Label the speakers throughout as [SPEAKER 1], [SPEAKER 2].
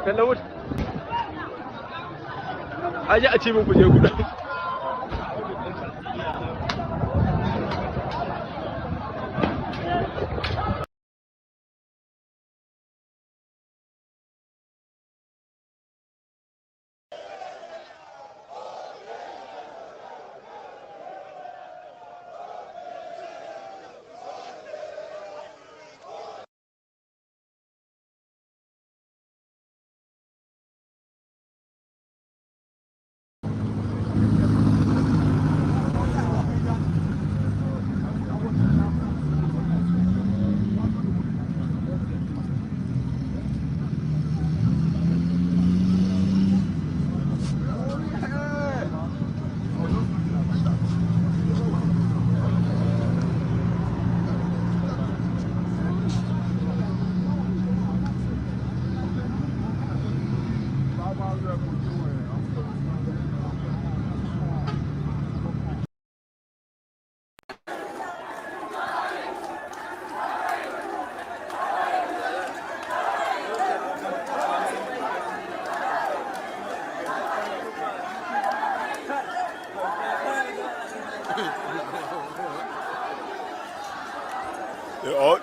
[SPEAKER 1] Hello. Aje a ce muku je guda.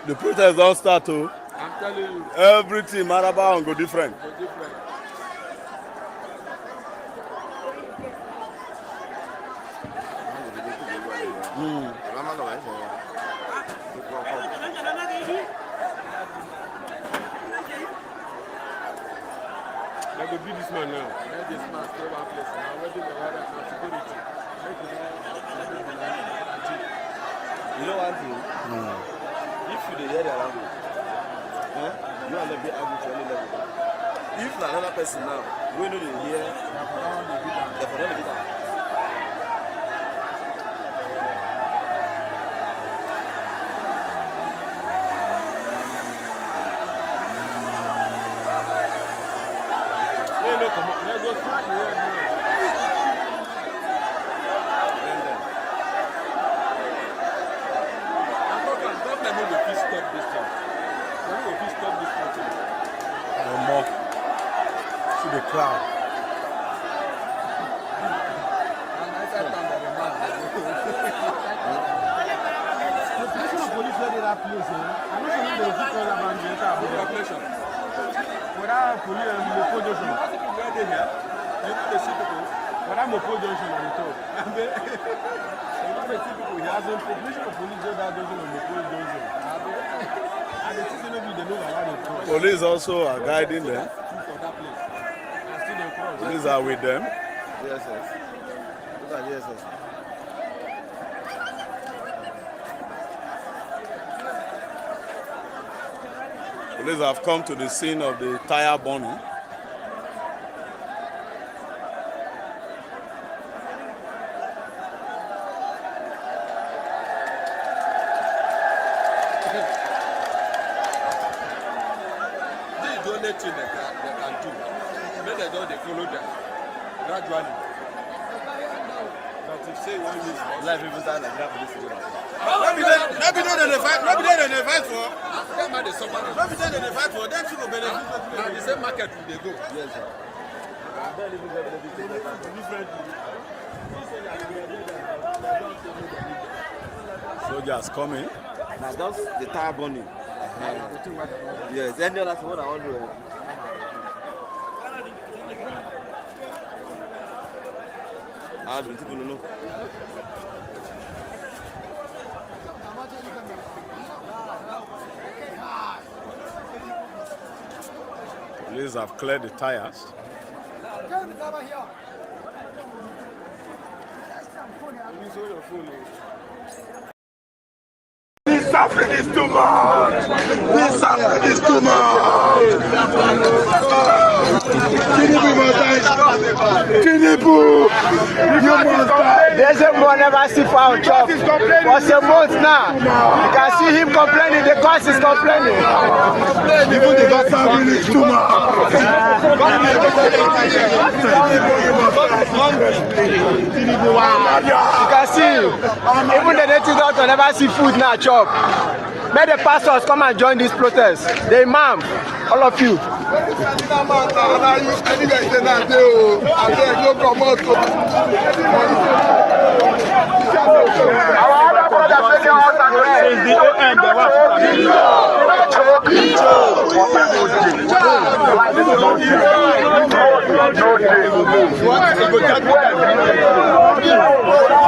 [SPEAKER 2] The protest don't start to.
[SPEAKER 1] I'm telling you.
[SPEAKER 2] Everything Maraba will go different.
[SPEAKER 1] Let go be this man now. Let this man stay one place now. Waiting for other security.
[SPEAKER 3] You know one thing? If you hear their language, you are not be able to any level. If another person now, we know they hear, they for not be that.
[SPEAKER 2] The crowd.
[SPEAKER 1] Police where they that place, I don't know they keep all around the Abuja population. Whether police and Moko Junction, where they here, you know they see people. Whether Moko Junction on the top, and they see people here. As in population of police go that junction on Moko Junction, and they see maybe they know how they cross.
[SPEAKER 2] Police also are guiding them. Police are with them.
[SPEAKER 3] Yes, yes. Look at yes, yes.
[SPEAKER 2] Police have come to the scene of the tire burning.
[SPEAKER 1] This is the only thing they can do. When they don't, they follow them gradually. But if say one use
[SPEAKER 3] Life even start like that for this city.
[SPEAKER 1] Maybe they fight for. Maybe they fight for. Then people benefit. And the same market will they go.
[SPEAKER 3] Yes, sir.
[SPEAKER 2] Soldiers coming.
[SPEAKER 3] Now that's the tire burning. Yes, any other one I want to. How do people know?
[SPEAKER 2] Police have cleared the tires.
[SPEAKER 4] This suffering is too much. This suffering is too much. Tinubu, you must die.
[SPEAKER 5] There's a man never see for our job. For a month now. You can see him complaining. The cost is complaining.
[SPEAKER 4] Even the government is too much.
[SPEAKER 5] You can see even the native doctor never see food now chop. May the pastors come and join this protest. The imam, all of you.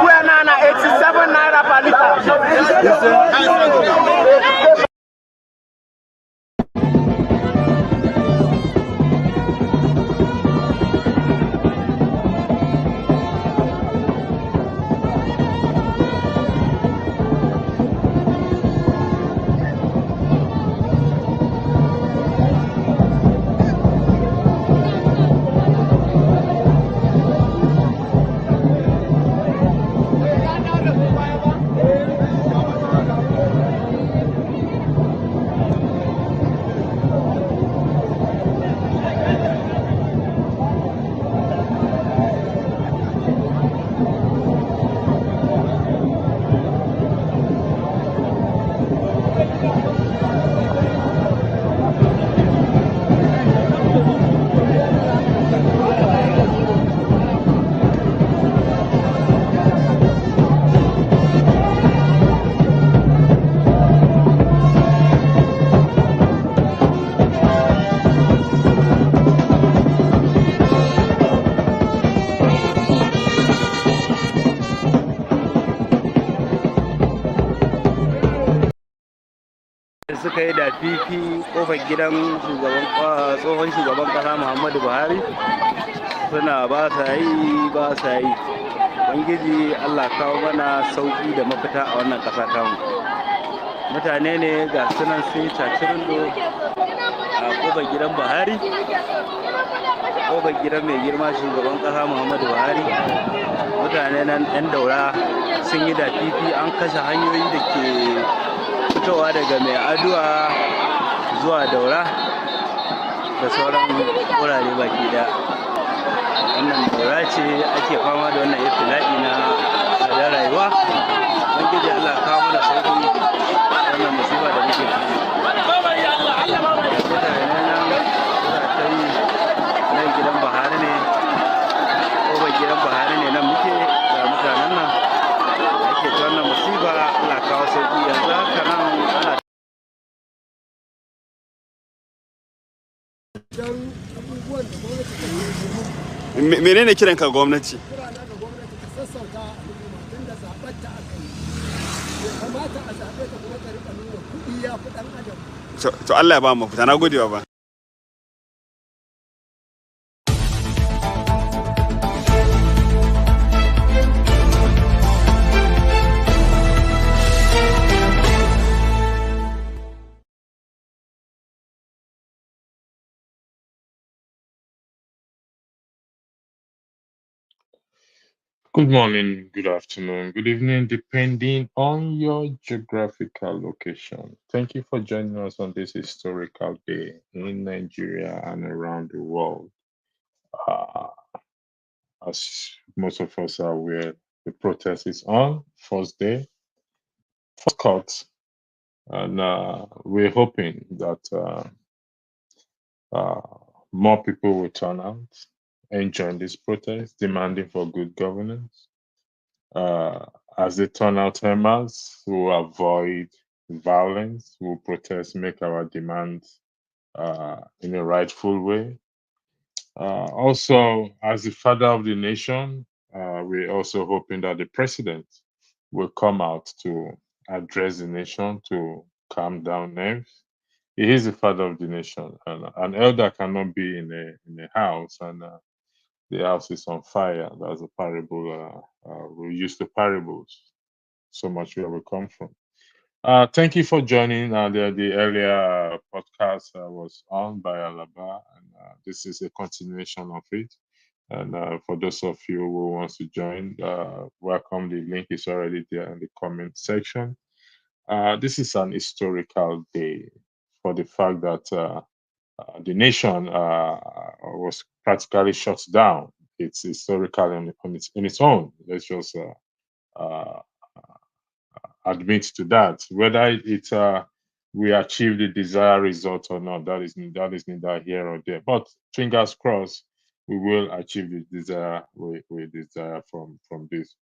[SPEAKER 5] Fuel nana 87 naira per liter.
[SPEAKER 6] suka yi da fifi kofar gidan tsohon shugaban kasa Muhammadu Buhari suna ba sa yi ubangiji Allah kawo mana sauki da mafita a wannan kasa tamu. Mutane ne ga sunan sun cacirindo a kofar gidan Buhari, kofar gidan mai girma shugaban kasa Muhammadu Buhari. Mutane nan 'yan daura sun yi da fifi, an kashe hanyoyi da ke fitowa daga mai aduwa zuwa daura da sauran wurare baki da. Wannan daura ce ake fama da wannan iftila'i na tsadar rayuwa. Ubangiji Allah kawo mana sauki wannan musiba da muke ciki. Mutane nan suna ta yi nan gidan Buhari ne, ko gidan Buhari ne nan muke ga mutanen nan ake ta wannan musiba. Allah kawo sauki. Yanzu haka nan ana
[SPEAKER 2] menene kiran ka gwamnati? To Allah ya ba mu fita. Na gode ba.
[SPEAKER 7] Good morning, good afternoon, good evening, depending on your geographical location. Thank you for joining us on this historical day in Nigeria and around the world. As most of us are aware, the protest is on first day, first court, and we're hoping that more people will turn out and join this protest, demanding for good governance. As they turn out members who avoid violence, who protest, make our demands in a rightful way. Also, as the father of the nation, we're also hoping that the president will come out to address the nation, to calm down nerves. He is the father of the nation, and an elder cannot be in a house and the house is on fire. That's a parable. We're used to parables so much where we come from. Thank you for joining. The earlier podcast was on by Alaba, and this is a continuation of it. And for those of you who wants to join, welcome. The link is already there in the comment section. This is an historical day for the fact that the nation was practically shut down. It's historical in its own. Let's just admit to that. Whether it we achieve the desired result or not, that is neither here or there. But fingers crossed, we will achieve the desire we desire from this.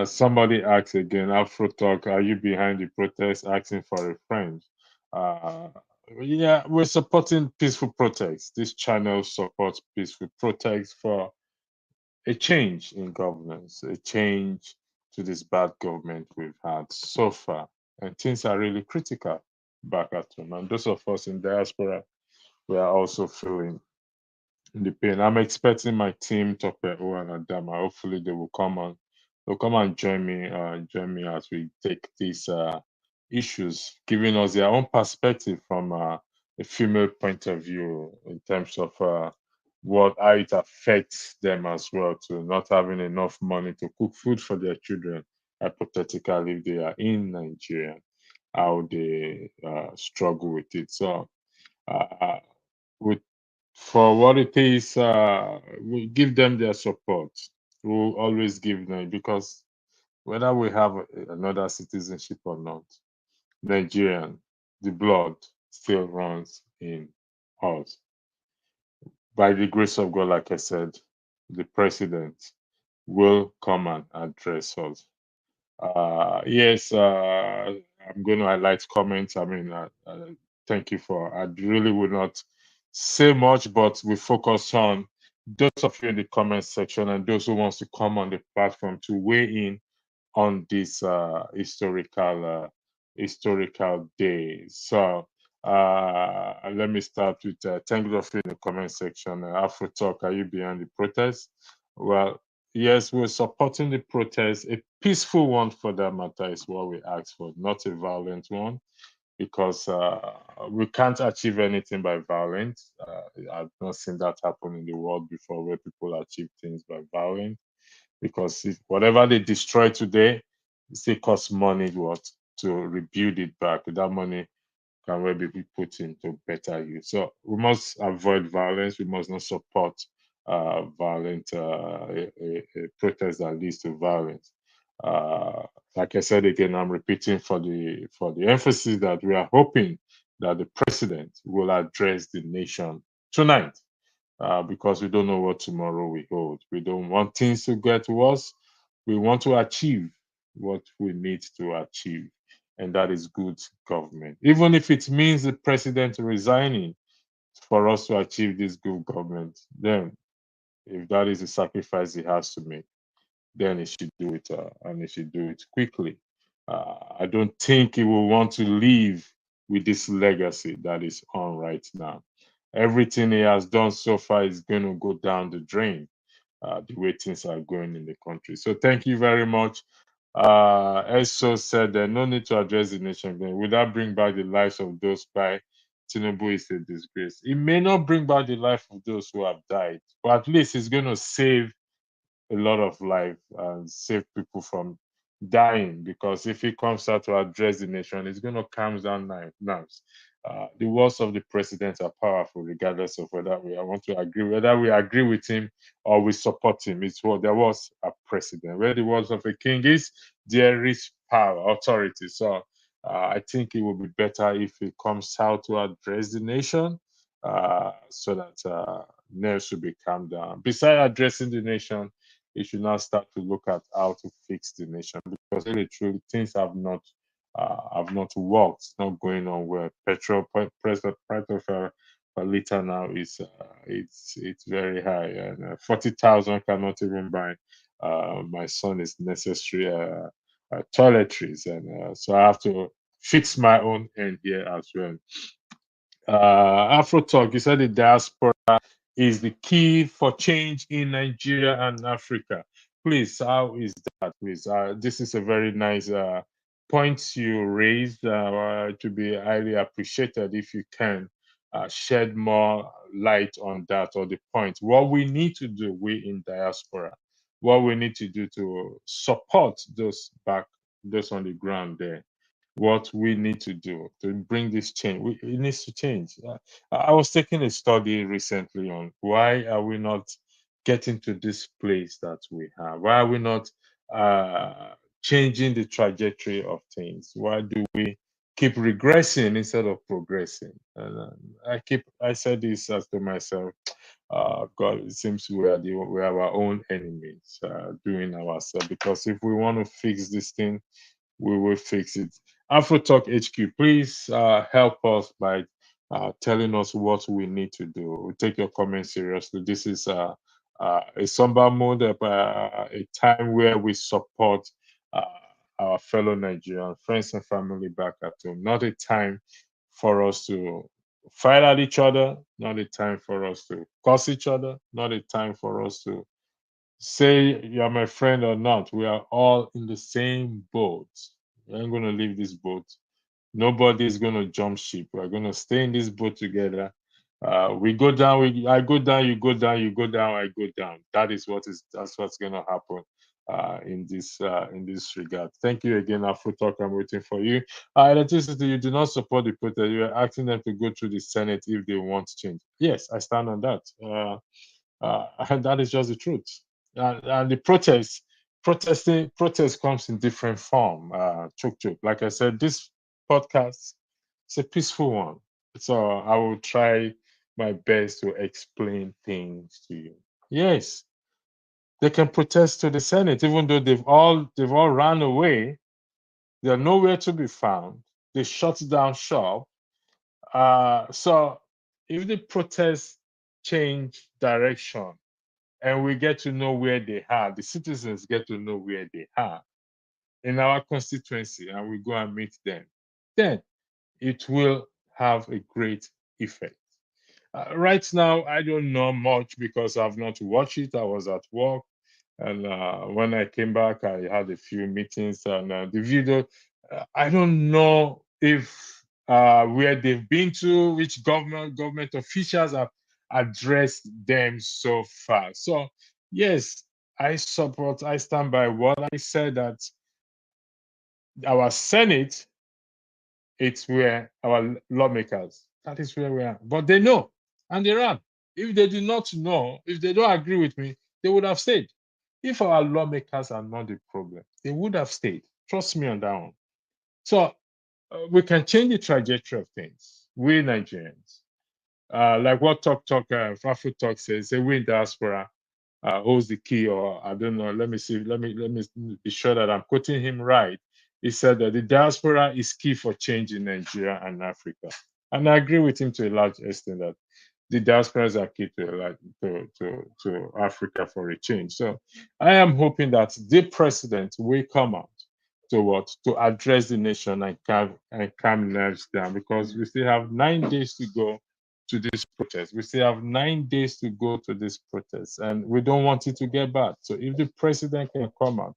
[SPEAKER 7] Somebody asks again, Afro Talk, are you behind the protest? Asking for a friend. Uh, yeah, we're supporting peaceful protests. This channel supports peaceful protests for a change in governance, a change to this bad government we've had so far. And things are really critical back at home. And those of us in diaspora, we are also feeling the pain. I'm expecting my team, Tope, and Adama. Hopefully, they will come on. They'll come and join me as we take these issues, giving us their own perspective from a female point of view in terms of what how it affects them as well, to not having enough money to cook food for their children, hypothetically, if they are in Nigeria, how they struggle with it. So, uh, with for what it is, we give them their support. We'll always give them, because whether we have another citizenship or not, Nigerian, the blood still runs in us. By the grace of God, like I said, the president will come and address us. Yes, I'm going to highlight comments. I mean, thank you for. I really would not say much, but we focus on those of you in the comment section and those who wants to come on the platform to weigh in on this historical day. So let me start with thank you for in the comment section. Afro Talk, are you behind the protest? Well, yes, we're supporting the protest. A peaceful one, for that matter, is what we ask for, not a violent one, because we can't achieve anything by violence. I've not seen that happen in the world before, where people achieve things by violence, because if whatever they destroy today, it still costs money to rebuild it back. That money can well be put into better use. So we must avoid violence. We must not support violent a protest that leads to violence. Uh, like I said again, I'm repeating for the emphasis that we are hoping that the president will address the nation tonight, because we don't know what tomorrow will hold. We don't want things to get worse. We want to achieve what we need to achieve, and that is good government. Even if it means the president resigning for us to achieve this good government, then if that is a sacrifice he has to make, then he should do it, and he should do it quickly. I don't think he will want to leave with this legacy that is on right now. Everything he has done so far is going to go down the drain, the way things are going in the country. So thank you very much. Eso said no need to address the nation again. Will that bring back the lives of those by Tinubu is a disgrace? It may not bring back the life of those who have died, but at least it's going to save a lot of life and save people from dying, because if he comes out to address the nation, it's going to calm down nerves. The words of the president are powerful, regardless of whether we agree with him or we support him. It's what there was a president. Where the words of a king is, there is power, authority. So I think it would be better if he comes out to address the nation, so that nerves should be calmed down. Besides addressing the nation, it should now start to look at how to fix the nation, because really truly things have not worked. It's not going on well. Petrol price per liter now is it's very high, and 40,000 cannot even buy my son is necessary toiletries, and so I have to fix my own end here as well. Afro Talk, you said the diaspora is the key for change in Nigeria and Africa. Please, how is that, please? This is a very nice point you raised, to be highly appreciated if you can shed more light on that, or the point. What we need to do, we in diaspora, what we need to do to support those on the ground there, what we need to do to bring this change. It needs to change. I was taking a study recently on why are we not getting to this place that we have? Why are we not changing the trajectory of things? Why do we keep regressing instead of progressing. And I said this as to myself, God, it seems we are our own enemies doing ourselves, because if we want to fix this thing, we will fix it. Afro Talk HQ, please help us by telling us what we need to do. We take your comments seriously. This is a somber mode, a time where we support uh, our fellow Nigerian friends and family back at home. Not a time for us to fight at each other, not a time for us to curse each other, not a time for us to say you're my friend or not. We are all in the same boat. We ain't going to leave this boat. Nobody is going to jump ship. We're going to stay in this boat together. We go down, I go down, you go down, you go down, I go down. That's what's going to happen in this regard. Thank you again, Afro Talk. I'm waiting for you. Electricity, you do not support the protest. You are asking them to go through the Senate if they want change. Yes, I stand on that. And that is just the truth. And the protest comes in different form. Choke. Like I said, this podcast is a peaceful one. So I will try my best to explain things to you. Yes, they can protest to the Senate, even though they've all run away. They're nowhere to be found. They shut down shop. So if the protests change direction, and we get to know where they are, the citizens get to know where they are in our constituency, and we go and meet them, then it will have a great effect. Right now, I don't know much because I've not watched it. I was at work, and when I came back, I had a few meetings, and the video, I don't know if where they've been to, which government officials have addressed them so far. So yes, I stand by what I said, that our Senate, it's where our lawmakers, that is where we are. But they know, and they run. If they do not know, if they don't agree with me, they would have stayed. If our lawmakers are not the problem, they would have stayed. Trust me on that one. So we can change the trajectory of things. We Nigerians, like what Fafu Talk says, say we in diaspora holds the key, or I don't know. Let me see. Let me be sure that I'm quoting him right. He said that the diaspora is key for change in Nigeria and Africa, and I agree with him to a large extent that the diasporas are key to Africa for a change. So I am hoping that the president will come out to address the nation and calm nerves down, because we still have 9 days to go to this protest. We still have 9 days to go to this protest, and we don't want it to get bad. So if the president can come out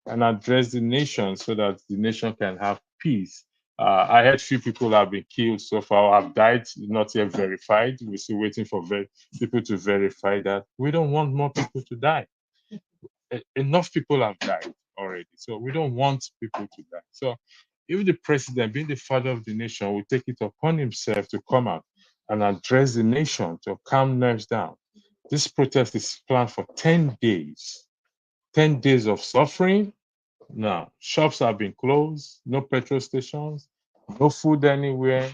[SPEAKER 7] and address the nation so that the nation can have peace. I heard few people have been killed so far, have died, not yet verified. We're still waiting for people to verify that. We don't want more people to die. Enough people have died already, so we don't want people to die. So if the president, being the father of the nation, will take it upon himself to come out and address the nation to calm nerves down. This protest is planned for 10 days. 10 days of suffering. Now, shops have been closed, no petrol stations, no food anywhere.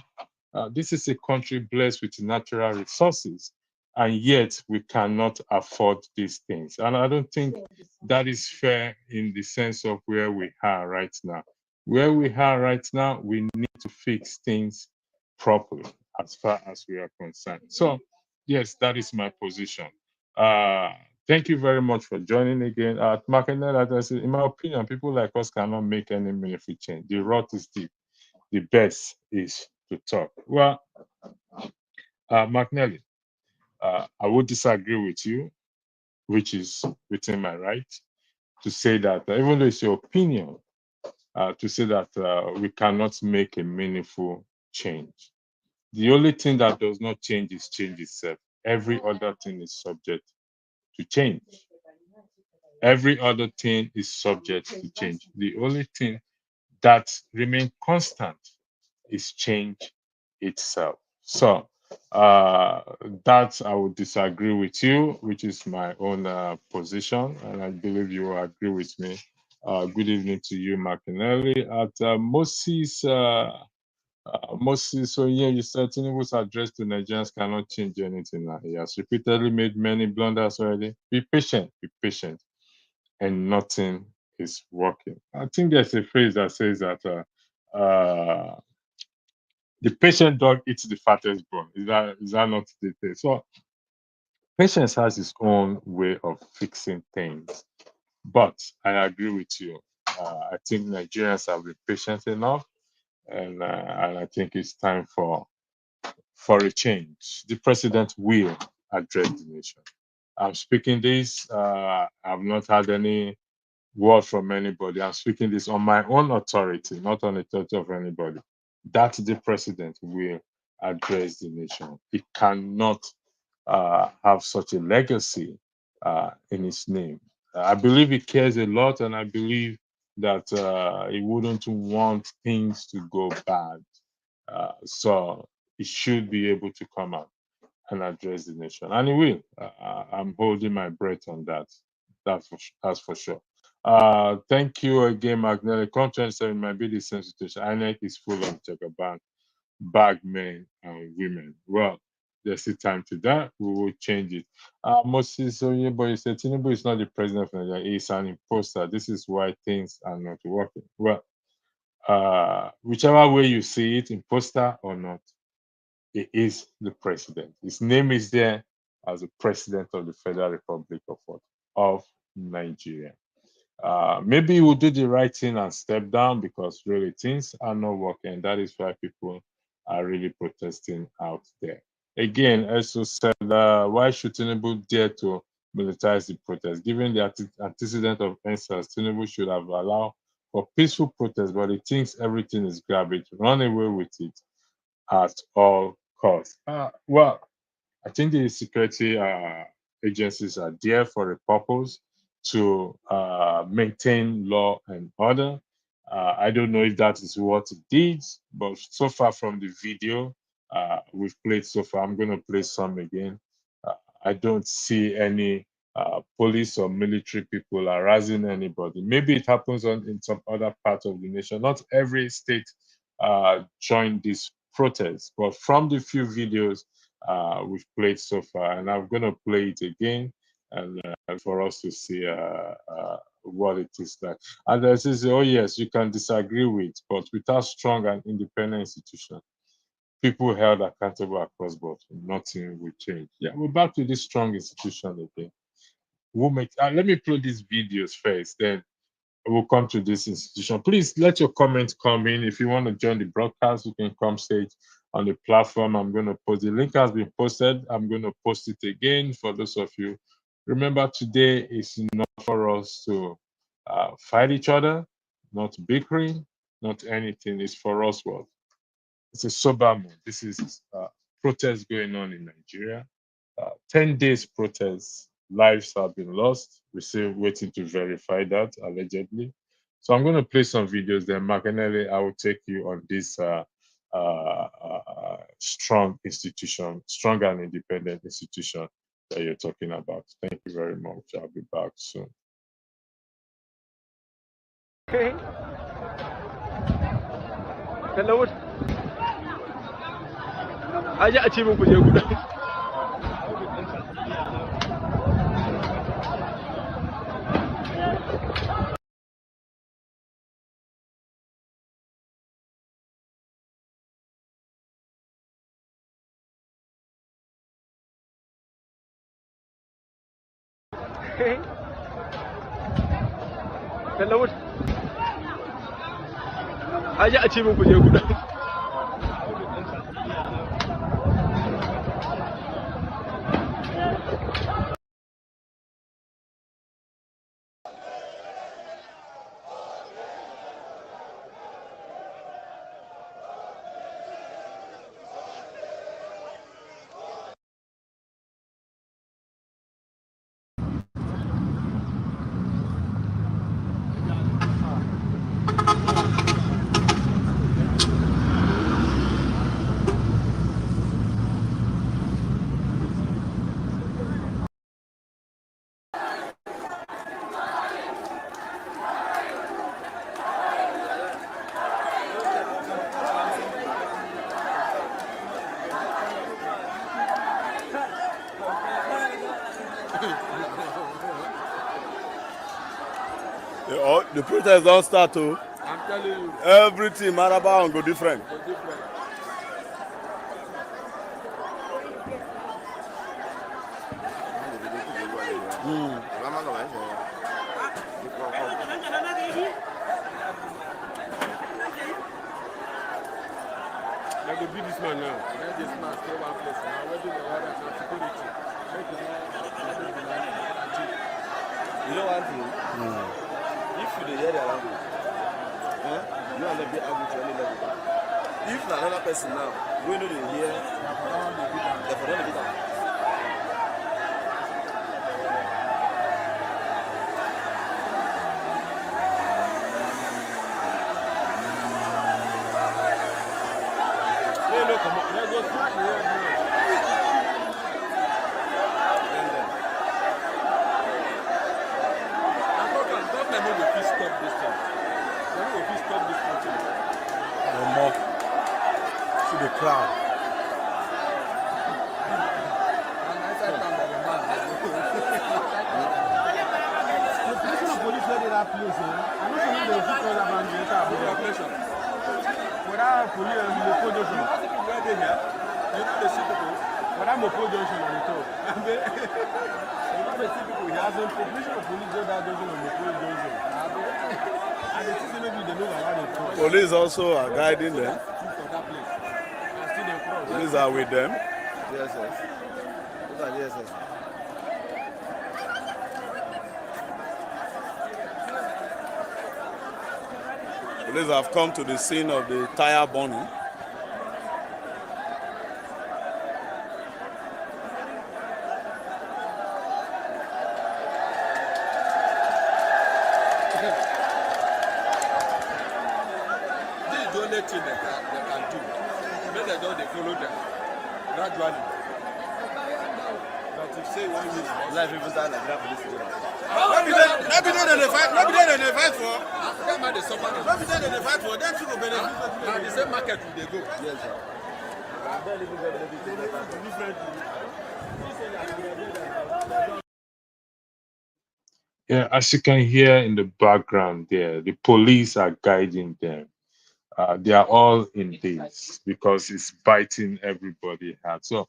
[SPEAKER 7] This is a country blessed with natural resources, and yet we cannot afford these things. And I don't think that is fair in the sense of where we are right now. Where we are right now, we need to fix things properly as far as we are concerned. So, yes, that is my position. Thank you very much for joining again. At Makenel, in my opinion, people like us cannot make any meaningful change. The rot is deep. The best is to talk. Well, McNally, I would disagree with you, which is within my right, to say that even though it's your opinion, to say that we cannot make a meaningful change. The only thing that does not change is change itself. Every other thing is subject to change. Every other thing is subject to change. The only thing that remains constant is change itself. So that I would disagree with you, which is my own position, and I believe you will agree with me. Good evening to you, Martinelli. At Moses Mostly, so yeah, you said Tinubu's address to Nigerians cannot change anything now. He has repeatedly made many blunders already. Be patient, and nothing is working. I think there's a phrase that says that the patient dog eats the fattest bone. Is that not the case? So patience has its own way of fixing things. But I agree with you. I think Nigerians have been patient enough, and I think it's time for a change. The president will address the nation. I'm speaking this. I've not had any word from anybody. I'm speaking this on my own authority, not on the authority of anybody. That the president will address the nation. He cannot have such a legacy in his name. I believe he cares a lot, and I believe that he wouldn't want things to go bad. So he should be able to come out and address the nation, and he will. I'm holding my breath on that. That's for sure. Thank you again, Magnelli. COP27 might be the same situation. INEC is full of Jagaban, bag men and women. Well, there's still time to that. We will change it. Moses Oyeboye said Tinubu is not the president of Nigeria. He's an imposter. This is why things are not working. Well, whichever way you see it, imposter or not, he is the president. His name is there as the president of the Federal Republic of Nigeria. Maybe he will do the right thing and step down because really things are not working. That is why people are really protesting out there. Again, also said, why should Tinubu dare to militarize the protest? Given the antecedent of NSAS, Tinubu should have allowed for peaceful protest, but he thinks everything is garbage. Run away with it at all costs. Well, I think the security agencies are there for a purpose to maintain law and order. I don't know if that is what it did, but so far from the video we've played so far, I'm going to play some again. I don't see any police or military people harassing anybody. Maybe it happens in some other parts of the nation. Not every state joined this protest, but from the few videos we've played so far, and I'm going to play it again and for us to see what it is like. And they say, oh yes, you can disagree with, but without strong and independent institution, people held accountable across board, nothing will change. Yeah, we're back to this strong institution again. We'll make, let me play these videos first, then we'll come to this institution. Please let your comments come in. If you want to join the broadcast, you can come stage on the platform. I'm going to post the link has been posted. I'm going to post it again for those of you. Remember, today is not for us to fight each other, not bickering, not anything. It's for us what? It's a sober mood. This is protest going on in Nigeria. 10 days protest, lives have been lost. We're still waiting to verify that, allegedly. So I'm going to play some videos. Then, Macanelli, I will take you on this strong institution, strong and independent institution that you're talking about. Thank you very much. I'll be back soon.
[SPEAKER 5] Hello. Aje a ce min kuje guda. Hello. Aje a ce min kuje guda.
[SPEAKER 3] The protest don't start to.
[SPEAKER 1] I'm telling you.
[SPEAKER 3] Everything Maraba go different.
[SPEAKER 1] Go different. Let go be this man now. Let this man stay one place. Now whether the other has security.
[SPEAKER 3] You know one thing? If you hear their language, you will not be able to any level. If another person now, we know they hear, they forget to be that.
[SPEAKER 1] Come on, let's go smash the head now. Government no go fit stop this thing. They no go fit stop this thing.
[SPEAKER 3] No more. See the crowd.
[SPEAKER 1] The position of police where they that place, I know some of them fit call about the Abuja operation. Whether police Mopo Junction, where they here, you know they see people. Whether Mopo Junction on the top, you know they see people here. As in population of police go that junction on Mopo Junction, and they see maybe they know about the cross.
[SPEAKER 3] Police also are guiding them.
[SPEAKER 1] For that place, and see them cross.
[SPEAKER 3] Police are with them. Yes, yes. Those are yes. Police have come to the scene of the tire burning.
[SPEAKER 1] This is the only thing they can do. Make them just they follow them gradually. But if say one use
[SPEAKER 3] Life people start like that police station.
[SPEAKER 1] Let me know they fight for. That man they suffer. Let me know they fight for. Them two go benefit. Now the same market will they go.
[SPEAKER 3] Yes, sir.
[SPEAKER 7] Yeah, as you can hear in the background there, the police are guiding them. They are all in this because it's biting everybody hard. So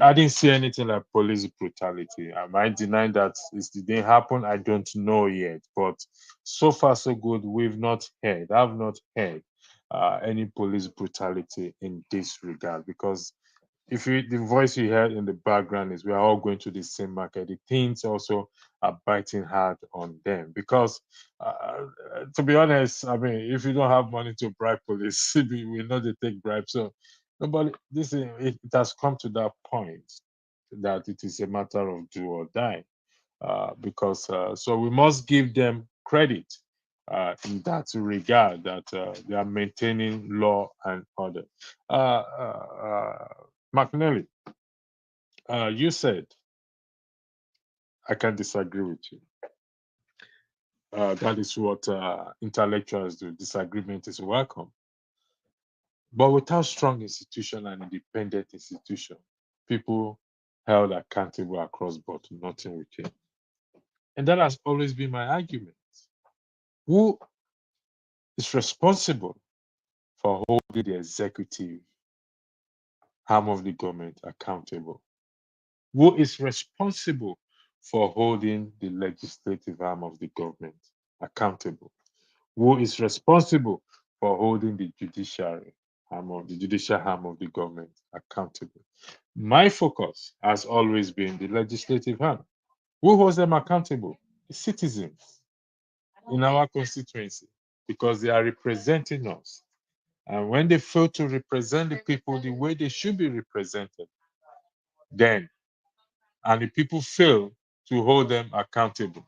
[SPEAKER 7] I didn't see anything like police brutality. Am I denying that it didn't happen? I don't know yet. But so far, so good. I've not heard any police brutality in this regard, because the voice you heard in the background is we are all going to the same market. The things also are biting hard on them because, to be honest, I mean, if you don't have money to bribe police, we know they take bribes. So nobody. It has come to that point that it is a matter of do or die, because so we must give them credit in that regard, that they are maintaining law and order. McNally, you said, I can disagree with you. That is what intellectuals do. Disagreement is welcome. But without strong institution and independent institution, people held accountable across board, nothing will change. And that has always been my argument. Who is responsible for holding the executive arm of the government accountable? Who is responsible for holding the legislative arm of the government accountable? Who is responsible for holding the judicial arm of the government accountable? My focus has always been the legislative arm. Who holds them accountable? The citizens in our constituency, because they are representing us. And when they fail to represent the people the way they should be represented, then and the people fail to hold them accountable,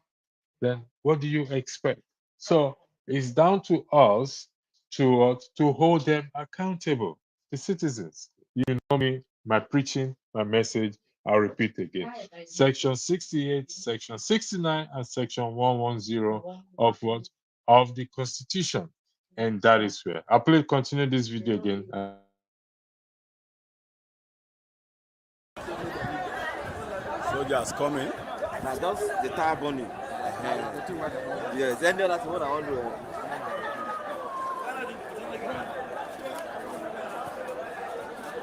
[SPEAKER 7] then what do you expect? So it's down to us to hold them accountable, the citizens. You know me, my preaching, my message, I'll repeat again. Section 68, Section 69, and Section 110 of what? Of the Constitution. And that is where. I'll continue this video again.
[SPEAKER 3] Soldiers coming. Now just the tire burning. Yes, any other thing what I want to do.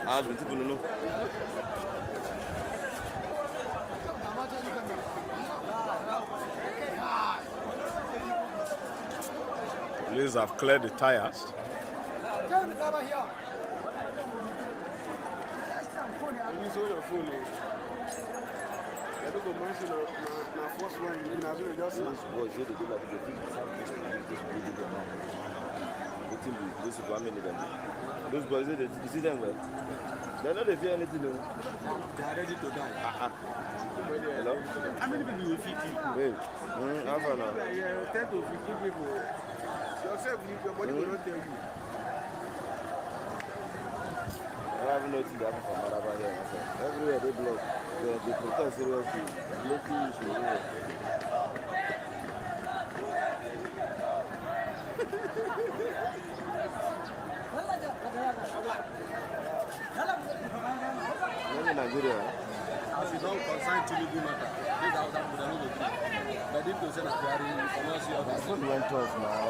[SPEAKER 3] Ah, the people know.
[SPEAKER 2] Police have cleared the tires.
[SPEAKER 3] Those boys, you see them well? They're not fear anything. They are ready to die. Hello? How many people will feed you? Wait. How far now? 10 to 15 people. Yourself, your body will not tell you. I haven't noticed that from Maraba here. Everywhere they block. They protest seriously. Blocking issues. Nigeria.
[SPEAKER 1] As you don't concern Tinubu matter, this house that would not go through. But if you say that you cannot see others.
[SPEAKER 3] That's what went off now.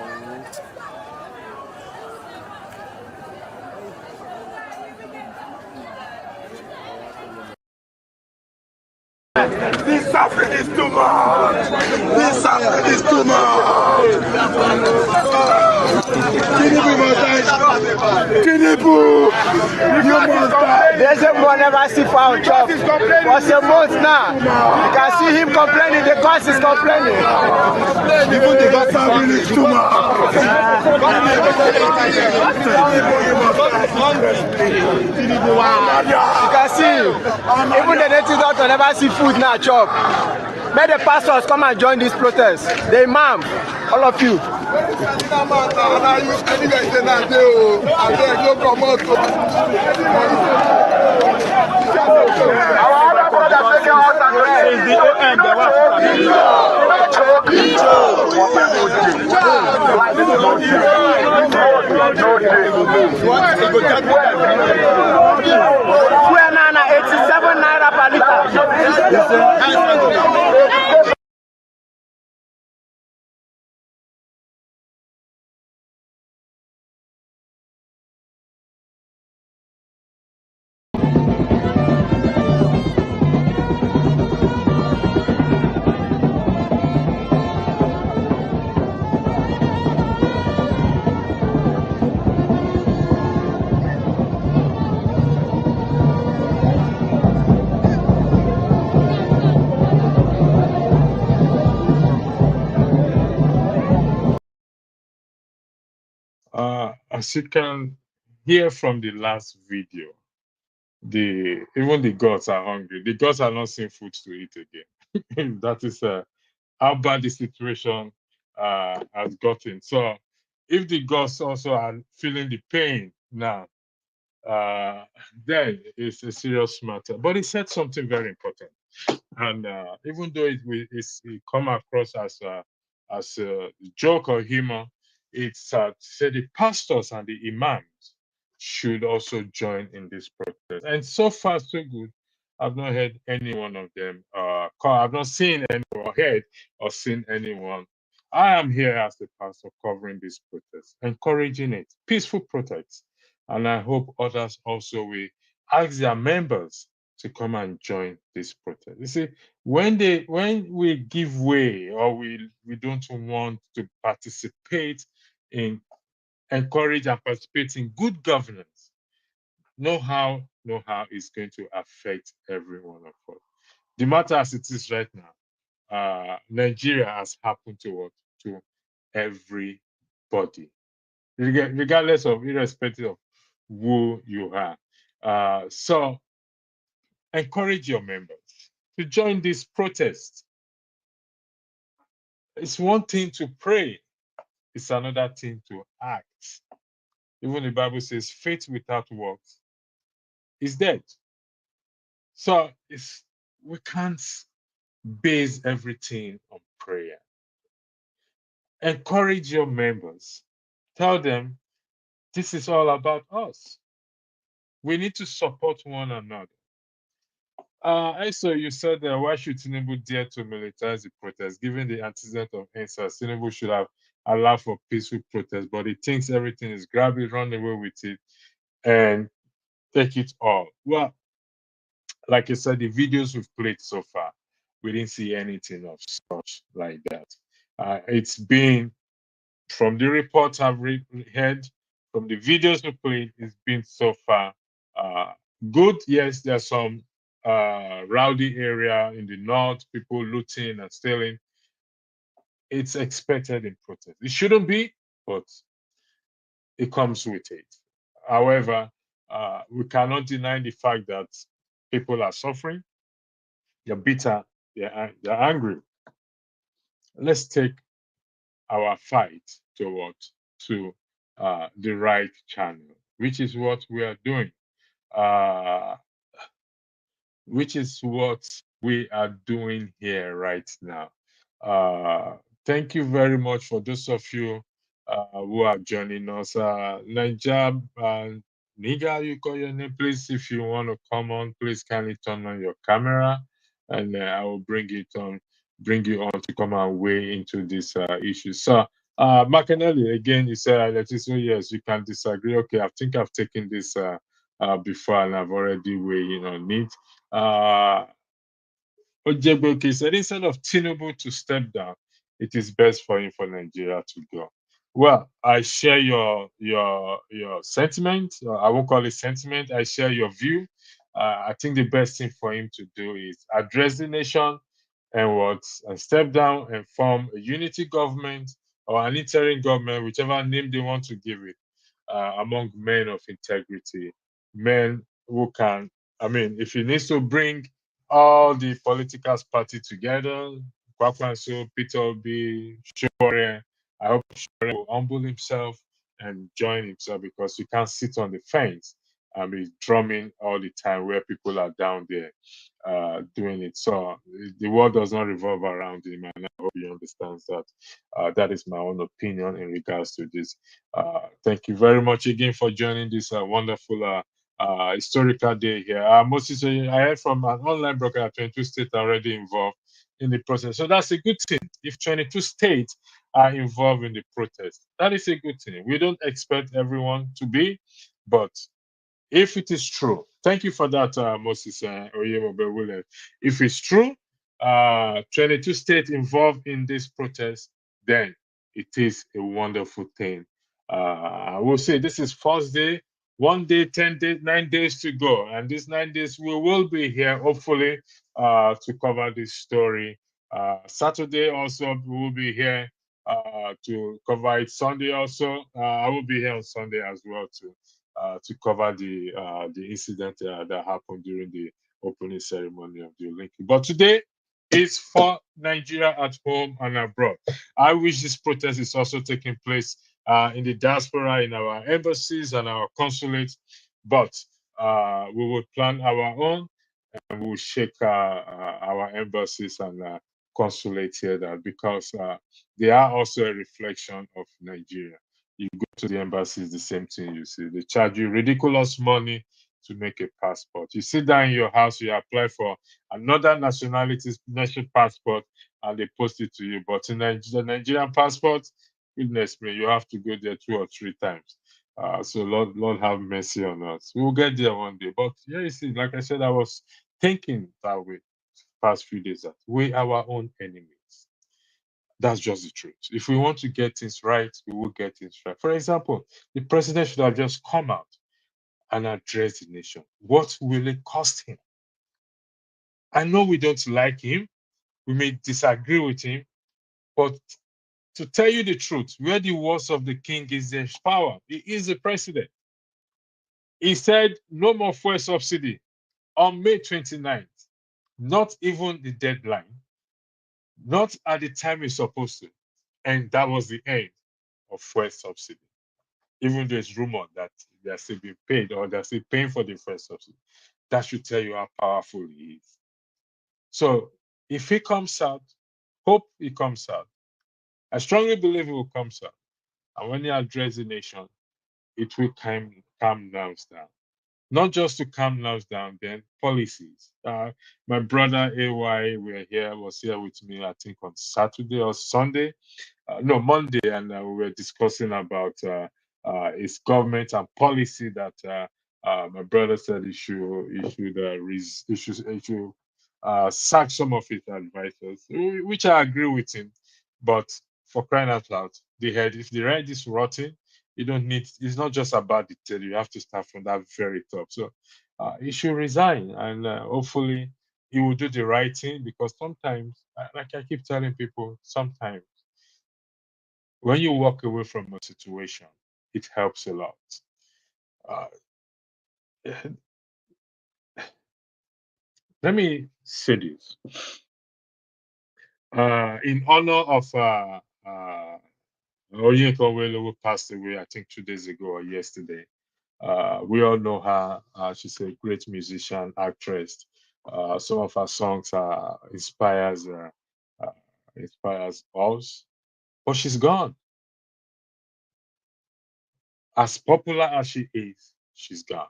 [SPEAKER 4] This suffering is too much. This suffering is too much. Tinubu must die. Tinubu, you must die.
[SPEAKER 5] There's a man never see found job. For a month now. You can see him complaining. The cost is complaining.
[SPEAKER 4] Even the God suffering is too much.
[SPEAKER 5] You can see even the native doctor never see food now chop. May the pastors come and join this protest. The imam, all of you. Fuel nana 87 naira per liter.
[SPEAKER 7] As you can hear from the last video, even the gods are hungry. The gods are not seeing food to eat again. That is how bad the situation has gotten. So if the gods also are feeling the pain now, then it's a serious matter. But he said something very important. And even though it come across as a joke or humor, it's said the pastors and the imams should also join in this protest. And so far, so good. I've not heard any one of them. I've not seen anyone, heard or seen anyone. I am here as the pastor covering this protest, encouraging it, peaceful protest. And I hope others also will ask their members to come and join this protest. You see, when we give way or we don't want to participate in, encourage and participate in good governance, know how it's going to affect every one of us. The matter as it is right now, Nigeria has happened to everybody, regardless of, irrespective of who you are. So encourage your members to join this protest. It's one thing to pray, it's another thing to act. Even the Bible says faith without works is dead. So we can't base everything on prayer. Encourage your members. Tell them this is all about us. We need to support one another. Also, you said why should Tinubu dare to militarize the protest? Given the antecedent of answers, Tinubu should have allowed for peaceful protest, but he thinks everything is grab it, run away with it, and take it all. Well, like I said, the videos we've played so far, we didn't see anything of such like that. It's been, from the reports I've heard, from the videos we played, it's been so far uh, good. Yes, there's some rowdy area in the north, people looting and stealing. It's expected in protest. It shouldn't be, but it comes with it. However, we cannot deny the fact that people are suffering, they're bitter, they're angry. Let's take our fight to what? To the right channel, which is what we are doing. Uh, which is what we are doing here right now. Uh, Thank you very much for those of you who are joining us. Niger, Niga, you call your name, please. If you want to come on, please kindly turn on your camera, and I will bring you on to come and weigh into this issue. So, Macanelli, again, you said, yes, you can disagree. Okay, I think I've taken this before, and I've already weighed in on it. Ojebeke said instead of Tinubu to step down, it is best for him for Nigeria to go. Well, I share your sentiment. I won't call it sentiment. I share your view. I think the best thing for him to do is address the nation and step down and form a unity government or an interim government, whichever name they want to give it, among men of integrity, men who can. I mean, if he needs to bring all the political party together, Kwakwanso, Peter Obi, Shore, I hope Shore will humble himself and join himself, because you can't sit on the fence and be drumming all the time where people are down there doing it. So the world does not revolve around him, and I hope he understands that. That is my own opinion in regards to this. Thank you very much again for joining this wonderful historical day here. Moses, I heard from an online broker that 22 states are already involved in the process. So that's a good thing. If 22 states are involved in the protest, that is a good thing. We don't expect everyone to be, but if it is true, thank you for that, Moses Oyebobe Williams. If it's true, 22 states involved in this protest, then it is a wonderful thing. I will say this is first day, 1 day, 10 days, 9 days to go. And these 9 days, we will be here, hopefully, to cover this story. Saturday also, we will be here to cover it. Sunday also, I will be here on Sunday as well, too. To cover the incident that happened during the opening ceremony of the Olympics. But today is for Nigeria at home and abroad. I wish this protest is also taking place in the diaspora, in our embassies and our consulates, but we will plan our own, and we will shake our embassies and consulates here, that because they are also a reflection of Nigeria. You go to the embassy, it's the same thing you see. They charge you ridiculous money to make a passport. You sit down in your house, you apply for another nationality's national passport, and they post it to you. But in the Nigerian passport, goodness me, you have to go there 2 or 3 times. So Lord have mercy on us. We'll get there one day. But yeah, you see, like I said, I was thinking that way past few days, that we are our own enemies. That's just the truth. If we want to get things right, we will get things right. For example, the president should have just come out and addressed the nation. What will it cost him? I know we don't like him. We may disagree with him. But to tell you the truth, where the words of the king is, there's power. He is the president. He said no more fuel subsidy on May 29th. Not even the deadline. Not at the time it's supposed to. And that was the end of fuel subsidy. Even though it's rumored that they're still being paid, or they're still paying for the fuel subsidy. That should tell you how powerful he is. So if he comes out, hope he comes out. I strongly believe he will come out. And when he addresses the nation, it will calm down. not just to calm nerves down, then policies. My brother AY was here with me, I think on Saturday or Sunday, no, Monday, and we were discussing about his government and policy that my brother said he should sack some of his advisors, which I agree with him. But for crying out loud, if the head is rotten, you don't need. It's not just about the tail. You have to start from that very top. So he should resign, and hopefully he will do the right thing. Because sometimes, like I keep telling people, sometimes when you walk away from a situation, it helps a lot. Uh, let me say this. In honor of Onyeka Owelu, who passed away, I think 2 days ago or yesterday. We all know her. She's a great musician, actress. Some of her songs inspires us. But she's gone. As popular as she is, she's gone.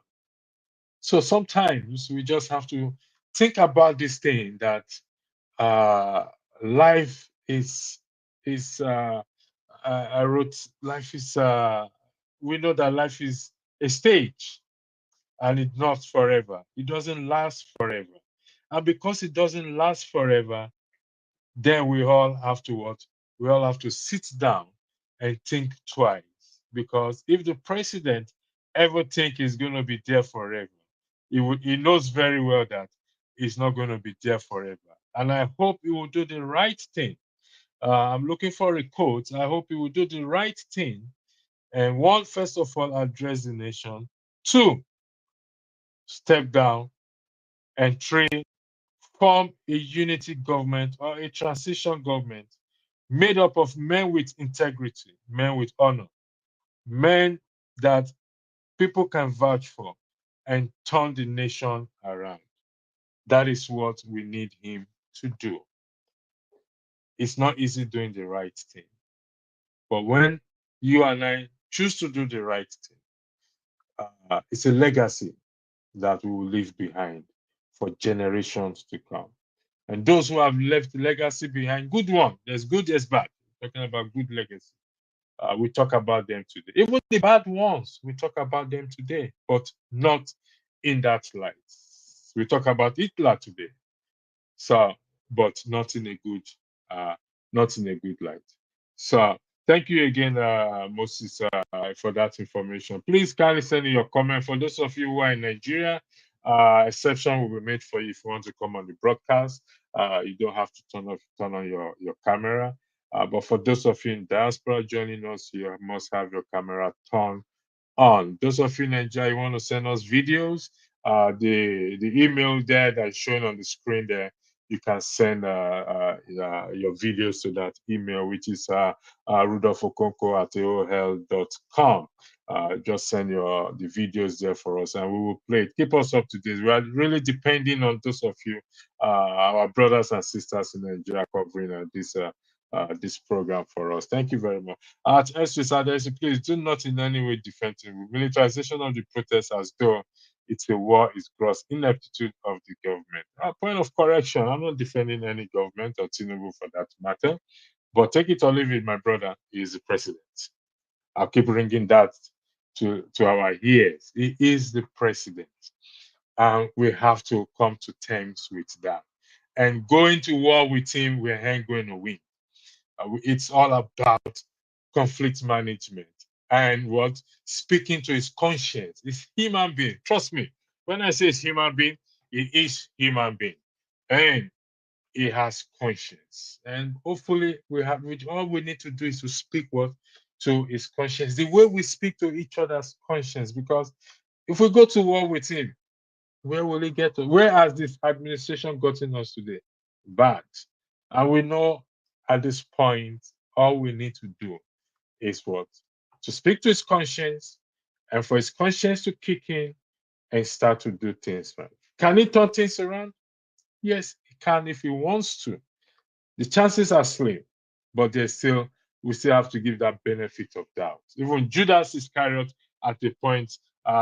[SPEAKER 7] So sometimes we just have to think about this thing that life is I wrote life is we know that life is a stage and it's not forever. It doesn't last forever. And because it doesn't last forever, then we all have to what? We all have to sit down and think twice. Because if the president ever think he's going to be there forever, he knows very well that he's not going to be there forever. And I hope he will do the right thing. I'm looking for a quote. I hope he will do the right thing. And one, first of all, address the nation. Two, step down. And three, form a unity government or a transition government made up of men with integrity, men with honor, men that people can vouch for and turn the nation around. That is what we need him to do. It's not easy doing the right thing. But when you and I choose to do the right thing, it's a legacy that we will leave behind for generations to come. And those who have left legacy behind, good one. There's good, there's bad. Talking about good legacy. We talk about them today. Even the bad ones, we talk about them today, but not in that light. We talk about Hitler today, so but not in a good light. So thank you again, Moses, for that information. Please kindly send in your comment. For those of you who are in Nigeria, exception will be made for you if you want to come on the broadcast. You don't have to turn on your camera. But for those of you in diaspora joining us, you must have your camera turned on. Those of you in Nigeria, you want to send us videos, the email there that's shown on the screen there, you can send your videos to that email, which is rudolphokonko@aol.com. Just send the videos there for us and we will play it. Keep us up to date. We are really depending on those of you, our brothers and sisters in Nigeria, covering this program for us. Thank you very much. At SSRDC, please do not in any way defend Tinubu. Militarization of the protest as though it's a war is gross ineptitude of the government. A point of correction, I'm not defending any government or Tinubu for that matter, but take it or leave it, my brother, he is the president. I'll keep bringing that to our ears. He is the president. And we have to come to terms with that. And going to war with him, we ain't going to win. It's all about conflict management and what speaking to his conscience. It's human being. Trust me, when I say it's human being, it is human being, and he has conscience. And hopefully, all we need to do is to speak what to his conscience, the way we speak to each other's conscience. Because if we go to war with him, where will he get to? Where has this administration gotten us today? Bad. And we know at this point, all we need to do is what? To speak to his conscience and for his conscience to kick in and start to do things right. Can he turn things around? Yes, he can if he wants to. The chances are slim, but we still have to give that benefit of doubt. Even Judas Iscariot at the point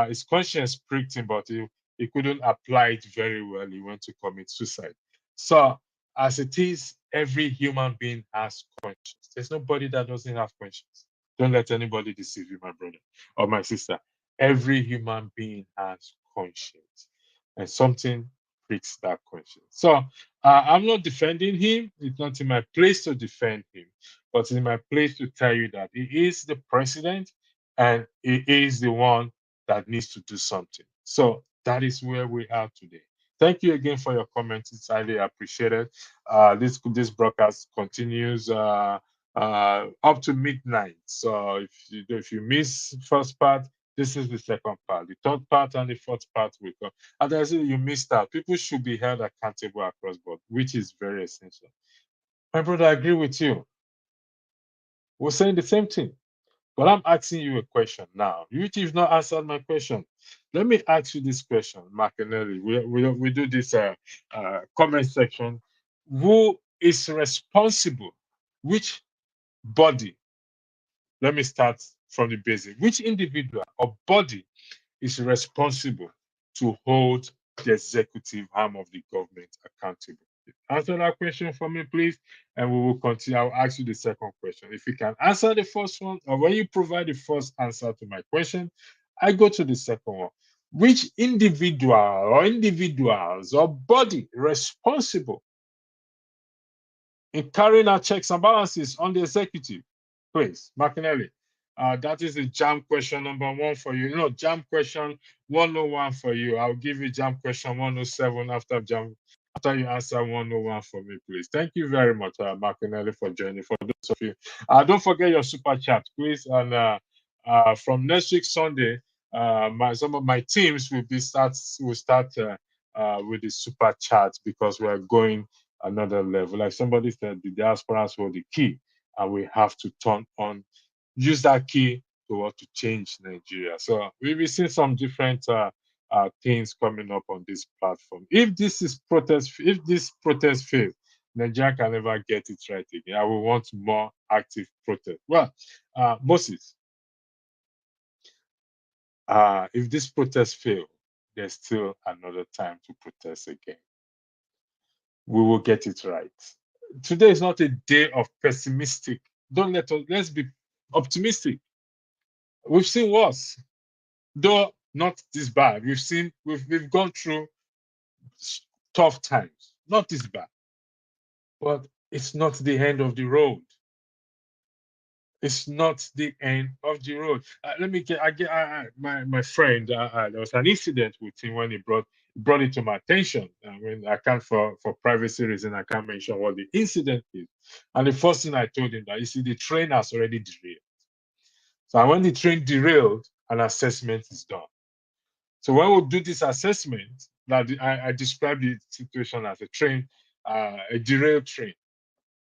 [SPEAKER 7] His conscience pricked him, but he couldn't apply it very well. He went to commit suicide. So, as it is, every human being has conscience. There's nobody that doesn't have conscience. Don't let anybody deceive you, my brother or my sister. Every human being has conscience, and something pricks that conscience. So, I'm not defending him. It's not in my place to defend him, but it's in my place to tell you that he is the president and he is the one that needs to do something. So that is where we are today. Thank you again for your comments. It's highly appreciated. This broadcast continues up to midnight. So if you miss first part, this is the second part. The third part and the fourth part will come. And as you missed out, people should be held accountable across board, which is very essential. My brother, I agree with you. We're saying the same thing. But I'm asking you a question now. You've not answered my question. Let me ask you this question, Martinelli. We do this comment section. Who is responsible? Which body? Let me start from the basic. Which individual or body is responsible to hold the executive arm of the government accountable? Answer that question for me, please, and we will continue. I'll ask you the second question. If you can answer the first one, or when you provide the first answer to my question, I go to the second one. Which individual or individuals or body responsible in carrying out checks and balances on the executive? Please, Martinelli. That is the jam question number one for you. No, jam question 101 for you. I'll give you jam question 107 after you answer 101 for me, please. Thank you very much, Martinelli, for joining. For those of you, don't forget your super chat, please. And from next week Sunday, some of my teams will start with the super chat because we are going another level. Like somebody said, the diasporas were the key, and we have to use that key to change Nigeria. So we'll be seeing some different things coming up on this platform. If this protest fails, Nigeria can never get it right again. I will want more active protest. Well, Moses, if this protest fails, there's still another time to protest again. We will get it right. Today is not a day of pessimistic. Let's be optimistic. We've seen worse, though not this bad. We've gone through tough times, not this bad, but it's not the end of the road. It's not the end of the road. My friend. There was an incident with him when he brought it to my attention. When I can't, for privacy reason, I can't mention what the incident is. And the first thing I told him that, you see, the train has already derailed. So when the train derailed, an assessment is done. So when we do this assessment, that I described the situation as a derailed train.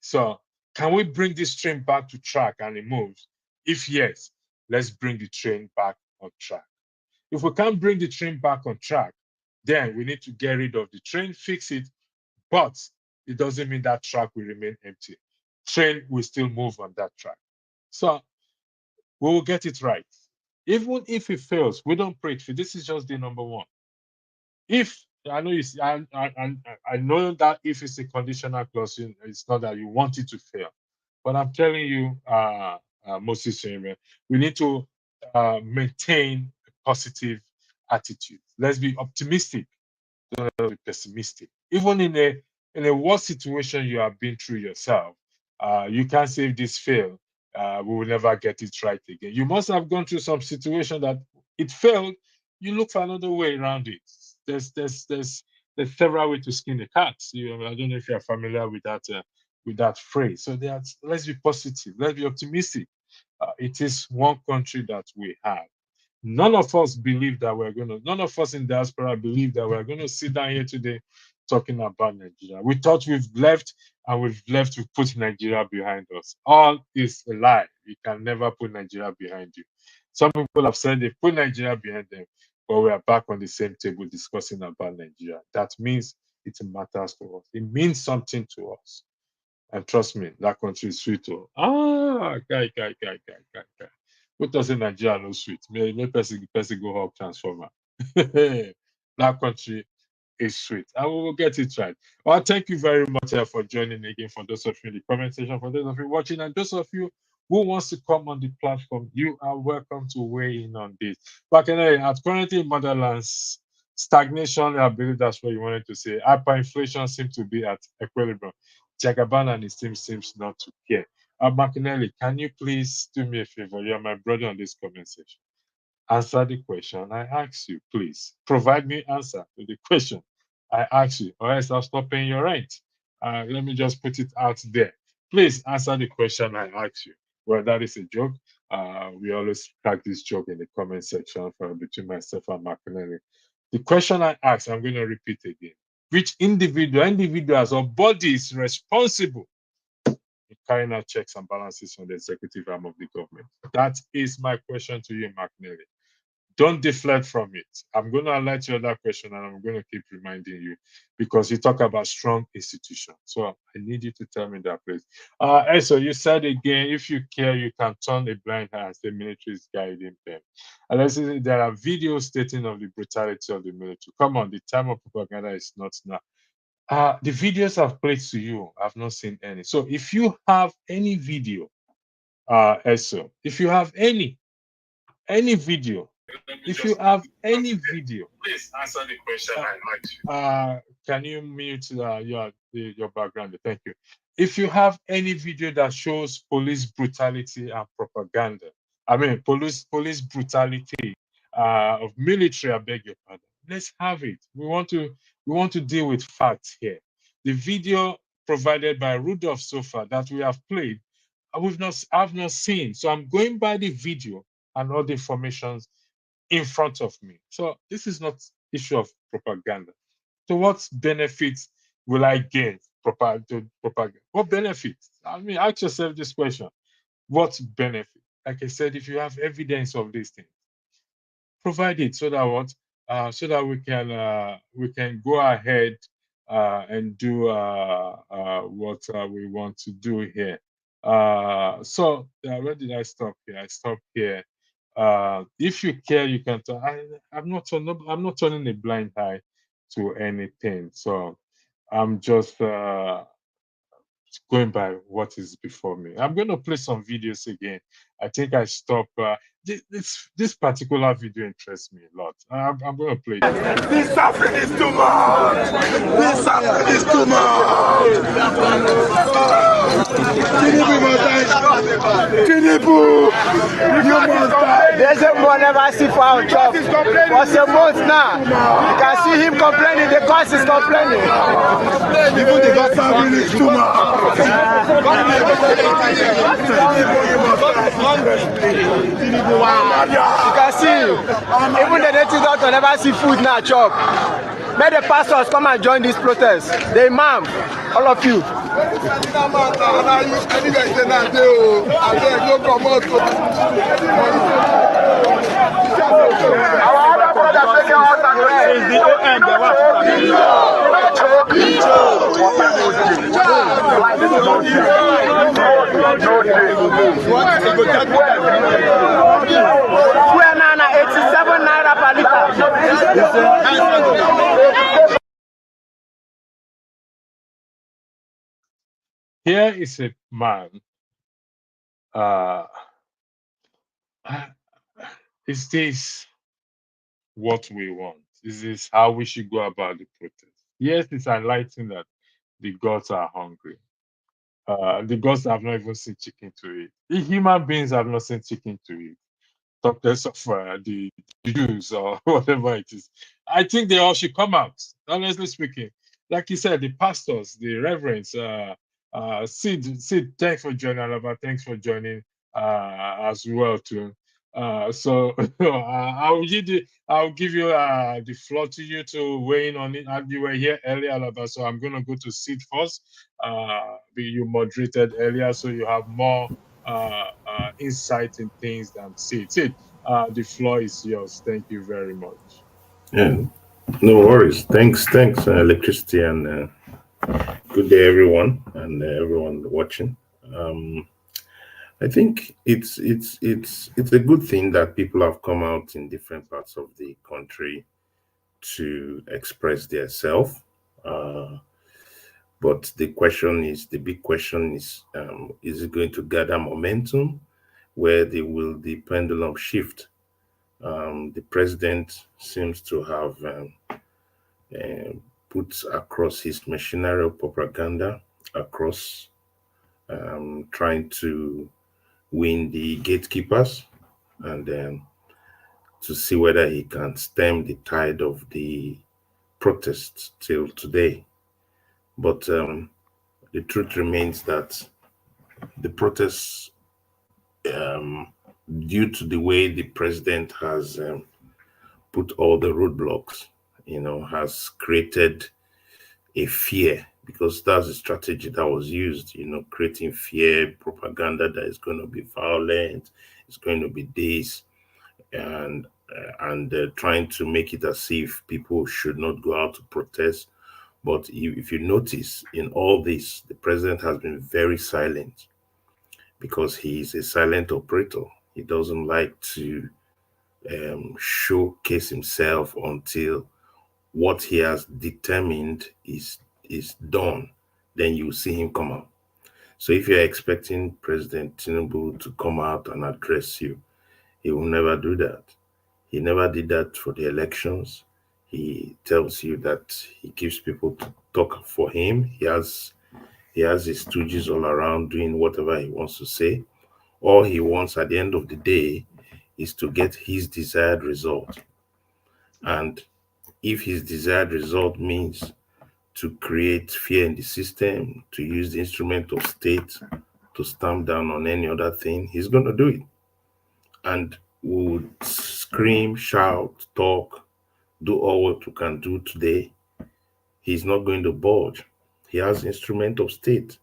[SPEAKER 7] So can we bring this train back to track and it moves? If yes, let's bring the train back on track. If we can't bring the train back on track, then we need to get rid of the train, fix it, but it doesn't mean that track will remain empty. Train will still move on that track. So we will get it right. Even if it fails, we don't pray for this. Is just the number one. If I know I know that if it's a conditional clause, it's not that you want it to fail. But I'm telling you, Moses, we need to maintain a positive attitude. Let's be optimistic, don't be pessimistic. Even in a worse situation you have been through yourself, you can't say if this fail, we will never get it right again. You must have gone through some situation that it failed. You look for another way around it. There's several ways to skin a cat. I don't know if you're familiar with that phrase. So let's be positive. Let's be optimistic. It is one country that we have. None of us none of us in diaspora believe that we're going to sit down here today talking about Nigeria. We thought we've put Nigeria behind us. All is a lie. You can never put Nigeria behind you. Some people have said they put Nigeria behind them, but we are back on the same table discussing about Nigeria. That means it matters to us. It means something to us. And trust me, that country is sweet. Guy. What does in Nigeria no sweet? May person go up transformer. That country is sweet. And we will get it right. Well, thank you very much for joining again. For those of you in the comment section, for those of you watching, and those of you who wants to come on the platform, you are welcome to weigh in on this. But at currently in motherlands, stagnation, I believe that's what you wanted to say. Hyperinflation seems to be at equilibrium. Jagaban and his team seems not to care. Makinelli, can you please do me a favor? You're my brother on this comment section. Answer the question I ask you, please. Provide me answer to the question I ask you, or else I'll stop paying your rent. Let me just put it out there. Please answer the question I ask you. Well, that is a joke. We always crack this joke in the comment section between myself and Makinelli. The question I ask, I'm going to repeat again. Which individuals or bodies responsible in carrying out checks and balances on the executive arm of the government? That is my question to you, Makinelli. Don't deflect from it. I'm going to alert you that question, and I'm going to keep reminding you because you talk about strong institutions. So I need you to tell me that, please. So you said again, if you care, you can turn a blind eye and say military is guiding them. And let's say there are videos stating of the brutality of the military. Come on, the time of propaganda is not now. The videos I've played to you, I've not seen any. So if you have any video, so if you have any video, if you have any video,
[SPEAKER 2] please answer the question I asked you.
[SPEAKER 7] can you mute your background? Thank you. If you have any video that shows police brutality and propaganda, I mean police brutality of military, I beg your pardon. Let's have it. We want to deal with facts here. The video provided by Rudolph so far that we have played, I've not seen. So I'm going by the video and all the information in front of me. So this is not issue of propaganda. So what benefits will I gain propaganda? What benefits? I mean, ask yourself this question. What benefit? Like I said, if you have evidence of these things, provide it so that so that we can go ahead and do what we want to do here. So where did I stop here? I stopped here. If you care, you can talk. I'm not turning a blind eye to anything. So I'm just going by what is before me. I'm going to play some videos again. I think I stop. This particular video interests me a lot. I'm going to play it.
[SPEAKER 4] This suffering is too much. This suffering is too much. Tinubu, you must die.
[SPEAKER 5] There's a one never see for our job. For some months now, you can see him complaining. The boss is complaining.
[SPEAKER 4] Even the God suffering is too much.
[SPEAKER 5] You can see, even the native doctor never see food now chop. May the pastors come and join this protest. The imam, all of you. Our other brothers taking out and is the we are now 87 naira per liter.
[SPEAKER 7] Here is a man. Is this what we want? Is this how we should go about the protest? Yes, it's enlightening that the gods are hungry. The gods have not even seen chicken to eat. The human beings have not seen chicken to eat. Talk less of the Jews or whatever it is. I think they all should come out, honestly speaking. Like you said, the pastors, the reverends, Sid, thanks for joining, Alaba. Thanks for joining as well too. So I'll give you the floor to you to weigh in on it. You were here earlier, Alaba, so I'm gonna go to Sid first. You moderated earlier, so you have more insight in things than Sid. Sid, the floor is yours. Thank you very much.
[SPEAKER 8] Yeah, no worries. Thanks, Electricity, and good day, everyone, and everyone watching. I think it's a good thing that people have come out in different parts of the country to express their self. Uh, but the big question is it going to gather momentum where the pendulum shift? The president seems to have put across his machinery of propaganda across trying to win the gatekeepers and to see whether he can stem the tide of the protests till today. But the truth remains that the protests, due to the way the president has put all the roadblocks, has created a fear, because that's the strategy that was used, creating fear, propaganda that is going to be violent, it's going to be this, and trying to make it as if people should not go out to protest. But if you notice in all this, the president has been very silent because he is a silent operator. He doesn't like to showcase himself until what he has determined is done. Then you see him come out. So if you're expecting President Tinubu to come out and address you, he will never do that. He never did that for the elections. He tells you that he gives people to talk for him. He has his stooges all around doing whatever he wants to say. All he wants at the end of the day is to get his desired result. And if his desired result means to create fear in the system, to use the instrument of state to stamp down on any other thing, he's going to do it. And would scream, shout, talk, do all what we can do today. He's not going to budge. He has instrument of state.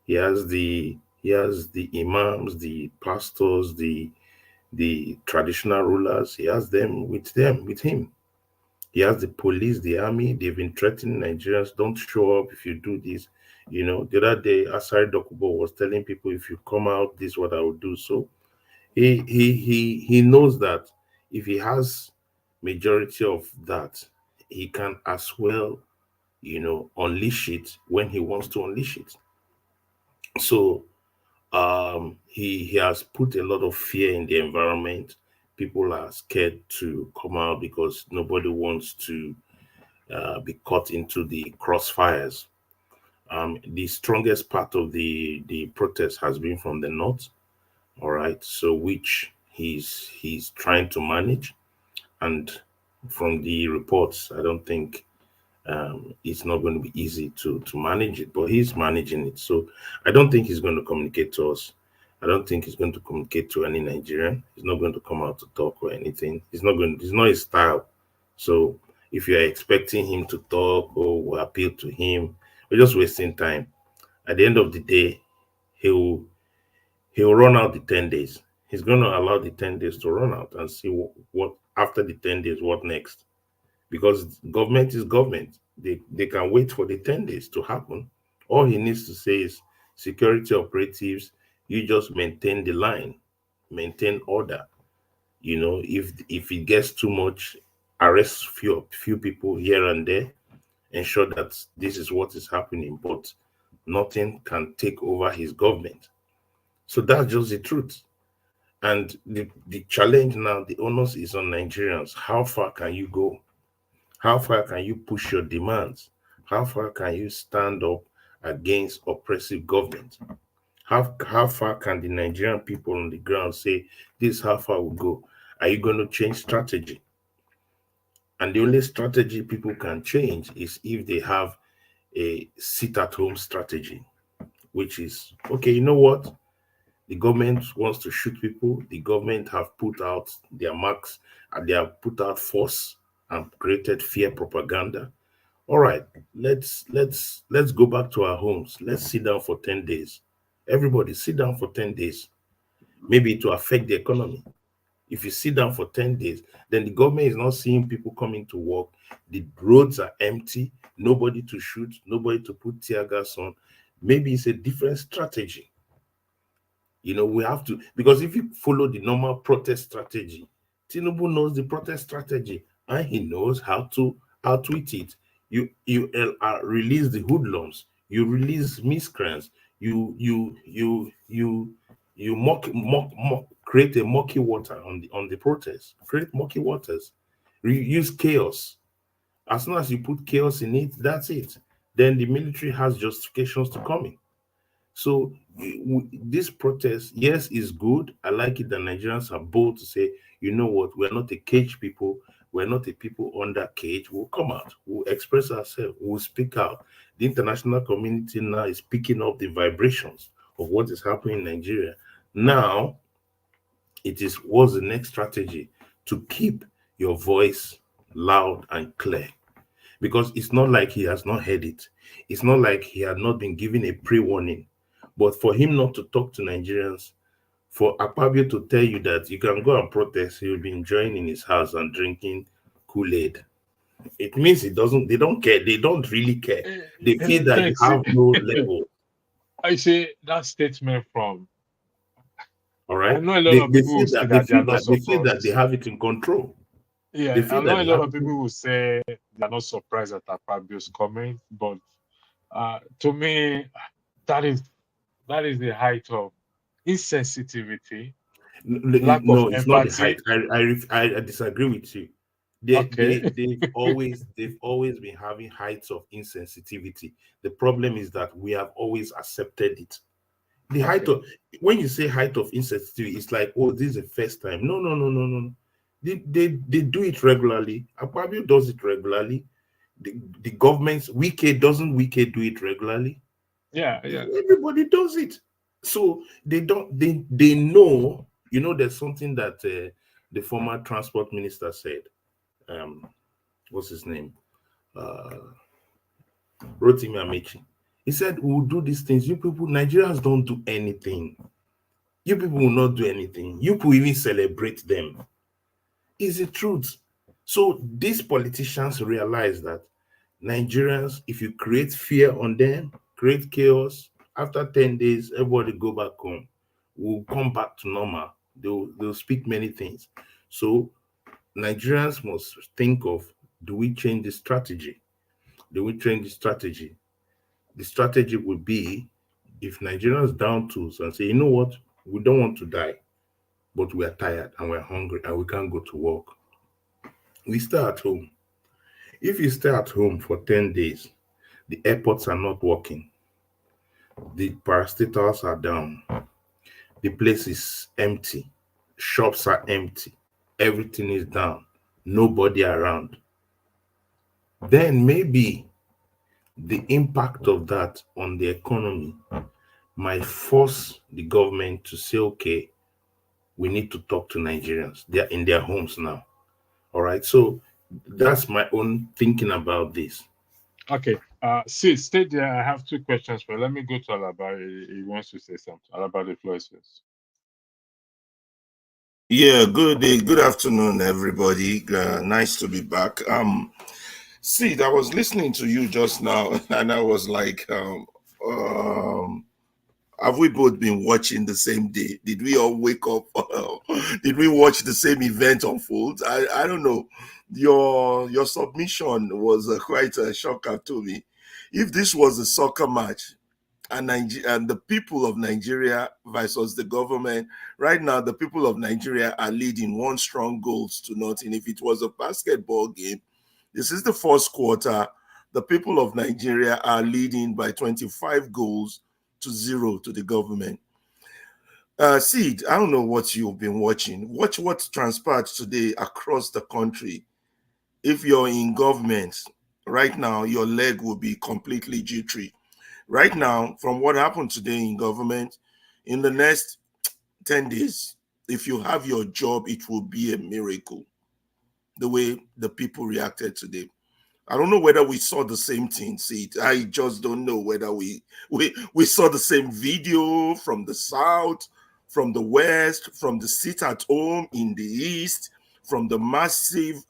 [SPEAKER 8] He has the imams, the pastors, the traditional rulers. He has them with him. He has the police, the army. They've been threatening Nigerians. Don't show up if you do this. The other day, Asari Dokubo was telling people, if you come out, this is what I will do. So he knows that if he has majority of that, he can as well, unleash it when he wants to unleash it. So he has put a lot of fear in the environment. People are scared to come out because nobody wants to be caught into the crossfires. The strongest part of the protest has been from the north, all right, so which he's trying to manage. And from the reports, I don't think it's not going to be easy to manage it, but he's managing it. So I don't think he's going to communicate to us. I don't think he's going to communicate to any Nigerian. He's not going to come out to talk or anything. It's not his style. So if you're expecting him to talk or appeal to him, we're just wasting time. At the end of the day, he'll run out the 10 days. He's going to allow the 10 days to run out and see what after the 10 days, what next? Because government is government. They can wait for the 10 days to happen. All he needs to say is, security operatives, you just maintain the line, maintain order. If it gets too much, arrest few people here and there, ensure that this is what is happening, but nothing can take over his government. So that's just the truth. And the challenge now, the onus is on Nigerians. How far can you go? How far can you push your demands? How far can you stand up against oppressive government? How far can the Nigerian people on the ground say, this is how far we go? Are you going to change strategy? And the only strategy people can change is if they have a sit-at-home strategy, which is, okay, you know what? The government wants to shoot people. The government have put out their marks and they have put out force and created fear propaganda. All right, let's go back to our homes. Let's sit down for 10 days. Everybody sit down for 10 days. Maybe to affect the economy. If you sit down for 10 days, then the government is not seeing people coming to work. The roads are empty, nobody to shoot, nobody to put tear gas on. Maybe it's a different strategy. You know, we have to, because if you follow the normal protest strategy, Tinubu knows the protest strategy and he knows how to outwit it. You release the hoodlums, you release miscreants, you mock create a murky water on the protest, create murky waters, use chaos. As soon as you put chaos in it, that's it. Then the military has justifications to come in. So this protest, yes, is good. I like it that Nigerians are bold to say, you know what, we're not a cage people. We're not a people under cage. We'll come out. We'll express ourselves. We'll speak out. The international community now is picking up the vibrations of what is happening in Nigeria. Now, it is what's the next strategy to keep your voice loud and clear, because it's not like he has not heard it. It's not like he had not been given a pre-warning. But for him not to talk to Nigerians, for Akpabio to tell you that you can go and protest, he'll be enjoying in his house and drinking Kool-Aid. It means they don't care. They don't really care. They feel that you have no level.
[SPEAKER 7] I say that statement from,
[SPEAKER 8] all right.
[SPEAKER 7] I know a lot of people will say that they are not surprised.
[SPEAKER 8] They feel that they have it in control.
[SPEAKER 7] Yeah, I know a lot of people will say they are not surprised at Akpabio's comment, but to me, that is the height of insensitivity, lack of empathy.
[SPEAKER 8] It's not the height. I disagree with you. They've always been having heights of insensitivity. The problem is that we have always accepted it. The height of, when you say height of insensitivity, it's like, oh, this is the first time. No. They do it regularly. Akpabio does it regularly. The government's Wike doesn't Wike do it regularly?
[SPEAKER 7] Yeah.
[SPEAKER 8] Everybody does it. So they know, you know, there's something that the former transport minister said. What's his name? Rotimi Amechi. He said, we'll do these things. You people, Nigerians don't do anything. You people will not do anything. You people even celebrate them. It's the truth. So these politicians realize that Nigerians, if you create fear on them, create chaos, after 10 days, everybody go back home. We'll come back to normal. They'll speak many things. So Nigerians must think of, do we change the strategy? Do we change the strategy? The strategy would be, if Nigerians down tools and say, you know what, we don't want to die, but we are tired and we're hungry and we can't go to work, we stay at home. If you stay at home for 10 days, the airports are not working, the parastatals are down, the place is empty, shops are empty, everything is down, nobody around, then maybe the impact of that on the economy might force the government to say, okay, we need to talk to Nigerians. They're in their homes now. All right. So that's my own thinking about this.
[SPEAKER 7] Okay. Sid, stay there. I have two questions for you. Let me go to Alaba. He wants to say something. Alaba, the floor is yours.
[SPEAKER 4] Yeah, good afternoon, everybody. Nice to be back. Sid, I was listening to you just now, and I was like, have we both been watching the same day? Did we all wake up? Did we watch the same event unfold? I don't know. Your submission was quite a shocker to me. If this was a soccer match, and the people of Nigeria versus the government, right now the people of Nigeria are leading 1 strong goals to nothing. If it was a basketball game, this is the first quarter, the people of Nigeria are leading by 25 goals to 0 to the government. Sid, I don't know what you've been watching. Watch what transpired today across the country. If you're in government right now, your leg will be completely jittery. Right now, from what happened today in government, in the next 10 days, if you have your job, it will be a miracle, the way the people reacted today. I don't know whether we saw the same thing, Sid. I just don't know whether we saw the same video from the South, from the West, from the sit at home in the East, from the massive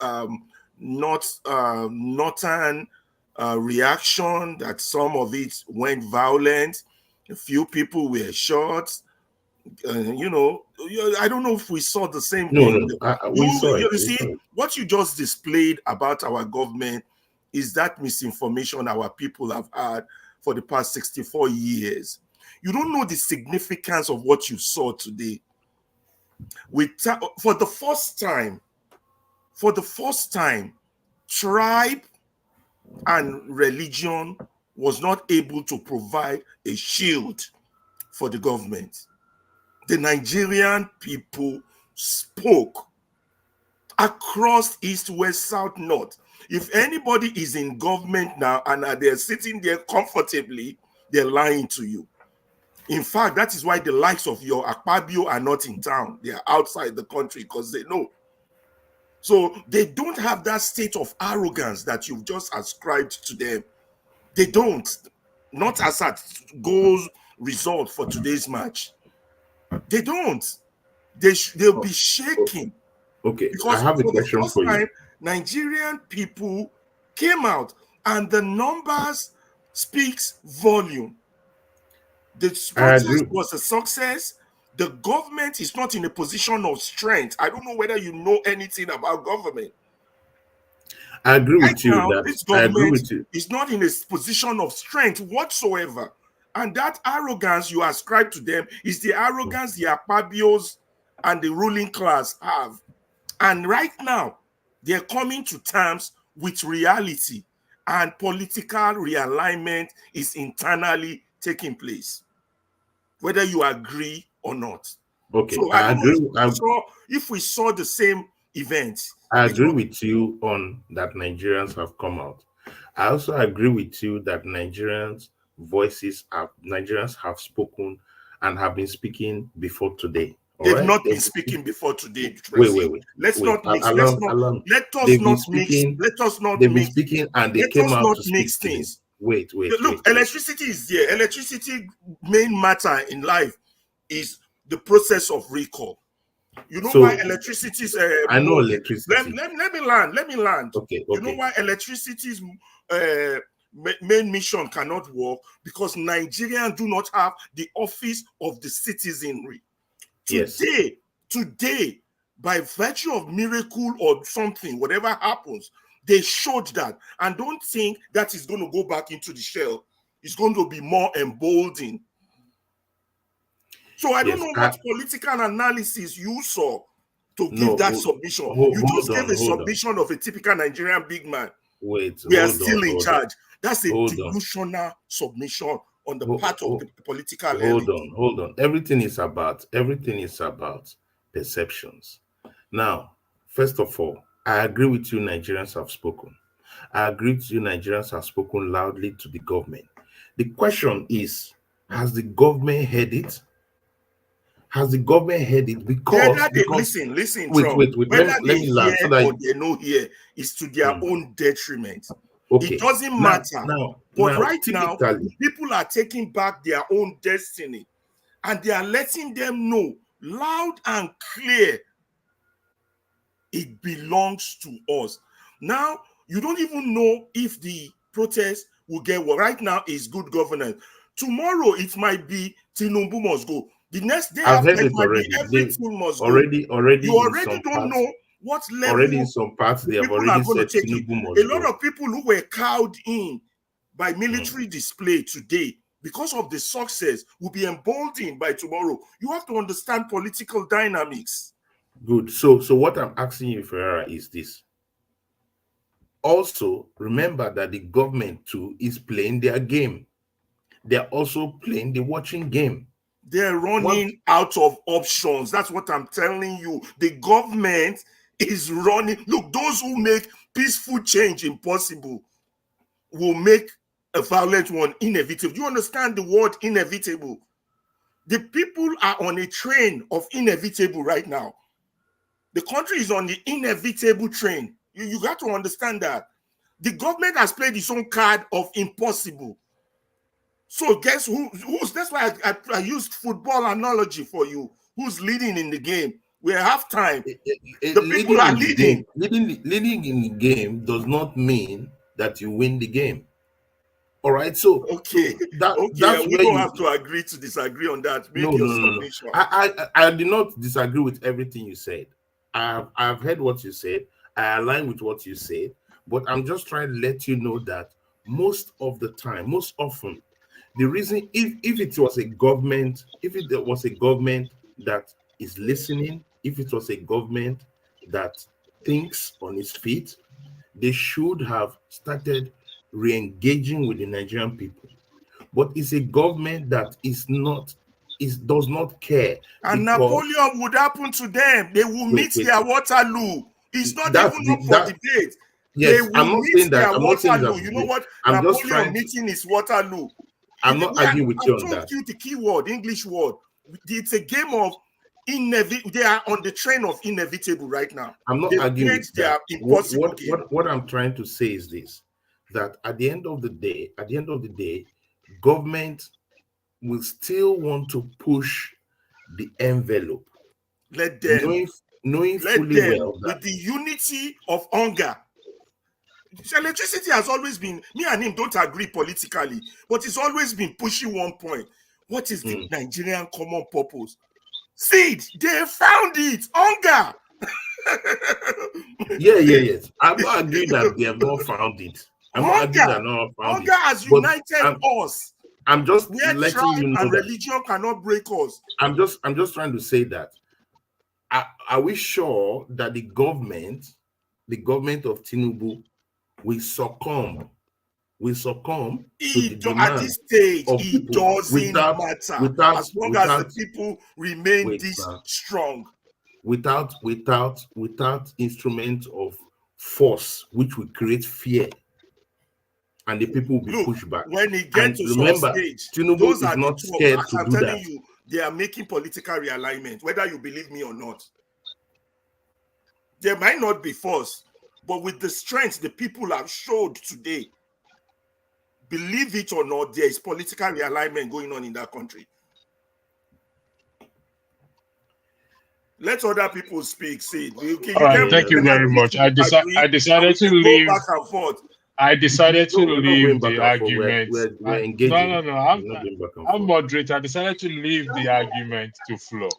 [SPEAKER 4] northern reaction that some of it went violent. A few people were shot. You know, I don't know if we saw the same
[SPEAKER 8] No,
[SPEAKER 4] thing.
[SPEAKER 8] no, we saw it.
[SPEAKER 4] You see, what you just displayed about our government is that misinformation our people have had for the past 64 years. You don't know the significance of what you saw today. For the first time, tribe and religion was not able to provide a shield for the government. The Nigerian people spoke across east, west, south, north. If anybody is in government now and they're sitting there comfortably, they're lying to you. In fact, that is why the likes of your Akpabio are not in town. They are outside the country because they know. So they don't have that state of arrogance that you've just ascribed to them. They don't. Not as at goals result for today's match. They don't. They'll be shaking.
[SPEAKER 8] Okay,
[SPEAKER 4] because
[SPEAKER 8] I have a question for you.
[SPEAKER 4] Nigerian people came out, and the numbers speaks volume. The protest was a success. The government is not in a position of strength. I don't know whether you know anything about government.
[SPEAKER 8] I agree
[SPEAKER 4] Right
[SPEAKER 8] with you
[SPEAKER 4] now,
[SPEAKER 8] that
[SPEAKER 4] this
[SPEAKER 8] I agree
[SPEAKER 4] government
[SPEAKER 8] with you.
[SPEAKER 4] is not in a position of strength whatsoever. And that arrogance you ascribe to them is the arrogance the Akpabios and the ruling class have. And right now, they're coming to terms with reality, and political realignment is internally taking place, whether you agree or not.
[SPEAKER 8] Okay,
[SPEAKER 4] So I don't know if we saw the same event.
[SPEAKER 8] I agree with you on that Nigerians have come out. I also agree with you that Nigerians have spoken and have been speaking before today.
[SPEAKER 4] They've not been speaking before today.
[SPEAKER 8] Wait.
[SPEAKER 4] Let's not mix. Let us not mix. Let us not
[SPEAKER 8] they've
[SPEAKER 4] mix.
[SPEAKER 8] Been speaking and they came out to
[SPEAKER 4] mix
[SPEAKER 8] speak
[SPEAKER 4] things.
[SPEAKER 8] Wait.
[SPEAKER 4] Look, electricity is there. Electricity, main matter in life is the process of recall. You know why electricity's
[SPEAKER 8] I know electricity.
[SPEAKER 4] Let me land.
[SPEAKER 8] Okay.
[SPEAKER 4] You know why electricity's main mission cannot work? Because Nigerians do not have the office of the citizenry. Today, by virtue of miracle or something, whatever happens, they showed that. And don't think that is going to go back into the shell. It's going to be more emboldened. So I don't know what political analysis you saw to give that submission. You just gave a submission of a typical Nigerian big man. We are still in charge. That's a delusional submission on the part of the political elite.
[SPEAKER 8] Hold on. Everything is about perceptions. Now, first of all, I agree with you, Nigerians have spoken. I agree with you, Nigerians have spoken loudly to the government. The question is, has the government heard it? Has the government heard it?
[SPEAKER 4] Listen,
[SPEAKER 8] wait.
[SPEAKER 4] Whether
[SPEAKER 8] let me land so that
[SPEAKER 4] or they know here is to their own detriment.
[SPEAKER 8] Okay.
[SPEAKER 4] It doesn't matter. But right now, people are taking back their own destiny, and they are letting them know loud and clear it belongs to us. Now, you don't even know if the protest will get what right now is good governance. Tomorrow, it might be Tinubu must go. The next day after, it might be everything must go. You already don't know what level.
[SPEAKER 8] Already in some parts, they have already said Tinubu must go.
[SPEAKER 4] A lot of people who were cowed in by military display today because of the success will be emboldened by tomorrow. You have to understand political dynamics.
[SPEAKER 8] Good. So what I'm asking you, Ferreira, is this. Also, remember that the government too is playing their game. They're also playing the watching game.
[SPEAKER 4] They're running out of options. That's what I'm telling you. The government is running. Look, those who make peaceful change impossible will make a violent one inevitable. Do you understand the word inevitable? The people are on a train of inevitable right now. The country is on the inevitable train. You got to understand that. The government has played its own card of impossible. So guess who's that's why I used football analogy for you. Who's leading in the game? We're halftime. The people are leading.
[SPEAKER 8] Leading in the game does not mean that you win the game. All right, so
[SPEAKER 4] Okay,
[SPEAKER 8] that's
[SPEAKER 4] we
[SPEAKER 8] where
[SPEAKER 4] don't
[SPEAKER 8] you
[SPEAKER 4] have to agree to disagree on that. Make
[SPEAKER 8] no,
[SPEAKER 4] your
[SPEAKER 8] no, no, no.
[SPEAKER 4] submission.
[SPEAKER 8] I did not disagree with everything you said. I've heard what you said. I align with what you said, but I'm just trying to let you know that most of the time, most often, the reason if it was a government, if it was a government that is listening, if it was a government that thinks on its feet, they should have started re-engaging with the Nigerian people. But it's a government that does not care.
[SPEAKER 4] And
[SPEAKER 8] Because
[SPEAKER 4] Napoleon would happen to them. They will meet
[SPEAKER 8] wait,
[SPEAKER 4] their Waterloo. It's not even
[SPEAKER 8] that's
[SPEAKER 4] up for debate. They
[SPEAKER 8] yes,
[SPEAKER 4] will
[SPEAKER 8] I'm not
[SPEAKER 4] meet
[SPEAKER 8] saying that.
[SPEAKER 4] their
[SPEAKER 8] I'm not saying
[SPEAKER 4] Waterloo.
[SPEAKER 8] that.
[SPEAKER 4] You know what?
[SPEAKER 8] I'm just
[SPEAKER 4] Napoleon
[SPEAKER 8] trying to.
[SPEAKER 4] meeting his Waterloo.
[SPEAKER 8] I'm not arguing with you on
[SPEAKER 4] told
[SPEAKER 8] that.
[SPEAKER 4] you the key word, English word. It's a game of inevitable. They are on the train of inevitable right now.
[SPEAKER 8] I'm not arguing with that.
[SPEAKER 4] Impossible game.
[SPEAKER 8] What I'm trying to say is this: that at the end of the day, government will still want to push the envelope.
[SPEAKER 4] Let them.
[SPEAKER 8] Knowing
[SPEAKER 4] Let
[SPEAKER 8] fully
[SPEAKER 4] them,
[SPEAKER 8] well that
[SPEAKER 4] with the unity of hunger. Electricity has always been, me and him don't agree politically, but it's always been pushing one point. What is the Nigerian common purpose? Seed, they found it. Hunger.
[SPEAKER 8] yes. I'm not agreeing that they have not found it. I'm not arguing that not found
[SPEAKER 4] hunger
[SPEAKER 8] it.
[SPEAKER 4] has united us.
[SPEAKER 8] I'm just
[SPEAKER 4] Where
[SPEAKER 8] letting
[SPEAKER 4] tribe
[SPEAKER 8] you know
[SPEAKER 4] and
[SPEAKER 8] that
[SPEAKER 4] religion cannot break us.
[SPEAKER 8] I'm just trying to say that. Are we sure that the government of Tinubu will succumb to the demand
[SPEAKER 4] at this stage,
[SPEAKER 8] of
[SPEAKER 4] it
[SPEAKER 8] people
[SPEAKER 4] doesn't matter as long as the people remain strong.
[SPEAKER 8] Without instruments of force, which will create fear, and the people will be pushed back.
[SPEAKER 4] When it gets to some stage,
[SPEAKER 8] Tinubu
[SPEAKER 4] those
[SPEAKER 8] is
[SPEAKER 4] are
[SPEAKER 8] not
[SPEAKER 4] the
[SPEAKER 8] scared
[SPEAKER 4] as
[SPEAKER 8] to
[SPEAKER 4] I'm
[SPEAKER 8] do
[SPEAKER 4] telling
[SPEAKER 8] that.
[SPEAKER 4] you, they are making political realignment, whether you believe me or not. There might not be force, but with the strength the people have showed today, believe it or not, there is political realignment going on in that country. Let other people speak. See,
[SPEAKER 7] all right, thank you very much. I decided to leave.
[SPEAKER 4] Go back and forth.
[SPEAKER 7] I decided to leave the argument.
[SPEAKER 8] We're engaging.
[SPEAKER 7] No. I'm moderator. I decided to leave the argument to flow.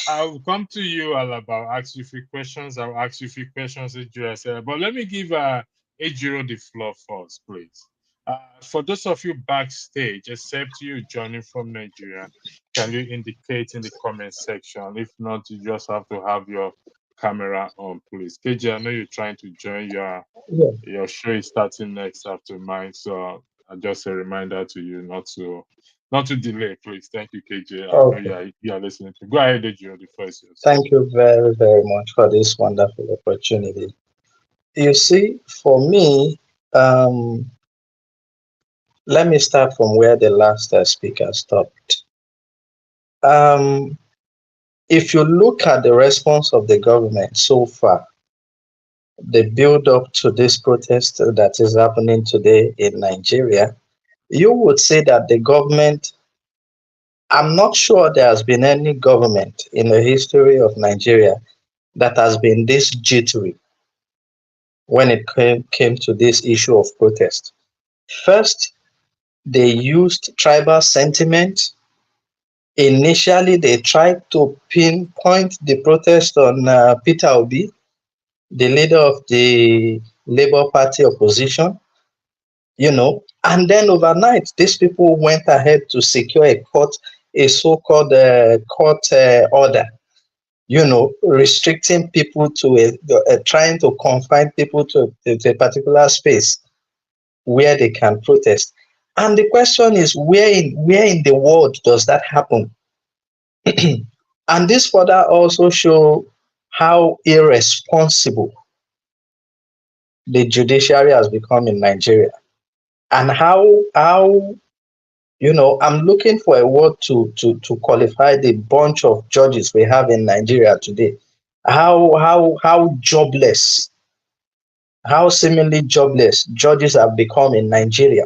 [SPEAKER 7] I'll come to you, Alaba. I'll ask you a few questions. I'll ask you a few questions, but let me give Ejiro the floor first, please. For those of you backstage, except you joining from Nigeria, can you indicate in the comment section? If not, you just have to have your camera on, please. KJ, I know you're trying to join. Your show is starting next after mine, so just a reminder to you not to delay, please. Thank you, KJ.
[SPEAKER 9] Okay.
[SPEAKER 7] I know you are listening to. Go ahead, Ejiro, the first.
[SPEAKER 9] Thank you very, very much for this wonderful opportunity. You see, for me, let me start from where the last speaker stopped. If you look at the response of the government so far, the build up to this protest that is happening today in Nigeria, you would say that the government, I'm not sure there has been any government in the history of Nigeria that has been this jittery when it came to this issue of protest. First, they used tribal sentiment. Initially, they tried to pinpoint the protest on Peter Obi, the leader of the Labour Party opposition, and then overnight, these people went ahead to secure a so-called court order, restricting people to trying to confine people to a particular space where they can protest. And the question is, where in the world does that happen? And this further also show how irresponsible the judiciary has become in Nigeria, and how I'm looking for a word to qualify the bunch of judges we have in Nigeria today. How jobless, how seemingly jobless judges have become in Nigeria.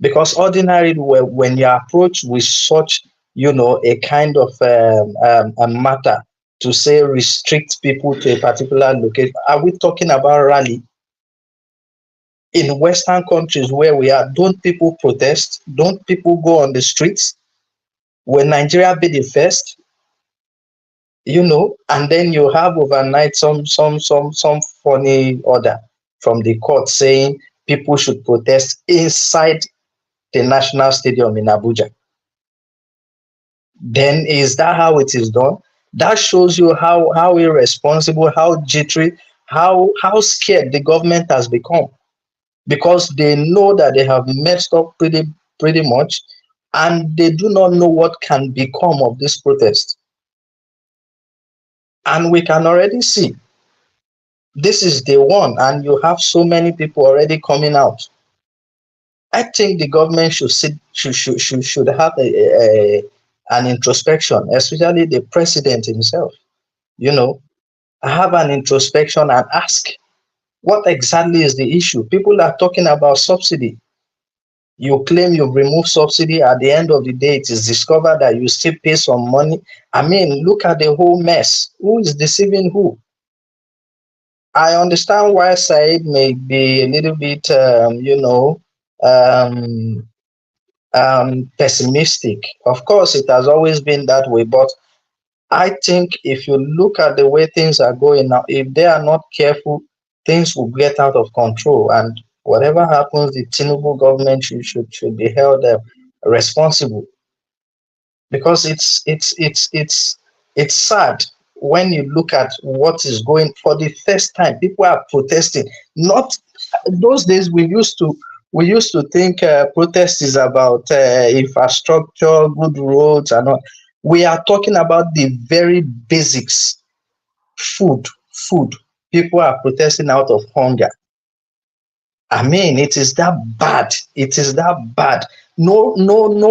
[SPEAKER 9] Because ordinarily, when you're approached with such, a kind of a matter to say restrict people to a particular location, are we talking about rally? In Western countries where we are, don't people protest? Don't people go on the streets? Will Nigeria be the first? You know, and then you have overnight some funny order from the court saying people should protest inside the national stadium in Abuja. Then is that how it is done? That shows you how irresponsible, how jittery, how scared the government has become, because they know that they have messed up pretty much, and they do not know what can become of this protest. And we can already see this is day one, and you have so many people already coming out. I think the government should have an introspection, especially the president himself. You know, have an introspection and ask, what exactly is the issue? People are talking about subsidy. You claim you've removed subsidy. At the end of the day, it is discovered that you still pay some money. I mean, look at the whole mess. Who is deceiving who? I understand why Said may be a little bit, pessimistic. Of course, it has always been that way. But I think if you look at the way things are going now, if they are not careful, things will get out of control. And whatever happens, the Tinubu government should be held responsible, because it's sad when you look at what is going. For the first time, people are protesting. Not those days we used to think protest is about infrastructure, good roads, and all. We are talking about the very basics. Food. People are protesting out of hunger. I mean, it is that bad. It is that bad. No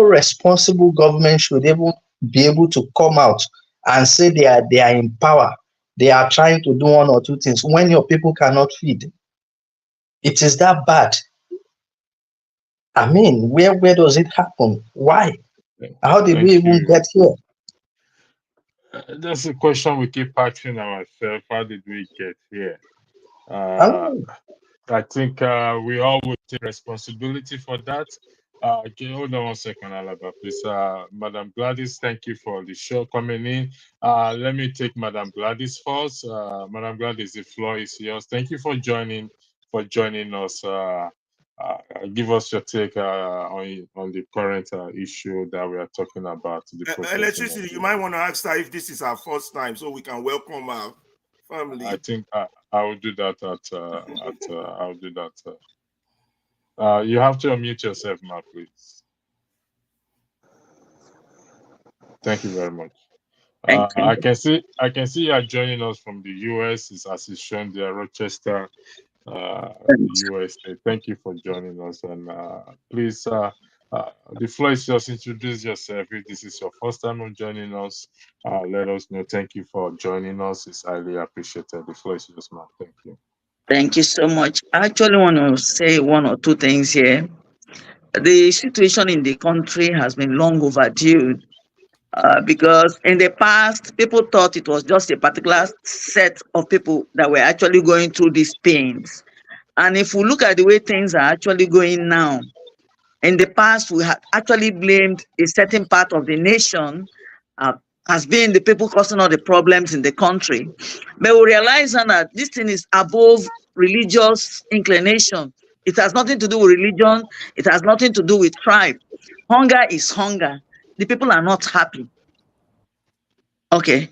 [SPEAKER 9] responsible government should even be able to come out and say they are in power. They are trying to do one or two things when your people cannot feed. It is that bad. I mean, where does it happen? Why? How did we even get here?
[SPEAKER 7] That's a question we keep asking ourselves. How did we get here? I think we all would take responsibility for that. Okay, hold on one second, Alaba, please. Madam Gladys, thank you for the show coming in. Let me take Madam Gladys first. Madam Gladys, the floor is yours. Thank you for joining us. Give us your take on the current issue that we are talking about.
[SPEAKER 4] Electricity, you might want to ask her if this is our first time, so we can welcome our family.
[SPEAKER 7] I think I will do that I'll do that. You have to unmute yourself now, please. Thank you very much. I can see you are joining us from the US. As it's shown there, Rochester, USA. Thank you for joining us, and please, the floor is yours. Introduce yourself. If this is your first time of joining us, let us know. Thank you for joining us. It's highly appreciated. The floor is yours, ma'am. Thank you.
[SPEAKER 10] Thank you so much. I actually want to say one or two things here. The situation in the country has been long overdue, because in the past, people thought it was just a particular set of people that were actually going through these pains. And if we look at the way things are actually going now, in the past, we had actually blamed a certain part of the nation as being the people causing all the problems in the country. But we realize that this thing is above religious inclination. It has nothing to do with religion. It has nothing to do with tribe. Hunger is hunger. The people are not happy. Okay.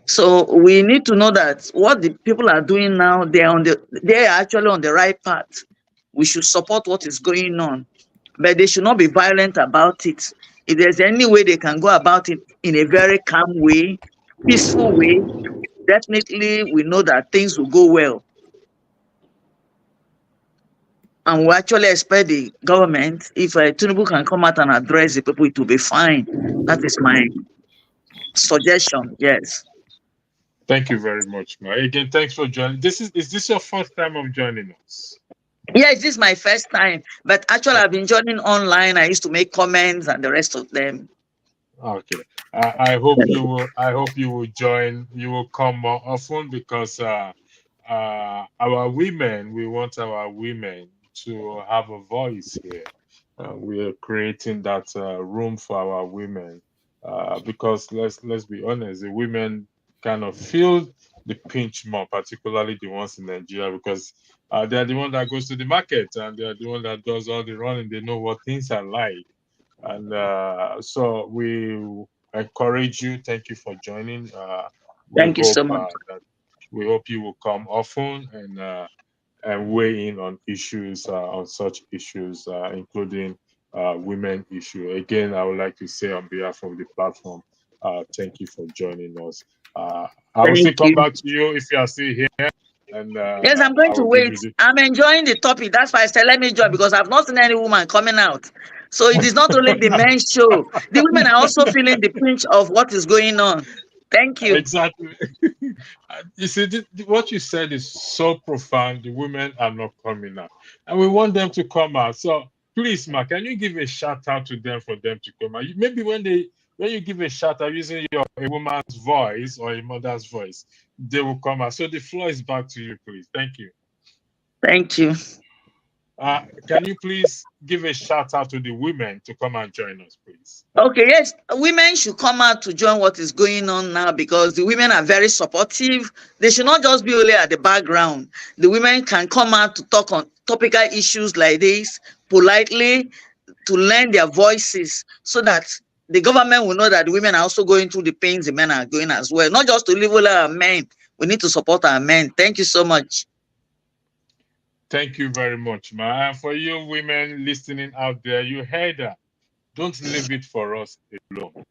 [SPEAKER 10] So we need to know that what the people are doing now, they are actually on the right path. We should support what is going on, but they should not be violent about it. If there's any way they can go about it in a very calm way, peaceful way, definitely we know that things will go well. And we actually expect the government, if Tinubu can come out and address the people, it will be fine. That is my suggestion. Yes.
[SPEAKER 7] Thank you very much, Ma. Again, thanks for joining. Is this your first time of joining us?
[SPEAKER 10] Yes, this is my first time, but actually I've been joining online. I used to make comments and the rest of them.
[SPEAKER 7] Okay. I hope you will join. You will come more often, because our women, we want our women to have a voice here. We are creating that room for our women because let's be honest, the women kind of feel the pinch more, particularly the ones in Nigeria, because they are the one that goes to the market and they are the one that does all the running. They know what things are like, and so we encourage you. Thank you for joining.
[SPEAKER 10] Thank you so much.
[SPEAKER 7] We hope you will come often and weigh in on issues, on such issues, including women issue. Again, I would like to say on behalf of the platform, thank you for joining us. I will still come back to you if you are still here. And
[SPEAKER 10] yes, I'm going to wait. I'm enjoying the topic. That's why I said let me join, because I've not seen any woman coming out. So it is not only the men's show. The women are also feeling the pinch of what is going on. Thank you.
[SPEAKER 7] Exactly. You see, what you said is so profound. The women are not coming out, and we want them to come out. So please, Ma, can you give a shout out to them for them to come out? Maybe when you give a shout out using a woman's voice or a mother's voice, they will come out. So the floor is back to you, please. Thank you.
[SPEAKER 10] Thank you.
[SPEAKER 7] Can you please give a shout out to the women to come and join us, please?
[SPEAKER 10] Okay, yes, women should come out to join what is going on now, because the women are very supportive. They should not just be only at the background. The women can come out to talk on topical issues like this politely, to lend their voices, so that the government will know that the women are also going through the pains the men are going as well. Not just to leave all our men. We need to support our men. Thank you so much.
[SPEAKER 7] Thank you very much, Ma. And for you women listening out there, you heard that. Don't leave it for us alone.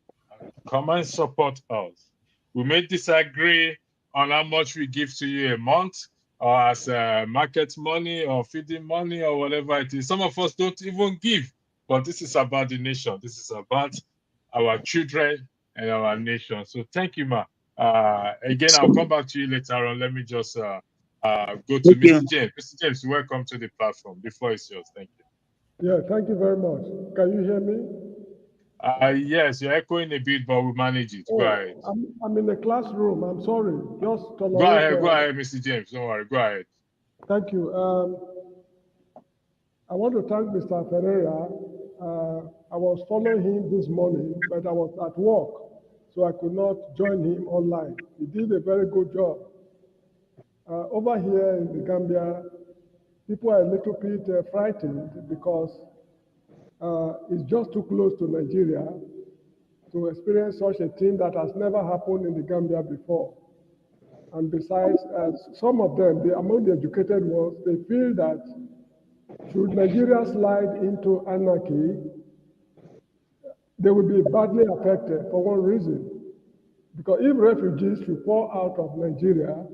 [SPEAKER 7] Come and support us. We may disagree on how much we give to you a month, or as market money or feeding money or whatever it is. Some of us don't even give, but this is about the nation. This is about our children and our nation. So thank you, Ma. Again, I'll come back to you later on. Let me just go to Mr. James. Mr. James, welcome to the platform. The floor is yours. Thank you.
[SPEAKER 11] Yeah, thank you very much. Can you hear me?
[SPEAKER 7] Yes, you're echoing a bit, but we'll manage it. Go ahead.
[SPEAKER 11] I'm in the classroom. I'm sorry. Just
[SPEAKER 7] tolerate. Go ahead, Mr. James. Don't worry. Go ahead.
[SPEAKER 11] Thank you. I want to thank Mr. Ferreira. I was following him this morning, but I was at work, so I could not join him online. He did a very good job. Over here in the Gambia, people are a little bit frightened because it's just too close to Nigeria to experience such a thing that has never happened in the Gambia before. And besides, some of them, among the educated ones, they feel that should Nigeria slide into anarchy, they will be badly affected for one reason. Because if refugees should pour out of Nigeria,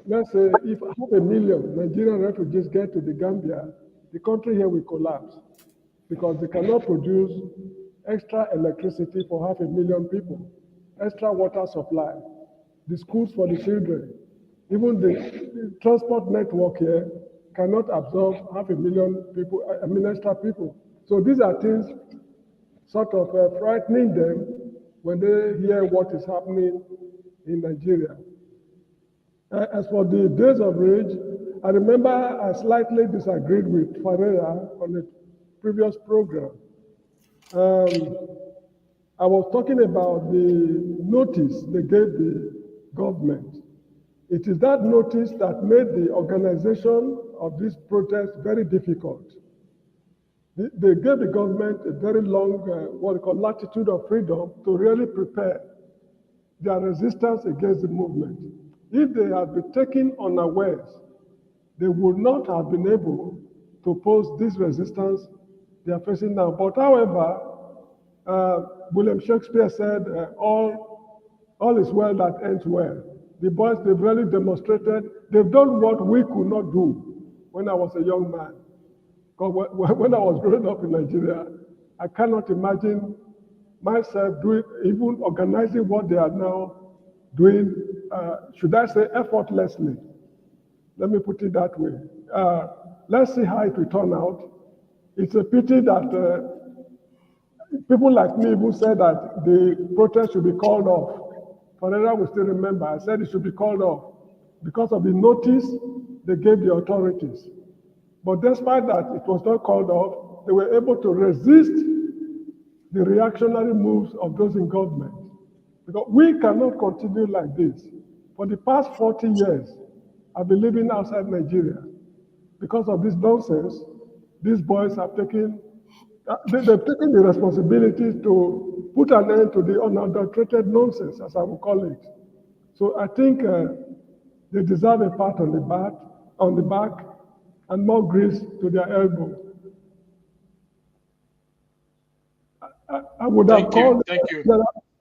[SPEAKER 11] let's say if 500,000 Nigerian refugees get to the Gambia, the country here will collapse because they cannot produce extra electricity for 500,000 people, extra water supply, the schools for the children, even the transport network here cannot absorb 500,000 people, extra people. So these are things sort of frightening them when they hear what is happening in Nigeria. As for the days of rage, I remember I slightly disagreed with Ferreira on the previous program. I was talking about the notice they gave the government. It is that notice that made the organization of this protest very difficult. They gave the government a very long, what we call latitude of freedom to really prepare their resistance against the movement. If they had been taken unawares, they would not have been able to pose this resistance they are facing now. But however, William Shakespeare said, all is well that ends well. The boys, they've really demonstrated, they've done what we could not do when I was a young man. Because when I was growing up in Nigeria, I cannot imagine myself even organizing what they are now doing, should I say effortlessly. Let me put it that way. Let's see how it will turn out. It's a pity that people like me who said that the protest should be called off. Ferreira will still remember, I said it should be called off. because of the notice they gave the authorities. But despite that, it was not called off. They were able to resist the reactionary moves of those in government. Because we cannot continue like this. For the past 40 years, I've been living outside Nigeria. Because of this nonsense, these boys have taken, they've taken the responsibility to put an end to the unadulterated nonsense, as I would call it. So I think they deserve a pat on the back, and more grease to their elbow. I would have called.
[SPEAKER 7] Thank you.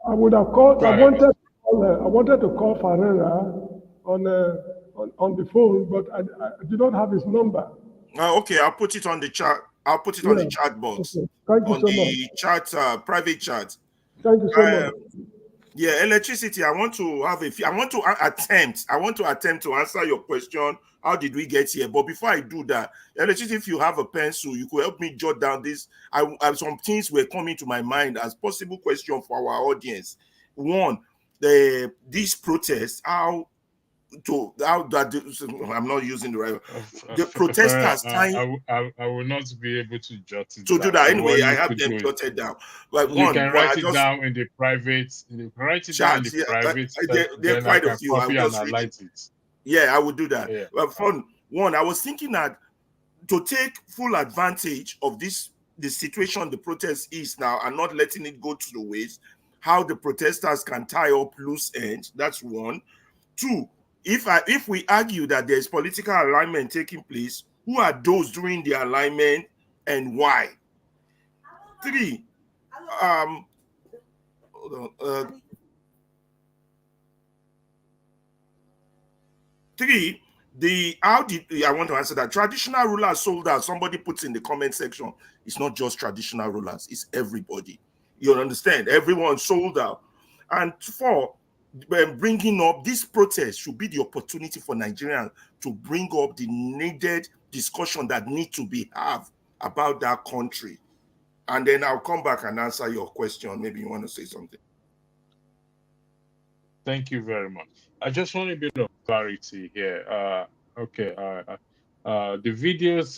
[SPEAKER 11] I would have called. I wanted to call Ferreira on the phone, but I did not have his number.
[SPEAKER 4] Okay, I'll put it on the chat. I'll put it on the chat box.
[SPEAKER 11] Okay. Thank you
[SPEAKER 4] on
[SPEAKER 11] so
[SPEAKER 4] the
[SPEAKER 11] much.
[SPEAKER 4] chat, private chat.
[SPEAKER 11] Thank you so much.
[SPEAKER 4] Yeah, electricity. I want to attempt to answer your question. How did we get here? But before I do that, electricity, if you have a pencil, you could help me jot down this. Some things were coming to my mind as possible question for our audience. One, this protest, I'm not using the right. The protesters time.
[SPEAKER 7] I will not be able to jot it
[SPEAKER 4] to
[SPEAKER 7] down.
[SPEAKER 4] do that
[SPEAKER 7] So
[SPEAKER 4] anyway. I have them jotted down. But
[SPEAKER 7] you can write it down in the private. Write it down in the private.
[SPEAKER 4] There are quite a few.
[SPEAKER 7] Copy and highlight it.
[SPEAKER 4] Yeah, I would do that.
[SPEAKER 7] Yeah.
[SPEAKER 4] But for one, I was thinking that to take full advantage of the situation the protest is now and not letting it go to the waste, how the protesters can tie up loose ends. That's one. Two, if we argue that there's political alignment taking place, who are those doing the alignment and why? Three, hold on, three, I want to answer that. Traditional rulers sold out. Somebody puts in the comment section. It's not just traditional rulers, it's everybody. You understand? Everyone sold out. And four, bringing up this protest should be the opportunity for Nigerians to bring up the needed discussion that need to be had about that country. And then I'll come back and answer your question. Maybe you want to say something.
[SPEAKER 7] Thank you very much. I just want a bit of clarity here. The videos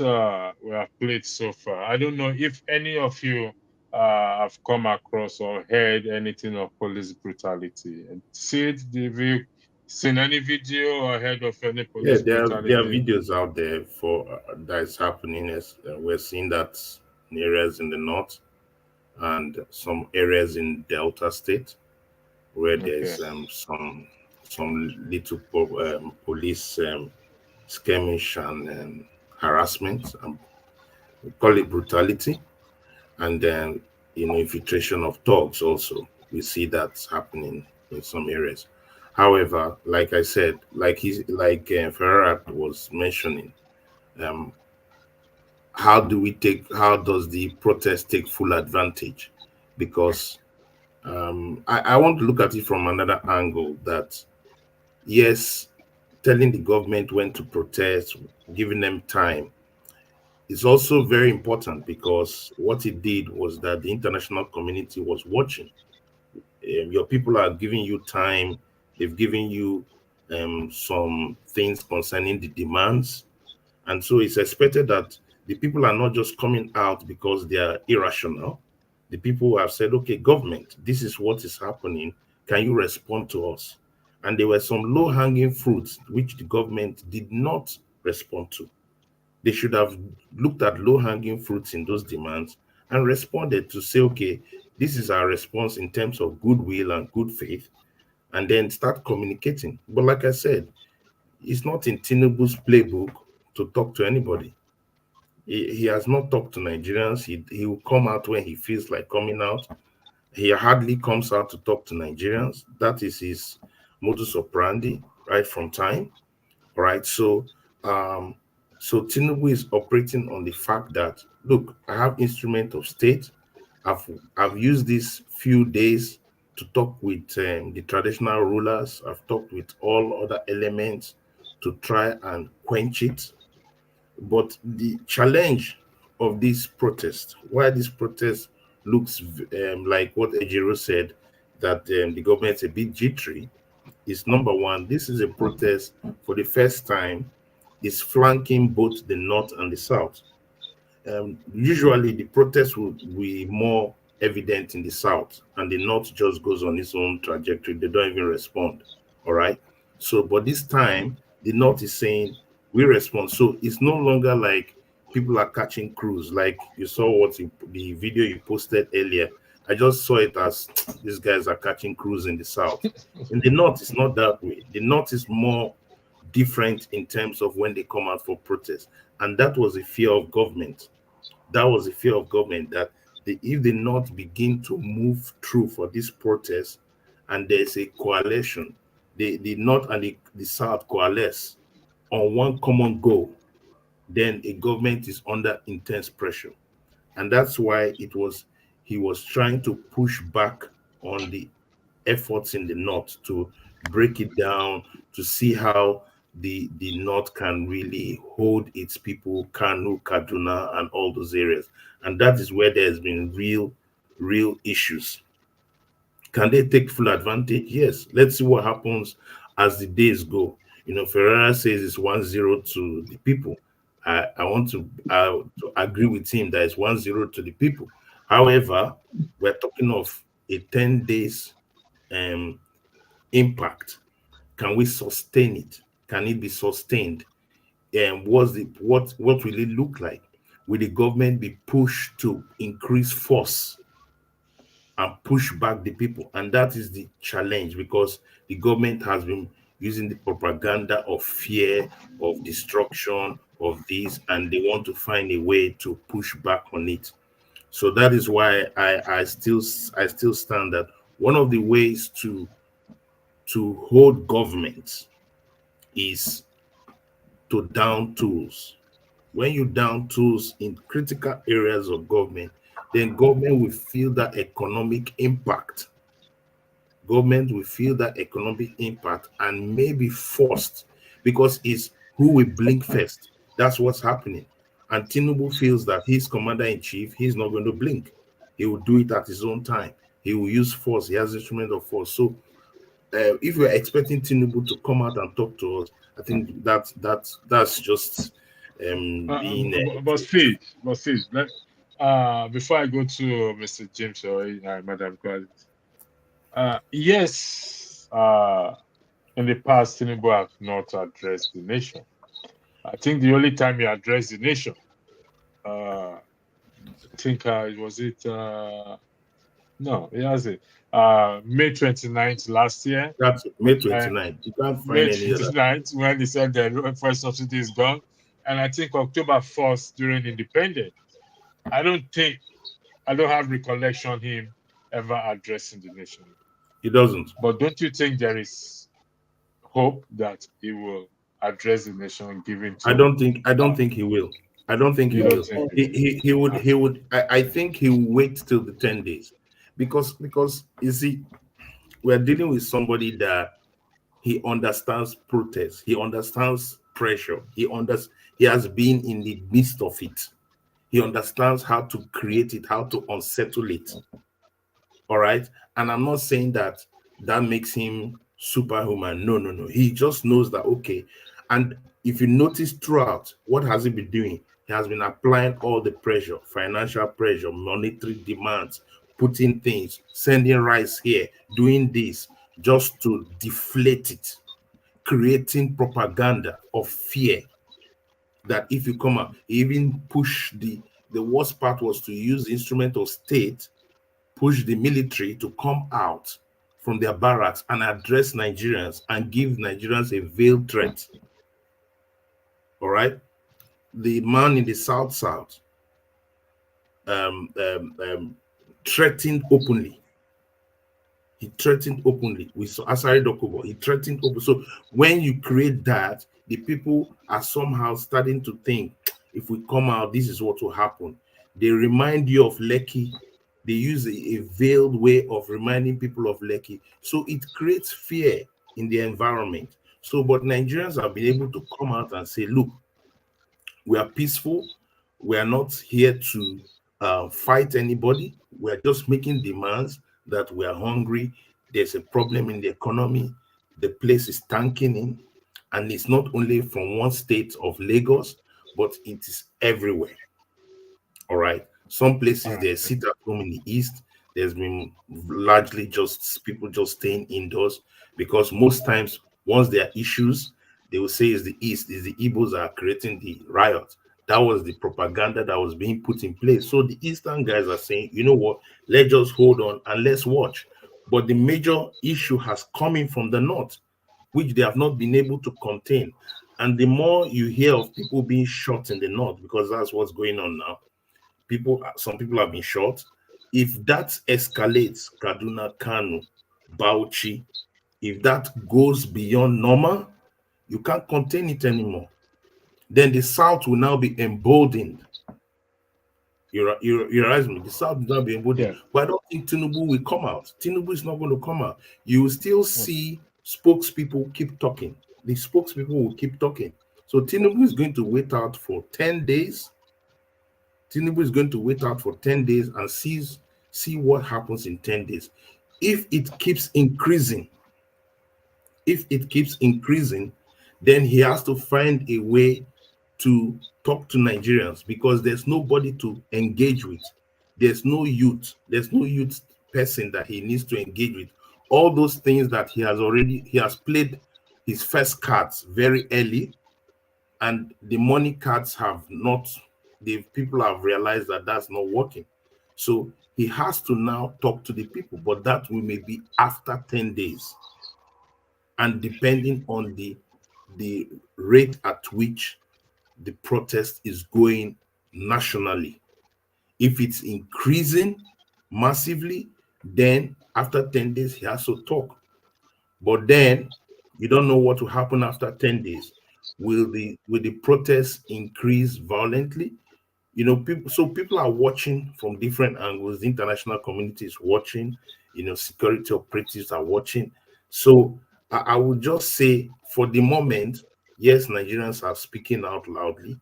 [SPEAKER 7] we have played so far, I don't know if any of you have come across or heard anything of police brutality. Seen any video or heard of any police brutality?
[SPEAKER 8] There are videos out there for that is happening. As we're seeing that in areas in the north and some areas in Delta State, where there's some little police skirmish and harassment, we call it brutality, and then infiltration of thugs. Also, we see that's happening in some areas. However, like I said, like Ferrer was mentioning, how does the protest take full advantage? Because I want to look at it from another angle, that yes, telling the government when to protest, giving them time, is also very important, because what it did was that the international community was watching. Your people are giving you time. They've given you some things concerning the demands. And so it's expected that the people are not just coming out because they are irrational. The people have said, okay, government, this is what is happening. Can you respond to us? And there were some low-hanging fruits which the government did not respond to. They should have looked at low-hanging fruits in those demands and responded to say, okay, this is our response in terms of goodwill and good faith, and then start communicating. But like I said, it's not in Tinubu's playbook to talk to anybody. He has not talked to Nigerians. He will come out when he feels like coming out. He hardly comes out to talk to Nigerians. That is his modus operandi right from time. Right. So Tinubu is operating on the fact that, look, I have instrument of state. I've used these few days to talk with the traditional rulers. I've talked with all other elements to try and quench it. But the challenge of this protest, why this protest looks like what Ejiro said, that the government's a bit jittery, is number one, this is a protest for the first time, is flanking both the north and the south. Usually the protest will be more evident in the south, and the north just goes on its own trajectory. They don't even respond. All right. So, but this time the north is saying we respond. So it's no longer like people are catching crews, like you saw the video you posted earlier. I just saw it as these guys are catching crews in the south. In the north, it's not that way. The north is more different in terms of when they come out for protest, and that was a fear of government. That was a fear of government that if the North begin to move through for this protest, and there's a coalition, the North and the South coalesce on one common goal, then a government is under intense pressure. And that's why he was trying to push back on the efforts in the north to break it down, to see how the north can really hold its people, Kano, Kaduna, and all those areas. And that is where there's been real issues. Can they take full advantage? Yes. Let's see what happens as the days go. Ferreira says it's 1-0 to the people. I want to agree with him that it's 1-0 to the people. However, we're talking of a 10 days impact. Can we sustain it? Can it be sustained? And what will it look like? Will the government be pushed to increase force and push back the people? And that is the challenge, because the government has been using the propaganda of fear, of destruction, of this, and they want to find a way to push back on it. So that is why I still stand that one of the ways to hold government is to down tools. When you down tools in critical areas of government, then government will feel that economic impact. Government will feel that economic impact and may be forced, because it's who will blink first. That's what's happening. And Tinubu feels that his commander-in-chief, he's not going to blink. He will do it at his own time. He will use force. He has instrument of force. So if we're expecting Tinubu to come out and talk to us, I think that's just being.
[SPEAKER 7] But Sid, before I go to Mr. James or Madam Quality, yes, in the past, Tinubu have not addressed the nation. I think the only time he addressed the nation, I think was it. No, it hasn't. May 29th last year.
[SPEAKER 8] That's May 29th. You can't find
[SPEAKER 7] May
[SPEAKER 8] any other.
[SPEAKER 7] 29th, when he said the first subsidy is gone. And I think October 1st during Independence. I don't have recollection him ever addressing the nation.
[SPEAKER 8] He doesn't.
[SPEAKER 7] But don't you think there is hope that he will address the nation, given to?
[SPEAKER 8] I don't think he will. I don't think he will. He would. I think he will wait till the 10 days, because you see, we're dealing with somebody that he understands protest, he understands pressure, he has been in the midst of it. He understands how to create it, how to unsettle it. All right. And I'm not saying that makes him superhuman. No. He just knows that, okay. And if you notice throughout, what has he been doing? He has been applying all the pressure, financial pressure, monetary demands, putting things, sending rice here, doing this, just to deflate it, creating propaganda of fear. That if you come out, even push the worst part was to use the instrument of state, push the military to come out from their barracks and address Nigerians and give Nigerians a veiled threat. All right. The man in the South threatened openly. He threatened openly. We saw Asari Dokubo. He threatened openly. So when you create that, the people are somehow starting to think, if we come out, this is what will happen. They remind you of Lekki. They use a veiled way of reminding people of Lekki. So it creates fear in the environment. So, but Nigerians have been able to come out and say, look, we are peaceful. We are not here to fight anybody. We are just making demands that we are hungry. There's a problem in the economy. the place is tanking in, and it's not only from one state of Lagos, but it is everywhere. All right. Some places they sit at home in the east. There's been largely just people just staying indoors, because most times once there are issues, they will say it's the east, is the Igbos that are creating the riot. That was the propaganda that was being put in place. So the eastern guys are saying, you know what, let's just hold on and let's watch. But the major issue has come in from the north, which they have not been able to contain. And the more you hear of people being shot in the north, because that's what's going on now, some people have been shot. If that escalates, Kaduna, Kano, Bauchi, if that goes beyond normal, you can't contain it anymore. Then the South will now be emboldened. You realize me? The South will now be emboldened. Yeah. But I don't think Tinubu will come out. Tinubu is not going to come out. You will still see spokespeople keep talking. The spokespeople will keep talking. So Tinubu is going to wait out for 10 days. Tinubu is going to wait out for 10 days and see what happens in 10 days. If it keeps increasing, then he has to find a way to talk to Nigerians, because there's nobody to engage with. There's no youth person that he needs to engage with. All those things that he has played his first cards very early, and the money cards have not, the people have realized that that's not working. So he has to now talk to the people, but that will maybe after 10 days. And depending on the rate at which the protest is going nationally. If it's increasing massively, then after 10 days, he has to talk. But then you don't know what will happen after 10 days. Will the protests increase violently? You know, people are watching from different angles. The international community is watching, security operatives are watching. So I would just say, for the moment, yes, Nigerians are speaking out loudly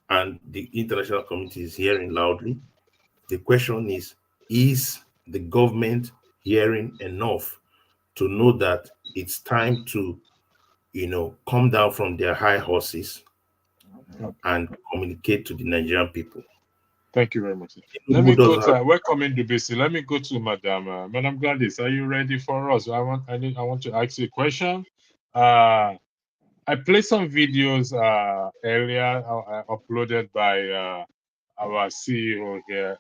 [SPEAKER 8] and the international community is hearing loudly. The question is the government hearing enough to know that it's time to, come down from their high horses and communicate to the Nigerian people?
[SPEAKER 7] Thank you very much. Let me go to welcome in Dubisi. Let me go to Madam Gladys. Are you ready for us? I want to ask you a question. I played some videos earlier uploaded by our CEO here,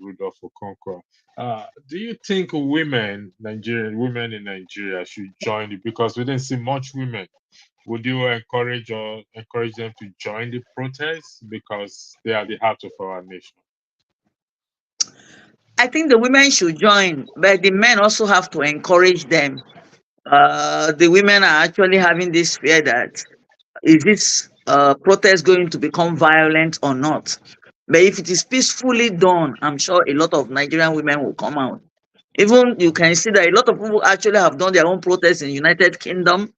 [SPEAKER 7] Rudolph Okonkwo. Do you think women in Nigeria should join it? Because we didn't see much women. Would you encourage them to join the protests, because they are the heart of our nation?
[SPEAKER 10] I think the women should join, but the men also have to encourage them. The women are actually having this fear that, is this protest going to become violent or not? But if it is peacefully done, I'm sure a lot of Nigerian women will come out. Even you can see that a lot of people actually have done their own protests in United Kingdom.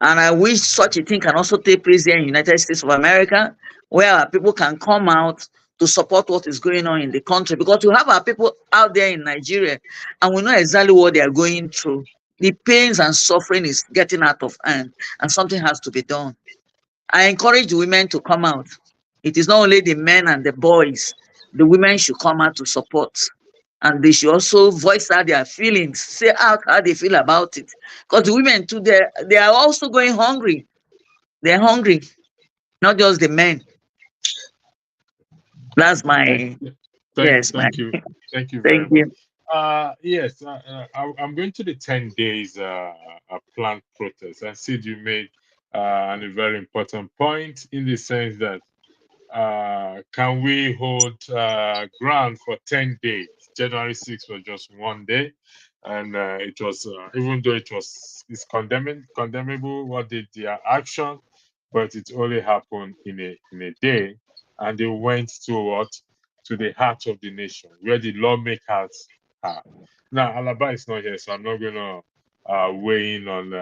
[SPEAKER 10] And I wish such a thing can also take place here in United States of America, where people can come out to support what is going on in the country. Because you have our people out there in Nigeria, and we know exactly what they are going through. The pains and suffering is getting out of hand, and something has to be done. I encourage the women to come out. It is not only the men and the boys. The women should come out to support. And they should also voice out their feelings, say out how they feel about it. Because the women too, they are also going hungry. They're hungry, not just the men. That's my
[SPEAKER 7] Thank you very much. Yes, I'm going to the 10 days planned protest. And Sid, you made a very important point, in the sense that can we hold ground for 10 days? January 6th was just one day, and it was, even though it's condemnable what their action, but it only happened in a day, and they went to the heart of the nation, where the lawmakers are. Now, Alaba is not here, so I'm not going to weigh in on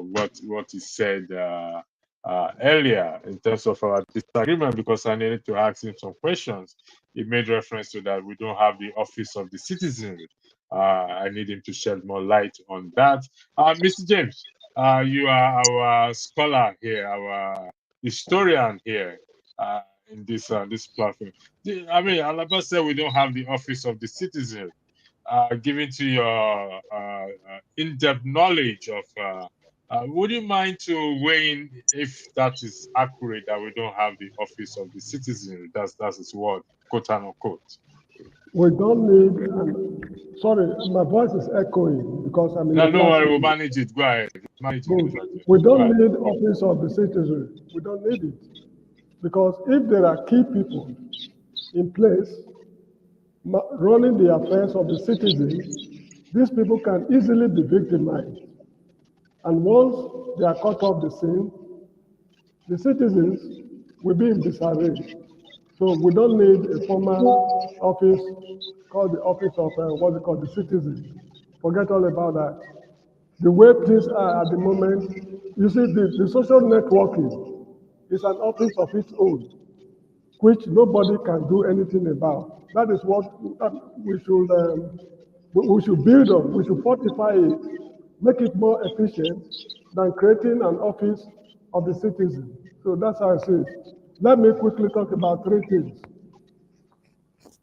[SPEAKER 7] what is said earlier in terms of our disagreement, because I needed to ask him some questions. He made reference to that we don't have the office of the citizenry, I need him to shed more light on that. Mr. James, you are our scholar here, our historian here in this platform. I mean, Alaba said we don't have the office of the citizen. Given to your in-depth knowledge of, would you mind to weigh in if that is accurate, that we don't have the office of the citizen? That's his word, quote unquote.
[SPEAKER 11] We don't need, sorry, my voice is echoing because I'm in
[SPEAKER 7] No,
[SPEAKER 11] the
[SPEAKER 7] no worry, we'll
[SPEAKER 11] classroom.
[SPEAKER 7] manage it. Go ahead. Manage it,
[SPEAKER 11] Good.
[SPEAKER 7] Mr. James.
[SPEAKER 11] We
[SPEAKER 7] Go
[SPEAKER 11] don't
[SPEAKER 7] ahead.
[SPEAKER 11] need office of the citizen. We don't need it. Because if there are key people in place running the affairs of the citizens, these people can easily be victimized. And once they are caught off the scene, the citizens will be in disarray. So we don't need a formal office called the office of what's it called, the citizen. Forget all about that. The way things are at the moment, you see, the social networking is an office of its own, which nobody can do anything about. That is what we should build on. We should fortify it, make it more efficient than creating an office of the citizen. So that's how I see it. Let me quickly talk about three things.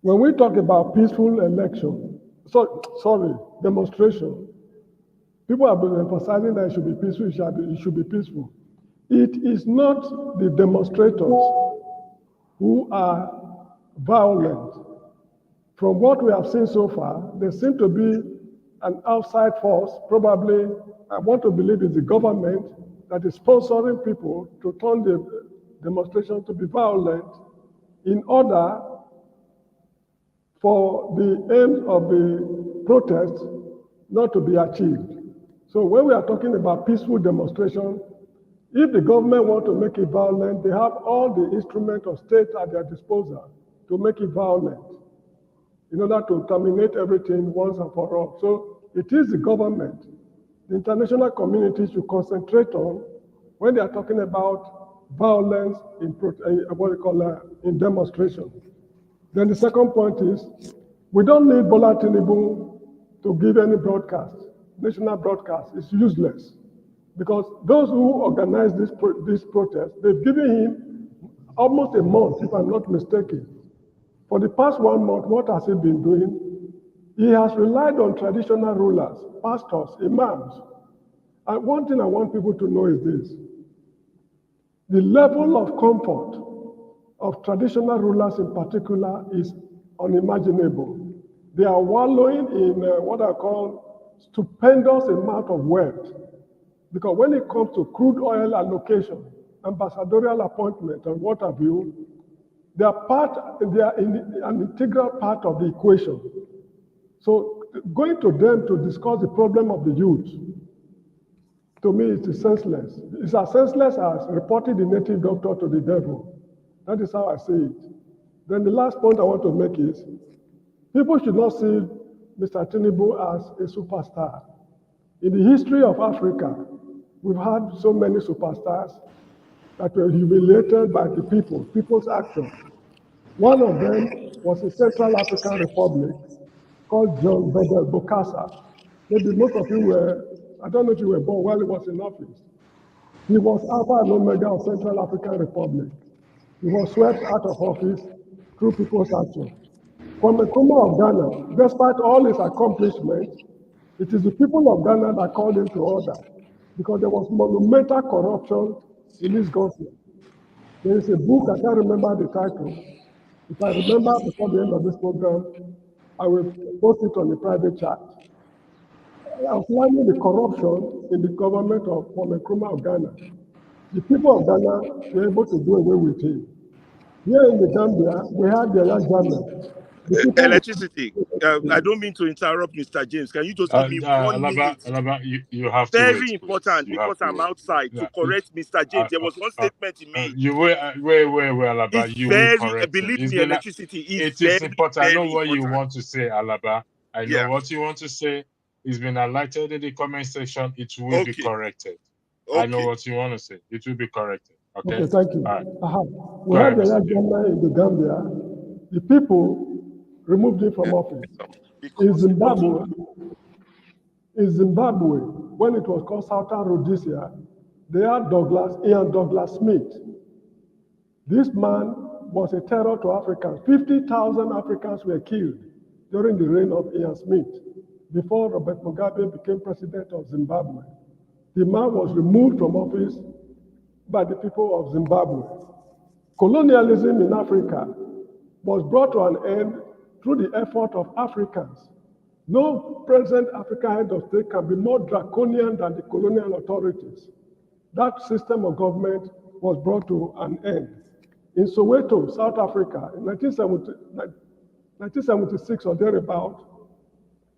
[SPEAKER 11] When we talk about peaceful election, demonstration, people have been emphasizing that it should be peaceful, it should be peaceful. It is not the demonstrators who are violent. From what we have seen so far, there seems to be an outside force, probably, I want to believe it's the government, that is sponsoring people to turn the demonstration to be violent in order for the aims of the protest not to be achieved. So when we are talking about peaceful demonstration, if the government want to make it violent, they have all the instruments of state at their disposal to make it violent in order to terminate everything once and for all. So it is the government, the international community should concentrate on when they are talking about violence in demonstration. Then the second point is, we don't need Bola Tinubu to give any broadcast, national broadcast. It's useless. Because those who organize this protest, they've given him almost a month, if I'm not mistaken. For the past 1 month, what has he been doing? He has relied on traditional rulers, pastors, imams. And one thing I want people to know is this. The level of comfort of traditional rulers in particular is unimaginable. They are wallowing in what I call stupendous amount of wealth. Because when it comes to crude oil allocation, ambassadorial appointment, and what have you, they are an integral part of the equation. So going to them to discuss the problem of the youth, to me, it is senseless. It's as senseless as reporting the native doctor to the devil. That is how I see it. Then the last point I want to make is, people should not see Mr. Tinubu as a superstar. In the history of Africa, we've had so many superstars that were humiliated by the people, people's action. One of them was a Central African Republic called John Bedel Bokassa. Maybe most of you were, I don't know if you were born while he was in office. He was Alpha and Omega of Central African Republic. He was swept out of office through people's action. From the Nkrumah of Ghana, despite all his accomplishments, it is the people of Ghana that called him to order because there was monumental corruption in his government. There is a book, I can't remember the title. If I remember before the end of this program, I will post it on the private chat. Outlining the corruption in the government of Nkrumah of Ghana. The people of Ghana were able to do away with him. Here in the Gambia, we had the Ghana.
[SPEAKER 3] Electricity. I don't mean to interrupt, Mr. James. Can you just give me 1 minute?
[SPEAKER 7] Alaba, you have to
[SPEAKER 3] Very
[SPEAKER 7] wait,
[SPEAKER 3] important,
[SPEAKER 7] please.
[SPEAKER 3] because I'm outside, to correct Mr. James. There was one statement he made.
[SPEAKER 7] You wait, Alaba.
[SPEAKER 3] It's
[SPEAKER 7] You will
[SPEAKER 3] very,
[SPEAKER 7] correct him.
[SPEAKER 3] believe me, electricity is
[SPEAKER 7] It is
[SPEAKER 3] very,
[SPEAKER 7] important. I know
[SPEAKER 3] very
[SPEAKER 7] what you
[SPEAKER 3] important.
[SPEAKER 7] want to say, Alaba. I know
[SPEAKER 3] Yeah.
[SPEAKER 7] what you want to say. It's been highlighted in the comment section. It will be corrected. I know what you want to say. It will be corrected. Okay.
[SPEAKER 11] Okay, thank you.
[SPEAKER 7] All right.
[SPEAKER 11] We had the Ghana in the Gambia. The people removed him from office. In Zimbabwe, when it was called Southern Rhodesia, they had Ian Douglas Smith. This man was a terror to Africans. 50,000 Africans were killed during the reign of Ian Smith before Robert Mugabe became president of Zimbabwe. The man was removed from office by the people of Zimbabwe. Colonialism in Africa was brought to an end through the effort of Africans. No present African head of state can be more draconian than the colonial authorities. That system of government was brought to an end. In Soweto, South Africa, in 1976 or thereabout,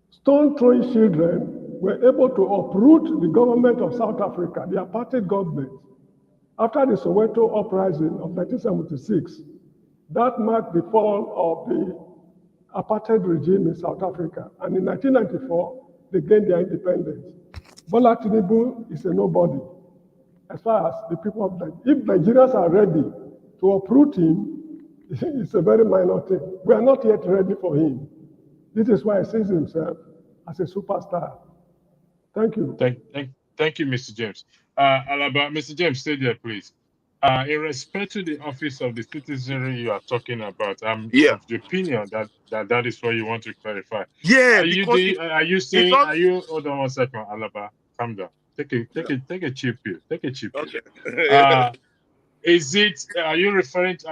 [SPEAKER 11] stone-throwing children were able to uproot the government of South Africa, the apartheid government. After the Soweto uprising of 1976, that marked the fall of the apartheid regime in South Africa. And in 1994, they gained their independence. Bola Tinubu is a nobody as far as the people of Nigeria. If Nigerians are ready to uproot him, it's a very minor thing. We are not yet ready for him. This is why he sees himself as a superstar. Thank you.
[SPEAKER 7] Thank you, Mr. James. Alaba, Mr. James, stay there, please. In respect to the office of the citizenry you are talking about, I'm of the opinion that is what you want to clarify.
[SPEAKER 12] Yeah,
[SPEAKER 7] Hold on one second, Alaba, calm down. Take a chill pill. Take a chill pill.
[SPEAKER 12] Okay.
[SPEAKER 7] Are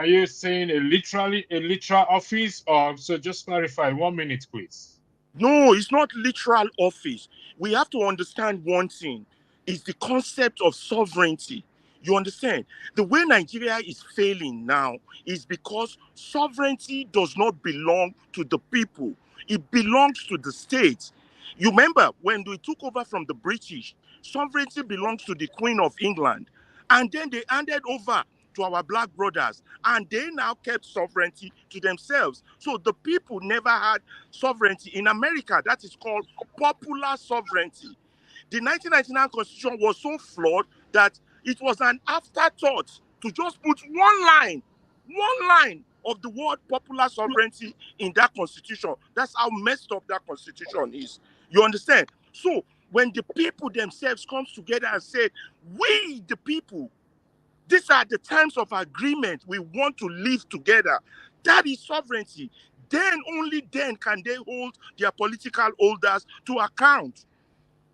[SPEAKER 7] you saying a literal office, or so? Just clarify. 1 minute, please.
[SPEAKER 12] No, it's not literal office. We have to understand one thing. It's the concept of sovereignty. You understand? The way Nigeria is failing now is because sovereignty does not belong to the people. It belongs to the states. You remember when we took over from the British, sovereignty belongs to the Queen of England. And then they handed over to our black brothers, and they now kept sovereignty to themselves. So the people never had sovereignty. In America, that is called popular sovereignty. The 1999 Constitution was so flawed that it was an afterthought to just put one line of the word popular sovereignty in that Constitution. That's how messed up that Constitution is. You understand? So when the people themselves comes together and say, we the people, these are the terms of agreement we want to live together, that is sovereignty. Then, only then can they hold their political holders to account.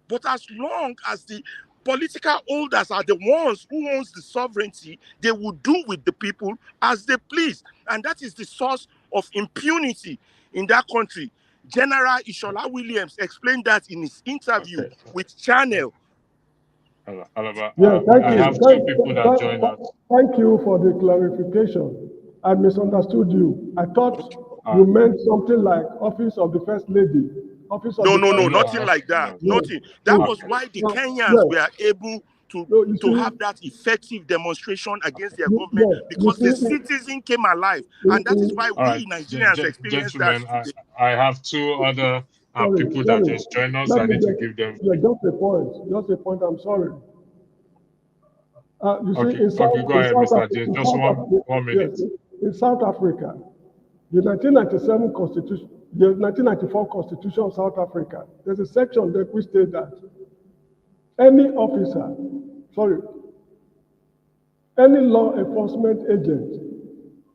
[SPEAKER 12] But as long as the political holders are the ones who owns the sovereignty, they will do with the people as they please. And that is the source of impunity in that country. General Ishola Williams explained that in his interview with Channel.
[SPEAKER 7] Alaba,
[SPEAKER 11] Yeah,
[SPEAKER 7] I have two people that joined us.
[SPEAKER 11] Thank you for the clarification. I misunderstood you. I thought you meant something like Office of the First Lady.
[SPEAKER 12] No, nothing like that.
[SPEAKER 11] No.
[SPEAKER 12] Nothing. That was why the Kenyans were able to have that effective demonstration against their government, because the citizen came alive. And that is why we Nigerians experienced that.
[SPEAKER 7] Gentlemen, I have two other people that just joined us. I need to give them.
[SPEAKER 11] Yeah, just a point. I'm sorry. You see,
[SPEAKER 7] Go ahead, Mr. James. Just one minute.
[SPEAKER 11] Yes, in South Africa, the 1994 Constitution of South Africa, there's a section that which states that any law enforcement agent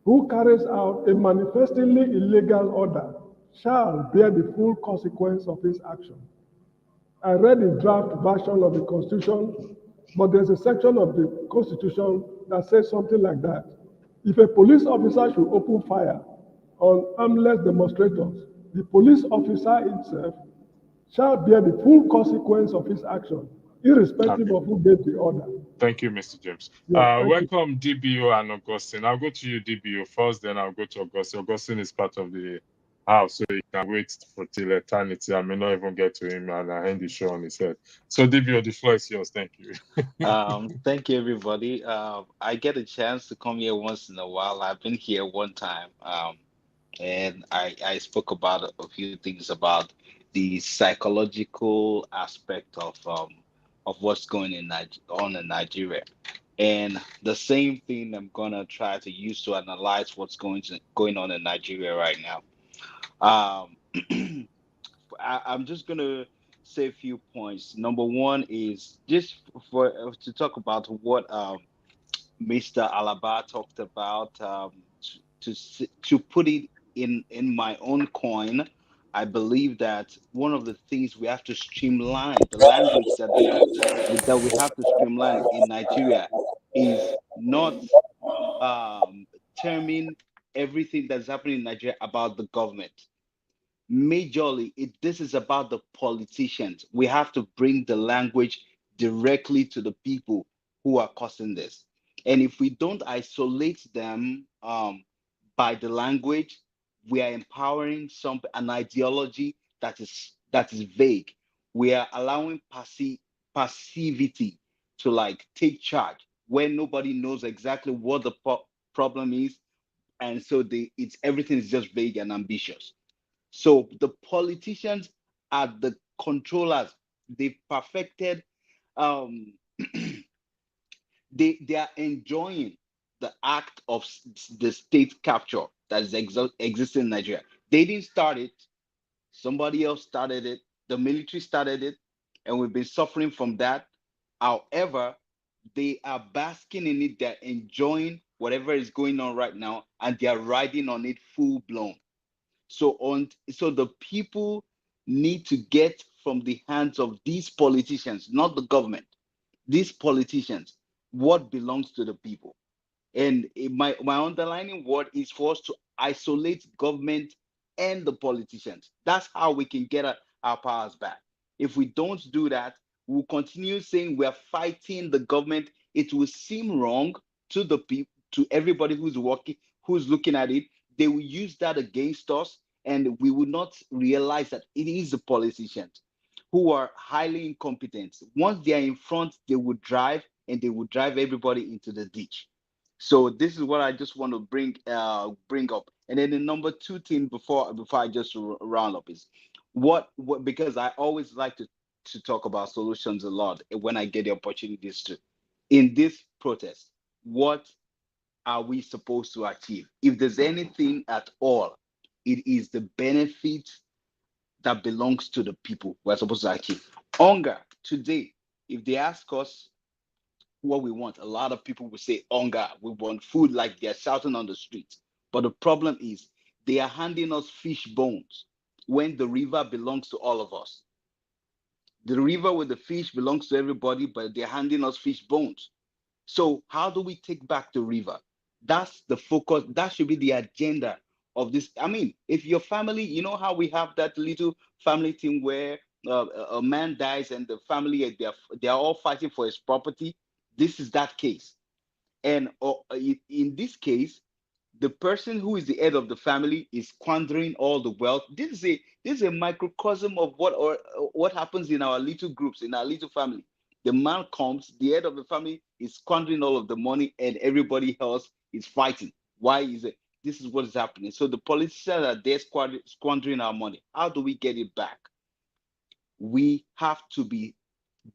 [SPEAKER 11] who carries out a manifestly illegal order shall bear the full consequence of his action. I read the draft version of the Constitution, but there's a section of the Constitution that says something like that. If a police officer should open fire on harmless demonstrators, the police officer himself shall bear the full consequence of his action, irrespective of who gave the order.
[SPEAKER 7] Thank you, Mr. James. Welcome, DBO and Augustine. I'll go to you, DBO, first, then I'll go to Augustine. Augustine is part of the house, so he can wait for till eternity. I may not even get to him, and I hand the show on his head. So, DBO, the floor is yours. Thank you.
[SPEAKER 13] Thank you, everybody. I get a chance to come here once in a while. I've been here one time, and I spoke about a few things about the psychological aspect of what's going on in Nigeria. And the same thing I'm gonna try to use to analyze what's going on in Nigeria right now. I'm just gonna say a few points. Number one is just for to talk about what Mr. Alaba talked about. To put it in my own coin, I believe that one of the things we have to streamline the language that we have to streamline in Nigeria is not terming everything that's happening in Nigeria about the government. Majorly, this is about the politicians. We have to bring the language directly to the people who are causing this. And if we don't isolate them by the language, we are empowering an ideology that is vague. We are allowing passivity to like take charge where nobody knows exactly what the problem is, and so it's everything is just vague and ambitious. So the politicians are the controllers. They've perfected. Um, they are enjoying the act of the state capture that is existing in Nigeria. They didn't start it. Somebody else started it. The military started it, and we've been suffering from that. However, they are basking in it. They're enjoying whatever is going on right now, and they are riding on it full blown. So the people need to get from the hands of these politicians, not the government, these politicians, what belongs to the people. And my underlining word is for us to isolate government and the politicians. That's how we can get our powers back. If we don't do that, we'll continue saying we're fighting the government. It will seem wrong to the people, to everybody who's looking at it. They will use that against us, and we will not realize that it is the politicians who are highly incompetent. Once they are in front, they will drive, and they will drive everybody into the ditch. So this is what I just want to bring up. And then the number two thing before I just round up is what because I always like to talk about solutions a lot when I get the opportunities to. In this protest, what are we supposed to achieve? If there's anything at all, it is the benefit that belongs to the people we're supposed to achieve. Hunger today, if they ask us what we want, a lot of people will say hunger. We want food, like they're shouting on the streets. But the problem is they are handing us fish bones when the river belongs to all of us. The river with the fish belongs to everybody, but they're handing us fish bones. So how do we take back the river? That's the focus. That should be the agenda of this. I mean, if your family, you know how we have that little family thing where a man dies and the family, they're all fighting for his property. This is that case. And in this case, the person who is the head of the family is squandering all the wealth. This is a microcosm of what happens in our little groups, in our little family. The man comes, the head of the family is squandering all of the money, and everybody else is fighting. Why is it? This is what is happening. So the politicians are there squandering our money. How do we get it back? We have to be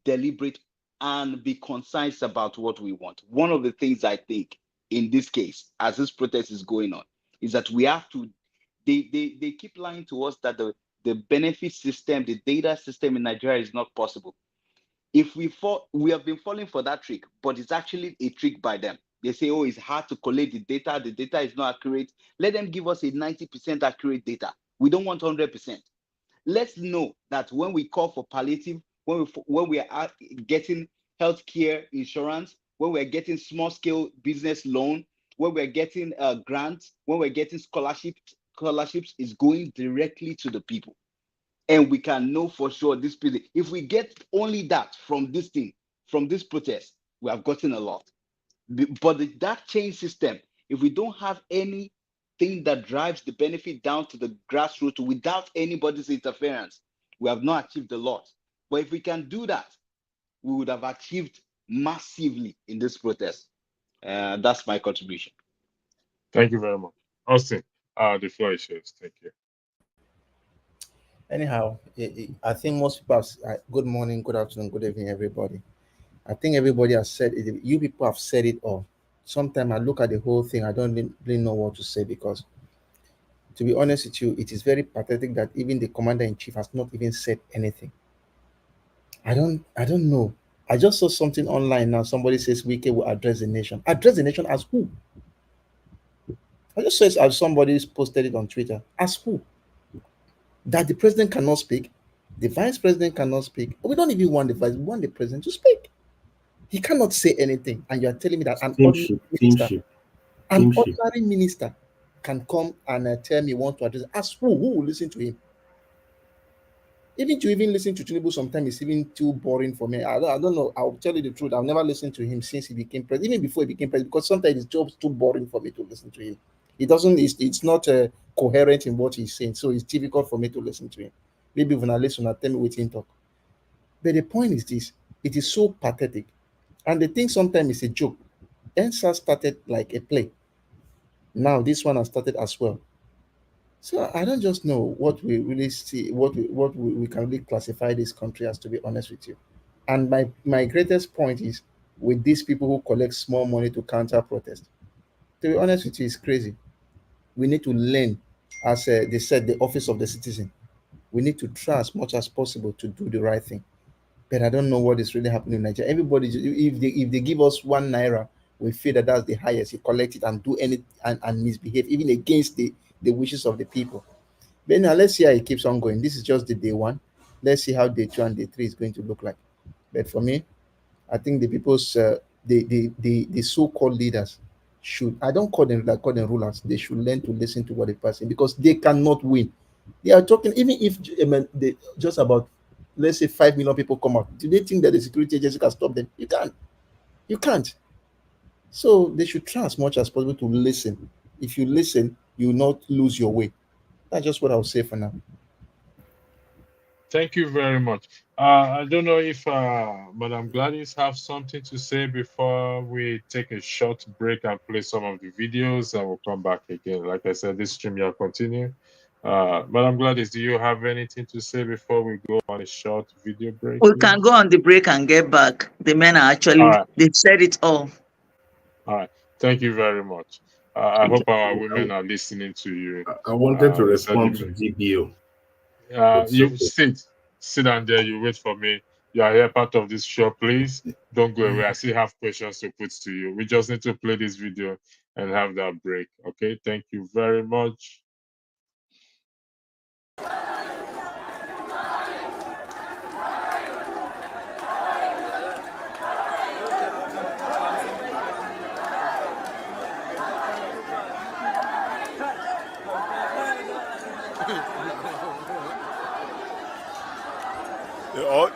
[SPEAKER 13] deliberate and be concise about what we want. One of the things I think in this case, as this protest is going on, is that we have to, they keep lying to us that the benefit system, the data system in Nigeria is not possible. If we have been falling for that trick, but it's actually a trick by them. They say, oh, it's hard to collect the data is not accurate. Let them give us a 90% accurate data. We don't want 100%. Let's know that when we call for palliative, when we are getting healthcare insurance, when we're getting small scale business loan, when we're getting grants, when we're getting scholarships is going directly to the people. And we can know for sure this people, if we get only that from this thing, from this protest, we have gotten a lot. But that change system, if we don't have anything that drives the benefit down to the grassroots without anybody's interference, we have not achieved a lot. But if we can do that, we would have achieved massively in this protest. That's my contribution.
[SPEAKER 7] Thank you very much. Austin, the floor is yours. Thank you.
[SPEAKER 14] Anyhow, I think most people have, good morning, good afternoon, good evening, everybody. I think everybody has said it. You people have said it all. Sometimes I look at the whole thing, I don't really know what to say, because To be honest with you, it is very pathetic that even the commander-in-chief has not even said anything. I don't know. I just saw something online now. Somebody says Wike will address the nation. Address the nation as who? I just saw it as somebody posted it on Twitter. As who? That the president cannot speak, the vice president cannot speak. We don't even want the vice, we want the president to speak. He cannot say anything, and you are telling me that an ordinary minister can come and tell me want to address. As who will listen to him? Even to listen to Tinubu sometimes is even too boring for me. I don't know. I'll tell you the truth. I've never listened to him since he became president, even before he became president, because sometimes his job's too boring for me to listen to him. It's not coherent in what he's saying, so it's difficult for me to listen to him. Maybe when I listen, I tell me what he talk. But the point is this: it is so pathetic, and the thing sometimes is a joke. NSA started like a play. Now this one has started as well. So I don't just know what we really see, what we can really classify this country as, to be honest with you. And my greatest point is with these people who collect small money to counter protest. To be honest with you, it's crazy. We need to learn, as they said, the office of the citizen. We need to try as much as possible to do the right thing. But I don't know what is really happening in Nigeria. Everybody, if they give us 1 naira, we feel that that's the highest. You collect it and do any and misbehave, even against the wishes of the people. But now let's see how it keeps on going. This is just the day 1. Let's see how day 2 and day 3 is going to look like. But for me, I think the people's the so-called leaders should, I don't call them rulers. They should learn to listen to what the person, because they cannot win. They are talking, even if they just about, let's say 5 million people come out. Do they think that the security agency can stop them? You can't. So they should try as much as possible to listen. If you listen, you will not lose your way. That's just what I'll say for now.
[SPEAKER 7] Thank you very much. I don't know if Madam Gladys have something to say before we take a short break and play some of the videos, and we'll come back again. Like I said, this stream will continue. Madam Gladys, do you have anything to say before we go on a short video break?
[SPEAKER 10] We can go on the break and get back. The men are actually, they've said it all.
[SPEAKER 7] All right. Thank you very much. I hope our women are listening to you.
[SPEAKER 8] I wanted to respond to GBO.
[SPEAKER 7] You sit down there, you wait for me. You are here part of this show, please don't go away. I still have questions to put to you. We just need to play this video and have that break. Okay, thank you very much.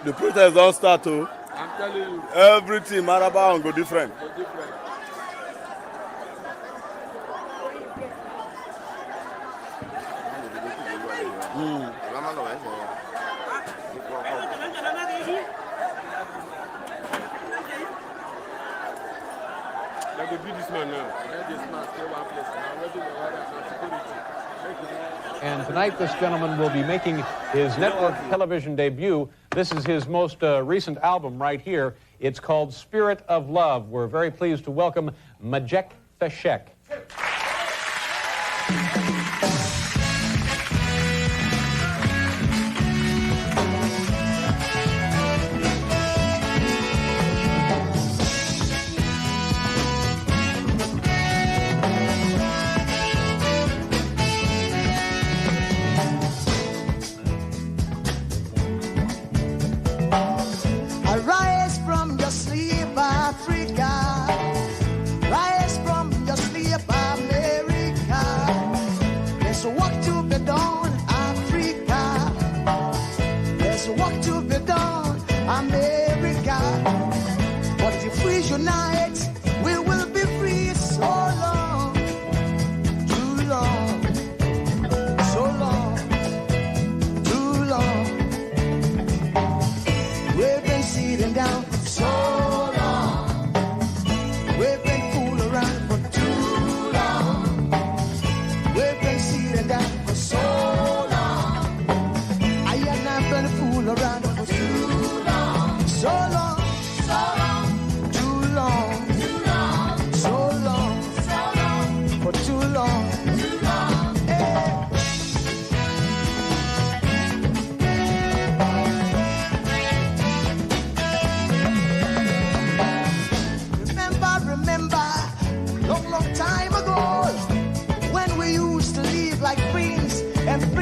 [SPEAKER 3] The protest don't start to.
[SPEAKER 1] I'm telling you.
[SPEAKER 3] Everything Maraba and go different.
[SPEAKER 1] Let me beat this man now. Let this man stay one place. Now, let him security.
[SPEAKER 15] And tonight, this gentleman will be making his network television debut. This is his most recent album right here. It's called Spirit of Love. We're very pleased to welcome Majek Feshek.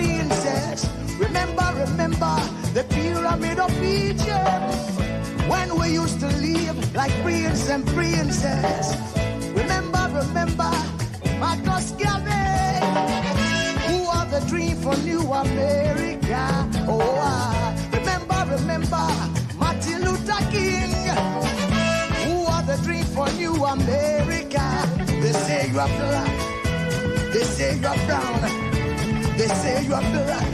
[SPEAKER 16] princess. Remember, remember the pyramid of Egypt, when we used to live like prince and princess. Remember, remember Marcus Garvey, who are the dream for New America. Oh, remember, remember Martin Luther King, who are the dream for New America. They say you are black, they say you are brown, they say you are black,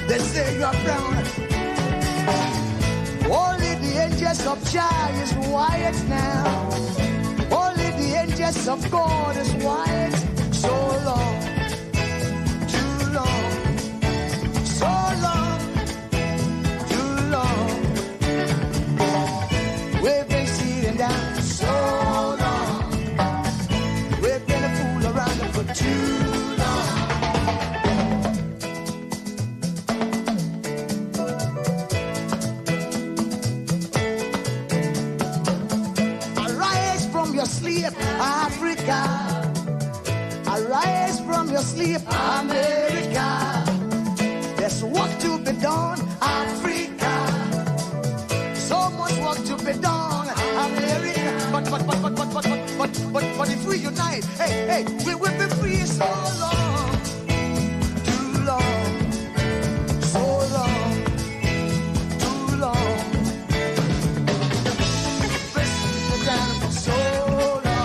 [SPEAKER 16] they say you are brown. Only the angels of Jah is white now. Only the angels of God is white. So long, too long, so long, too long. We've been sitting down so long. We've been a fool around for too long. Arise from your sleep, Africa. Arise from your sleep, America. There's work to be done, Africa. So much work to be done, America. But if we unite, hey, we will be free. So long, too long, so long, too long. Pressing down for so long.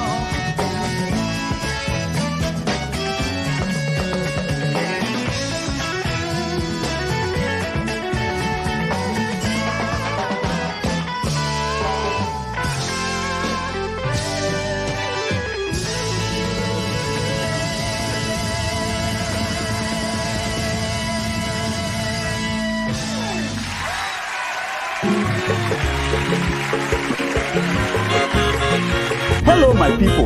[SPEAKER 17] Hello, my people.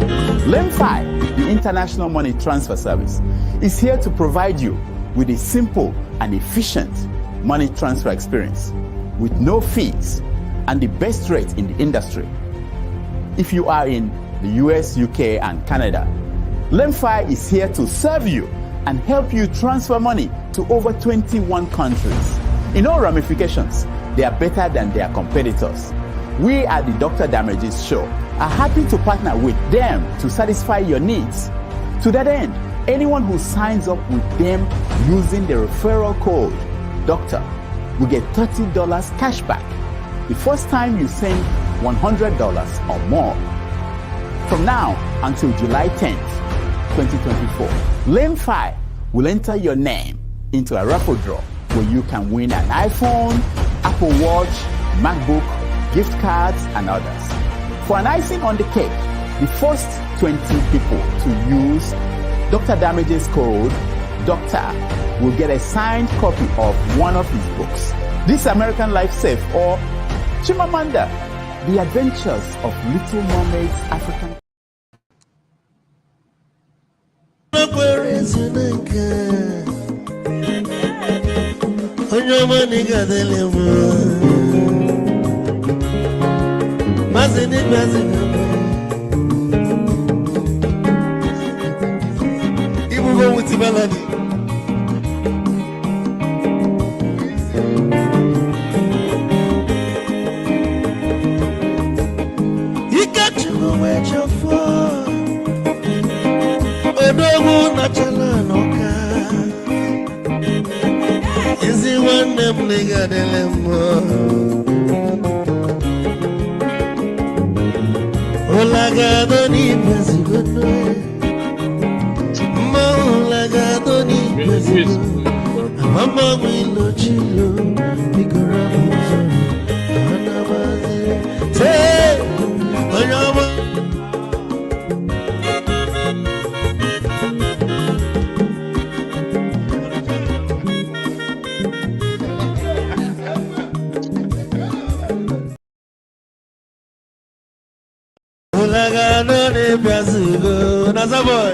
[SPEAKER 17] LEMFI, the International Money Transfer Service, is here to provide you with a simple and efficient money transfer experience with no fees and the best rate in the industry. If you are in the US, UK, and Canada, LEMFI is here to serve you and help you transfer money to over 21 countries. In all ramifications, they are better than their competitors. We at the Dr. Damages Show are happy to partner with them to satisfy your needs. To that end, anyone who signs up with them using the referral code DOCTOR will get $30 cash back the first time you send $100 or more. From now until July 10th, 2024, LEMFI will enter your name into a raffle draw where you can win an iPhone, Apple Watch, MacBook, gift cards, and others. For an icing on the cake, the first 20 people to use Dr. Damages code DOCTOR will get a signed copy of one of his books, This American Life Safe or Chimamanda, The Adventures of Little Mermaid's African.
[SPEAKER 16] Even go with the melody. You got to know where you're from. Odogu natural noka. Is it one them nigga delemo? Olagado ni pesigono, Olagado ni pesigono. Mama mi lo chilo, bigora muzo, anabazi. Say, oyama. Olagado ni pesigo, nasa boy.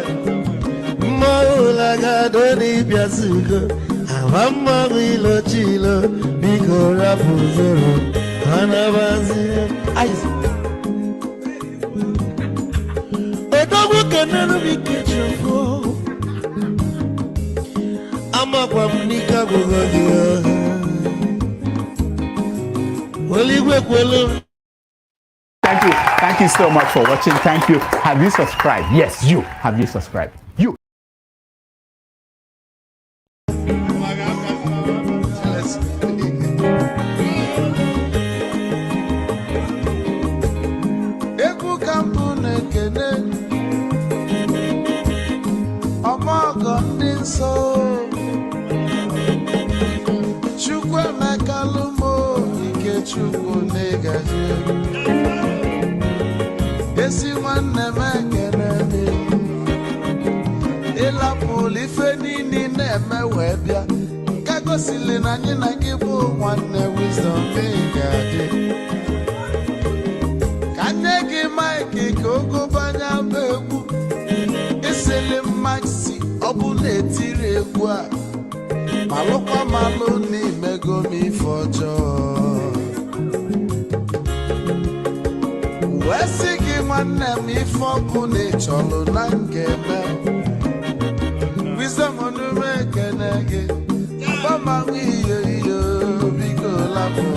[SPEAKER 16] Olagado ni pesigo, mama mi lo chilo, bigora muzo, anabazi. I'm
[SPEAKER 17] Thank you so much for watching. Thank you. Have you subscribed? Yes, you. Have you subscribed? You.
[SPEAKER 16] Esi nwanne m ekele ịlapụlụ ife niile na-eme wee bịa nke gosili na anyị na gị bụ nwanne wisdom ga-adị ka nye gị maịkị ka ogobanya bụ egwu isili mmaksi ọ bụ na-etiri egwu a malụkwa malụ n'imego m ife ọjọọ wee sị gị nwanne m ife ọkụ na-echọlụ na ngeme wisdom onume ekene gị agbamanwụ iyo iyo biko lapụ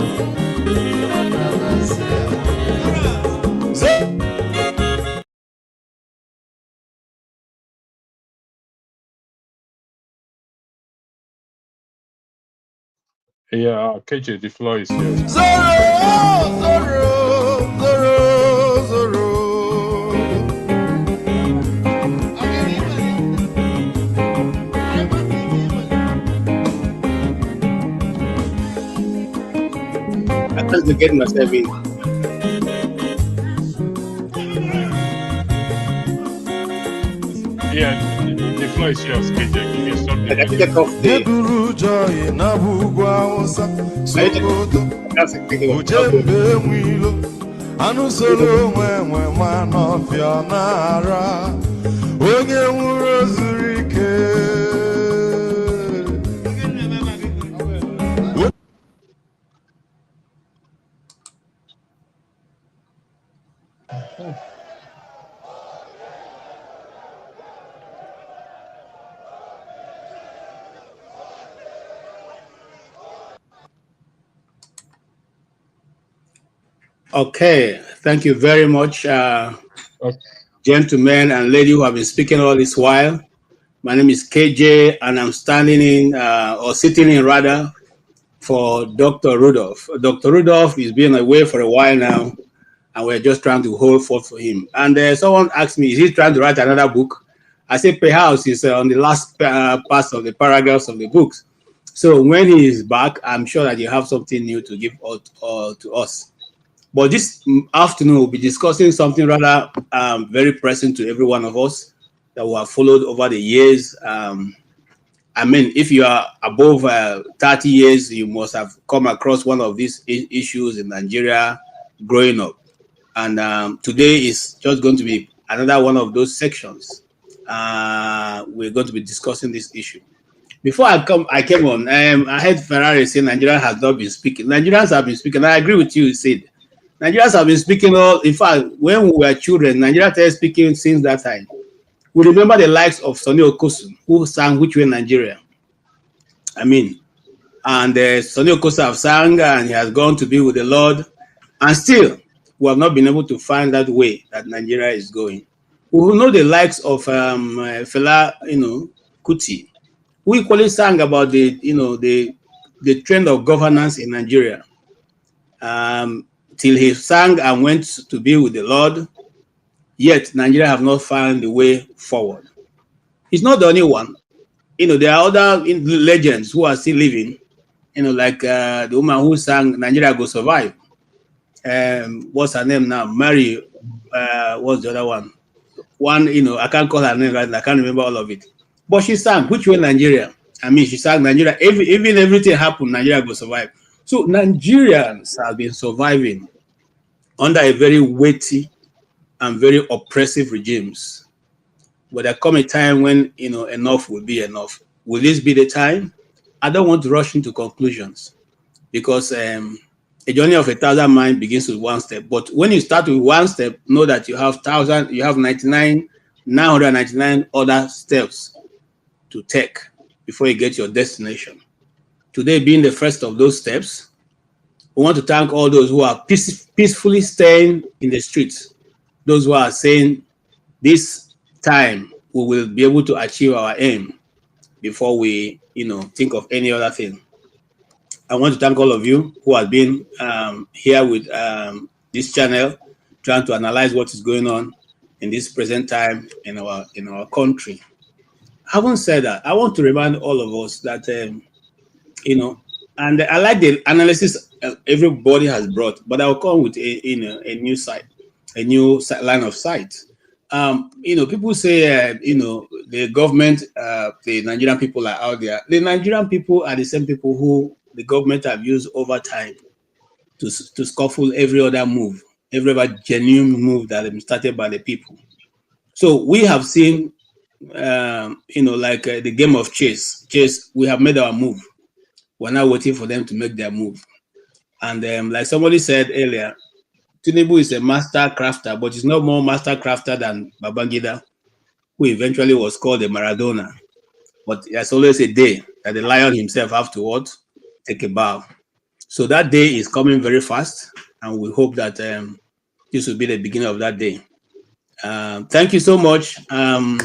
[SPEAKER 7] Yeah, KJ, the floor is yours.
[SPEAKER 16] Zoro.
[SPEAKER 18] That's the getting myself in.
[SPEAKER 7] Yeah, the floor is yours, KJ. Give me something.
[SPEAKER 18] I think Okay, thank you very much, gentlemen and lady who have been speaking all this while. My name is KJ, and I'm standing in, or sitting in rather, for Dr. Rudolph. Dr. Rudolph has been away for a while now, and we're just trying to hold forth for him. And someone asked me, is he trying to write another book? I said, perhaps he's on the last parts of the paragraphs of the books. So when he is back, I'm sure that you have something new to give to us. But this afternoon, we'll be discussing something rather very present to every one of us that we have followed over the years. I mean, if you are above 30 years, you must have come across one of these issues in Nigeria growing up. And today is just going to be another one of those sections. We're going to be discussing this issue. Before I came on, I heard Ferrari say Nigeria has not been speaking. Nigerians have been speaking. I agree with you, he said. Nigerians have been speaking in fact, when we were children, Nigeria started speaking since that time. We remember the likes of Sonny Okosun, who sang Which Way Nigeria. I mean, and Sonny Okosun have sang and he has gone to be with the Lord. And still, we have not been able to find that way that Nigeria is going. We know the likes of Fela, Kuti, who equally sang about the trend of governance in Nigeria. Till he sang and went to be with the Lord, yet Nigeria have not found the way forward. He's not the only one. There are other legends who are still living, like the woman who sang Nigeria Go Survive. What's her name now? Mary, what's the other one? I can't call her name right now. I can't remember all of it. But she sang Which Way Nigeria. I mean, she sang Nigeria. Even everything happened, Nigeria Go Survive. So Nigerians have been surviving under a very weighty and very oppressive regimes. But there come a time when enough will be enough. Will this be the time? I don't want to rush into conclusions because a journey of 1,000 miles begins with one step. But when you start with one step, know that you have 999 other steps to take before you get your destination. Today being the first of those steps, we want to thank all those who are peacefully staying in the streets, those who are saying this time we will be able to achieve our aim before we, think of any other thing. I want to thank all of you who have been here with this channel, trying to analyze what is going on in this present time in our country. Having said that, I want to remind all of us that and I like the analysis everybody has brought, but I'll come with a new site, a new line of sight. People say the government, the Nigerian people are out there. The Nigerian people are the same people who the government have used over time to scuffle every other move, every other genuine move that has started by the people. So we have seen, like the game of chess. We have made our move. We're now waiting for them to make their move. And like somebody said earlier, Tinubu is a master crafter, but he's not more master crafter than Babangida, who eventually was called a Maradona. But there's always a day that the lion himself have to what? Take a bow. So that day is coming very fast, and we hope that this will be the beginning of that day. Thank you so much. I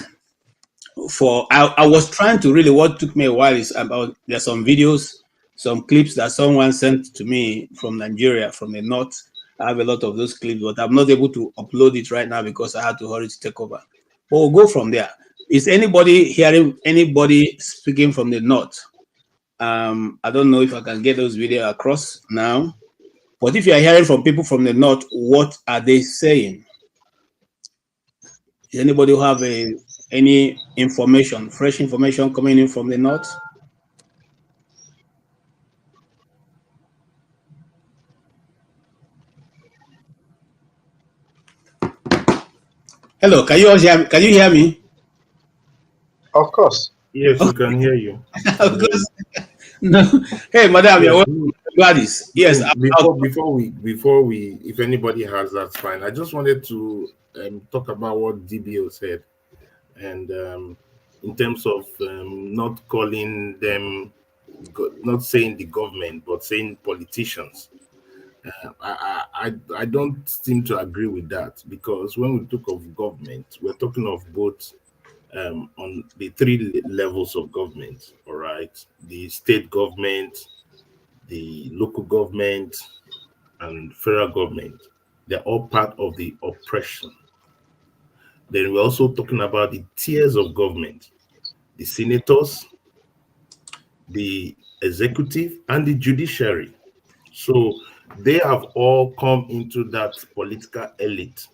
[SPEAKER 18] was trying to really, what took me a while is about, there's some videos, some clips that someone sent to me from Nigeria, from the north. I have a lot of those clips, but I'm not able to upload it right now because I had to hurry to take over. But we'll go from there. Is anybody hearing anybody speaking from the north? I don't know if I can get those videos across now, but if you are hearing from people from the north, what are they saying? Does anybody have any information, fresh information coming in from the north? Hello, can you hear me?
[SPEAKER 9] Of course.
[SPEAKER 8] Yes, we can hear you.
[SPEAKER 18] Of course. No. Hey, madam, you're welcome. Gladys. Yes.
[SPEAKER 8] Before we, if anybody has, that's fine. I just wanted to talk about what DBO said, and in terms of not calling them, not saying the government, but saying politicians. I don't seem to agree with that, because when we talk of government, we're talking of both on the three levels of government, all right? The state government, the local government, and federal government. They're all part of the oppression. Then we're also talking about the tiers of government, the senators, the executive, and the judiciary. So they have all come into that political elite,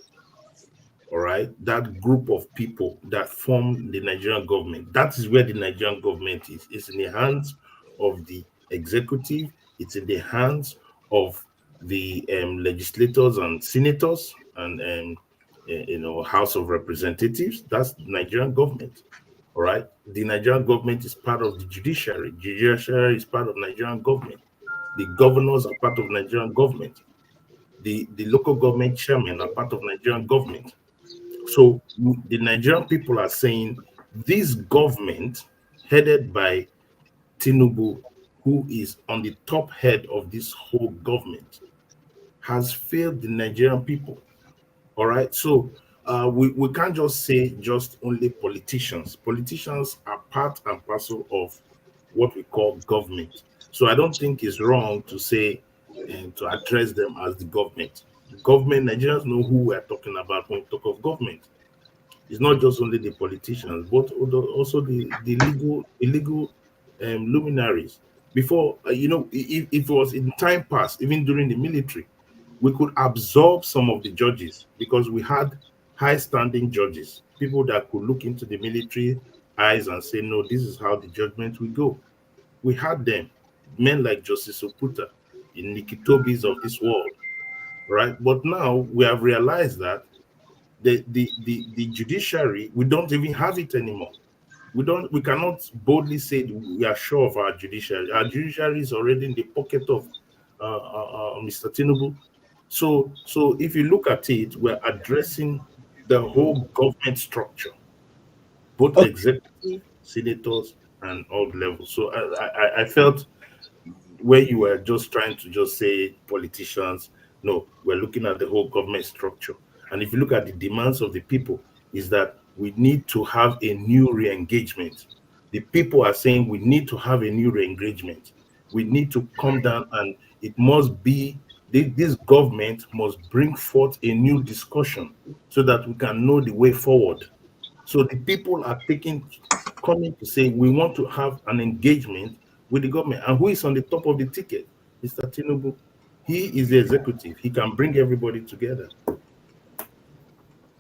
[SPEAKER 8] all right? That group of people that form the Nigerian government. That is where the Nigerian government is. It's in the hands of the executive. It's in the hands of the legislators and senators and House of Representatives. That's the Nigerian government. All right. The Nigerian government is part of the judiciary. Judiciary is part of Nigerian government. The governors are part of Nigerian government. The local government chairmen are part of Nigerian government. So the Nigerian people are saying this government headed by Tinubu, who is on the top head of this whole government, has failed the Nigerian people. All right. So we can't just say just only politicians. Politicians are part and parcel of what we call government. So I don't think it's wrong to say and to address them as the government. Government, Nigerians know who we're talking about when we talk of government. It's not just only the politicians, but also the illegal luminaries. Before, if it was in time past, even during the military, we could absorb some of the judges because we had high-standing judges, people that could look into the military eyes and say, no, this is how the judgment will go. We had them, men like Justice Oputa, the Nikitobis of this world, right? But now we have realized that the judiciary, we don't even have it anymore. We cannot boldly say we are sure of our judiciary. Our judiciary is already in the pocket of Mr. Tinubu. So if you look at it, we're addressing the whole government structure, both executive, senators, and all levels. So I felt where you were just trying to just say politicians, no, we're looking at the whole government structure. And if you look at the demands of the people, is that we need to have a new re-engagement. The people are saying we need to have a new re-engagement. We need to come down, and it must be, this government must bring forth a new discussion so that we can know the way forward. So the people are coming to say we want to have an engagement with the government. And who is on the top of the ticket? Mr. Tinubu. He is the executive. He can bring everybody together.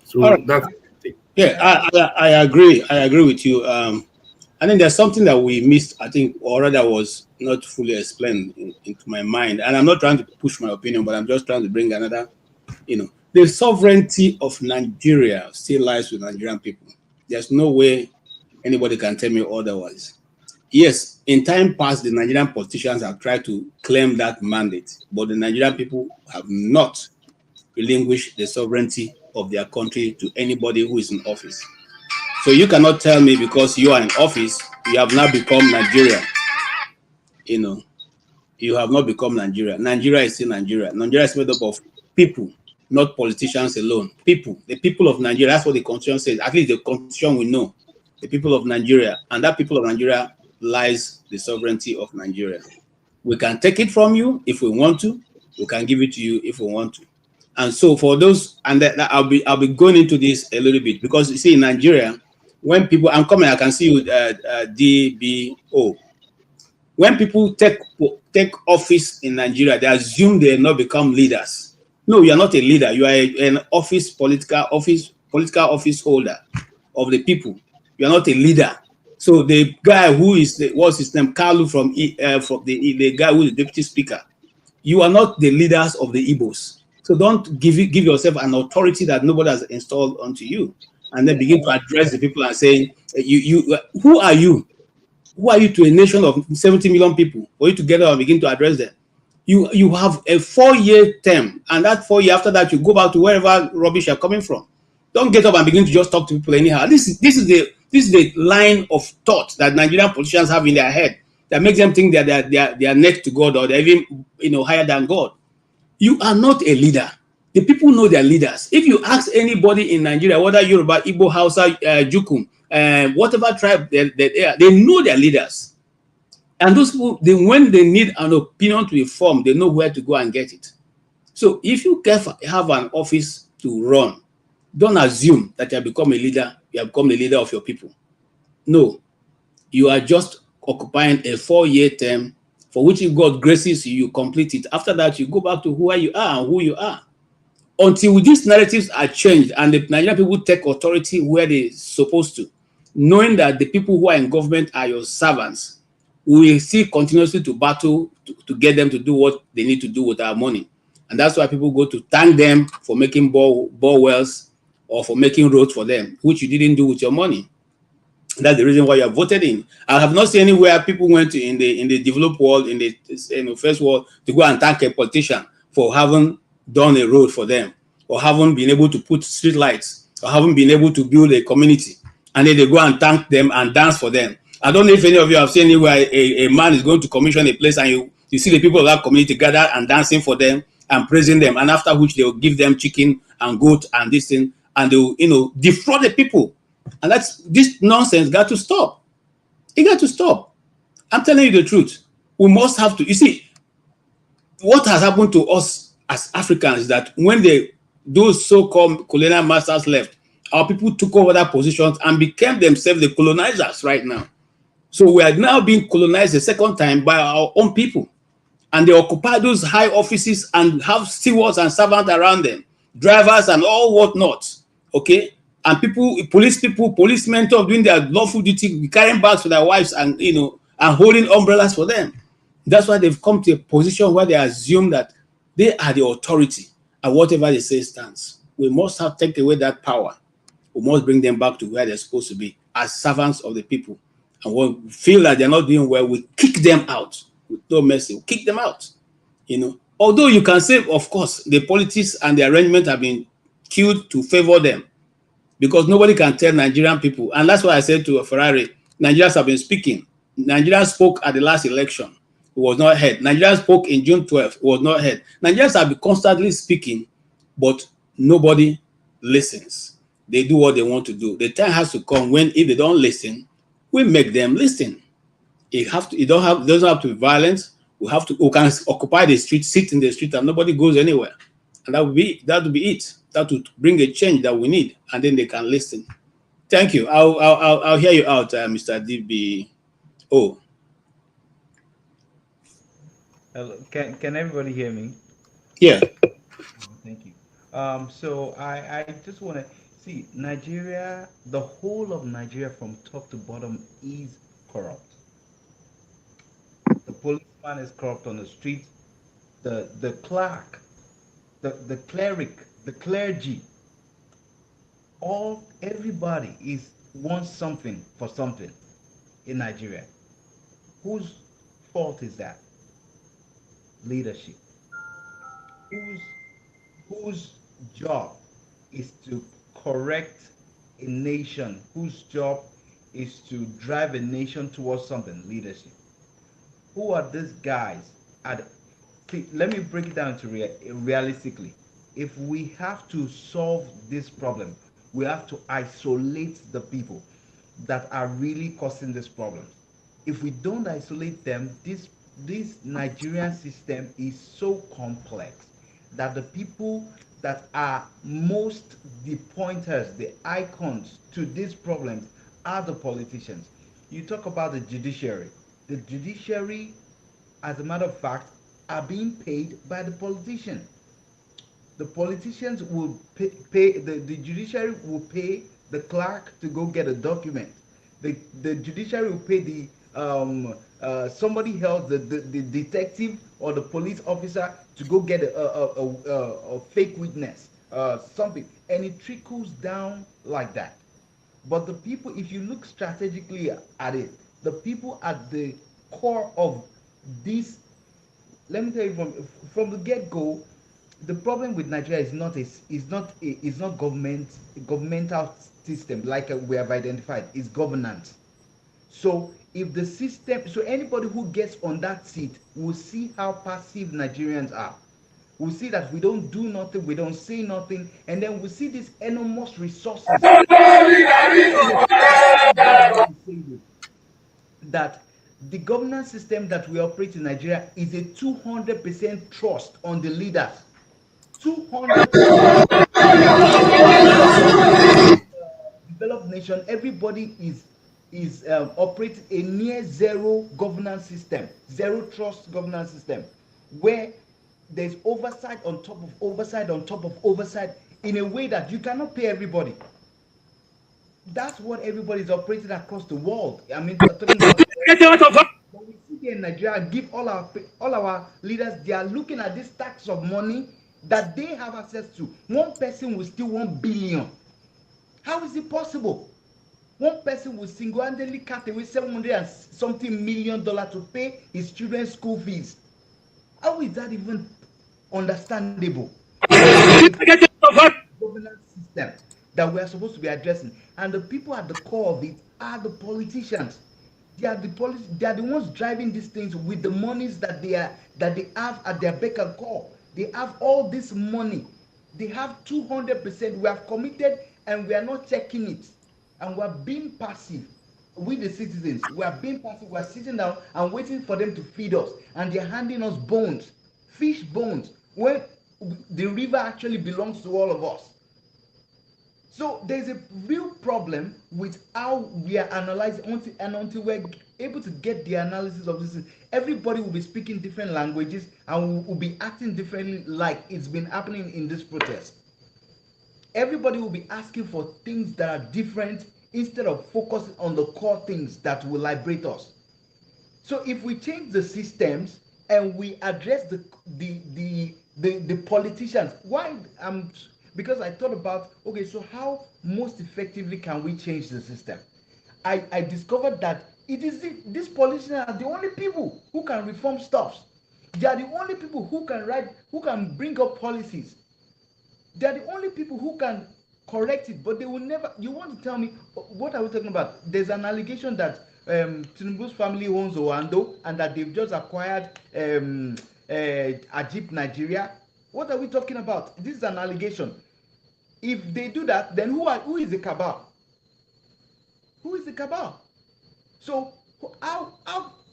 [SPEAKER 8] So that's
[SPEAKER 18] I agree. I agree with you. I think there's something that we missed, I think, or rather was not fully explained into my mind. And I'm not trying to push my opinion, but I'm just trying to bring another, the sovereignty of Nigeria still lies with Nigerian people. There's no way anybody can tell me otherwise. Yes, in time past, the Nigerian politicians have tried to claim that mandate, but the Nigerian people have not relinquished the sovereignty of their country to anybody who is in office. So you cannot tell me because you are in office, you have now become Nigeria. You have not become Nigeria. Nigeria is still Nigeria. Nigeria is made up of people, not politicians alone. People, the people of Nigeria. That's what the Constitution says. At least the Constitution we know. The people of Nigeria, and that people of Nigeria lies the sovereignty of Nigeria. We can take it from you if we want to. We can give it to you if we want to. And so for those, and I'll be going into this a little bit, because you see in Nigeria, when people, I'm coming, I can see you, DBO. When people take office in Nigeria, they assume they not become leaders. No, you are not a leader. You are an political office holder of the people. You are not a leader. So the guy who is what's his name, Kalu from the guy who is the deputy speaker, you are not the leaders of the Igbos. So don't give yourself an authority that nobody has installed onto you, and then begin to address the people and say, who are you? Who are you to a nation of 70 million people for you to get up and begin to address them? You have a 4-year term, and that 4 years after that you go back to wherever rubbish are coming from. Don't get up and begin to just talk to people anyhow. This is the line of thought that Nigerian politicians have in their head that makes them think that they are next to God, or they're even higher than God. You are not a leader. The people know their leaders. If you ask anybody in Nigeria, whether Yoruba, Igbo, Hausa, Jukum, whatever tribe they know their leaders. And those people, when they need an opinion to be formed, they know where to go and get it. So if you have an office to run, don't assume that you have become a leader. You have become the leader of your people. No, you are just occupying a 4-year term for which if God graces you, you complete it. After that, you go back to who you are and who you are. Until these narratives are changed and the Nigerian people take authority where they're supposed to, knowing that the people who are in government are your servants, we will still continuously to battle to get them to do what they need to do with our money. And that's why people go to thank them for making bore wells or for making roads for them, which you didn't do with your money. That's the reason why you have voted in. I have not seen anywhere people went to in the developed world, in the first world, to go and thank a politician for having done a road for them, or haven't been able to put street lights, or haven't been able to build a community, and then they go and thank them and dance for them. I don't know if any of you have seen anywhere a man is going to commission a place and you see the people of that community gather and dancing for them and praising them, and after which they will give them chicken and goat and this thing, and they will, defraud the people. And this nonsense got to stop. It got to stop. I'm telling you the truth. We must have to. You see, what has happened to us as Africans is that when those so-called colonial masters left, our people took over that positions and became themselves the colonizers right now. So we are now being colonized the second time by our own people. And they occupy those high offices and have stewards and servants around them, drivers and all whatnot. Okay? And policemen doing their lawful duty, carrying bags for their wives and and holding umbrellas for them. That's why they've come to a position where they assume that they are the authority and whatever they say stands. We must have taken away that power. We must bring them back to where they're supposed to be as servants of the people. And when we feel that they're not doing well, we kick them out with no mercy. We kick them out. Although you can say, of course, the politics and the arrangement have been killed to favor them, because nobody can tell Nigerian people. And that's why I said to Ferrari, Nigerians have been speaking. Nigerians spoke at the last election. It was not heard. Nigerians spoke in June 12th. It was not heard. Nigerians have been constantly speaking, but nobody listens. They do what they want to do. The time has to come when, if they don't listen, we make them listen. It doesn't have to be violence. We can occupy the street, sit in the street, and nobody goes anywhere. And that would be it. That would bring a change that we need, and then they can listen. Thank you. I'll hear you out, Mr. DB. Oh.
[SPEAKER 19] Hello. Can everybody hear me?
[SPEAKER 18] Yeah.
[SPEAKER 19] Thank you. So I just want to see Nigeria, the whole of Nigeria from top to bottom is corrupt. The policeman is corrupt on the street. The clerk, the cleric, the clergy, everybody wants something for something in Nigeria. Whose fault is that? Leadership. Whose job is to correct a nation? Whose job is to drive a nation towards something? Leadership. Who are these guys? Let me break it down to realistically. If we have to solve this problem, we have to isolate the people that are really causing this problem. If we don't isolate them, this Nigerian system is so complex that the people that are most the pointers, the icons to these problems are the politicians. You talk about the judiciary. The judiciary, as a matter of fact, are being paid by the politician. The politicians will pay the judiciary will pay the clerk to go get a document. The judiciary will pay the somebody else, the detective or the police officer to go get a fake witness, something, and it trickles down like that. But the people, if you look strategically at it, the people at the core of this, let me tell you from the get-go, the problem with Nigeria is not governmental system like we have identified. It's governance. So if the system, so anybody who gets on that seat will see how passive Nigerians are. We'll see that we don't do nothing, we don't say nothing, and then we see these enormous resources. That the governance system that we operate in Nigeria is a 200% trust on the leaders. 200%. Developed nation, everybody is operating a near zero governance system, zero trust governance system, where there's oversight on top of oversight on top of oversight in a way that you cannot pay everybody. That's what everybody is operating across the world. I mean, talking about when we sit here in Nigeria, give all our leaders, they are looking at this tax of money that they have access to. One person will steal 1 billion. How is it possible? One person will single-handedly cut away $700 and something million to pay his children's school fees. How is that even understandable? Governance system that we are supposed to be addressing, and the people at the core of it are the politicians. They are the ones driving these things with the monies that they have at their beck and call. They have all this money. They have 200%. We have committed and we are not checking it, and we are being passive. We the citizens, we are being passive. We are sitting down and waiting for them to feed us, and they are handing us bones, fish bones, when the river actually belongs to all of us. So there's a real problem with how we are analyzing, until we're able to get the analysis of this, everybody will be speaking different languages and will be acting differently, like it's been happening in this protest. Everybody will be asking for things that are different instead of focusing on the core things that will liberate us. So if we change the systems and we address the politicians, why because I thought about, okay, so how most effectively can we change the system? I discovered that it is these politicians are the only people who can reform stuff. They are the only people who can bring up policies. They are the only people who can correct it, but they will never. You want to tell me, what are we talking about? There's an allegation that Tinubu's family owns Oando and that they've just acquired Ajib Nigeria. What are we talking about? This is an allegation. If they do that, then who is the cabal? Who is the cabal? So how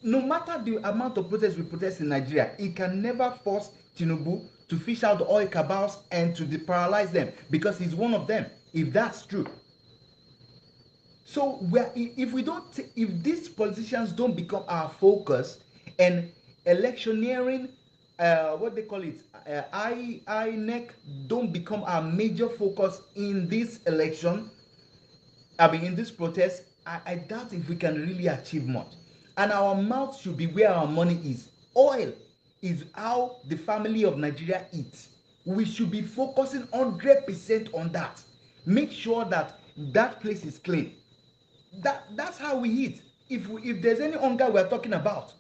[SPEAKER 19] no matter the amount of protest we protest in Nigeria, it can never force Tinubu to fish out the oil cabals and to deparalyze them, because he's one of them, if that's true. So if these politicians don't become our focus, and electioneering, what they call it, INEC don't become our major focus in this election, in this protest, I doubt if we can really achieve much. And our mouth should be where our money is. Oil is how the family of Nigeria eats. We should be focusing 100% on that. Make sure that that place is clean. That's how we eat. If there's any hunger we're talking about,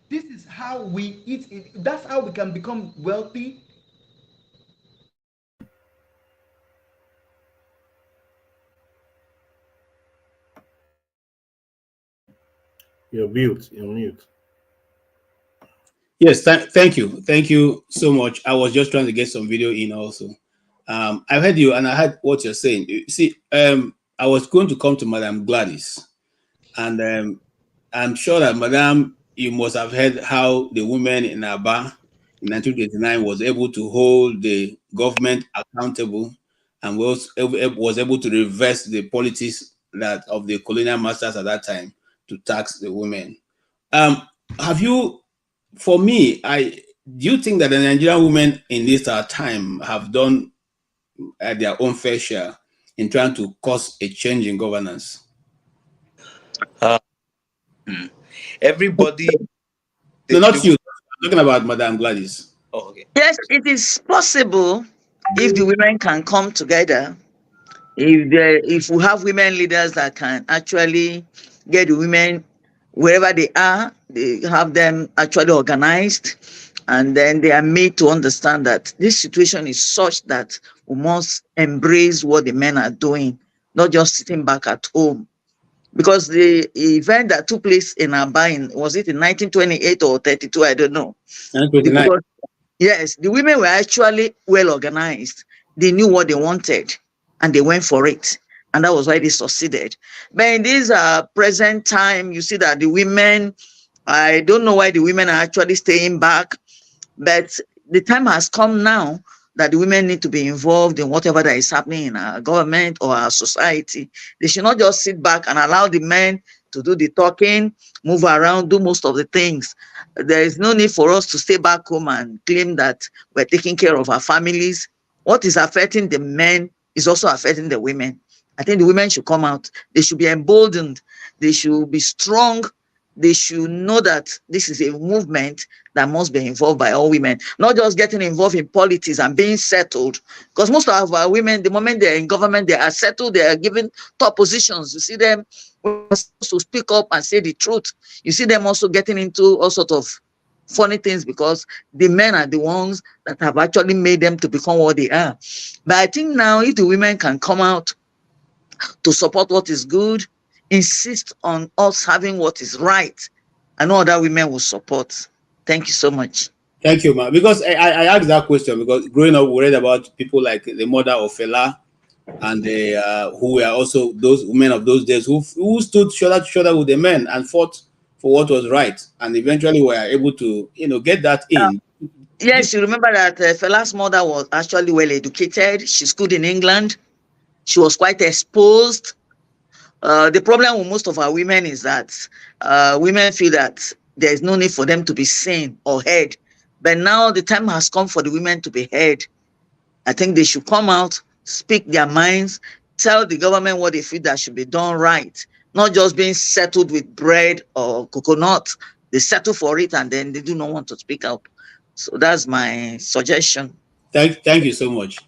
[SPEAKER 19] this is how we eat. That's how we can become wealthy.
[SPEAKER 8] You're mute. You're mute.
[SPEAKER 18] Yes, thank you. Thank you so much. I was just trying to get some video in also. I heard you and I heard what you're saying. You see, I was going to come to Madam Gladys, and I'm sure that Madam, you must have heard how the women in Aba in 1929 was able to hold the government accountable and was able to reverse the politics that of the colonial masters at that time to tax the women. Have you, for me, do you think that the Nigerian women in this time have done their own fair share in trying to cause a change in governance?
[SPEAKER 19] Everybody.
[SPEAKER 18] No, not you. I'm talking about Madam Gladys.
[SPEAKER 19] Oh, okay.
[SPEAKER 10] Yes, it is possible if the women can come together. If we have women leaders that can actually get the women wherever they are, they have them actually organized, and then they are made to understand that this situation is such that we must embrace what the men are doing, not just sitting back at home. Because the event that took place in Aba, was it in 1928 or 32? I don't know.
[SPEAKER 18] 1929.
[SPEAKER 10] Yes, the women were actually well organized. They knew what they wanted and they went for it. And that was why they succeeded. But in this present time, you see that the women, I don't know why the women are actually staying back, but the time has come now that the women need to be involved in whatever that is happening in our government or our society. They should not just sit back and allow the men to do the talking, move around, do most of the things. There is no need for us to stay back home and claim that we're taking care of our families. What is affecting the men is also affecting the women. I think the women should come out. They should be emboldened. They should be strong. They should know that this is a movement that must be involved by all women, not just getting involved in politics and being settled. Because most of our women, the moment they're in government, they are settled, they are given top positions. You see them to speak up and say the truth. You see them also getting into all sorts of funny things because the men are the ones that have actually made them to become what they are. But I think now if the women can come out to support what is good, insist on us having what is right, I know other women will support. Thank you so much.
[SPEAKER 18] Thank you, ma. Because I asked that question because growing up, we read about people like the mother of Fela and who were also those women of those days who stood shoulder to shoulder with the men and fought for what was right, and eventually were able to, get that in.
[SPEAKER 10] Yes, you remember that Fela's mother was actually well educated. She schooled in England. She was quite exposed. The problem with most of our women is that women feel that there is no need for them to be seen or heard. But now the time has come for the women to be heard. I think they should come out, speak their minds, tell the government what they feel that should be done right, not just being settled with bread or coconut. They settle for it and then they do not want to speak up. So that's my suggestion.
[SPEAKER 18] Thank you so much.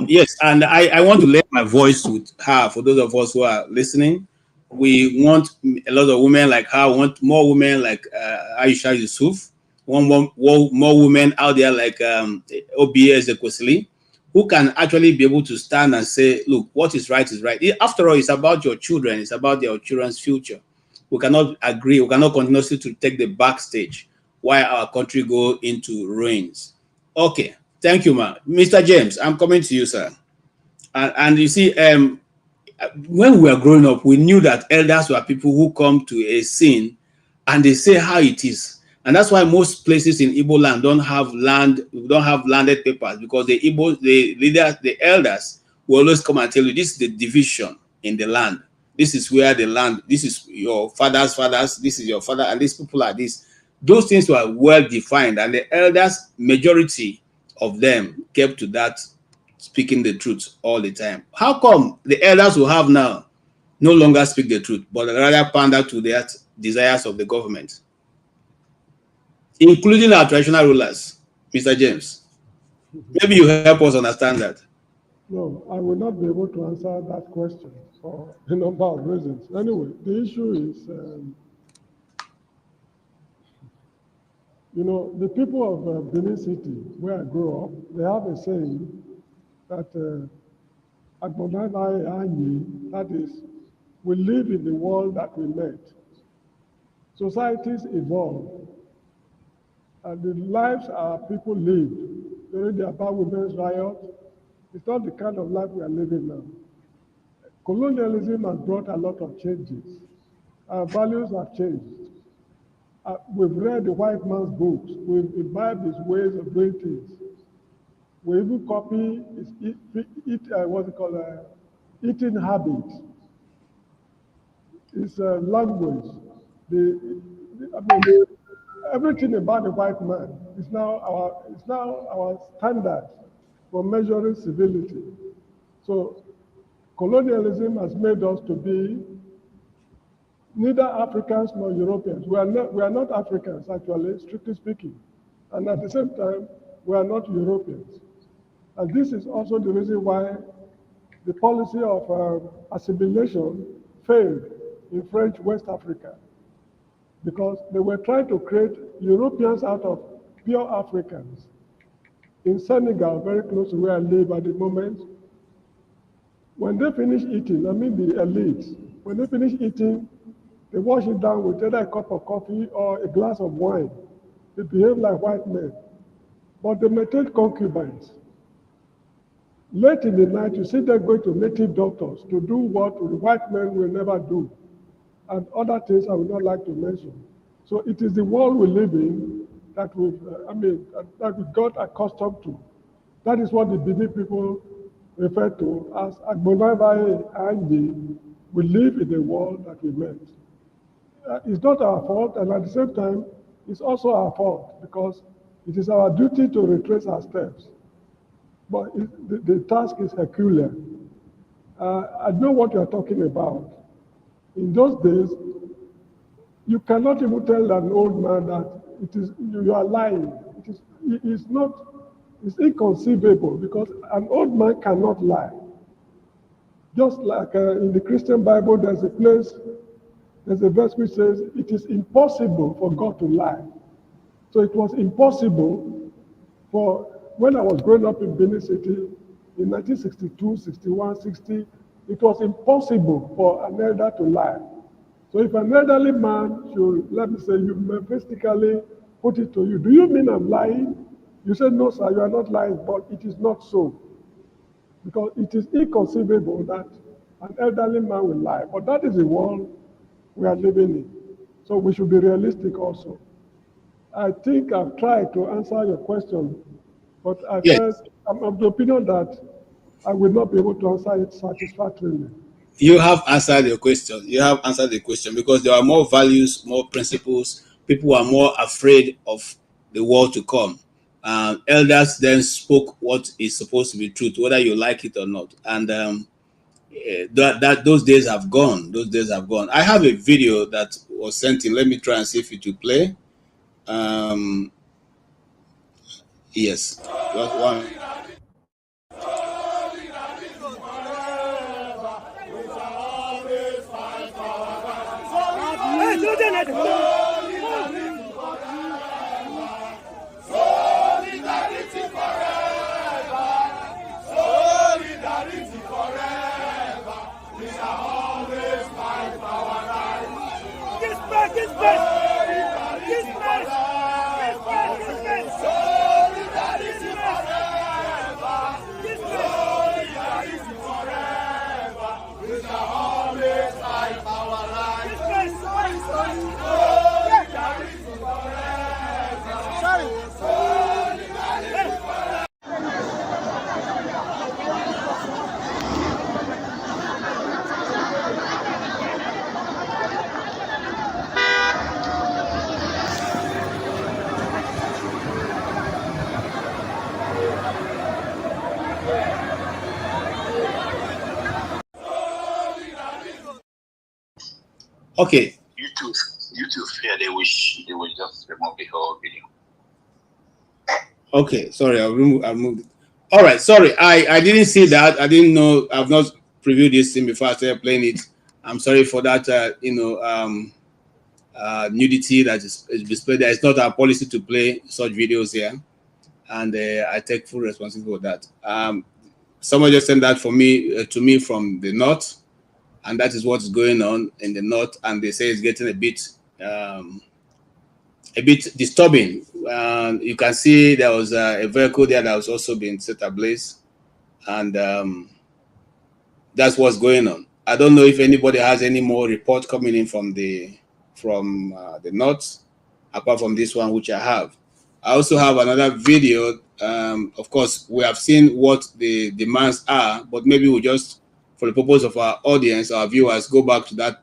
[SPEAKER 18] Yes, and I want to lend my voice with her for those of us who are listening. We want a lot of women like her. We want more women like Aisha Yusuf. More women out there like OBS Ekosili, who can actually be able to stand and say, look, what is right is right. After all, it's about your children. It's about your children's future. we cannot agree, we cannot continuously to take the backstage while our country go into ruins. Okay, thank you, ma. Mr. James, I'm coming to you, sir. And you see, when we were growing up, we knew that elders were people who come to a scene and they say how it is. And that's why most places in Igbo land don't have landed papers, because the leaders, the elders will always come and tell you, this is the division in the land. This is where the land, this is your father's fathers, this is your father, and these people are this. Those things were well defined, and the elders, majority of them kept to that, speaking the truth all the time. How come the elders who have now no longer speak the truth, but rather pander to the desires of the government, including our traditional rulers? Mr. James, maybe you help us understand that.
[SPEAKER 11] No, I will not be able to answer that question for a number of reasons. Anyway, the issue is, you know, the people of Benin City, where I grew up, they have a saying that that is, we live in the world that we met. Societies evolve, and the lives our people lived during the Aba Women's Riot, it's not the kind of life we are living now. Colonialism has brought a lot of changes. Our values have changed. We've read the white man's books. We've imbibed his ways of doing things. We even copy his eating habits, his language. Everything about the white man is now our standard for measuring civility. So colonialism has made us to be neither Africans nor Europeans. We are not Africans, actually, strictly speaking. And at the same time, we are not Europeans. And this is also the reason why the policy of assimilation failed in French West Africa, because they were trying to create Europeans out of pure Africans. In Senegal, very close to where I live at the moment, when they finish eating, I mean the elites, when they finish eating, they wash it down with either a cup of coffee or a glass of wine. They behave like white men, but they maintain concubines. Late in the night, you see them going to native doctors to do what the white men will never do, and other things I would not like to mention. So it is the world we live in that that we got accustomed to. That is what the Benin people refer to as Agbonaivae Anyi. We live in the world that we met. It's not our fault, and at the same time, it's also our fault, because it is our duty to retrace our steps. But the task is Herculean. I know what you are talking about. In those days, you cannot even tell an old man that you are lying. It's inconceivable, because an old man cannot lie. Just like in the Christian Bible, there's a verse which says, it is impossible for God to lie. So it was impossible when I was growing up in Benin City in 1962, 61, 60, it was impossible for an elder to lie. So if an elderly man should, let me say, you metaphysically put it to you, do you mean I'm lying? You say, no, sir, you are not lying, but it is not so. Because it is inconceivable that an elderly man will lie. But that is the world we are living in. So we should be realistic also. I think I've tried to answer your question, but I'm of the opinion that I will not be able to answer it satisfactorily.
[SPEAKER 18] You have answered your question. You have answered the question, because there are more values, more principles. People are more afraid of the world to come. Elders then spoke what is supposed to be truth, whether you like it or not. And those days have gone. Those days have gone. I have a video that was sent in. Let me try and see if it will play. Yes. Just one. Okay.
[SPEAKER 8] YouTube fear they will just remove the whole video.
[SPEAKER 18] Okay, sorry, I'll remove it. All right, sorry, I didn't see that. I didn't know. I've not previewed this thing before I started playing it. I'm sorry for that. Nudity that is displayed there. It's not our policy to play such videos here, and I take full responsibility for that. Someone just sent that for me to me from the north, and that is what's going on in the north. And they say it's getting a bit disturbing. You can see there was a vehicle there that was also being set ablaze, and that's what's going on. I don't know if anybody has any more report coming in from the north, apart from this one which I have. I also have another video. Of course, we have seen what the demands are, but maybe we just, for the purpose of our audience, our viewers, go back to that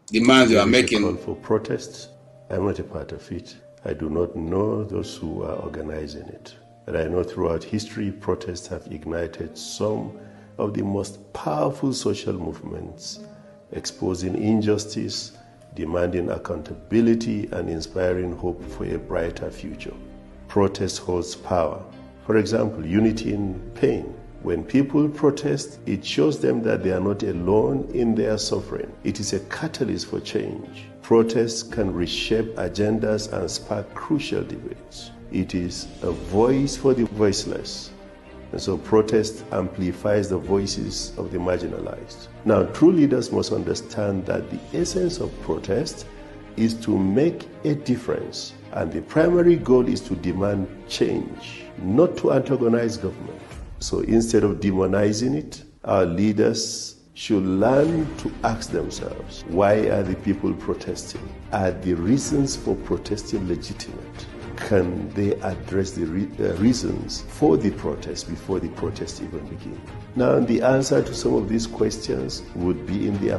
[SPEAKER 18] demands they are making.
[SPEAKER 20] Call for protests. I'm not a part of it. I do not know those who are organizing it. But I know throughout history, protests have ignited some of the most powerful social movements, exposing injustice, demanding accountability, and inspiring hope for a brighter future. Protest holds power. For example, unity in pain. When people protest, it shows them that they are not alone in their suffering. It is a catalyst for change. Protests can reshape agendas and spark crucial debates. It is a voice for the voiceless. And so protest amplifies the voices of the marginalized. Now, true leaders must understand that the essence of protest is to make a difference. And the primary goal is to demand change, not to antagonize government. So instead of demonizing it, our leaders should learn to ask themselves, why are the people protesting? Are the reasons for protesting legitimate? Can they address the reasons for the protest before the protest even begins? Now, the answer to some of these questions would be in the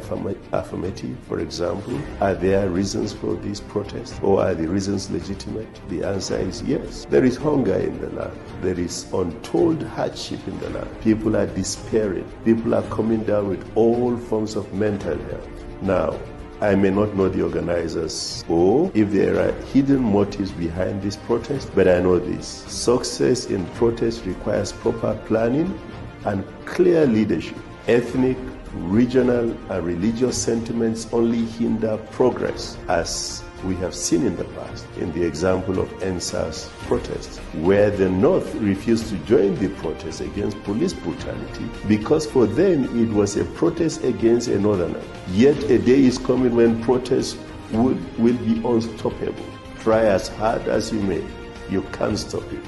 [SPEAKER 20] affirmative. For example, are there reasons for this protest, or are the reasons legitimate? The answer is yes. There is hunger in the land. There is untold hardship in the land. People are despairing. People are coming down with all forms of mental health. Now, I may not know the organizers or if there are hidden motives behind this protest, but I know this. Success in protest requires proper planning and clear leadership. Ethnic, regional, and religious sentiments only hinder progress, as we have seen in the past in the example of NSAS protest, where the North refused to join the protest against police brutality because for them it was a protest against a Northerner. Yet a day is coming when protests will be unstoppable. Try as hard as you may, you can't stop it.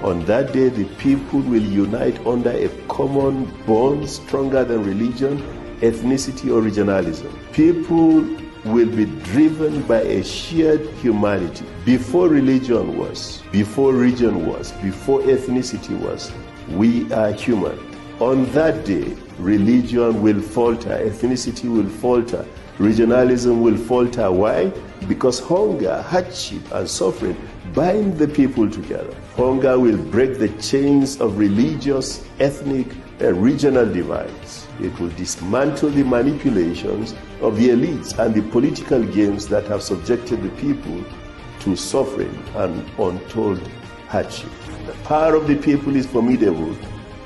[SPEAKER 20] On that day, the people will unite under a common bond stronger than religion, ethnicity, or regionalism. People will be driven by a shared humanity. Before religion was, before region was, before ethnicity was, we are human. On that day, religion will falter, ethnicity will falter, regionalism will falter. Why? Because hunger, hardship, and suffering bind the people together. Hunger will break the chains of religious, ethnic, and regional divides. It will dismantle the manipulations of the elites and the political games that have subjected the people to suffering and untold hardship. The power of the people is formidable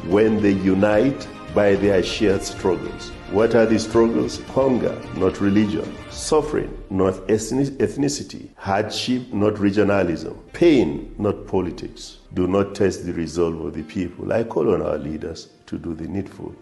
[SPEAKER 20] when they unite by their shared struggles. What are the struggles? Hunger, not religion. Suffering, not ethnicity. Hardship, not regionalism. Pain, not politics. Do not test the resolve of the people. I call on our leaders to do the needful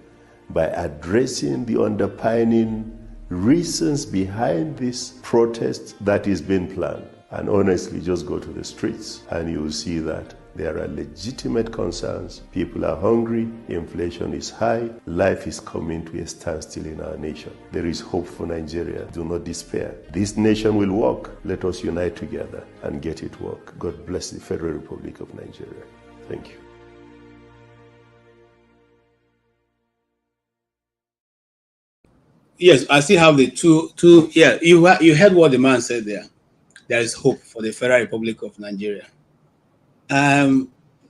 [SPEAKER 20] by addressing the underpinning reasons behind this protest that is being planned. And honestly, just go to the streets and you will see that there are legitimate concerns. People are hungry, inflation is high, life is coming to a standstill in our nation. There is hope for Nigeria. Do not despair. This nation will work. Let us unite together and get it work. God bless the Federal Republic of Nigeria. Thank you.
[SPEAKER 18] Yes, I still have the two. Yeah, you heard what the man said there. There is hope for the Federal Republic of Nigeria.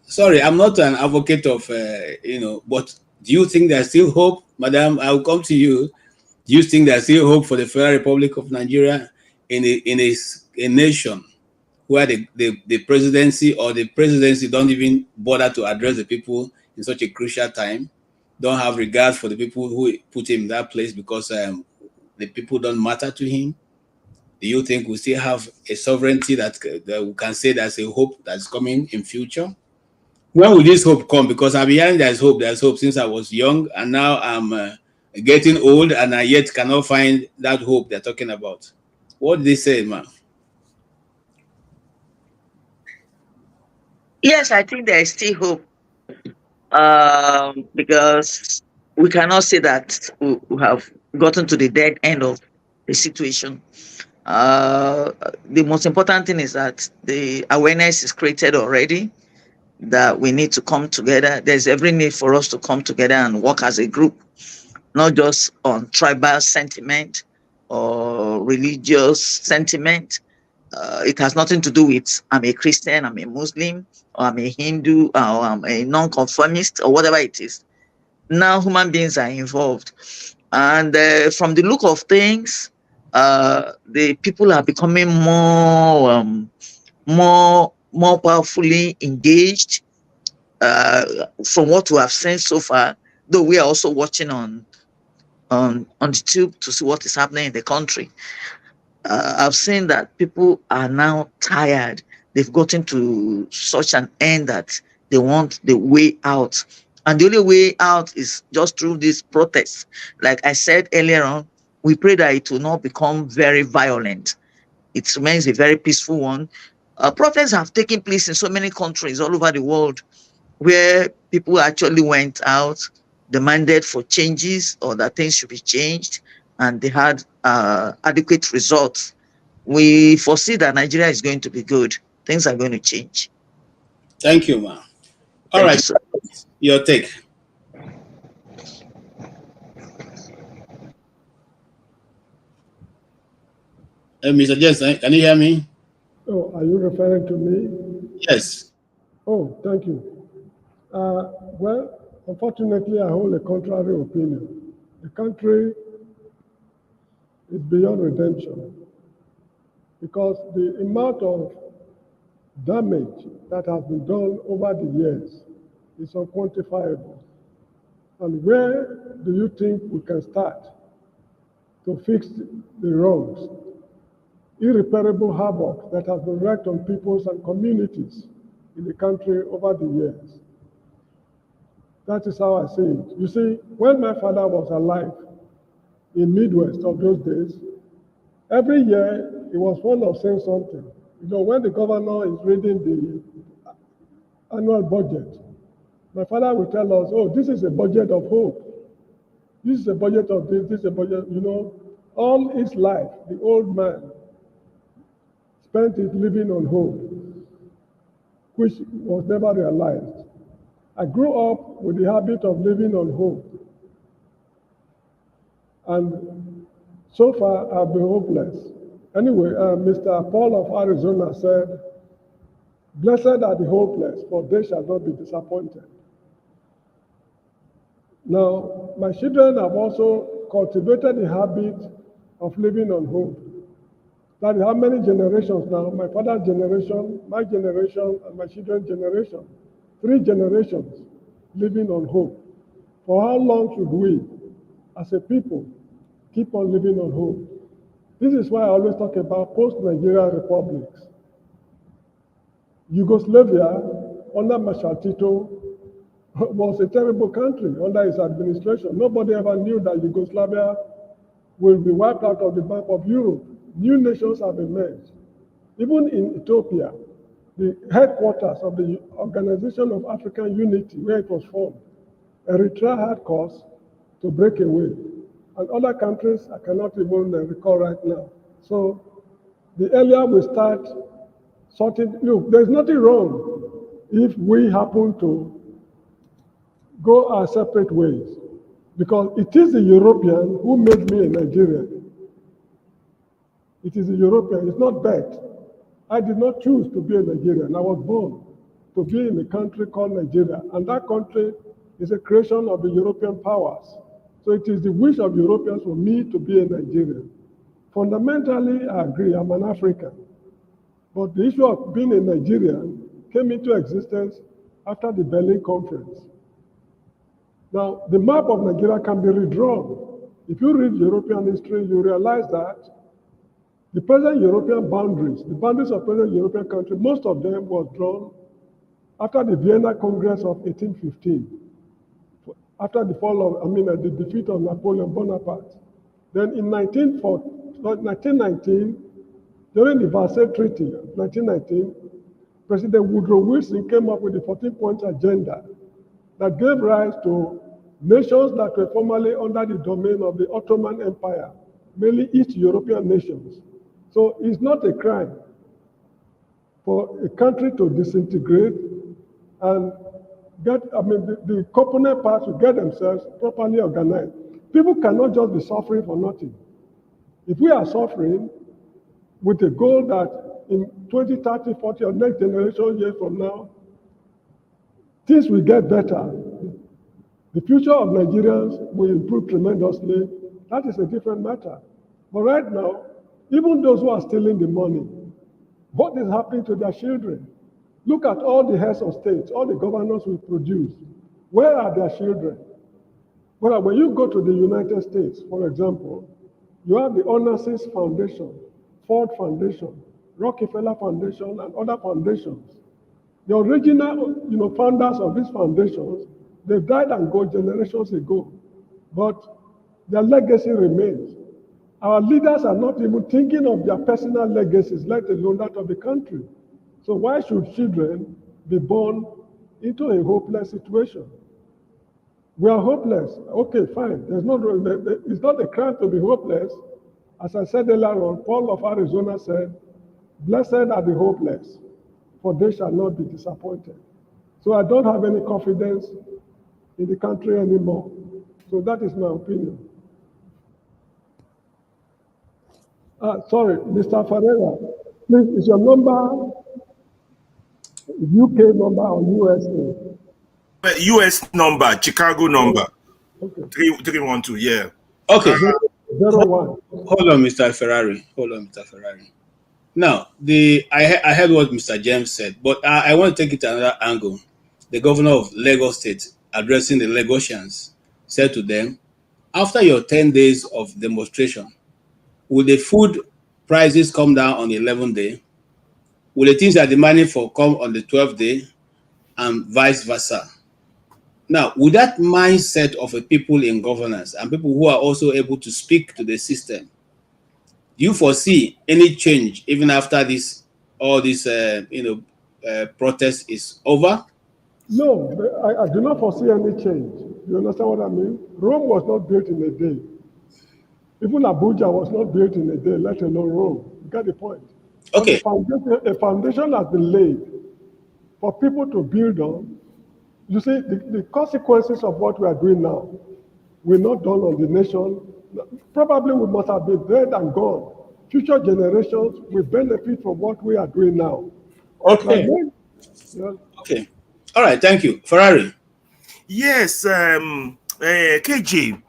[SPEAKER 18] Sorry, I'm not an advocate of, but do you think there's still hope? Madam, I'll come to you. Do you think there's still hope for the Federal Republic of Nigeria in a nation where the presidency or the presidency don't even bother to address the people in such a crucial time, don't have regard for the people who put him in that place because the people don't matter to him? Do you think we still have a sovereignty that we can say there's a hope that's coming in future? When will this hope come? Because I've been hearing there's hope since I was young, and now I'm getting old, and I yet cannot find that hope they're talking about. What did they say, man?
[SPEAKER 10] Yes, I think there is still hope. Because we cannot say that we have gotten to the dead end of the situation. The most important thing is that the awareness is created already, that we need to come together. There's every need for us to come together and work as a group, not just on tribal sentiment or religious sentiment. It has nothing to do with I'm a Christian, I'm a Muslim, or I'm a Hindu, or I'm a non-conformist, or whatever it is. Now human beings are involved. And from the look of things, the people are becoming more powerfully engaged from what we have seen so far, though we are also watching on the tube to see what is happening in the country. I've seen that people are now tired. They've gotten to such an end that they want the way out. And the only way out is just through these protests. Like I said earlier on, we pray that it will not become very violent. It remains a very peaceful one. Protests have taken place in so many countries all over the world where people actually went out, demanded for changes or that things should be changed, and they had adequate results. We foresee that Nigeria is going to be good. Things are going to change.
[SPEAKER 18] Thank you, man. All
[SPEAKER 10] Thank
[SPEAKER 18] right,
[SPEAKER 10] you, sir.
[SPEAKER 18] your take. Mr. Jensen, can you hear me?
[SPEAKER 11] Oh, are you referring to me?
[SPEAKER 18] Yes.
[SPEAKER 11] Oh, thank you. Well, unfortunately, I hold a contrary opinion. The country is beyond redemption because the amount of damage that has been done over the years is unquantifiable. And where do you think we can start to fix the wrongs? Irreparable havoc that has been wreaked on peoples and communities in the country over the years. That is how I see it. You see, when my father was alive in Midwest of those days, every year he was fond of saying something. You know, when the governor is reading the annual budget, my father will tell us, oh, this is a budget of hope. This is a budget of this is a budget, you know. All his life, the old man spent it living on hope, which was never realized. I grew up with the habit of living on hope. And so far, I've been hopeless. Anyway, Mr. Paul of Arizona said, "Blessed are the hopeless, for they shall not be disappointed." Now, my children have also cultivated the habit of living on hope. That is how many generations now? My father's generation, my generation, and my children's generation. 3 generations living on hope. For how long should we, as a people, keep on living on hope? This is why I always talk about post-Nigerian republics. Yugoslavia, under Marshal Tito, was a terrible country under his administration. Nobody ever knew that Yugoslavia will be wiped out of the map of Europe. New nations have emerged. Even in Ethiopia, the headquarters of the Organization of African Unity, where it was formed, Eritrea had cause to break away. And other countries I cannot even recall right now. So the earlier we start sorting, look, there's nothing wrong if we happen to go our separate ways, because it is the European who made me a Nigerian. It is a European, it's not bad. I did not choose to be a Nigerian. I was born to be in a country called Nigeria, and that country is a creation of the European powers. So it is the wish of Europeans for me to be a Nigerian. Fundamentally, I agree, I'm an African. But the issue of being a Nigerian came into existence after the Berlin Conference. Now, the map of Nigeria can be redrawn. If you read European history, you realize that the present European boundaries, the boundaries of present European countries, most of them was drawn after the Vienna Congress of 1815, after the fall of, the defeat of Napoleon Bonaparte. Then in 1919, during the Versailles Treaty of 1919, President Woodrow Wilson came up with the 14-point agenda that gave rise to nations that were formerly under the domain of the Ottoman Empire, mainly East European nations. So it's not a crime for a country to disintegrate and get, the component parts to get themselves properly organized. People cannot just be suffering for nothing. If we are suffering with a goal that in 20, 30, 40, or next generation years from now, things will get better. The future of Nigerians will improve tremendously. That is a different matter. But right now, even those who are stealing the money, what is happening to their children? Look at all the heads of states, all the governors we produce. Where are their children? Well, when you go to the United States, for example, you have the Onassis Foundation, Ford Foundation, Rockefeller Foundation, and other foundations. The original, founders of these foundations, they died and gone generations ago, but their legacy remains. Our leaders are not even thinking of their personal legacies, let alone that of the country. So why should children be born into a hopeless situation? We are hopeless. Okay, fine. It's not a crime to be hopeless. As I said earlier on, Paul of Arizona said, "Blessed are the hopeless, for they shall not be disappointed." So I don't have any confidence in the country anymore. So that is my opinion. Sorry, Mr. Ferreira, please, is your number UK number or USA?
[SPEAKER 4] US number, Chicago number.
[SPEAKER 11] Okay.
[SPEAKER 4] 312, yeah.
[SPEAKER 18] Okay.
[SPEAKER 11] 01.
[SPEAKER 18] Hold on, Mr. Ferrari. Now, I heard what Mr. James said, but I want to take it to another angle. The governor of Lagos State, addressing the Lagosians, said to them, after your 10 days of demonstration, will the food prices come down on the 11th day? Will the things that are demanding for come on the 12th day? And vice versa. Now, with that mindset of a people in governance and people who are also able to speak to the system, do you foresee any change even after all this protest is over?
[SPEAKER 11] No, I do not foresee any change. You understand what I mean? Rome was not built in a day. Even Abuja was not built in a day, let alone Rome. You get the point?
[SPEAKER 18] Okay.
[SPEAKER 11] A foundation has been laid for people to build on. You see, the consequences of what we are doing now will not dawn on the nation. Probably we must have been dead and gone. Future generations will benefit from what we are doing now.
[SPEAKER 18] Okay. Okay. All right. Thank you. Ferrari.
[SPEAKER 4] Yes, KJ.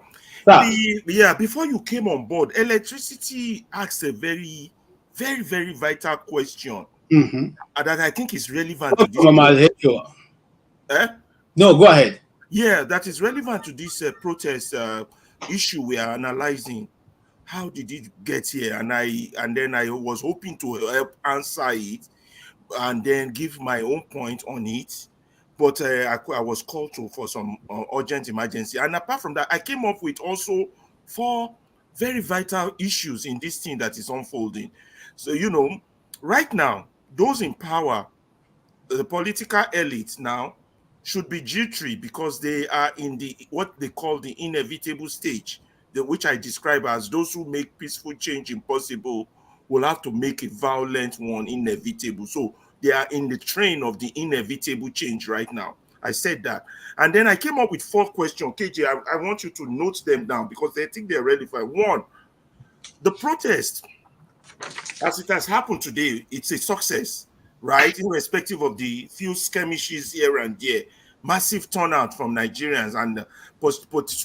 [SPEAKER 4] Before you came on board, electricity asked a very, very, very vital question that I think is relevant to this.
[SPEAKER 18] No, go ahead.
[SPEAKER 4] Yeah, that is relevant to this protest issue we are analyzing. How did it get here? And then I was hoping to help answer it and then give my own point on it. But I was called for some urgent emergency. And apart from that, I came up with also 4 very vital issues in this thing that is unfolding. So, right now, those in power, the political elite now, should be jittery because they are in what they call the inevitable stage, which I describe as those who make peaceful change impossible will have to make a violent one inevitable. So they are in the train of the inevitable change right now. I said that. And then I came up with 4 questions. KJ, I want you to note them down because I think they're relevant. 1, the protest, as it has happened today, it's a success, right? Irrespective of the few skirmishes here and there. massive turnout from Nigerians and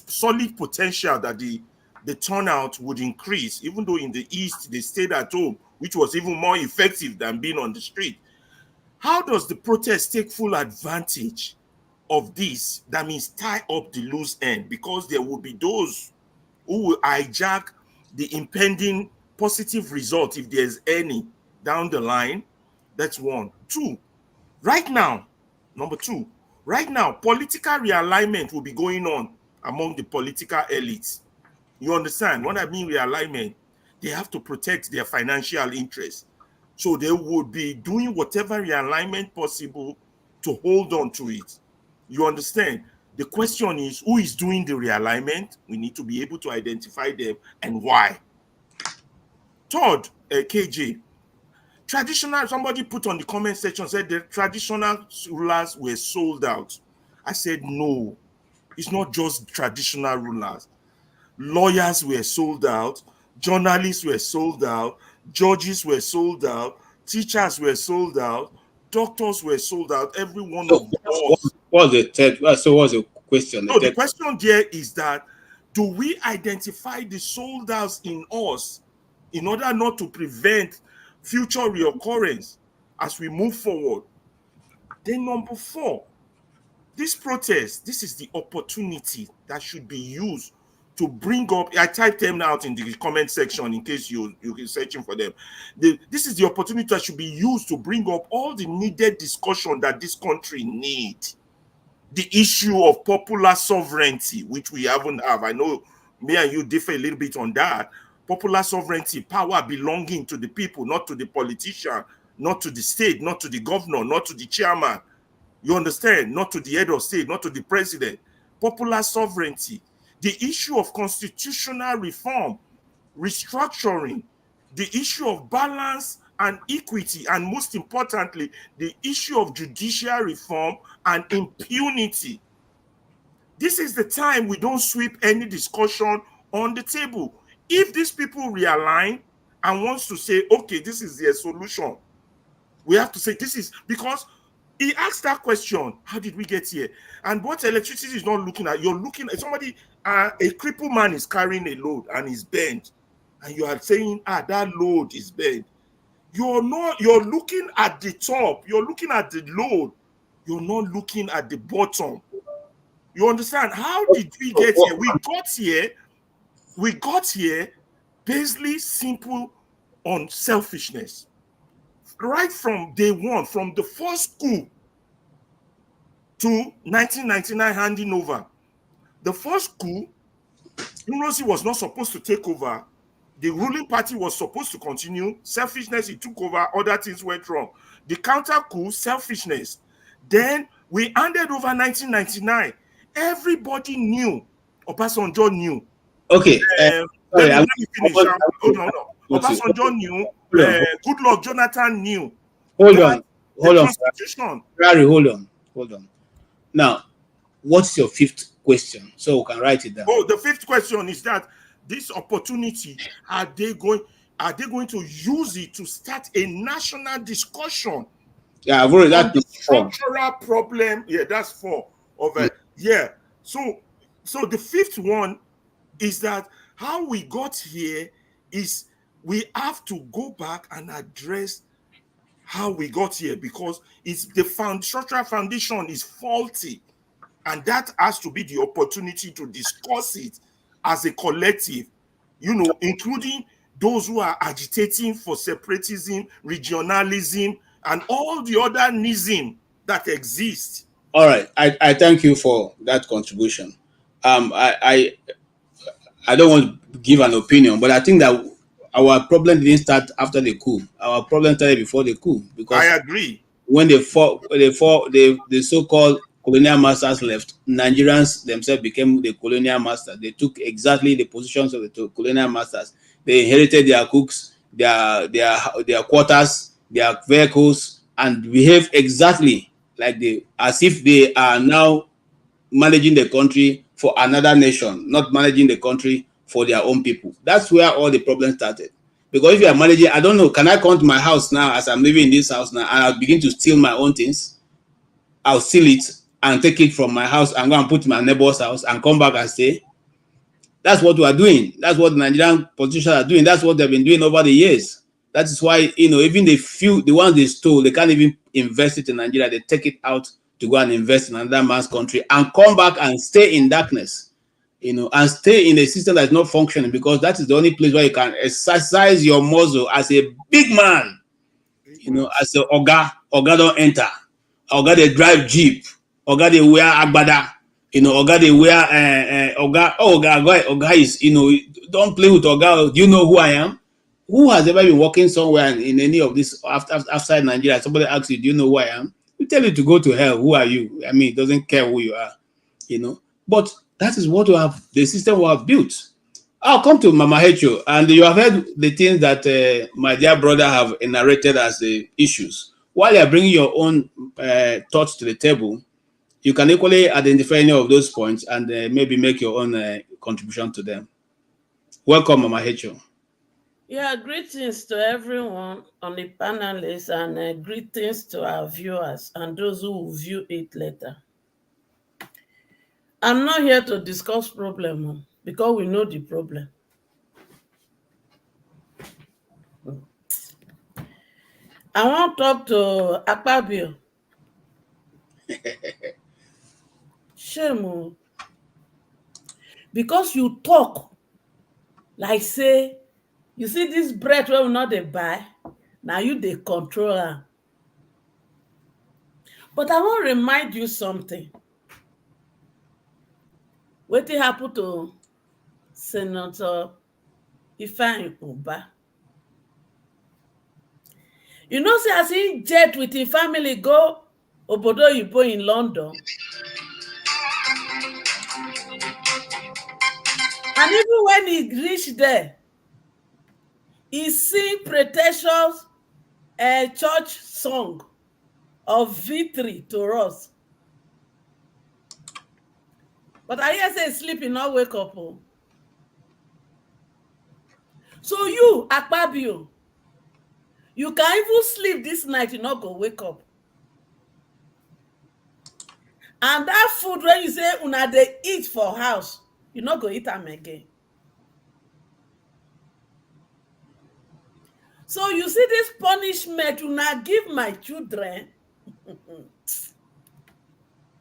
[SPEAKER 4] solid potential that the turnout would increase, even though in the East they stayed at home, which was even more effective than being on the street. How does the protest take full advantage of this? That means tie up the loose end, because there will be those who will hijack the impending positive result, if there's any, down the line. That's one. Two, right now, number two, right now, political realignment will be going on among the political elites. You understand? When I mean realignment, they have to protect their financial interests. So they would be doing whatever realignment possible to hold on to it. You understand? The question is, who is doing the realignment? We need to be able to identify them and why. Third, KJ, traditional, somebody put on the comment section, said the traditional rulers were sold out. I said, no, it's not just traditional rulers. Lawyers were sold out, journalists were sold out, judges were sold out, teachers were sold out, doctors were sold out, every one of us.
[SPEAKER 18] What's the third? So what's the question?
[SPEAKER 4] No, the question there is that, do we identify the sold outs in us in order not to prevent future reoccurrence as we move forward? Then number four, this protest, this is the opportunity that should be used to bring up, I typed them out in the comment section in case you're searching for them. This is the opportunity that should be used to bring up all the needed discussion that this country needs. The issue of popular sovereignty, which we haven't have. I know me and you differ a little bit on that. Popular sovereignty, power belonging to the people, not to the politician, not to the state, not to the governor, not to the chairman. You understand? Not to the head of state, not to the president. Popular sovereignty. The issue of constitutional reform, restructuring, the issue of balance and equity, and most importantly, the issue of judicial reform and impunity. This is the time we don't sweep any discussion on the table. If these people realign and wants to say, okay, this is their solution, we have to say this is, because he asked that question, how did we get here? And what electricity is not looking at, you're looking at somebody, a crippled man is carrying a load and is bent, and you are saying, that load is bent. You're looking at the top, you're looking at the load, you're not looking at the bottom. You understand? How did we get here? We got here basically simple on selfishness. Right from day one, from the first coup to 1999 handing over. The first coup, Nursi was not supposed to take over. The ruling party was supposed to continue. Selfishness, it took over. Other things went wrong. The counter coup, selfishness. Then we handed over 1999. Everybody knew. Obasanjo knew.
[SPEAKER 18] Okay.
[SPEAKER 4] Let me finish. Hold on. Obasanjo knew. Goodluck Jonathan knew.
[SPEAKER 18] Hold on.
[SPEAKER 4] Constitution.
[SPEAKER 18] Larry, hold on. Now, what's your fifth question? So we can write it down.
[SPEAKER 4] Oh, the fifth question is that this opportunity, are they going to use it to start a national discussion?
[SPEAKER 18] Yeah, I've already that
[SPEAKER 4] structural problem. Yeah, that's four of it. Yeah. So the fifth one is that how we got here is we have to go back and address how we got here, because it's the structural foundation is faulty, and that has to be the opportunity to discuss it as a collective, including those who are agitating for separatism, regionalism, and all the other nism that exists.
[SPEAKER 18] All right, I thank you for that contribution. I don't want to give an opinion, but I think that our problem didn't start after the coup. Our problem started before the coup, because
[SPEAKER 4] I agree.
[SPEAKER 18] When the so-called colonial masters left, Nigerians themselves became the colonial masters. They took exactly the positions of the colonial masters. They inherited their cooks, their quarters, their vehicles, and behave exactly like as if they are now managing the country for another nation, not managing the country for their own people. That's where all the problems started. Because if you are managing, I don't know, can I come to my house now as I'm living in this house now and I'll begin to steal my own things? I'll steal it and take it from my house and go and put in my neighbor's house and come back and stay. That's what we are doing. That's what the Nigerian politicians are doing. That's what they've been doing over the years. That is why, even the ones they stole, they can't even invest it in Nigeria. They take it out to go and invest in another man's country and come back and stay in darkness, and stay in a system that's not functioning, because that is the only place where you can exercise your muscle as a big man. As a Oga don't enter. Oga they drive jeep. Oga they wear agbada. Oga they wear Oga is, don't play with Oga. Do you know who I am? Who has ever been working somewhere in any of this outside Nigeria? Somebody asks you, do you know who I am? We tell you to go to hell. Who are you? I mean, it doesn't care who you are, But that is what the system we have built. I'll come to Mama Hecho, and you have heard the things that my dear brother have narrated as the issues. While you're bringing your own thoughts to the table, you can equally identify any of those points and maybe make your own contribution to them. Welcome, Mama Hecho.
[SPEAKER 21] Yeah, greetings to everyone on the panelists, and greetings to our viewers and those who will view it later. I'm not here to discuss problem because we know the problem. I want to talk to Akpabio. Shame. Because you talk like say, you see this bread where we not they buy, now you they control her. But I want to remind you something. What happened to Senator Ifeanyi Ubah? Say as he jet with his family go Obodo Oyibo in London. And even when he reached there, he sing pretentious church song of victory to us. But I hear say sleep, not wake up. So you, Akpabio, you can even sleep this night, you not go wake up. And that food when you say una they eat for house, you not go eat them again. So you see this punishment una give my children.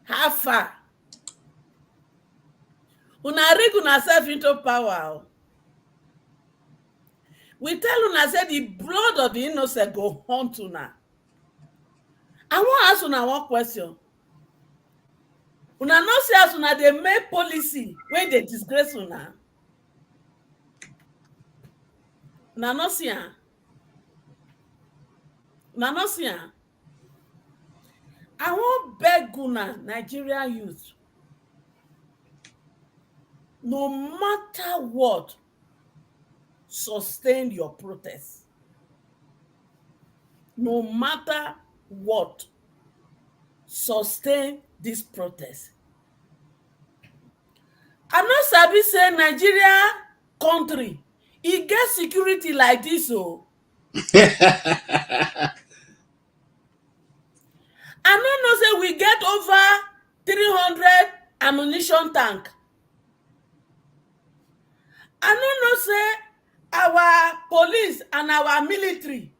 [SPEAKER 21] How far? Una rig una self into power. We tell una say the blood of the innocent go hunt una. I want to ask una one question. Una not say as una they make policy when they disgrace una. Una not see am. Una not see am. I want beg una, Nigerian youth. No matter what, sustain your protest. No matter what, sustain this protest. I'm not sabi say Nigeria country, it gets security like this. I don't know say we get over 300 ammunition tank. I don't know say our police and our military,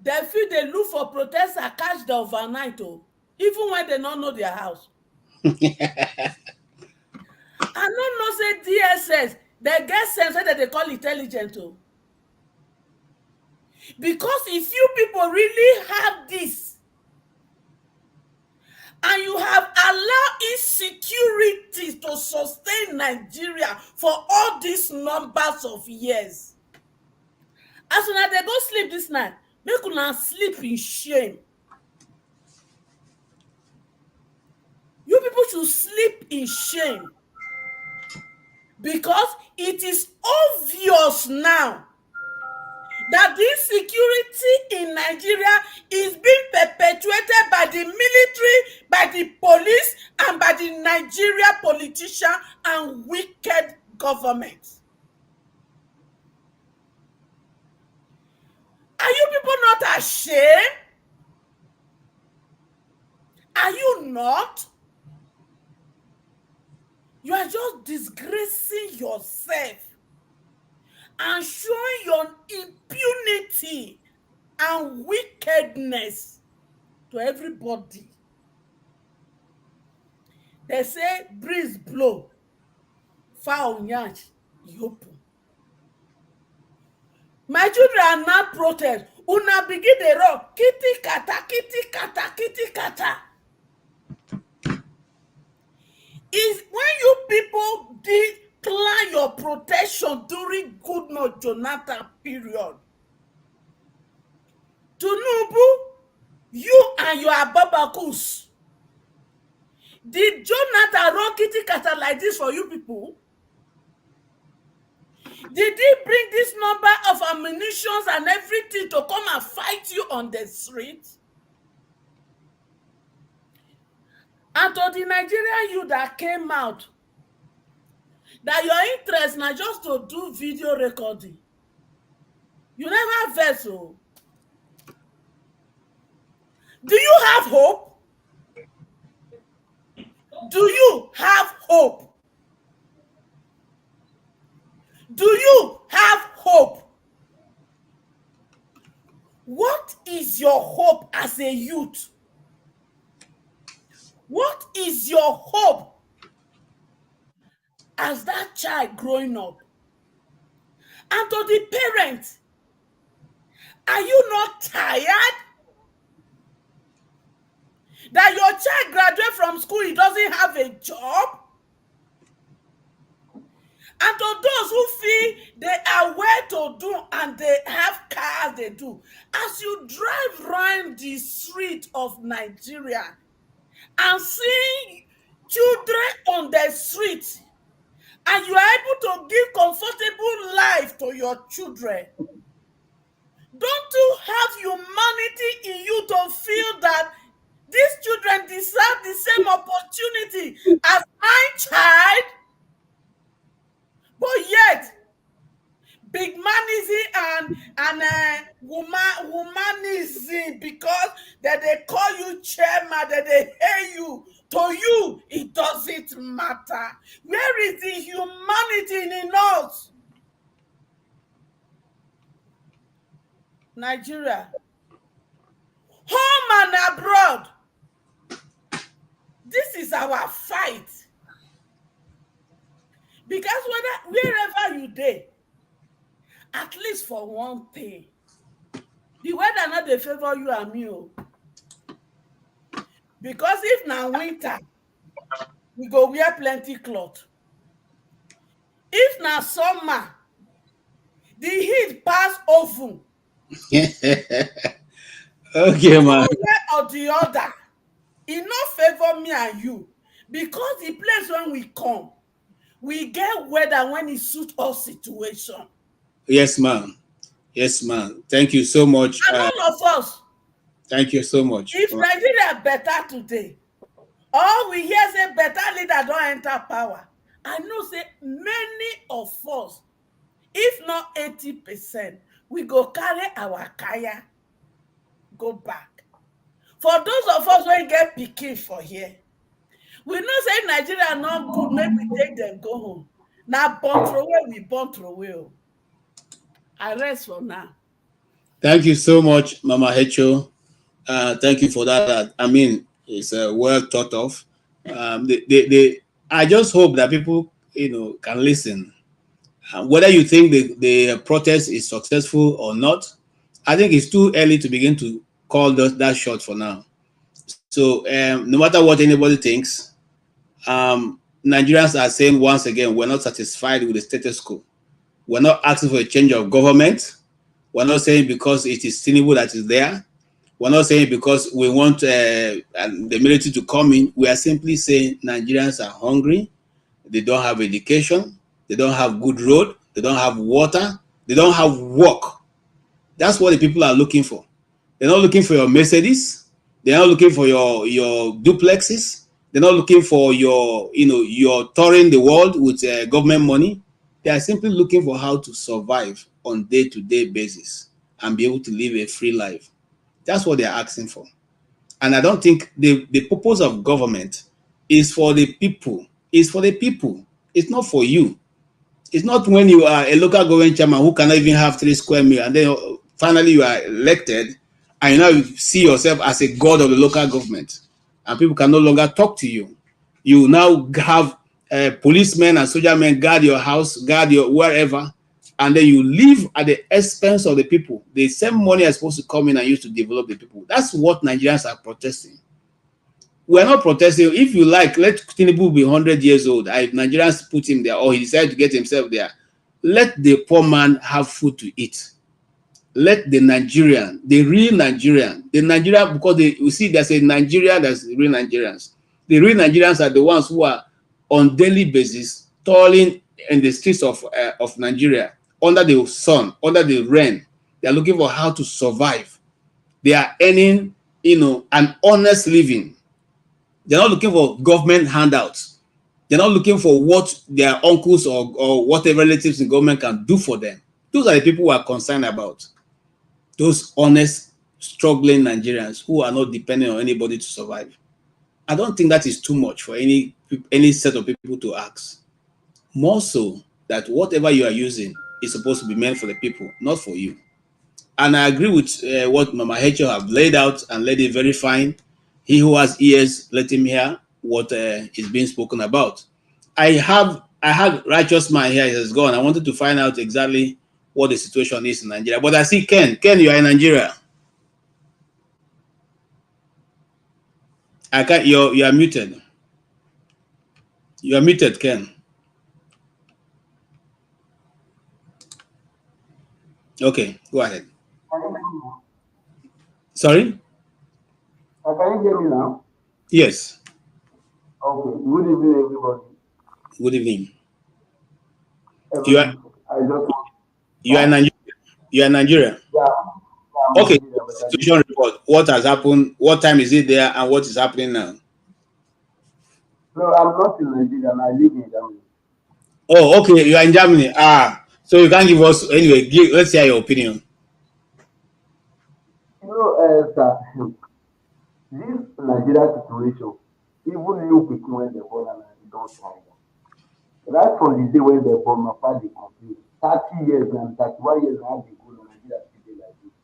[SPEAKER 21] they feel they look for protesters, catch the overnight, even when they don't know their house. I don't know say DSS, they get sense that they call intelligent. Because if you people really have this, and you have allowed insecurity to sustain Nigeria for all these numbers of years, as soon as they go sleep this night, make una sleep in shame. You people should sleep in shame. Because it is obvious now that this security in Nigeria is being perpetuated by the military, by the police, and by the Nigeria politician and wicked government. Are you people not ashamed? Are you not, you are just disgracing yourself and showing your impunity and wickedness to everybody. They say breeze blow, fowl yansh, e open. My children are not protest. Una begin dey run kitty kata, kitty kata, kitty kata. Is when you people decline your protection during Goodluck Jonathan period. Tinubu, you and your Ababakus, did Jonathan run kitty kata like this for you people? Did he bring this number of ammunitions and everything to come and fight you on the street? And to the Nigerian youth that came out, that your interest now just to do video recording. You never vessel. Do you have hope? Do you have hope? Do you have hope? What is your hope as a youth? What is your hope as that child growing up? And to the parents, are you not tired that your child graduates from school, he doesn't have a job? And to those who feel they are well to do and they have cars they do, as you drive around the street of Nigeria and see children on the street, and you are able to give comfortable life to your children, don't you have humanity in you to feel that these children deserve the same opportunity as my child? But yet, big manism and womanism, because that they call you chairman, that they hate you. To you, it doesn't matter. Where is the humanity in us? Nigeria, home and abroad, this is our fight. Because wherever you dey, at least for one thing, the weather not dey favor you and me. Because if na winter, we go wear plenty cloth. If na summer, the heat pass oven.
[SPEAKER 18] Okay, man.
[SPEAKER 21] One way or the other, e no favor me and you, because the place when we come, we get weather when it suit our situation.
[SPEAKER 18] Yes, ma'am. Yes, ma'am. Thank you so much.
[SPEAKER 21] And all of us.
[SPEAKER 18] Thank you so much.
[SPEAKER 21] If Nigeria better today, or we hear say better leader don't enter power, I know say many of us, if not 80%, we go carry our kaya, go back. For those of us who get pikin for here, we know say Nigeria not good, make we take them go home. Now born throw away, we born throw away. I rest for now.
[SPEAKER 18] Thank you so much, Mama Hecho. Thank you for that. I mean, it's well thought of. I just hope that people, can listen. Whether you think the protest is successful or not, I think it's too early to begin to call that shot for now. So no matter what anybody thinks, Nigerians are saying once again, we're not satisfied with the status quo. We're not asking for a change of government. We're not saying because it is Tinubu that is there. We're not saying because we want the military to come in. We are simply saying Nigerians are hungry. They don't have education. They don't have good road. They don't have water. They don't have work. That's what the people are looking for. They're not looking for your Mercedes. They're not looking for your duplexes. They're not looking for your touring the world with government money. They are simply looking for how to survive on day-to-day basis and be able to live a free life. That's what they're asking for. And I don't think the purpose of government is for the people. It's for the people. It's not for you. It's not when you are a local government chairman who cannot even have 3 square meters, and then finally you are elected, and you now see yourself as a god of the local government, and people can no longer talk to you. You now have policemen and soldier men guard your house, guard your wherever, and then you live at the expense of the people. The same money is supposed to come in and use to develop the people. That's what Nigerians are protesting. We're not protesting. If you like, let Tinubu be 100 years old. If Nigerians put him there or he decided to get himself there, let the poor man have food to eat. Let the Nigerian, the real Nigerian, because you see, there's a Nigeria, there's real Nigerians. The real Nigerians are the ones who are on daily basis toiling in the streets of Nigeria, under the sun, under the rain. They are looking for how to survive. They are earning, an honest living. They're not looking for government handouts. They're not looking for what their uncles or whatever relatives in government can do for them. Those are the people who are concerned about. Those honest, struggling Nigerians who are not depending on anybody to survive. I don't think that is too much for any set of people to ask. More so that whatever you are using is supposed to be meant for the people, not for you. And I agree with what Mama Hecho have laid out and laid it very fine. He who has ears, let him hear what is being spoken about. I had righteous man here. He has gone. I wanted to find out exactly what the situation is in Nigeria. But I see Ken. Ken, you are in Nigeria. I can't. You are muted. You are muted, Ken. Okay, go ahead. Sorry?
[SPEAKER 6] Can you hear me now?
[SPEAKER 18] Yes.
[SPEAKER 6] Okay. Good evening, everybody.
[SPEAKER 18] Good evening. You are in Nigeria. You are in Nigeria.
[SPEAKER 6] Yeah.
[SPEAKER 18] Okay. Situation report. What has happened? What time is it there, and what is happening now?
[SPEAKER 6] No, I'm not in Nigeria. I live in Germany.
[SPEAKER 18] Oh, okay. You are in Germany. So you can't give us anyway. Let's hear your opinion.
[SPEAKER 6] Sir, this Nigeria situation, even you people when they born and they don't try. Right from the day when they born, my father complained. 30 years and 31 years now they go to Nigeria today like this.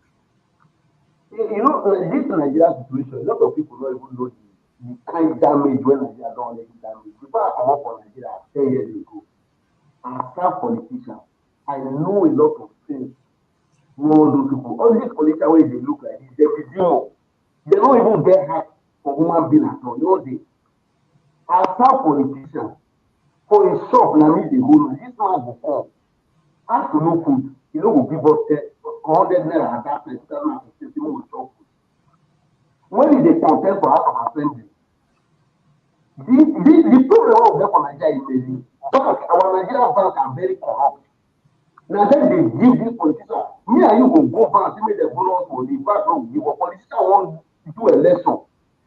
[SPEAKER 6] This Nigeria situation, a lot of people don't even know the kind of damage when Nigeria don't let it damage. Before I come up for Nigeria 10 years ago, as a politician, I know a lot of things. All those people, all these politicians where they look like this, they be zero. They don't even get heart for human being at all. They as a politician, for a shop, na me dey hold on. This man go come. Ask to no food. He no go give us 100 naira at that place. Will chop food. When they contest for House of Assembly, the problem of them for Nigeria is the bank. Our Nigerian banks are very corrupt. Now then they give this politician. Me and you go bank, see me the bonus money. Bank no give. A politician want do election.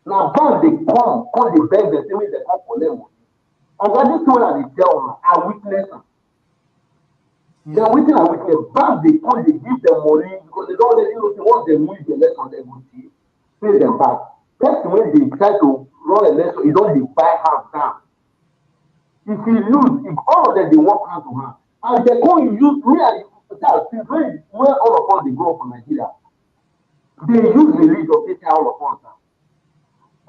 [SPEAKER 6] Now bank they come the beg them, see me they come for them. And that is what I tell them. I witness them. They are waiting and witness. Bank they come, they give them money because they don't let you know once they lose the election, they will pay them back. That's when they try to run election, you don't they buy half down. If you lose, if all of them they work hand to hand, and they come use me and when all of us they grow up in Nigeria, they use the lead of take all of us.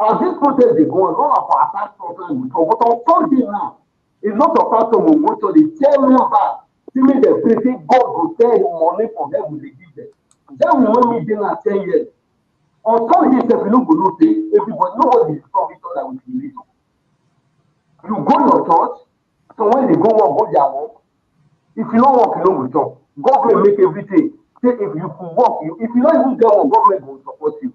[SPEAKER 6] As this protest they go on, all of our pastors and we talk, but on Sunday now, a lot of pastors will go to the 10 members, see me the pray, God will tell you money from heaven they give them. Then we want me dinner 10 years. On Sunday, if you don't go say everybody, nobody is from each other with religion. You go to your church, so when they go work, go their work. If you don't work, you don't go church. Government make everything. Say if you work, if you don't even get one, government will support you.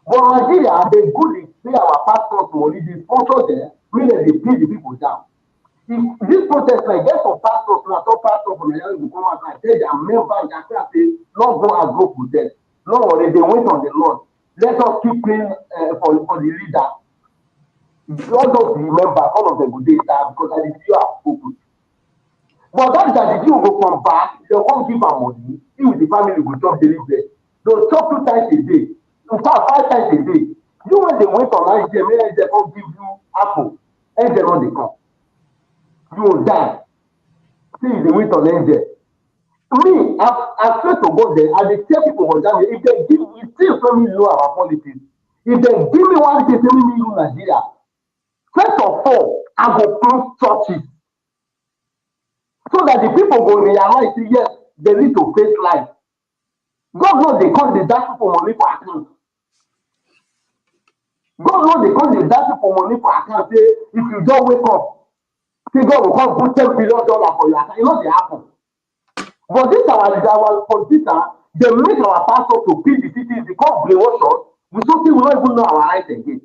[SPEAKER 6] But Nigeria, they go, they pay our pastors money, they sponsor them, meaning they pay the people down. If this protest, like get some pastors, not all pastors from Nigeria will come out and tell their members, say, not go and go protest. No worry, they wait on the Lord. Let us keep praying for the leader. All those remember, all of them will do that because I did you have focus. But that the Jew will come back, they'll come give her money, he with the family will chop daily bread. They'll chop 2 times a day. In fact, 5 times a day. You when they wait on Nigeria, maybe they don't give you apple, and they don't come. You will die. See, they wait on Nigeria. Me, I swear to God, there, and they tell people for that, if they give, you still tell me know our politics. If they give me one, they tell me you Nigeria. First of all, I go close churches so that the people go realize, yes, they need to face life. God knows they call the dash for money for account. God knows they call the dash for money for account. Say, if you don't wake up, say God will come put $10 billion for your account. You know they happen. But this our politicians, they make our pastor to pay the cities because brainwash us. We something we don't even know our rights again.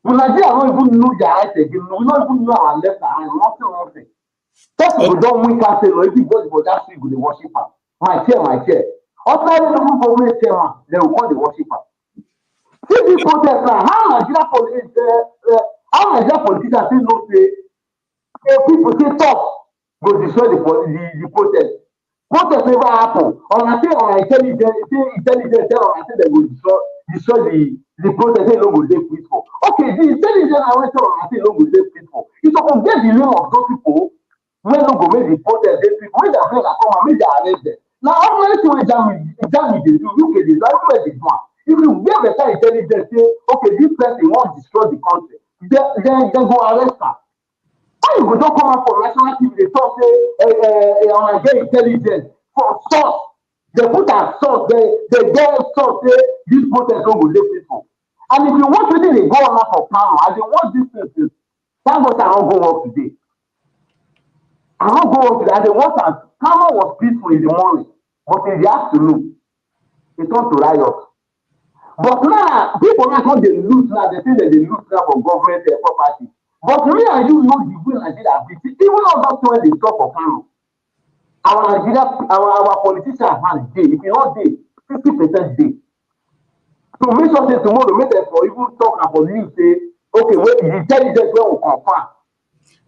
[SPEAKER 6] We Nigeria don't even know their rights again. We don't even know our left and right. Nothing. First people don't win council or everybody for that street with the worshiper. My chair. Ordinary people for me chairman, they will call the worshiper. See this protest now. How Nigeria politicians say no say people say talk go destroy the protest. Protest never happen. On I say on intelligence tell on I say they will destroy the protest. Say no go dey peaceful. Okay, the intelligence I went tell on I say no go dey peaceful. It's to get the name of those people wey no go make the protest dey peaceful. Make their friends come and make their arrest them. Now ordinary thing wey Germany dey do, UK dey do, everywhere dey do am. If you get better intelligence, say okay, this person wan destroy the country, then go arrest am. Why you go just come out for national TV dey talk say I get intelligence for source? They put as source, they get source say this protest no go dey peaceful. And if you watch wetin dey go on now for Kano, as you watch this thing, thank God I no go work today. I no go work today. As they watch am, Kano was peaceful in the morning, but in the afternoon, e turn to riot. But now people now come dey loot now. They say that they loot now for government property. But me and you know the way Nigeria be. Even all that when they talk for Kano, our politicians have day. If you not day, 50% day. So make sure say tomorrow make them for even talk about news say okay, wait, the intelligence will confirm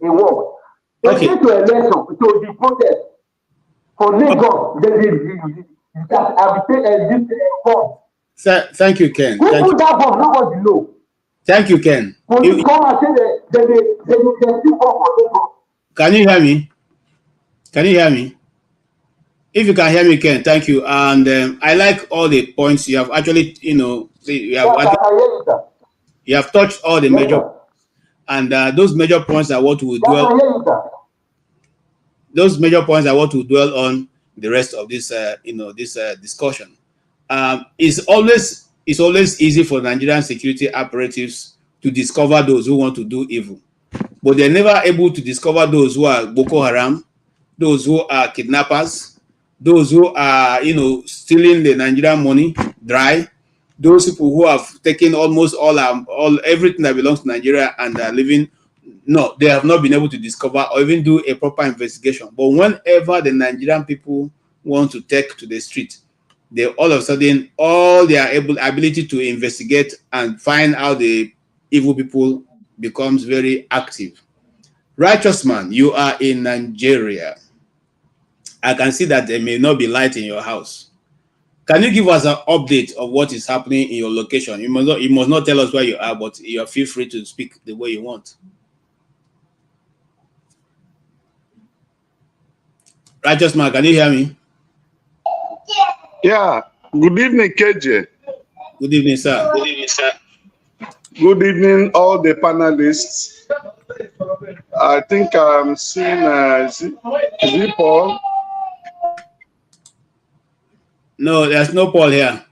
[SPEAKER 6] it work. They say to election to the protest for Lagos. That I will take this form.
[SPEAKER 18] Thank you, Ken.
[SPEAKER 6] Who put that bomb? Nobody know.
[SPEAKER 18] Thank you, Ken.
[SPEAKER 6] Police come and say they still bomb for Lagos.
[SPEAKER 18] Can you hear me? Can you hear me? If you can hear me, Ken, thank you. And I like all the points you have actually, you have touched all the major, and those major points are what we dwell. Those major points are what we dwell on the rest of this, discussion. It's always easy for Nigerian security operatives to discover those who want to do evil, but they're never able to discover those who are Boko Haram, those who are kidnappers, those who are, stealing the Nigerian money dry, those people who have taken almost all everything that belongs to Nigeria and are living. No, they have not been able to discover or even do a proper investigation. But whenever the Nigerian people want to take to the street, they all of a sudden, all their ability to investigate and find out the evil people becomes very active. Righteous man, you are in Nigeria. I can see that there may not be light in your house. Can you give us an update of what is happening in your location? You must not tell us where you are, but you feel free to speak the way you want. Righteous man, can you hear me?
[SPEAKER 2] Yeah. Good evening, KJ.
[SPEAKER 18] Good evening, sir.
[SPEAKER 2] Good evening, sir. Good evening, all the panelists. I think I'm seeing is it Paul?
[SPEAKER 18] No, there's no Paul here.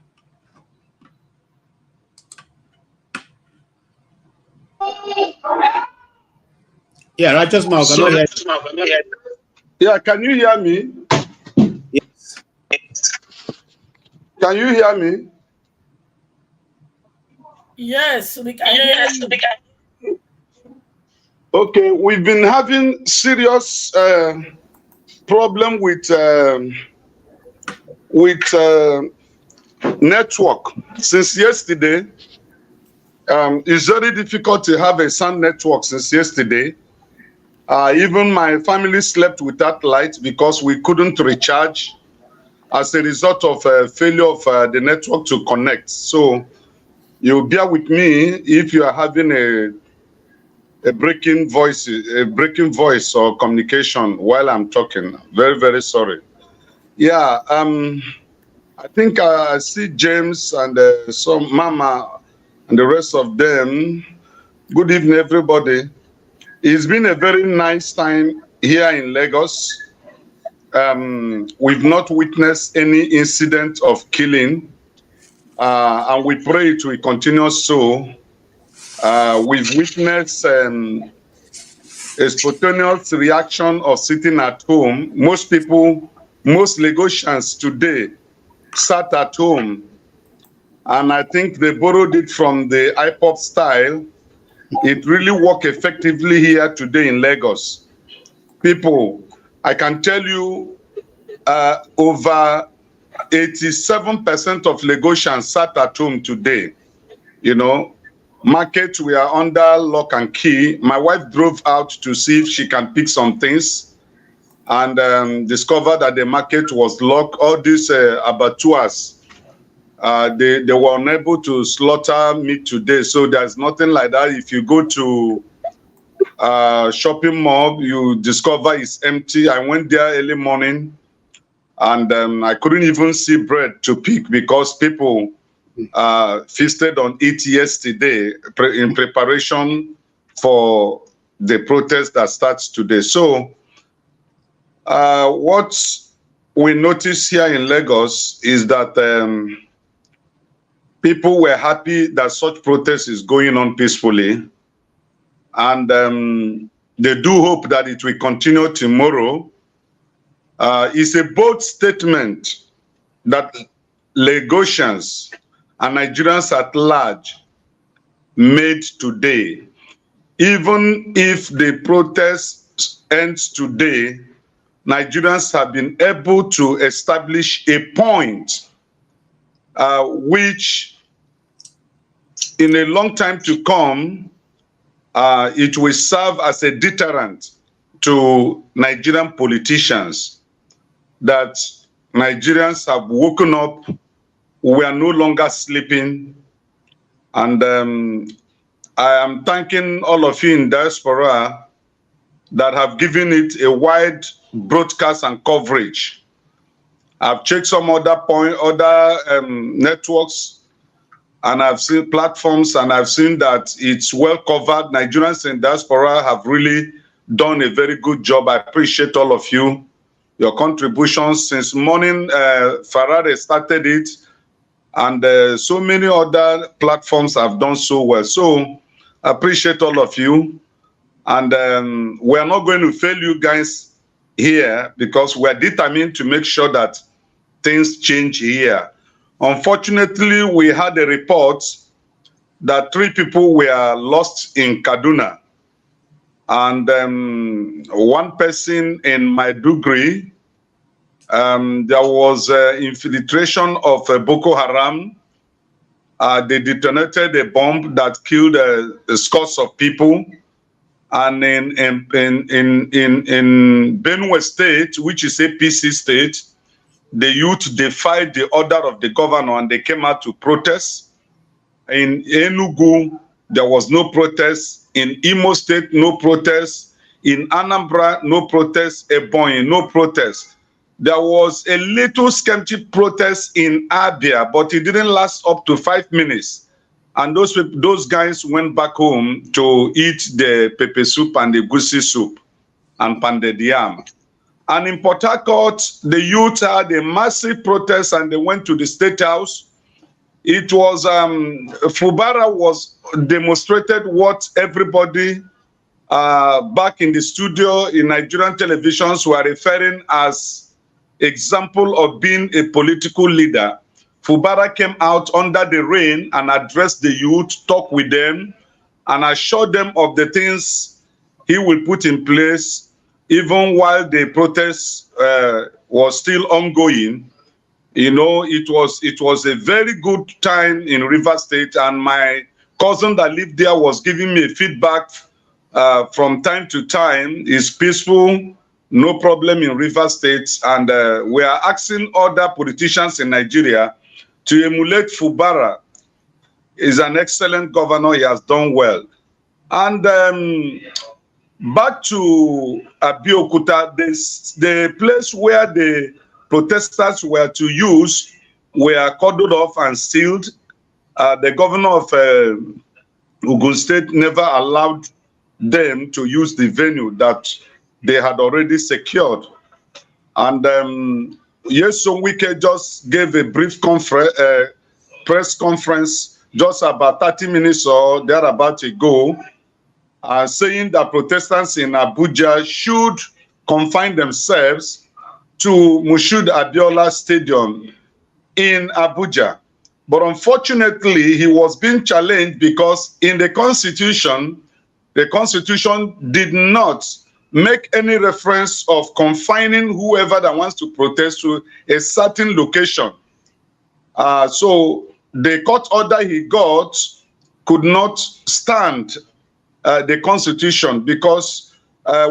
[SPEAKER 18] Yeah, Righteous man, can you hear?
[SPEAKER 2] Yeah, can you hear me?
[SPEAKER 18] Yes.
[SPEAKER 2] Can you hear me?
[SPEAKER 21] Yes, we can hear you.
[SPEAKER 2] Okay, we've been having serious problem with network since yesterday. It's very difficult to have a sound network since yesterday. Even my family slept without light because we couldn't recharge as a result of failure of the network to connect. So you bear with me if you are having a breaking voice or communication while I'm talking. Very, very sorry. Yeah, I think I see James and some Mama and the rest of them. Good evening, everybody. It's been a very nice time here in Lagos. We've not witnessed any incident of killing, and we pray it will continue so. We've witnessed a spontaneous reaction of sitting at home. Most people, most Lagosians today sat at home, and I think they borrowed it from the IPOP style. It really worked effectively here today in Lagos. People, I can tell you, over 87% of Lagosians sat at home today. You know, markets were under lock and key. My wife drove out to see if she can pick some things and discovered that the market was locked. All these abattoirs, they were unable to slaughter meat today. So there's nothing like that. If you go to shopping mall, you discover it's empty. I went there early morning and I couldn't even see bread to pick because people feasted on it yesterday in preparation for the protest that starts today. So what we notice here in Lagos is that people were happy that such protest is going on peacefully. And they do hope that it will continue tomorrow. It's a bold statement that Lagosians and Nigerians at large made today. Even if the protest ends today, Nigerians have been able to establish a point which in a long time to come, it will serve as a deterrent to Nigerian politicians that Nigerians have woken up, we are no longer sleeping. And I am thanking all of you in diaspora that have given it a wide broadcast and coverage. I've checked some other networks, and I've seen platforms, and I've seen that it's well covered. Nigerians in diaspora have really done a very good job. I appreciate all of you, your contributions. Since morning, Farade started it, and so many other platforms have done so well. So I appreciate all of you. And we are not going to fail you guys here because we're determined to make sure that things change here. Unfortunately, we had a report that 3 people were lost in Kaduna, and 1 person in Maiduguri. There was infiltration of Boko Haram. They detonated a bomb that killed scores of people. And in Benue State, which is a PC state, the youth defied the order of the governor and they came out to protest. In Enugu, there was no protest. In Imo State, no protest. In Anambra, no protest. Ebonyi, no protest. There was a little skeptic protest in Abia, but it didn't last up to 5 minutes. And those guys went back home to eat the pepper soup and the goosey soup and pounded yam. And in Port Harcourt, the youth had a massive protest and they went to the State House. It was, Fubara was demonstrated what everybody back in the studio in Nigerian televisions were referring as example of being a political leader. Fubara came out under the rain and addressed the youth, talked with them, and assured them of the things he will put in place, even while the protest was still ongoing. You know, it was a very good time in Rivers State, and my cousin that lived there was giving me feedback from time to time. It's peaceful, no problem in Rivers State, and we are asking other politicians in Nigeria to emulate Fubara He's an excellent governor. He has done well. And back to Abeokuta, the place where the protesters were to use were cordoned off and sealed. The governor of Ogun State never allowed them to use the venue that they had already secured. And Nyesom Wike just gave a brief press conference just about 30 minutes or thereabout ago, saying that protestants in Abuja should confine themselves to Moshood Abiola Stadium in Abuja. But unfortunately, he was being challenged because in the Constitution did not make any reference of confining whoever that wants to protest to a certain location. So the court order he got could not stand the Constitution, because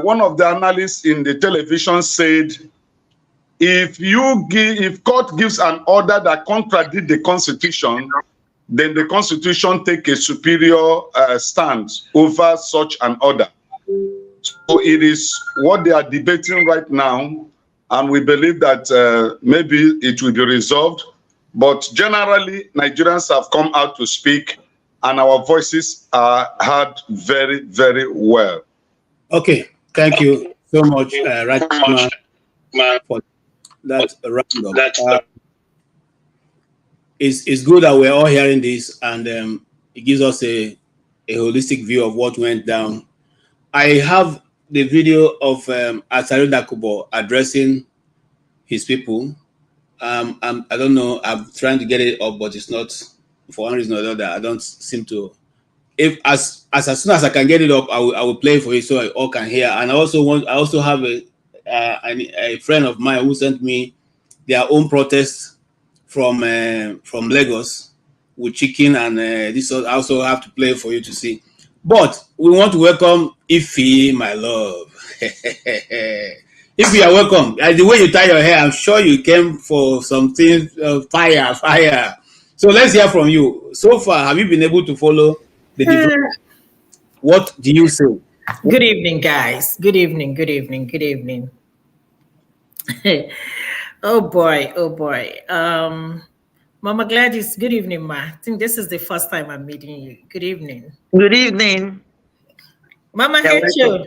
[SPEAKER 2] one of the analysts in the television said, if court gives an order that contradicts the Constitution, then the Constitution take a superior stand over such an order. So it is what they are debating right now, and we believe that maybe it will be resolved. But generally, Nigerians have come out to speak, and our voices are heard very, very well.
[SPEAKER 18] Okay, thank you so much, Rajma, for that roundup. It's good that we're all hearing this, and it gives us a holistic view of what went down. I have the video of Asari Dakubo addressing his people. I don't know, I'm trying to get it up, but it's not, for one reason or another. I don't seem to. If as soon as I can get it up, I will play for you so I all can hear. And I also have a friend of mine who sent me their own protest from Lagos with chicken, and this I also have to play for you to see. But we want to welcome Ify, my love. If you are welcome, the way you tie your hair, I'm sure you came for something fire. So let's hear from you. So far, have you been able to follow the different? What do you say?
[SPEAKER 5] Good evening, guys. Good evening. Oh boy. Mama Gladys, good evening, ma. I think this is the first time I'm meeting you. Good evening.
[SPEAKER 10] Good evening.
[SPEAKER 5] Mama Hecho.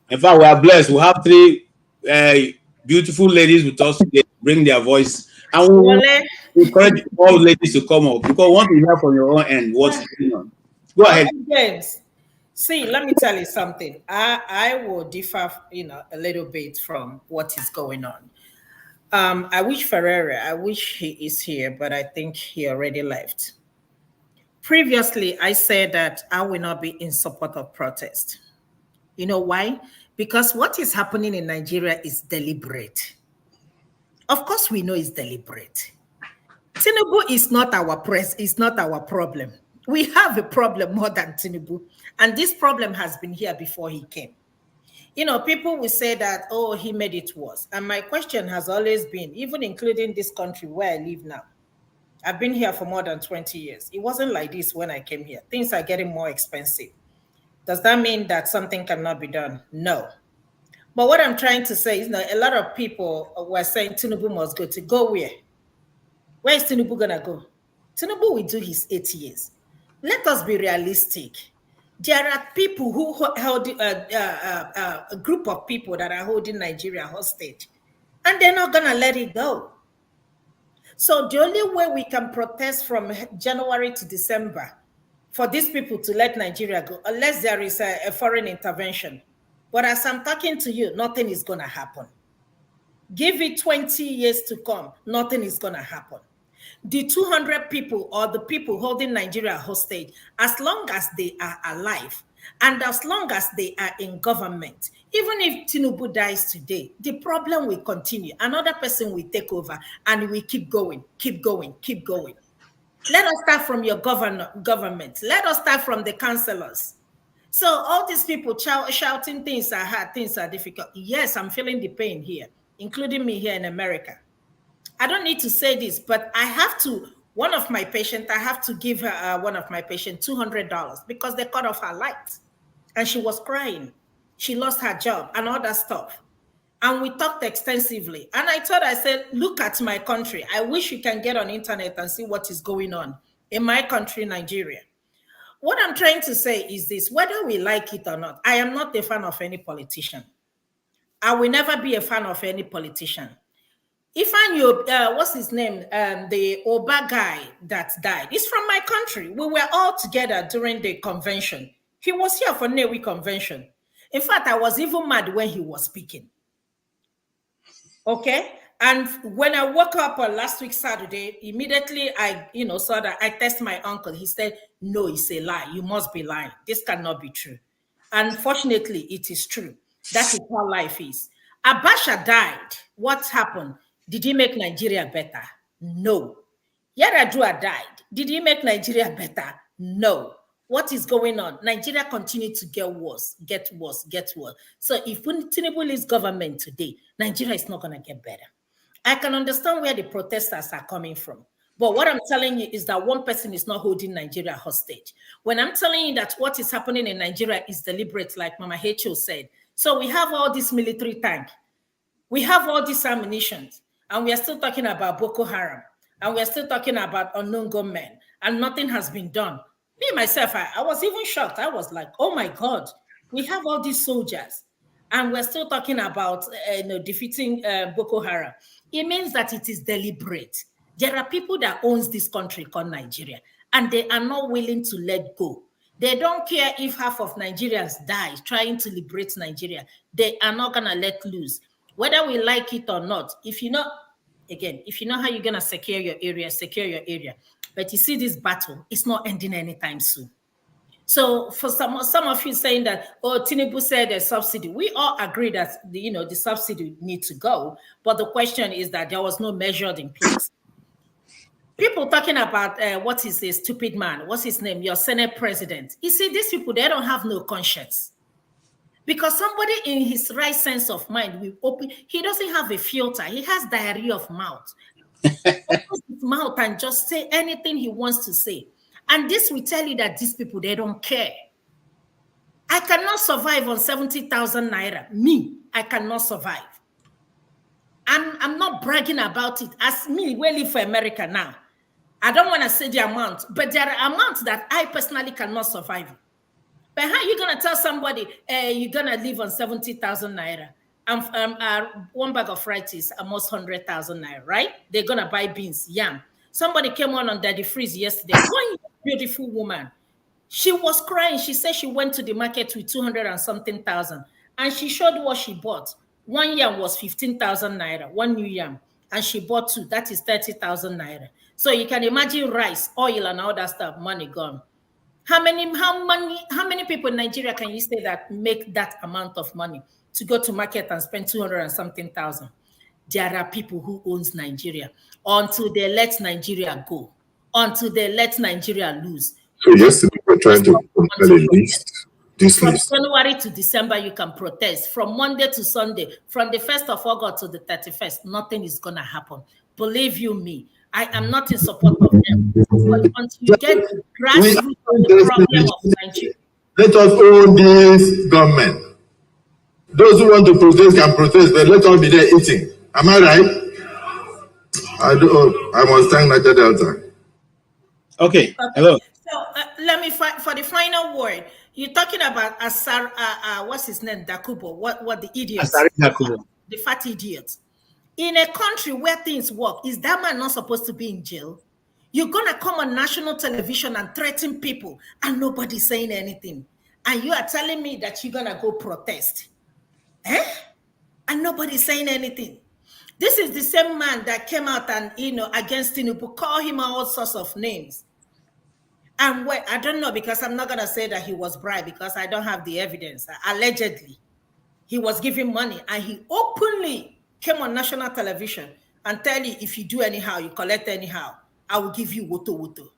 [SPEAKER 18] In fact, we are blessed. We have three beautiful ladies with us. They bring their voice. And we encourage all ladies to come up, because we want to hear from your own end what's going on. Go ahead.
[SPEAKER 5] James, see, let me tell you something. I will differ, a little bit from what is going on. I wish he is here, but I think he already left. Previously, I said that I will not be in support of protest. You know why? Because what is happening in Nigeria is deliberate. Of course, we know it's deliberate. Tinubu is not our problem. We have a problem more than Tinubu, and this problem has been here before he came. People will say that, oh, he made it worse. And my question has always been, even including this country where I live now, I've been here for more than 20 years. It wasn't like this when I came here. Things are getting more expensive. Does that mean that something cannot be done? No. But what I'm trying to say is, a lot of people were saying Tinubu must go. To go where? Where is Tinubu going to go? Tinubu will do his 8 years. Let us be realistic. There are people who hold a group of people that are holding Nigeria hostage, and they're not going to let it go. So the only way we can protest from January to December for these people to let Nigeria go, unless there is a foreign intervention. But as I'm talking to you, nothing is going to happen. Give it 20 years to come, nothing is going to happen. The 200 people or the people holding Nigeria hostage, as long as they are alive and as long as they are in government, even if Tinubu dies today, the problem will continue. Another person will take over and we keep going. Let us start from your government. Let us start from the councillors. So all these people shouting things are hard, things are difficult. Yes, I'm feeling the pain here, including me here in America. I don't need to say this, but I have to One of my patients, I have to give her, one of my patients $200 because they cut off her lights. And she was crying. She lost her job and all that stuff. And we talked extensively. And I told her, I said, look at my country. I wish you can get on internet and see what is going on in my country, Nigeria. What I'm trying to say is this: whether we like it or not, I am not a fan of any politician. I will never be a fan of any politician. Ifan, what's his name? The Oba guy that died. He's from my country. We were all together during the convention. He was here for Newi convention. In fact, I was even mad when he was speaking. Okay. And when I woke up on last week, Saturday, immediately I, saw that. I texted my uncle. He said, no, it's a lie. You must be lying. This cannot be true. Unfortunately, it is true. That is how life is. Abacha died. What happened? Did he make Nigeria better? No. Yaradua died. Did he make Nigeria better? No. What is going on? Nigeria continued to get worse. So if Tinubu leaves government today, Nigeria is not going to get better. I can understand where the protesters are coming from. But what I'm telling you is that one person is not holding Nigeria hostage. When I'm telling you that what is happening in Nigeria is deliberate, like Mama Hecho said. So we have all this military tank. We have all these ammunition. And we are still talking about Boko Haram. And we are still talking about unknown gunmen. And nothing has been done. Me, myself, I was even shocked. I was like, oh my God, we have all these soldiers. And we're still talking about defeating Boko Haram. It means that it is deliberate. There are people that owns this country called Nigeria, and they are not willing to let go. They don't care if half of Nigerians die trying to liberate Nigeria. They are not going to let loose. Whether we like it or not, if you know how you're going to secure your area. But you see this battle, it's not ending anytime soon. So for some of you saying that, oh, Tinubu said a subsidy, we all agree that the subsidy needs to go. But the question is that there was no measure in place. People talking about what is a stupid man? What's his name? Your Senate president. You see, these people, they don't have no conscience. Because somebody in his right sense of mind will open, he doesn't have a filter. He has diarrhea of mouth. Opens his mouth and just say anything he wants to say. And this will tell you that these people, they don't care. I cannot survive on 70,000 naira. Me, I cannot survive. I'm not bragging about it. As me, we live for America now. I don't want to say the amount, but there are amounts that I personally cannot survive. But how are you going to tell somebody you're going to live on 70,000 naira? One bag of rice is almost 100,000 naira, right? They're going to buy beans, yam. Somebody came on Daddy Freeze yesterday. One beautiful woman. She was crying. She said she went to the market with 200 and something thousand. And she showed what she bought. One yam was 15,000 naira, one new yam. And she bought two. That is 30,000 naira. So you can imagine rice, oil, and all that stuff, money gone. How many people in Nigeria can you say that make that amount of money to go to market and spend 200 and something thousand? There are people who owns Nigeria until they let Nigeria go, until they let Nigeria lose.
[SPEAKER 4] So yesterday we were trying to compile a list.
[SPEAKER 5] From January to December, you can protest. From Monday to Sunday, from the 1st of August to the 31st, nothing is going to happen. Believe you me, I am not in support of them. But until you get the grassroots of the problem of Nigeria.
[SPEAKER 4] Let us own this government. Those who want to protest can protest, but let us be there eating. Am I right? I must thank Niger Delta.
[SPEAKER 18] Okay. Hello.
[SPEAKER 5] So let me for the final word. You're talking about Asar, what's his name? Dakubo. What the idiots?
[SPEAKER 18] Dakubo.
[SPEAKER 5] The fat idiots. In a country where things work, is that man not supposed to be in jail? You're gonna come on national television and threaten people, and nobody's saying anything. And you are telling me that you're gonna go protest, and nobody's saying anything. This is the same man that came out and against Tinubu, call him all sorts of names. And I don't know, because I'm not gonna say that he was bribed because I don't have the evidence. Allegedly, he was giving money, and he openly came on national television and tell you, if you do anyhow, you collect anyhow, I will give you woto.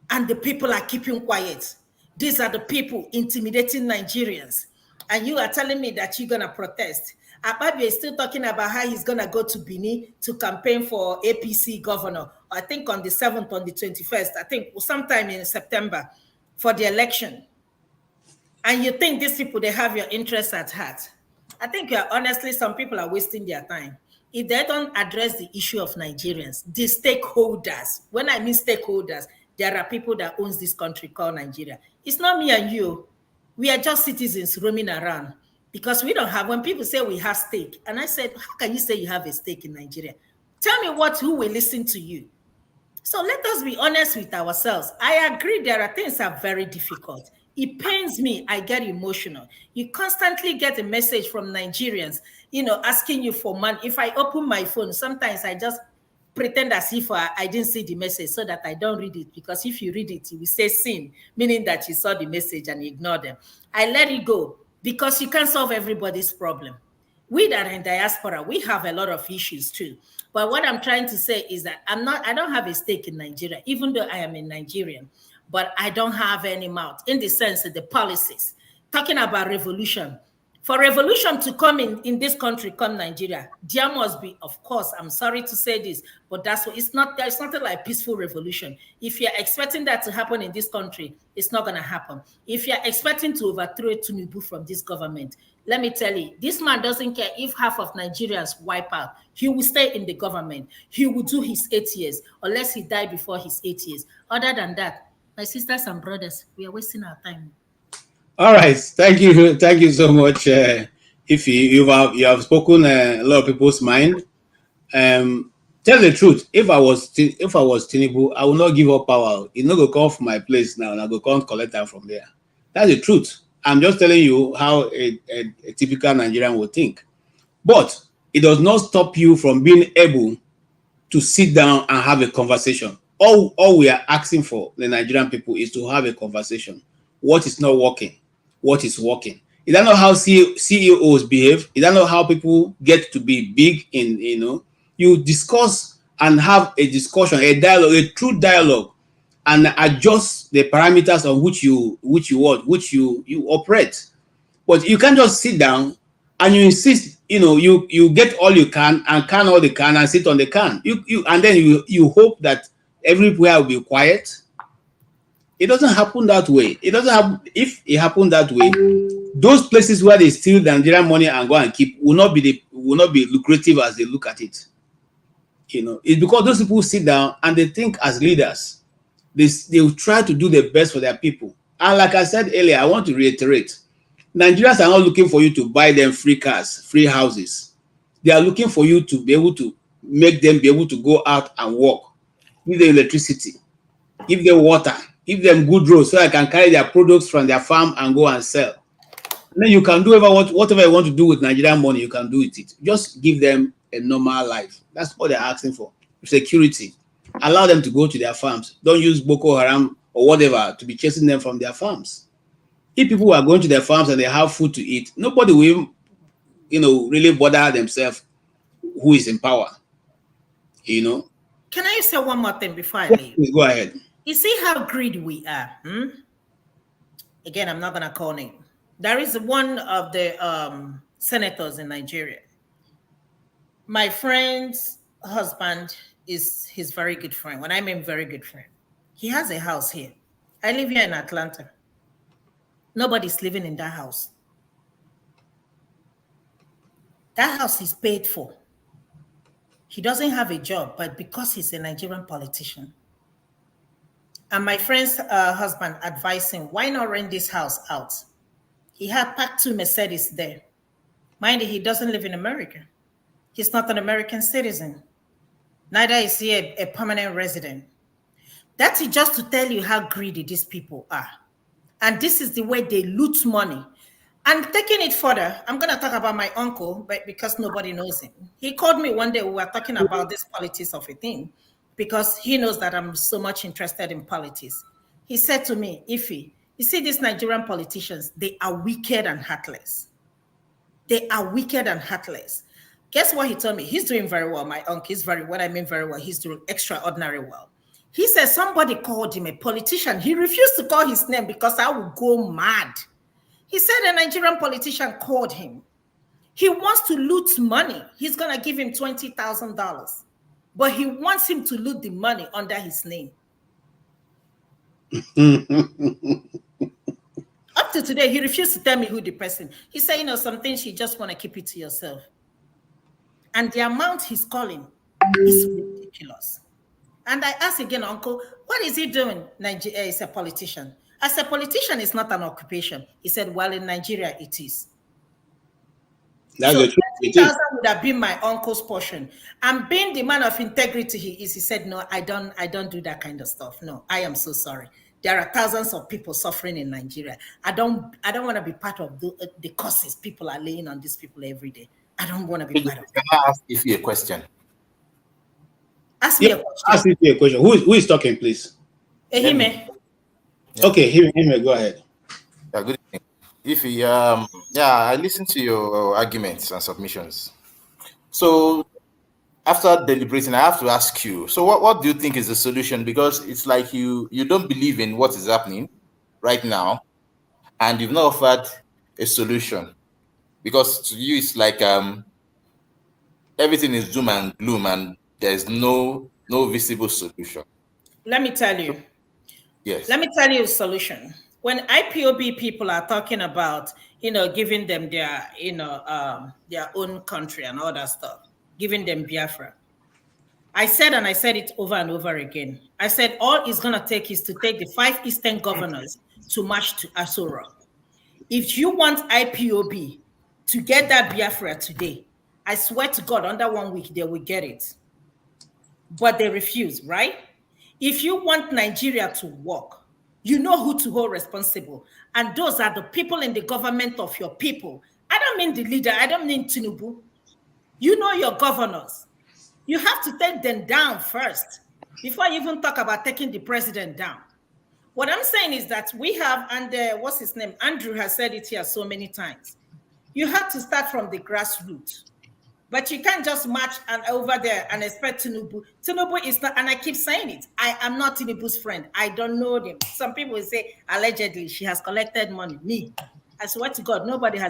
[SPEAKER 5] And the people are keeping quiet. These are the people intimidating Nigerians. And you are telling me that you're gonna protest. Akpabio is still talking about how he's gonna go to Benin to campaign for APC governor I think on the 7th, on the 21st, I think sometime in September for the election. And you think these people, they have your interests at heart. I think honestly, some people are wasting their time. If they don't address the issue of Nigerians, the stakeholders, when I mean stakeholders, there are people that owns this country called Nigeria. It's not me and you. We are just citizens roaming around because we don't have, when people say we have stake, and I said, how can you say you have a stake in Nigeria? Tell me who will listen to you. So let us be honest with ourselves. I agree there are things that are very difficult. It pains me. I get emotional. You constantly get a message from Nigerians, asking you for money. If I open my phone, sometimes I just pretend as if I didn't see the message so that I don't read it. Because if you read it, you will say sin, meaning that you saw the message and you ignore them. I let it go because you can't solve everybody's problem. We that are in diaspora, we have a lot of issues too. But what I'm trying to say is that I don't have a stake in Nigeria, even though I am a Nigerian, but I don't have any mouth in the sense of the policies. Talking about revolution. For revolution to come in this country, come Nigeria, there must be, of course, I'm sorry to say this, but there's nothing like peaceful revolution. If you're expecting that to happen in this country, it's not going to happen. If you're expecting to overthrow Tinubu from this government, let me tell you, this man doesn't care if half of Nigerians wipe out. He will stay in the government. He will do his 8 years, unless he died before his 8 years. Other than that, my sisters and brothers, we are wasting our time.
[SPEAKER 18] All right, thank you so much. If you have spoken a lot of people's mind. Tell the truth. If I was Tinubu, I will not give up power. It's not go come from my place now, and I go come collect that from there. That's the truth. I'm just telling you how a typical Nigerian would think. But it does not stop you from being able to sit down and have a conversation. All we are asking for the Nigerian people is to have a conversation. What is not working? What is working? Is that not how CEOs behave? Is that not how people get to be big in, you discuss and have a discussion, a dialogue, a true dialogue, and adjust the parameters on which you operate. But you can't just sit down and you insist, you get all you can and can all the can and sit on the can. And then you hope that everywhere will be quiet. It doesn't happen that way. It doesn't happen. If it happened that way, those places where they steal the Nigerian money and go and keep will not be lucrative as they look at it. It's because those people sit down and they think as leaders. They will try to do the best for their people. And like I said earlier, I want to reiterate, Nigerians are not looking for you to buy them free cars, free houses. They are looking for you to be able to make them be able to go out and work, give them electricity, give them water, give them good roads so I can carry their products from their farm and go and sell. And then you can do whatever you want to do with Nigerian money, you can do with it. Just give them a normal life. That's all they're asking for. Security. Allow them to go to their farms. Don't use Boko Haram or whatever to be chasing them from their farms. If people are going to their farms and they have food to eat, nobody will, really bother themselves who is in power.
[SPEAKER 5] Can I say one more thing before I leave?
[SPEAKER 18] Please go ahead.
[SPEAKER 5] You see how greedy we are. Again, I'm not going to call name. There is one of the senators in Nigeria. My friend's husband is his very good friend. When I mean very good friend, he has a house here. I live here in Atlanta. Nobody's living in that house. That house is paid for. He doesn't have a job, but because he's a Nigerian politician. And my friend's husband advised him, why not rent this house out? He had packed 2 Mercedes there. Mind you, he doesn't live in America. He's not an American citizen. Neither is he a permanent resident. That's just to tell you how greedy these people are. And this is the way they loot money. And taking it further, I'm going to talk about my uncle, but because nobody knows him. He called me one day, we were talking about this politics of a thing, because he knows that I'm so much interested in politics. He said to me, Ife, you see these Nigerian politicians, they are wicked and heartless. They are wicked and heartless. Guess what he told me? He's doing very well. My uncle is what I mean very well. He's doing extraordinary well. He said somebody called him a politician. He refused to call his name because I would go mad. He said a Nigerian politician called him. He wants to loot money. He's going to give him $20,000. but he wants him to loot the money under his name. Up to today, he refused to tell me who the person. He said, you know, some things you just want to keep it to yourself. And the amount he's calling is ridiculous. And I asked again, Uncle, what is he doing? Nigeria is a politician. As a politician, it's not an occupation. He said, well, in Nigeria, it is.
[SPEAKER 18] That's
[SPEAKER 5] So
[SPEAKER 18] the truth.
[SPEAKER 5] 30,000 would have been my uncle's portion. And being the man of integrity he is, he said, no, I don't do that kind of stuff. No, I am so sorry. There are thousands of people suffering in Nigeria. I don't want to be part of the causes people are laying on these people every day. I don't want to be part of it.
[SPEAKER 12] Can I ask you a question?
[SPEAKER 5] Ask me a question.
[SPEAKER 18] Ask me a question. Who is talking, please?
[SPEAKER 5] Ehime.
[SPEAKER 18] Okay, Ehime, go ahead.
[SPEAKER 12] Yeah, good evening. If you, I listened to your arguments and submissions. So after deliberating, I have to ask you, so what do you think is the solution? Because it's like you don't believe in what is happening right now, and you've not offered a solution. Because to you, it's like everything is doom and gloom, and there's no visible solution.
[SPEAKER 5] Let me tell you.
[SPEAKER 12] Yes.
[SPEAKER 5] Let me tell you a solution. When IPOB people are talking about, giving them their, their own country and all that stuff, giving them Biafra, I said it over and over again. I said all it's going to take is to take the 5 Eastern governors to march to Aso Rock. If you want IPOB to get that Biafra today, I swear to God, under 1 week, they will get it. But they refuse, right? If you want Nigeria to work, you know who to hold responsible. And those are the people in the government of your people. I don't mean the leader. I don't mean Tinubu. You know your governors. You have to take them down first before you even talk about taking the president down. What I'm saying is that we have, and what's his name? Andrew has said it here so many times. You have to start from the grassroots. But you can't just march over there and expect Tinubu. Tinubu is not, and I keep saying it, I am not Tinubu's friend. I don't know them. Some people will say, allegedly, she has collected money. Me, I swear to God, nobody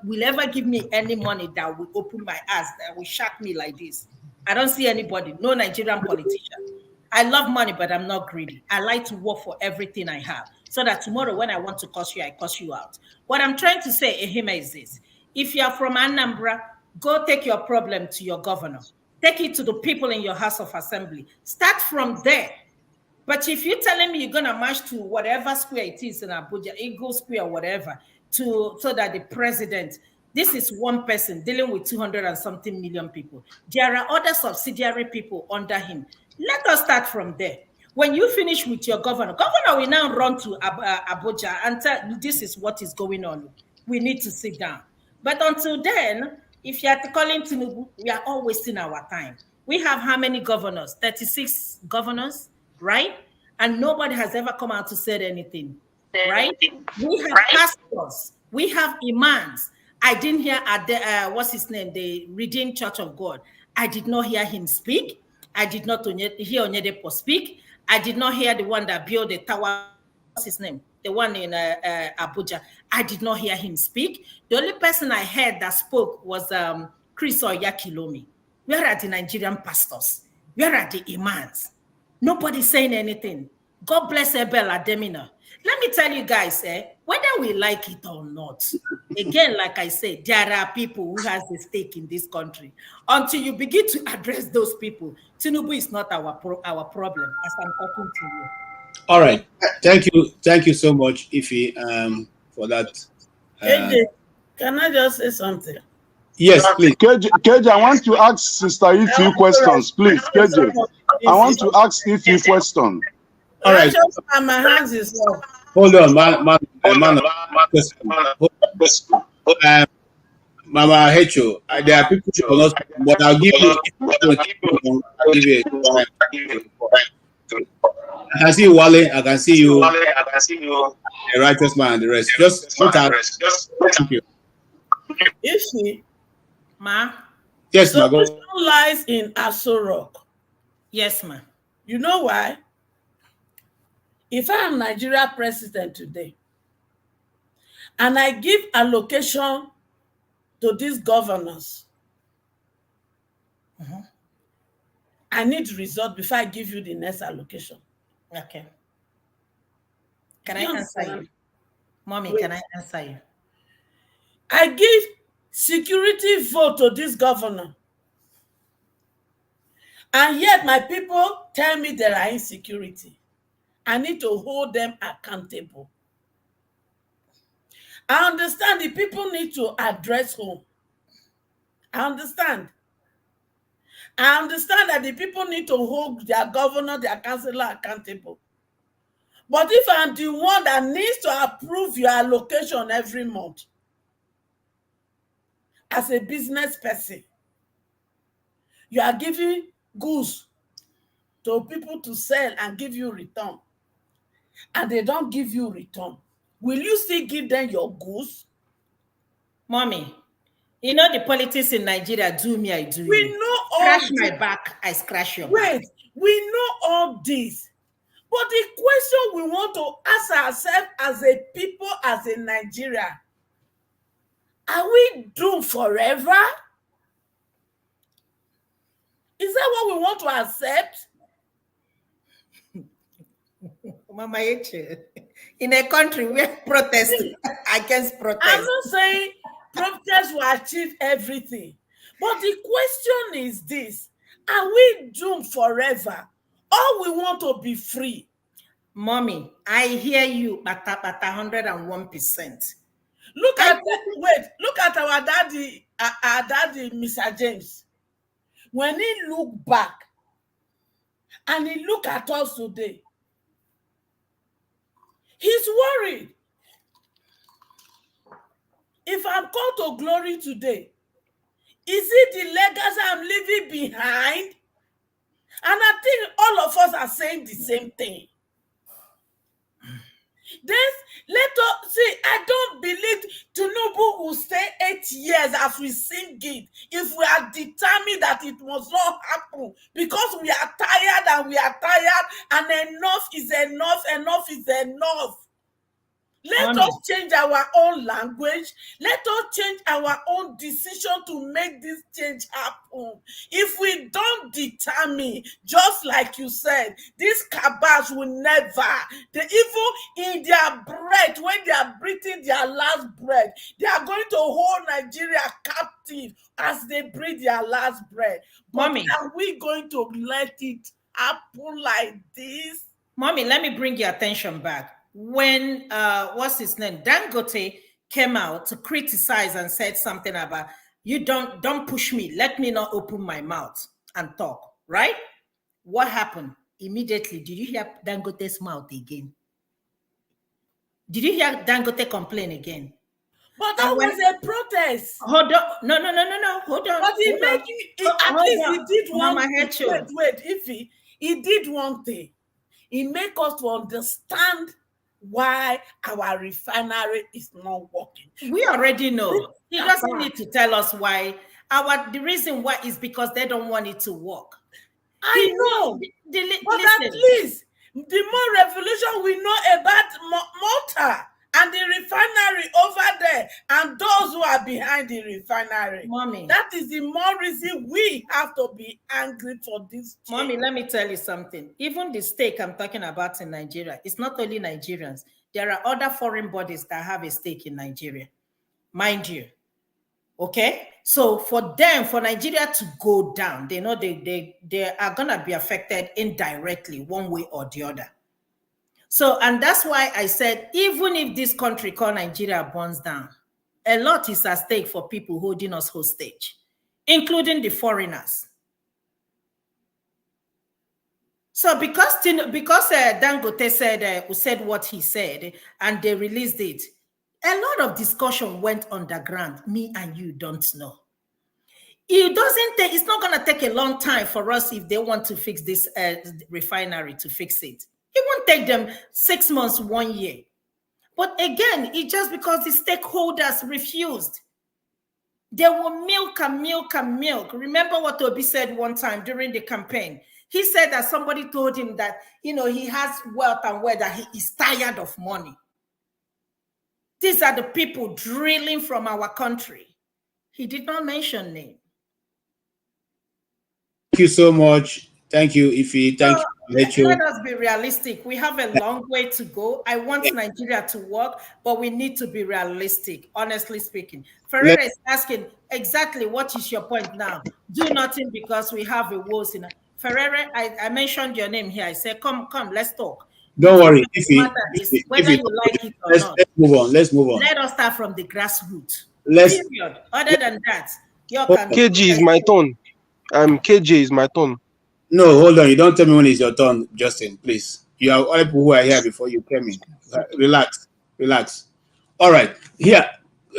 [SPEAKER 5] will ever give me any money that will open my eyes, that will shock me like this. I don't see anybody, no Nigerian politician. I love money, but I'm not greedy. I like to work for everything I have, so that tomorrow when I want to curse you, I curse you out. What I'm trying to say, Ehime, is this. If you are from Anambra, go take your problem to your governor. Take it to the people in your House of Assembly. Start from there. But if you're telling me you're going to march to whatever square it is in Abuja, Eagle Square, whatever, so that the president, this is one person dealing with 200 and something million people. There are other subsidiary people under him. Let us start from there. When you finish with your governor will now run to Abuja and tell this is what is going on. We need to sit down. But until then, if you are calling Tinubu, we are all wasting our time. We have how many governors? 36 governors, right? And nobody has ever come out to say anything, right? We have pastors. We have imams. I didn't hear, what's his name? The Redeemed Church of God. I did not hear him speak. I did not hear Onyedepo speak. I did not hear the one that built the tower. What's his name? The one in Abuja. I did not hear him speak. The only person I heard that spoke was Chris Oyakilomi. Where are the Nigerian pastors? Where are the imams? Nobody's saying anything. God bless Abel Ademina. Let me tell you guys, whether we like it or not, again, like I said, there are people who has a stake in this country. Until you begin to address those people, Tinubu is not our problem, as I'm talking to you.
[SPEAKER 18] All right. Thank you so much, Ife, for that.
[SPEAKER 21] AJ, can I just say something?
[SPEAKER 18] Yes, please.
[SPEAKER 2] KJ, I want to ask Sister Ife questions, please. KJ, I want to ask Ife a question.
[SPEAKER 18] All right.
[SPEAKER 21] My hands is up.
[SPEAKER 18] Hold on, Mama Hecho, there are people who are not, but I'll give you. I can see you, Wale. I can see you, a righteous man, and the rest. Just look at. Thank you.
[SPEAKER 21] Ife, ma.
[SPEAKER 18] Yes, ma.
[SPEAKER 21] The solution lies in Aso Rock.
[SPEAKER 5] Yes, ma.
[SPEAKER 21] You know why? If I am Nigeria president today, and I give allocation to these governors, I need result before I give you the next allocation.
[SPEAKER 5] Okay. Can I answer you? Mommy, can I answer you?
[SPEAKER 21] I give security vote to this governor. And yet my people tell me there are insecurity. I need to hold them accountable. I understand the people need to address home. I understand. I understand that the people need to hold their governor, their councillor accountable. But if I'm the one that needs to approve your allocation every month, as a business person, you are giving goods to people to sell and give you return, and they don't give you return, will you still give them your goods?
[SPEAKER 5] Mommy, you know the politics in Nigeria, do me, I do
[SPEAKER 21] we
[SPEAKER 5] you.
[SPEAKER 21] Know
[SPEAKER 5] scratch
[SPEAKER 21] all
[SPEAKER 5] my
[SPEAKER 21] this.
[SPEAKER 5] back, I scratch your
[SPEAKER 21] Wait,
[SPEAKER 5] back.
[SPEAKER 21] we know all this. But the question we want to ask ourselves as a people, as a Nigeria, are we doomed forever? Is that what we want to accept?
[SPEAKER 5] Mama Eche, in a country where protest against protest.
[SPEAKER 21] I'm not saying protest will achieve everything. But the question is this: are we doomed forever? Or we want to be free?
[SPEAKER 5] Mommy, I hear you, but 101%.
[SPEAKER 21] Look at our daddy, Mr. James. When he look back and he look at us today, he's worried. If I'm called to glory today, is it the legacy I'm leaving behind? And I think all of us are saying the same thing. Then let us see. I don't believe Tinubu will stay 8 years as we sing it if we are determined that it must not happen, because we are tired and enough is enough, enough is enough. Let us change our own language. Let us change our own decision to make this change happen. If we don't determine, just like you said, these cabals will never, even in their breath, when they are breathing their last breath, they are going to hold Nigeria captive as they breathe their last breath. But
[SPEAKER 5] Mommy,
[SPEAKER 21] are we going to let it happen like this?
[SPEAKER 5] Mommy, let me bring your attention back. When what's his name, Dangote, came out to criticize and said something about, you don't push me, let me not open my mouth and talk, right? What happened immediately? Did you hear Dangote's mouth again? Did you hear Dangote complain again?
[SPEAKER 21] But that was a protest.
[SPEAKER 5] Hold on. No. Hold on.
[SPEAKER 21] But he made at least he did one thing. Wait, if he did one thing, he made us to understand why our refinery is not working.
[SPEAKER 5] We already know. He doesn't need to tell us why. The reason why is because they don't want it to work.
[SPEAKER 21] I know. But at least the more revolution we know about Malta and the refinery over there and those who are behind the refinery.
[SPEAKER 5] Mommy,
[SPEAKER 21] that is the more reason we have to be angry for this change.
[SPEAKER 5] Mommy, let me tell you something. Even the stake I'm talking about in Nigeria, it's not only Nigerians. There are other foreign bodies that have a stake in Nigeria, mind you. Okay? So for them, for Nigeria to go down, they know they are going to be affected indirectly one way or the other. So, and that's why I said, even if this country called Nigeria burns down, a lot is at stake for people holding us hostage, including the foreigners. So because Dangote said what he said and they released it, a lot of discussion went underground. Me and you don't know. It's not going to take a long time for us if they want to fix this refinery to fix it. It won't take them 6 months, 1 year. But again, it's just because the stakeholders refused. They will milk and milk and milk. Remember what Obi said one time during the campaign? He said that somebody told him that, he has wealth and wealth, that he is tired of money. These are the people drilling from our country. He did not mention name.
[SPEAKER 18] Thank you so much. Thank you, Ify. Thank you, Lecho.
[SPEAKER 5] Let us be realistic. We have a long way to go. I want Nigeria to work, but we need to be realistic, honestly speaking. Ferreira is asking exactly what is your point now? Do nothing because we have a wars in Ferreira, I mentioned your name here. I said, come, let's talk.
[SPEAKER 18] Don't worry,
[SPEAKER 5] Whether you like it or not.
[SPEAKER 18] Let's move on. Let's move on.
[SPEAKER 5] Let us start from the grassroots.
[SPEAKER 18] Let's.
[SPEAKER 5] Period. Other than that, your
[SPEAKER 13] KG is my turn. KJ is my turn.
[SPEAKER 18] No, hold on. You don't tell me when it's your turn, Justin, please. You are all people who are here before you came in. Relax. All right. Here,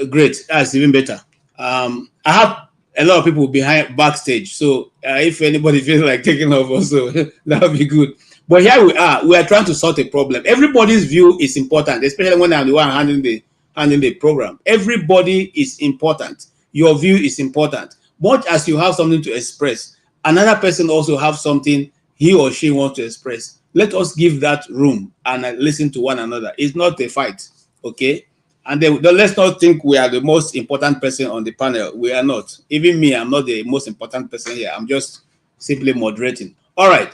[SPEAKER 18] great. That's even better. I have a lot of people behind backstage. So if anybody feels like taking off also, that would be good. But here we are. We are trying to sort a problem. Everybody's view is important, especially when I'm the one handling the program. Everybody is important. Your view is important. Much as you have something to express, another person also have something he or she wants to express. Let us give that room and listen to one another. It's not a fight, okay? And then let's not think we are the most important person on the panel. We are not. Even me, I'm not the most important person here. I'm just simply moderating. All right.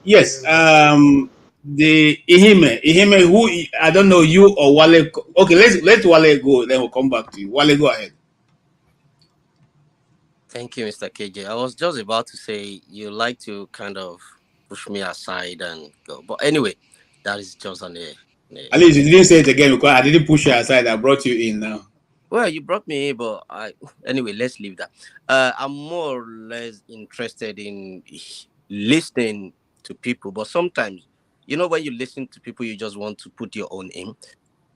[SPEAKER 18] Yes. The Ihime, who I don't know, you or Wale. Okay, let Wale go. Then we'll come back to you. Wale, go ahead.
[SPEAKER 22] Thank you, Mr. KJ. I was just about to say you like to kind of push me aside and go. But anyway, that is just on the...
[SPEAKER 18] At least you didn't say it again because I didn't push you aside. I brought you in now.
[SPEAKER 22] Well, you brought me in, but anyway, let's leave that. I'm more or less interested in listening to people. But sometimes, when you listen to people, you just want to put your own in.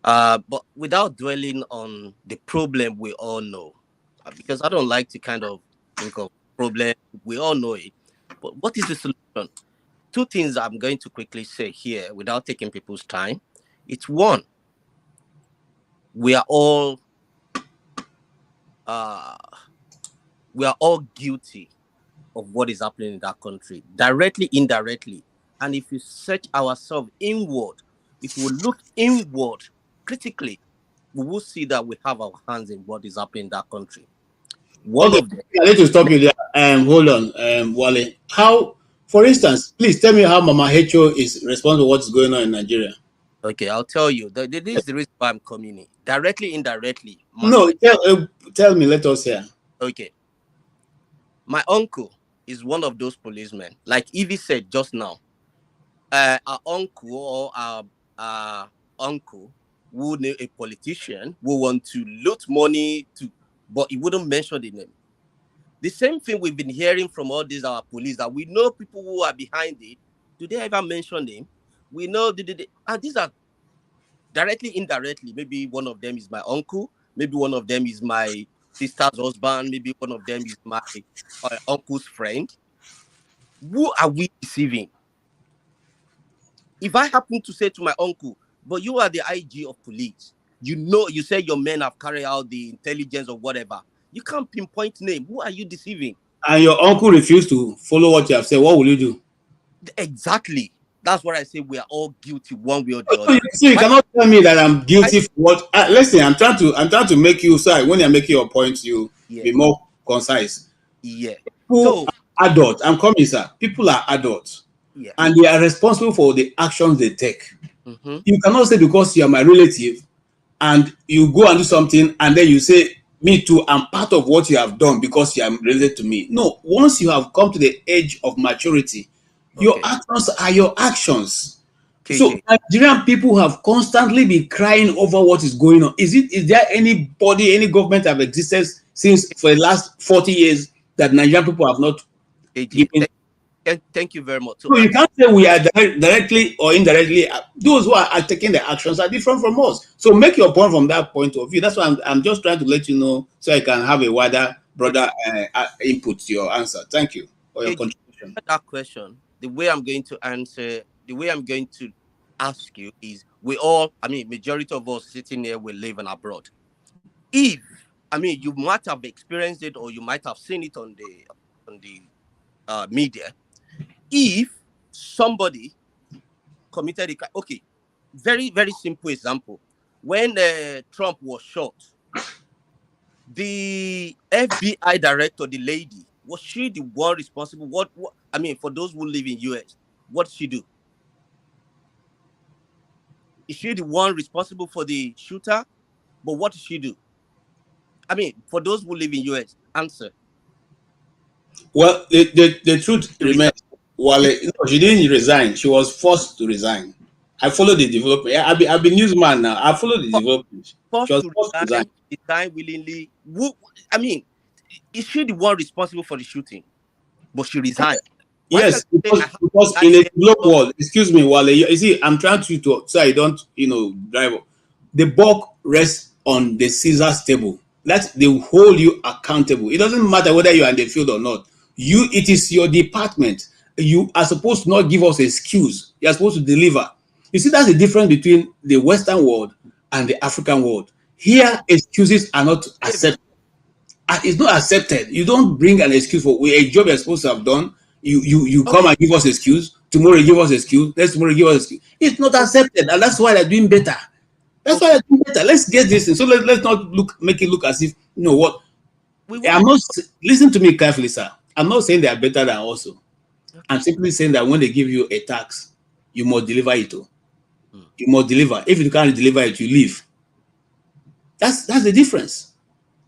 [SPEAKER 22] But without dwelling on the problem we all know. Because I don't like to kind of think of problem. We all know it. But what is the solution? Two things I'm going to quickly say here without taking people's time. It's one, we are all guilty of what is happening in that country, directly, indirectly. And if you search ourselves inward, if we look inward critically, we will see that we have our hands in what is happening in that country.
[SPEAKER 18] I need to stop you there. Hold on, Wale. How, for instance, please tell me how Mama Hecho is responsible for what's going on in Nigeria.
[SPEAKER 22] Okay, I'll tell you. This is the reason why I'm coming in. Directly, indirectly.
[SPEAKER 18] Tell me, let us hear.
[SPEAKER 22] Okay. My uncle is one of those policemen. Like Evie said just now, our uncle or our uncle who knew a politician who want to loot money but he wouldn't mention the name. The same thing we've been hearing from all these our police, that we know people who are behind it. Do they ever mention them? We know these are directly, indirectly. Maybe one of them is my uncle. Maybe one of them is my sister's husband. Maybe one of them is my uncle's friend. Who are we deceiving? If I happen to say to my uncle, but you are the IG of police, you say your men have carried out the intelligence or whatever, you can't pinpoint name. Who are you deceiving?
[SPEAKER 18] And your uncle refused to follow what you have said. What will you do?
[SPEAKER 22] Exactly. That's what I say. We are all guilty one way or the other.
[SPEAKER 18] So you cannot tell me that I'm guilty for what. Listen, I'm trying to make you. Sorry, when you're making your points, you be more concise.
[SPEAKER 22] Yeah.
[SPEAKER 18] People are adults. I'm coming, sir. People are adults, and they are responsible for the actions they take.
[SPEAKER 22] Mm-hmm.
[SPEAKER 18] You cannot say because you are my relative, and you go and do something, and then you say, "Me too, I'm part of what you have done because you are related to me." No. Once you have come to the age of maturity, your actions are your actions. So Nigerian people have constantly been crying over what is going on. Is there anybody, any government have existed since for the last 40 years that Nigerian people have not given?
[SPEAKER 22] Thank you very much.
[SPEAKER 18] So you can't say we are directly or indirectly. Those who are taking the actions are different from us. So make your point from that point of view. That's why I'm just trying to let you know so I can have a wider, broader input to your answer. Thank you for your contribution.
[SPEAKER 22] That question, the way I'm going to answer, the way I'm going to ask you is, majority of us sitting here, we live in abroad. You might have experienced it or you might have seen it on the media. If somebody committed a crime, okay, very, very simple example. When Trump was shot, the FBI director, the lady, was she the one responsible? I mean, for those who live in US, what did she do? Is she the one responsible for the shooter? But what did she do? I mean, for those who live in US, answer.
[SPEAKER 18] Well, the truth remains, Wale, no, she didn't resign. She was forced to resign. I followed the development. Yeah, I've been newsman now. I followed the development. She was forced to resign.
[SPEAKER 22] Resign willingly. I mean, is she the one responsible for the shooting? But she resigned.
[SPEAKER 18] Yes, because in a developed world, excuse me, Wale, you see, I'm trying to so I don't, drive up. The buck rests on the Caesar's table. They will hold you accountable. It doesn't matter whether you are in the field or not. It is your department. You are supposed to not give us excuse. You are supposed to deliver. You see, that's the difference between the Western world and the African world. Here, excuses are not accepted. It's not accepted. You don't bring an excuse for a job you're supposed to have done. You come and give us excuse. Tomorrow you give us excuse. Next tomorrow you give us excuse. It's not accepted, and that's why they're doing better. That's why they're doing better. Let's get this in. So let's not make it look as if what. I'm not. Listen to me carefully, sir. I'm not saying they are better than also. I'm simply saying that when they give you a tax, you must deliver it. You must deliver. If you can't deliver it, you leave. That's the difference.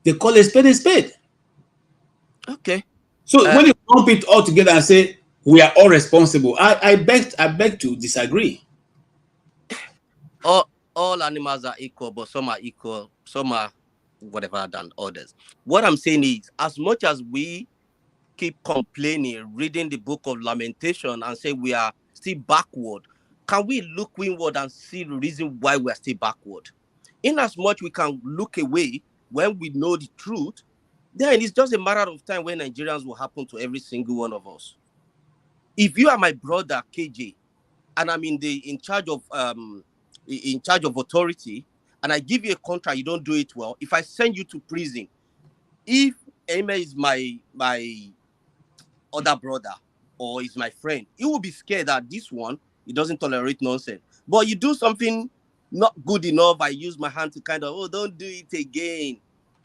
[SPEAKER 18] They call a spade a spade.
[SPEAKER 22] Okay.
[SPEAKER 18] So when you lump it all together and say we are all responsible, I beg to disagree.
[SPEAKER 22] All animals are equal, but some are equal, some are whatever than others. What I'm saying is, as much as we keep complaining, reading the book of Lamentation and say we are still backward, can we look inward and see the reason why we are still backward? In as much we can look away when we know the truth, then it's just a matter of time when Nigerians will happen to every single one of us. If you are my brother KJ, and I'm in charge of authority, and I give you a contract, you don't do it well. If I send you to prison, if Emma is my other brother or is my friend, he will be scared that this one, he doesn't tolerate nonsense. But you do something not good enough, I use my hand to kind of, don't do it again,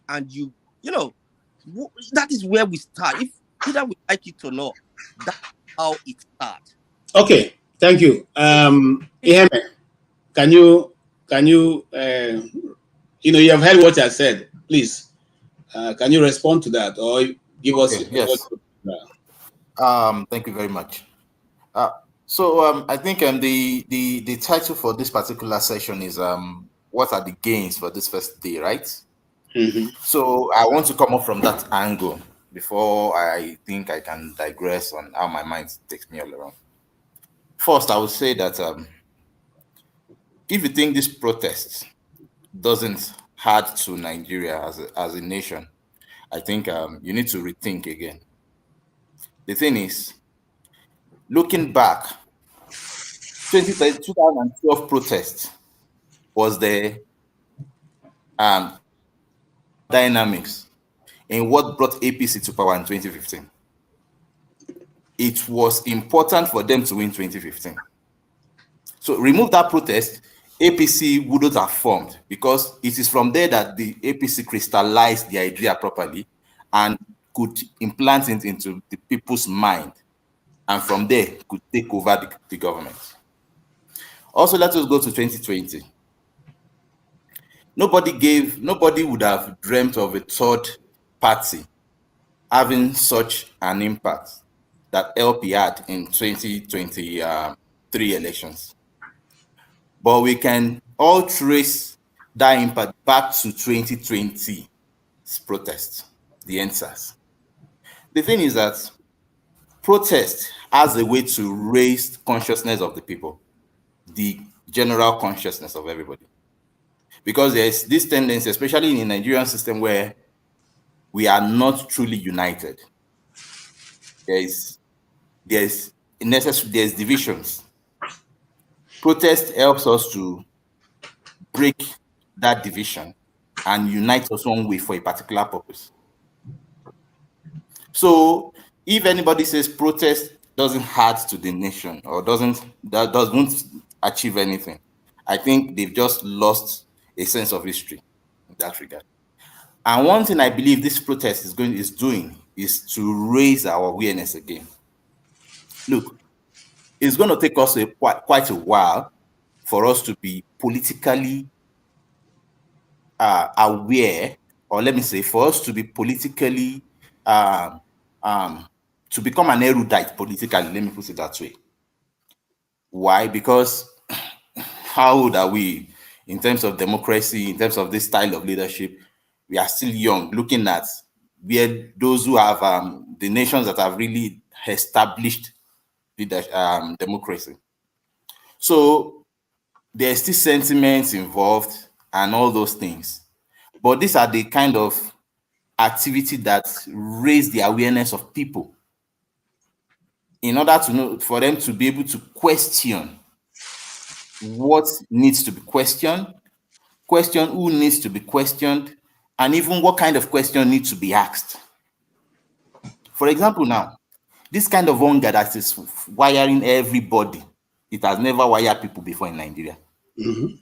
[SPEAKER 22] and you know. That is where we start. If either we like it or not, that's how it starts.
[SPEAKER 18] Okay, thank you. Iheme, can you you have heard what I said. Please, can you respond to that or give us?
[SPEAKER 22] Yes. Thank you very much. I think the title for this particular session is what are the gains for this first day, right?
[SPEAKER 18] Mm-hmm.
[SPEAKER 22] So I want to come up from that angle before I think I can digress on how my mind takes me all around. First, I would say that if you think this protest doesn't add to Nigeria as a nation, I think you need to rethink again. The thing is, looking back, 2012 protest was the dynamics in what brought APC to power in 2015. It was important for them to win 2015. So remove that protest, APC wouldn't have formed, because it is from there that the APC crystallized the idea properly and could implant it into the people's mind, and from there could take over the government. Also, let us go to 2020. Nobody would have dreamt of a third party having such an impact that LP had in 2023 elections. But we can all trace that impact back to 2020's protest, the answers. The thing is that protest has a way to raise consciousness of the people, the general consciousness of everybody. Because there's this tendency, especially in the Nigerian system, where we are not truly united. There's divisions. Protest helps us to break that division and unite us one way for a particular purpose. So if anybody says protest doesn't add to the nation or doesn't achieve anything, I think they've just lost a sense of history in that regard. And one thing I believe this protest is doing is to raise our awareness again.
[SPEAKER 12] look, it's going to take us quite a while for us to be politically aware, or let me say, for us to be politically, to become an erudite politically, let me put it that way. Why? Because how old are we in terms of democracy, in terms of this style of leadership? We are still young, looking at where those who have the nations that have really established democracy. So there's still sentiments involved and all those things. But these are the kind of activity that raise the awareness of people in order to know, for them to be able to question what needs to be questioned, question who needs to be questioned, and even what kind of question needs to be asked. For example, now, this kind of hunger that is wiring everybody, it has never wired people before in Nigeria.
[SPEAKER 18] Mm-hmm.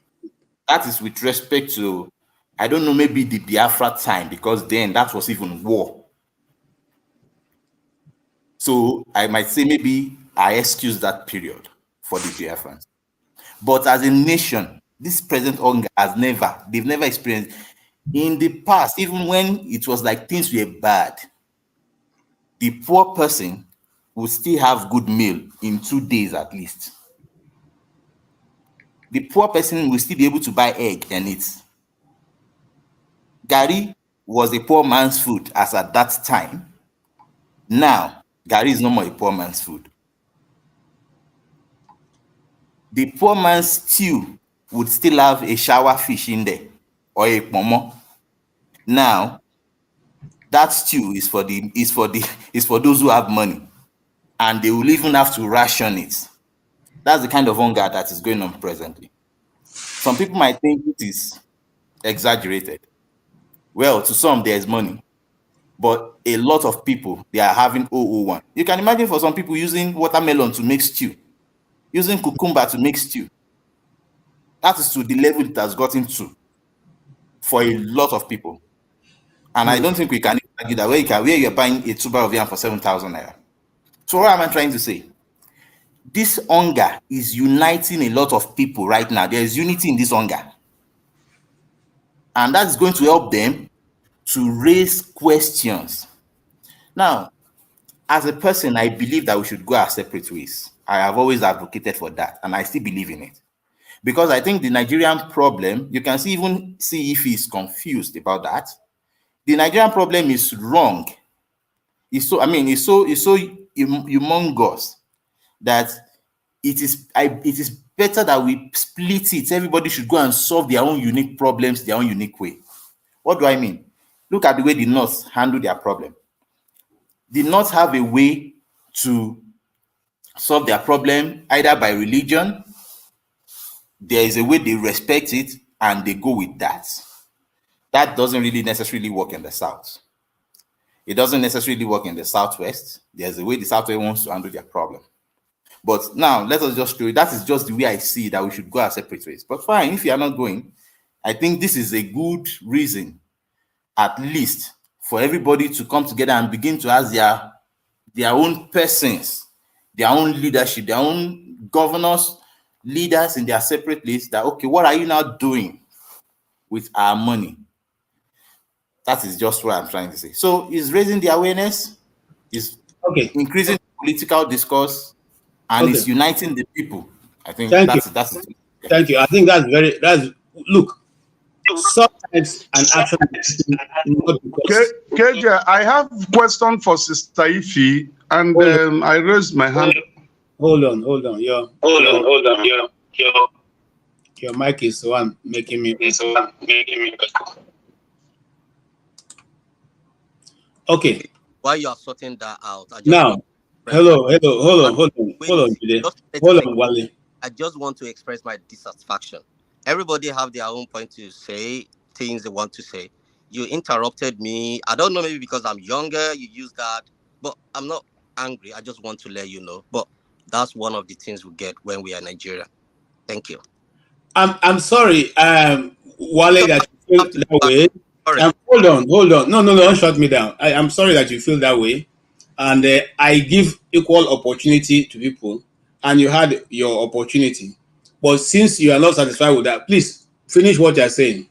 [SPEAKER 12] That is with respect to, I don't know, maybe the Biafra time, because then that was even war. So I might say maybe I excuse that period for the Biafrans. But as a nation, this present hunger they've never experienced. In the past, even when it was like things were bad, the poor person would still have good meal in 2 days at least. The poor person will still be able to buy egg and eat. Gari was a poor man's food as at that time. Now, Gari is no more a poor man's food. The poor man's stew would still have a shower fish in there or a pomo. Now, that stew is for those who have money, and they will even have to ration it. That's the kind of hunger that is going on presently. Some people might think it is exaggerated. Well, to some there is money, but a lot of people, they are having 001. You can imagine for some people using watermelon to make stew, using cucumber to make stew. That is to the level it has gotten to for a lot of people. And I don't think we can argue that where you're buying a tuber of yam for 7,000 naira. So what am I trying to say? This hunger is uniting a lot of people right now. There is unity in this hunger. And that's going to help them to raise questions. Now, as a person, I believe that we should go our separate ways. I have always advocated for that, and I still believe in it. Because I think the Nigerian problem, you can even see if he's confused about that. The Nigerian problem is wrong. It's so humongous that it is better that we split it. Everybody should go and solve their own unique problems their own unique way. What do I mean? Look at the way the North handle their problem. The North have a way to solve their problem either by religion. There is a way they respect it and they go with that. That doesn't really necessarily work in the South. It doesn't necessarily work in the Southwest. There's a way the Southwest wants to handle their problem. But now, let us just do it. That is just the way I see that we should go our separate ways. But fine, if you are not going, I think this is a good reason, at least, for everybody to come together and begin to ask their own persons, their own leadership, their own governors, leaders in their separate place, that, okay, what are you now doing with our money? That is just what I'm trying to say. So it's raising the awareness, it's increasing political discourse, and it's uniting the people. I think that's it.
[SPEAKER 18] Thank you. I think look, sometimes an action.
[SPEAKER 2] KJ, I have a question for Sister Ife, and I raised my hand.
[SPEAKER 18] Hold on. Your mic is the one making me.
[SPEAKER 22] Okay. While you are sorting that out,
[SPEAKER 18] hold on, Wale.
[SPEAKER 22] I just want to express my dissatisfaction. Everybody have their own point to say, things they want to say. You interrupted me. I don't know, maybe because I'm younger, you use that, but I'm not angry. I just want to let you know. But that's one of the things we get when we are in Nigeria. Thank you.
[SPEAKER 18] I'm sorry, Wale, that you feel that way. Hold on. No, don't shut me down. I'm sorry that you feel that way. and I give equal opportunity to people, and you had your opportunity. But since you are not satisfied with that, please finish what you are saying.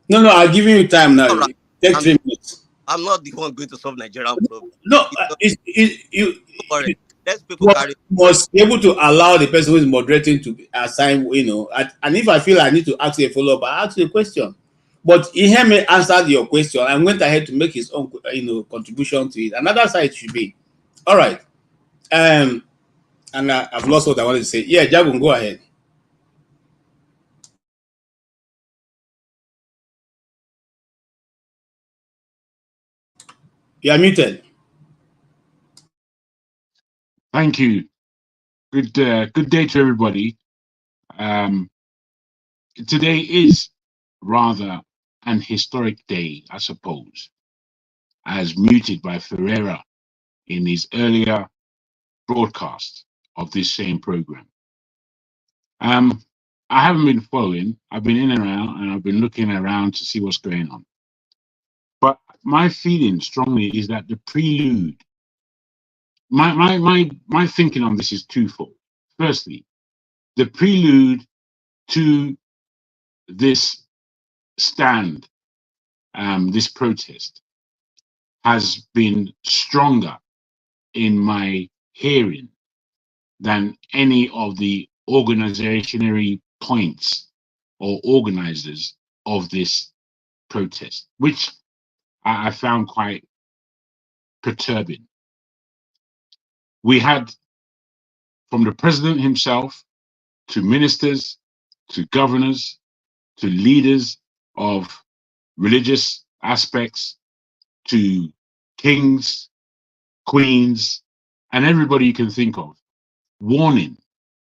[SPEAKER 18] No, I'm giving you time now.
[SPEAKER 22] All right.
[SPEAKER 18] Take 3 minutes.
[SPEAKER 22] I'm not the one going to solve Nigerian problem.
[SPEAKER 18] No,
[SPEAKER 22] Don't worry. Let people carry.
[SPEAKER 18] must be able to allow the person who is moderating to assign, and if I feel I need to ask you a follow-up, I ask you a question. But he me answered your question and went ahead to make his own, contribution to it. Another side should be, all right. And I've lost what I wanted to say. Yeah, Jagun, go ahead. You are muted.
[SPEAKER 3] Thank you. Good day to everybody. Today is rather an historic day, I suppose, as muted by Ferreira in his earlier broadcast of this same program. I haven't been following. I've been in and around, and I've been looking around to see what's going on. But my feeling strongly is that the prelude, my thinking on this is twofold. Firstly, the prelude to this stand, this protest, has been stronger in my hearing than any of the organizationary points or organizers of this protest, which I found quite perturbing. We had, from the president himself to ministers to governors to leaders of religious aspects to kings, queens, and everybody you can think of, warning,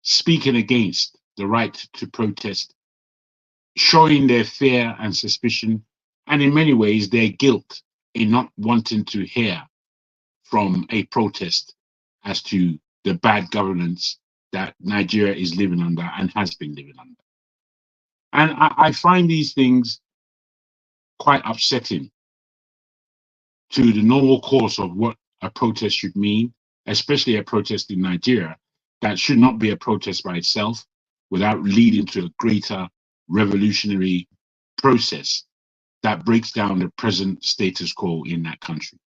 [SPEAKER 3] speaking against the right to protest, showing their fear and suspicion, and in many ways their guilt in not wanting to hear from a protest as to the bad governance that Nigeria is living under and has been living under. And I find these things quite upsetting to the normal course of what a protest should mean, especially a protest in Nigeria that should not be a protest by itself without leading to a greater revolutionary process that breaks down the present status quo in that country.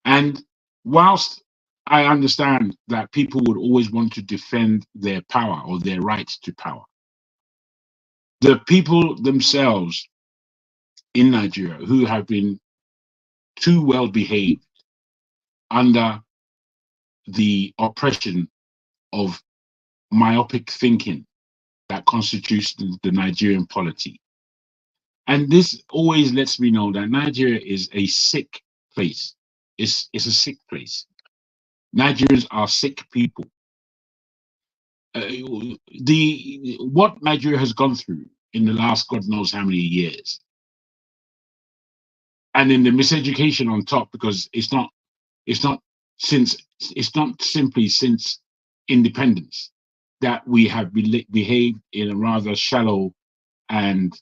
[SPEAKER 3] And whilst I understand that people would always want to defend their power or their right to power, the people themselves in Nigeria who have been too well behaved under the oppression of myopic thinking that constitutes the Nigerian polity. And this always lets me know that Nigeria is a sick place. It's a sick place. Nigerians are sick people. What Nigeria has gone through in the last God knows how many years, and in the miseducation on top, because it's not simply since independence that we have behaved in a rather shallow and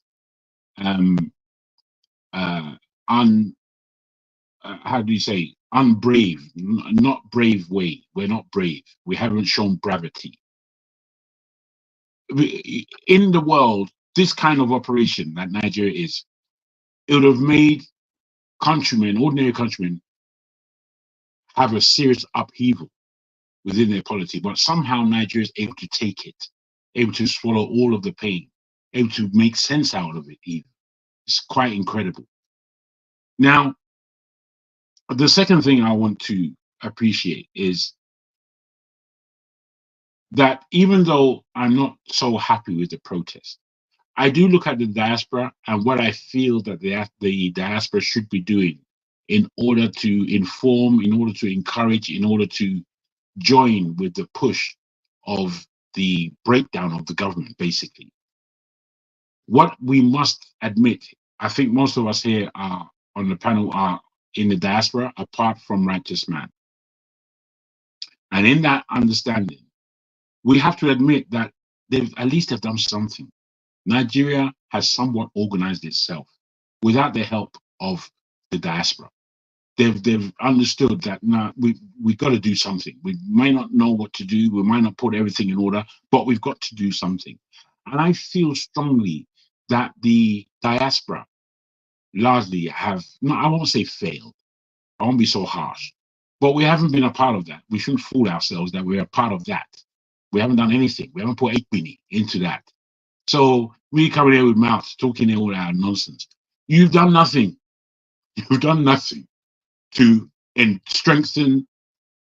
[SPEAKER 3] unbrave, not brave way. We're not brave. We haven't shown bravity. In the world, this kind of operation that Nigeria is, it would have made ordinary countrymen, have a serious upheaval within their polity. But somehow Nigeria is able to take it, able to swallow all of the pain, able to make sense out of it even. It's quite incredible. Now, the second thing I want to appreciate is that even though I'm not so happy with the protest, I do look at the diaspora and what I feel that the diaspora should be doing in order to inform, in order to encourage, in order to join with the push of the breakdown of the government, basically. What we must admit, I think most of us here are on the panel are in the diaspora, apart from Righteous Man. And in that understanding, we have to admit that they've at least have done something. Nigeria has somewhat organized itself without the help of the diaspora. they've understood that now we got to do something. We may not know what to do, we might not put everything in order, but we've got to do something. And I feel strongly that the diaspora largely have, no, I won't say failed, I won't be so harsh, but we haven't been a part of that. We shouldn't fool ourselves that we're a part of that. We haven't done anything. We haven't put 8 penny into that. So we coming here with mouths talking all our nonsense. You've done nothing. You've done nothing to strengthen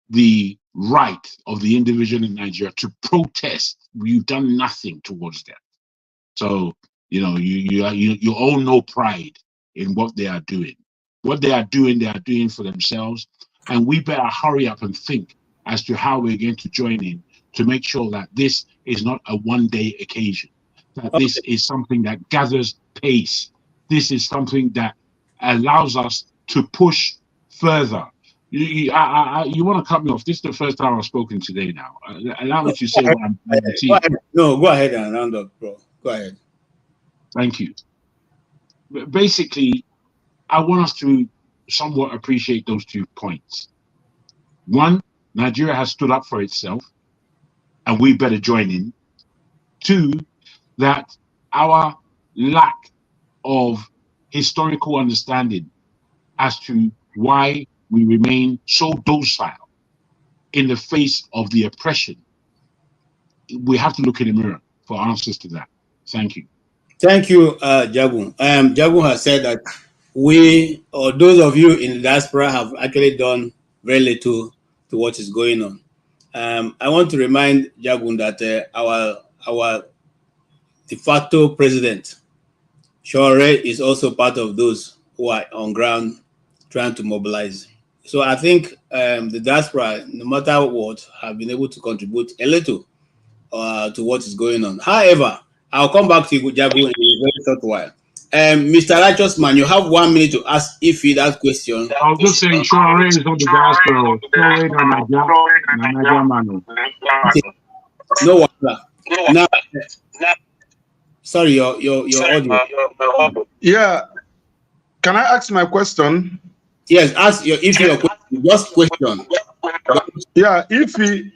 [SPEAKER 3] the right of the individual in Nigeria to protest. You've done nothing towards that. So you own no pride in what they are doing. What they are doing for themselves, and we better hurry up and think as to how we're going to join in to make sure that this is not a one-day occasion, that this is something that gathers pace. This is something that allows us to push further. You want to cut me off. This is the first time I've spoken today now. Allow me to say what I'm seeing.
[SPEAKER 18] No, go ahead and round up, bro. Go ahead.
[SPEAKER 3] Thank you. Basically, I want us to somewhat appreciate those 2 points. One, Nigeria has stood up for itself, and we better join in. 2, that our lack of historical understanding as to why we remain so docile in the face of the oppression, we have to look in the mirror for answers to that. Thank you.
[SPEAKER 18] Thank you, Jagun. Jagun has said that we, or those of you in the diaspora, have actually done very little to what is going on. I want to remind Jagun that our de facto president, Shore, is also part of those who are on ground trying to mobilize. So I think the diaspora, no matter what, have been able to contribute a little to what is going on. However, I'll come back to you, Jabu, in a very short while. Mr. Righteous Man, you have 1 minute to ask Ify that question.
[SPEAKER 3] I was just saying, Shore is on the diaspora.
[SPEAKER 18] No wonder. Now, sorry, your audio.
[SPEAKER 2] Yeah. Can I ask my question?
[SPEAKER 18] Yes, ask your question. Just question.
[SPEAKER 2] Yeah, Ify,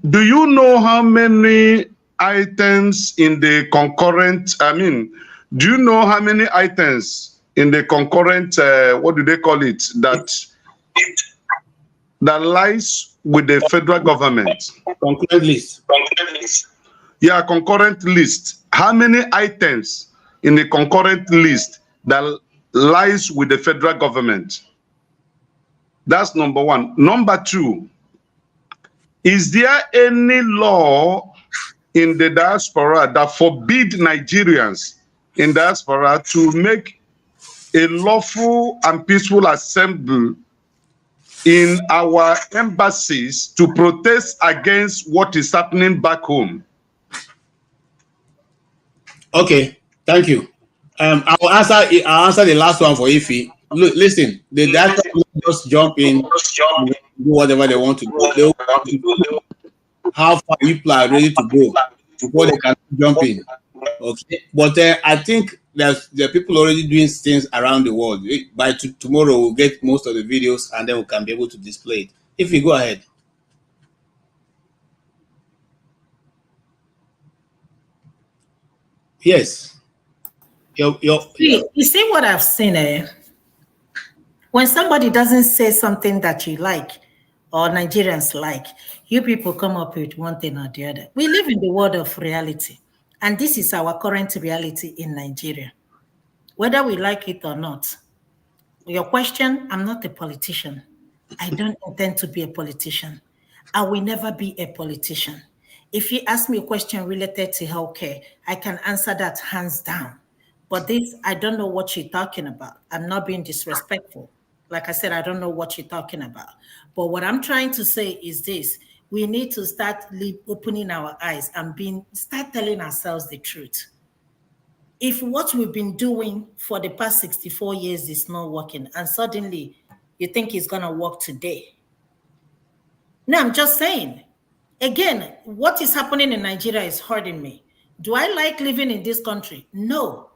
[SPEAKER 2] do you know how many items in the concurrent, do you know how many items in the concurrent, what do they call it, that lies with the federal government?
[SPEAKER 18] Concurrent list.
[SPEAKER 2] Yeah, concurrent list. How many items in the concurrent list that lies with the federal government? That's number 1. Number 2, is there any law in the diaspora that forbid Nigerians in diaspora to make a lawful and peaceful assembly in our embassies to protest against what is happening back home?
[SPEAKER 18] Okay, thank you. I'll answer the last one for Ify. Look, listen, the diaspora will just jump in, do whatever they want to do. How far people are ready to go before they can jump in. Okay, but I think there are people already doing things around the world. By tomorrow, we'll get most of the videos, and then we can be able to display it. If you go ahead. Yes.
[SPEAKER 5] You see what I've seen? When somebody doesn't say something that you like or Nigerians like, you people come up with one thing or the other. We live in the world of reality, and this is our current reality in Nigeria, whether we like it or not. Your question, I'm not a politician. I don't intend to be a politician. I will never be a politician. If you ask me a question related to healthcare, I can answer that hands down. But this, I don't know what you're talking about. I'm not being disrespectful. Like I said, I don't know what you're talking about. But what I'm trying to say is this: we need to start opening our eyes and start telling ourselves the truth. If what we've been doing for the past 64 years is not working, and suddenly you think it's going to work today. No, I'm just saying. Again, what is happening in Nigeria is hurting me. Do I like living in this country? No.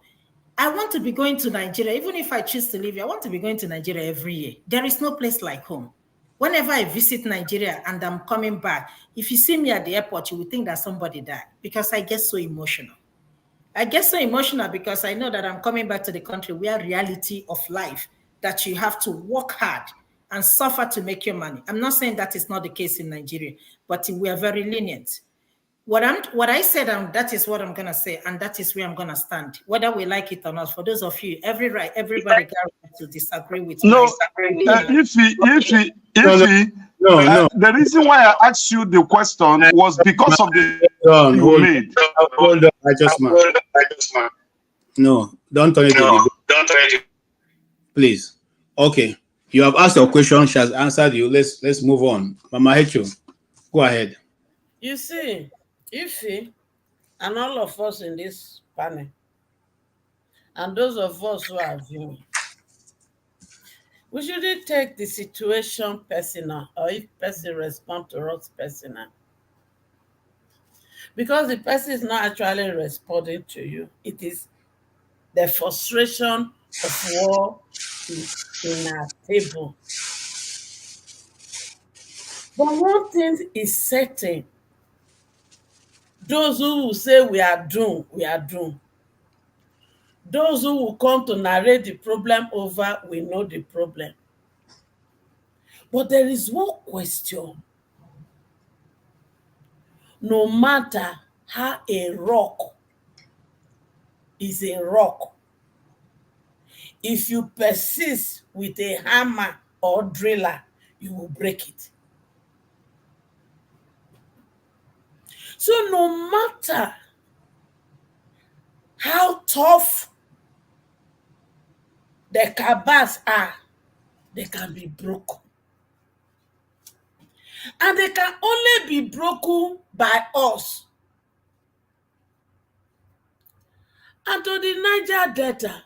[SPEAKER 5] I want to be going to Nigeria. Even if I choose to live here, I want to be going to Nigeria every year. There is no place like home. Whenever I visit Nigeria and I'm coming back, if you see me at the airport, you would think that somebody died because I get so emotional. I get so emotional because I know that I'm coming back to the country where reality of life, that you have to work hard and suffer to make your money. I'm not saying that is not the case in Nigeria, but we are very lenient. What I said, that is what I'm gonna say, and that is where I'm gonna stand, whether we like it or not. For those of you, everybody got to disagree with
[SPEAKER 2] No,
[SPEAKER 5] me.
[SPEAKER 2] The reason why I asked you the question was because of the you made.
[SPEAKER 18] Hold on, man. No, don't turn it to please. Okay, you have asked your question. She has answered you. Let's move on. Mama Hecho, go ahead.
[SPEAKER 21] You see, Ify and all of us in this panel, and those of us who are viewing, we shouldn't take the situation personal, or if person respond to us personal. Because the person is not actually responding to you. It is the frustration of war in our table. But one thing is certain. Those who will say we are doomed, we are doomed. Those who will come to narrate the problem over, we know the problem. But there is one question. No matter how a rock is a rock, if you persist with a hammer or driller, you will break it. So no matter how tough the cabals are, they can be broken. And they can only be broken by us. And to the Niger Delta,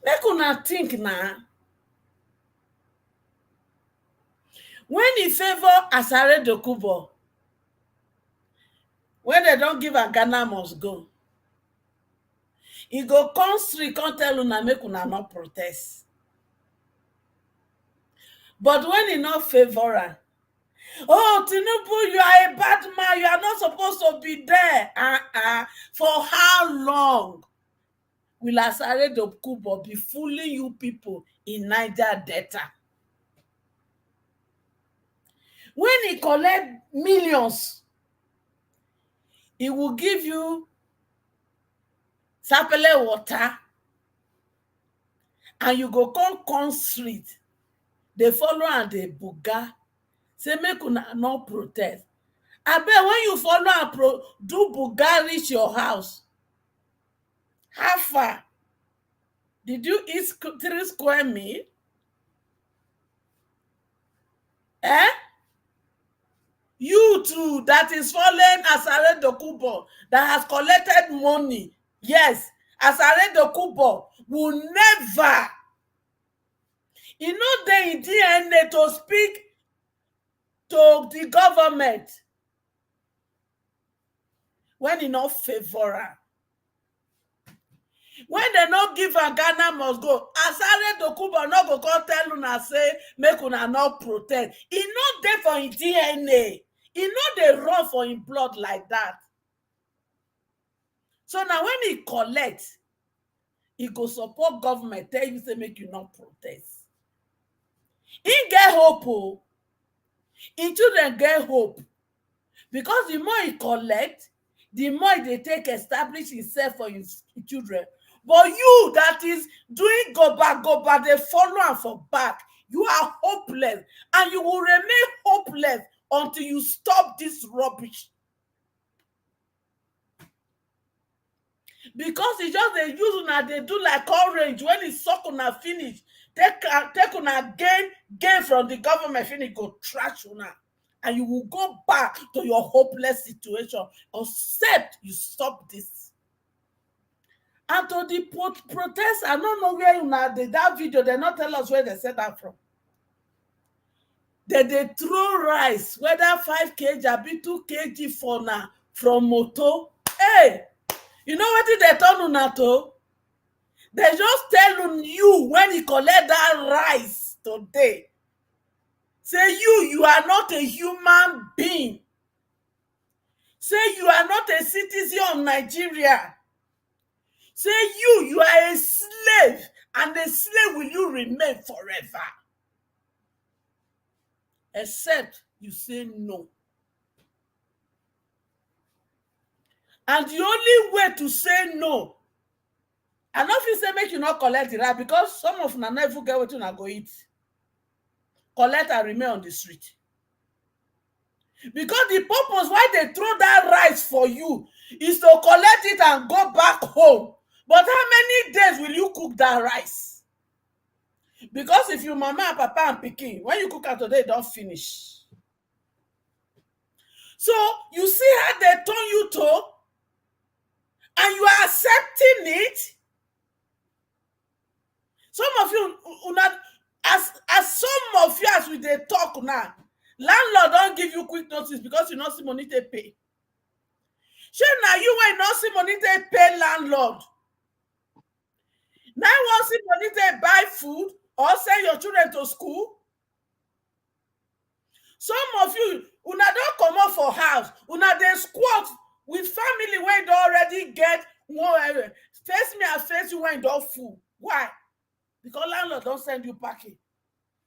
[SPEAKER 21] make una think now. When he favor Asare Dokubo, when they don't give a Ghana must go, he go come street, come tell una make una not protest. But when he not favor her, oh, Tinubu, you are a bad man. You are not supposed to be there. For how long will Asare Dokubo be fooling you people in Niger Delta? When he collect millions, he will give you sapele water, and you go come street. They follow and they buga. Say make una not protest. I bet when you follow and do buga reach your house, how far? Did you eat 3 square meal? You too, that is following Asare Dokubo, that has collected money. Yes, Asare Dokubo will never, they in DNA to speak to the government when he not favor her. When they not give a Ghana must go, Asare Dokubo not go come tell una say make una not protest. He not there for his DNA. He not dey run for him blood like that. So now when he collect, he go support government, tell you say make you not protest. He get hope, oh. Him children get hope. Because the more he collect, the more they take establish himself for his children. But you that is doing go back, they follow and for back. You are hopeless, and you will remain hopeless until you stop this rubbish. Because it's just they use una, they do like orange. When it's suck una finish, take una gain from the government, finish go trash una. And you will go back to your hopeless situation, except you stop this. And to the protest, I don't know where that video, they not tell us where they said that from. They throw rice, whether 5 kg or 2 kg for now from moto. Hey, You know what they turn una to? They just tell you when he collect that rice today. Say you are not a human being. Say you are not a citizen of Nigeria. Say you are a slave, and a slave will you remain forever. Except you say no. And the only way to say no, I know if you say make you not collect it, right? Because some of them never get what you go eat. Collect and remain on the street. Because the purpose why they throw that rice for you is to collect it and go back home. But how many days will you cook that rice? Because if you mama and papa and pikin, when you cook it today, don't finish. So you see how they turn you to, and you are accepting it. Some of you, as some of you as we they talk now, landlord don't give you quick notice because you not see money to pay. Sure, now you ain't not see money to pay landlord. Now you want see money to buy food or send your children to school. Some of you, una don't come up for house. Una they squat with family when they already get one. Face me and face you when don't fool. Why? Because landlord don't send you packing.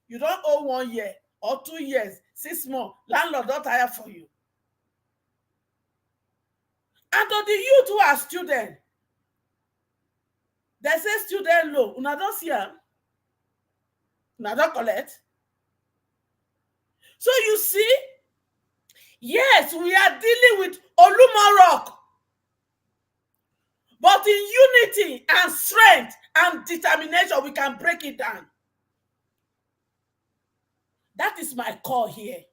[SPEAKER 21] You don't owe 1 year or 2 years, 6 months. Landlord don't hire for you. And to the youth who are students, they say student loan. Una don't see them. Una don't collect. So you see, yes, we are dealing with Olumo Rock. But in unity and strength and determination, we can break it down. That is my call here.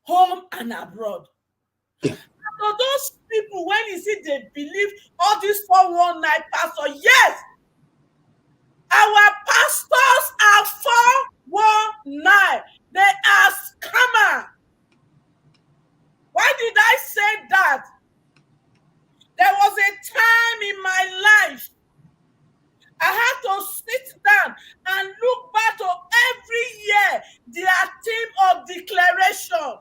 [SPEAKER 21] Home and abroad. And for those people, when you see they believe all these 419 pastors, yes, our pastors are 419. They are scammer. Why did I say that? There was a time in my life I had to sit down and look back to every year their theme of declaration.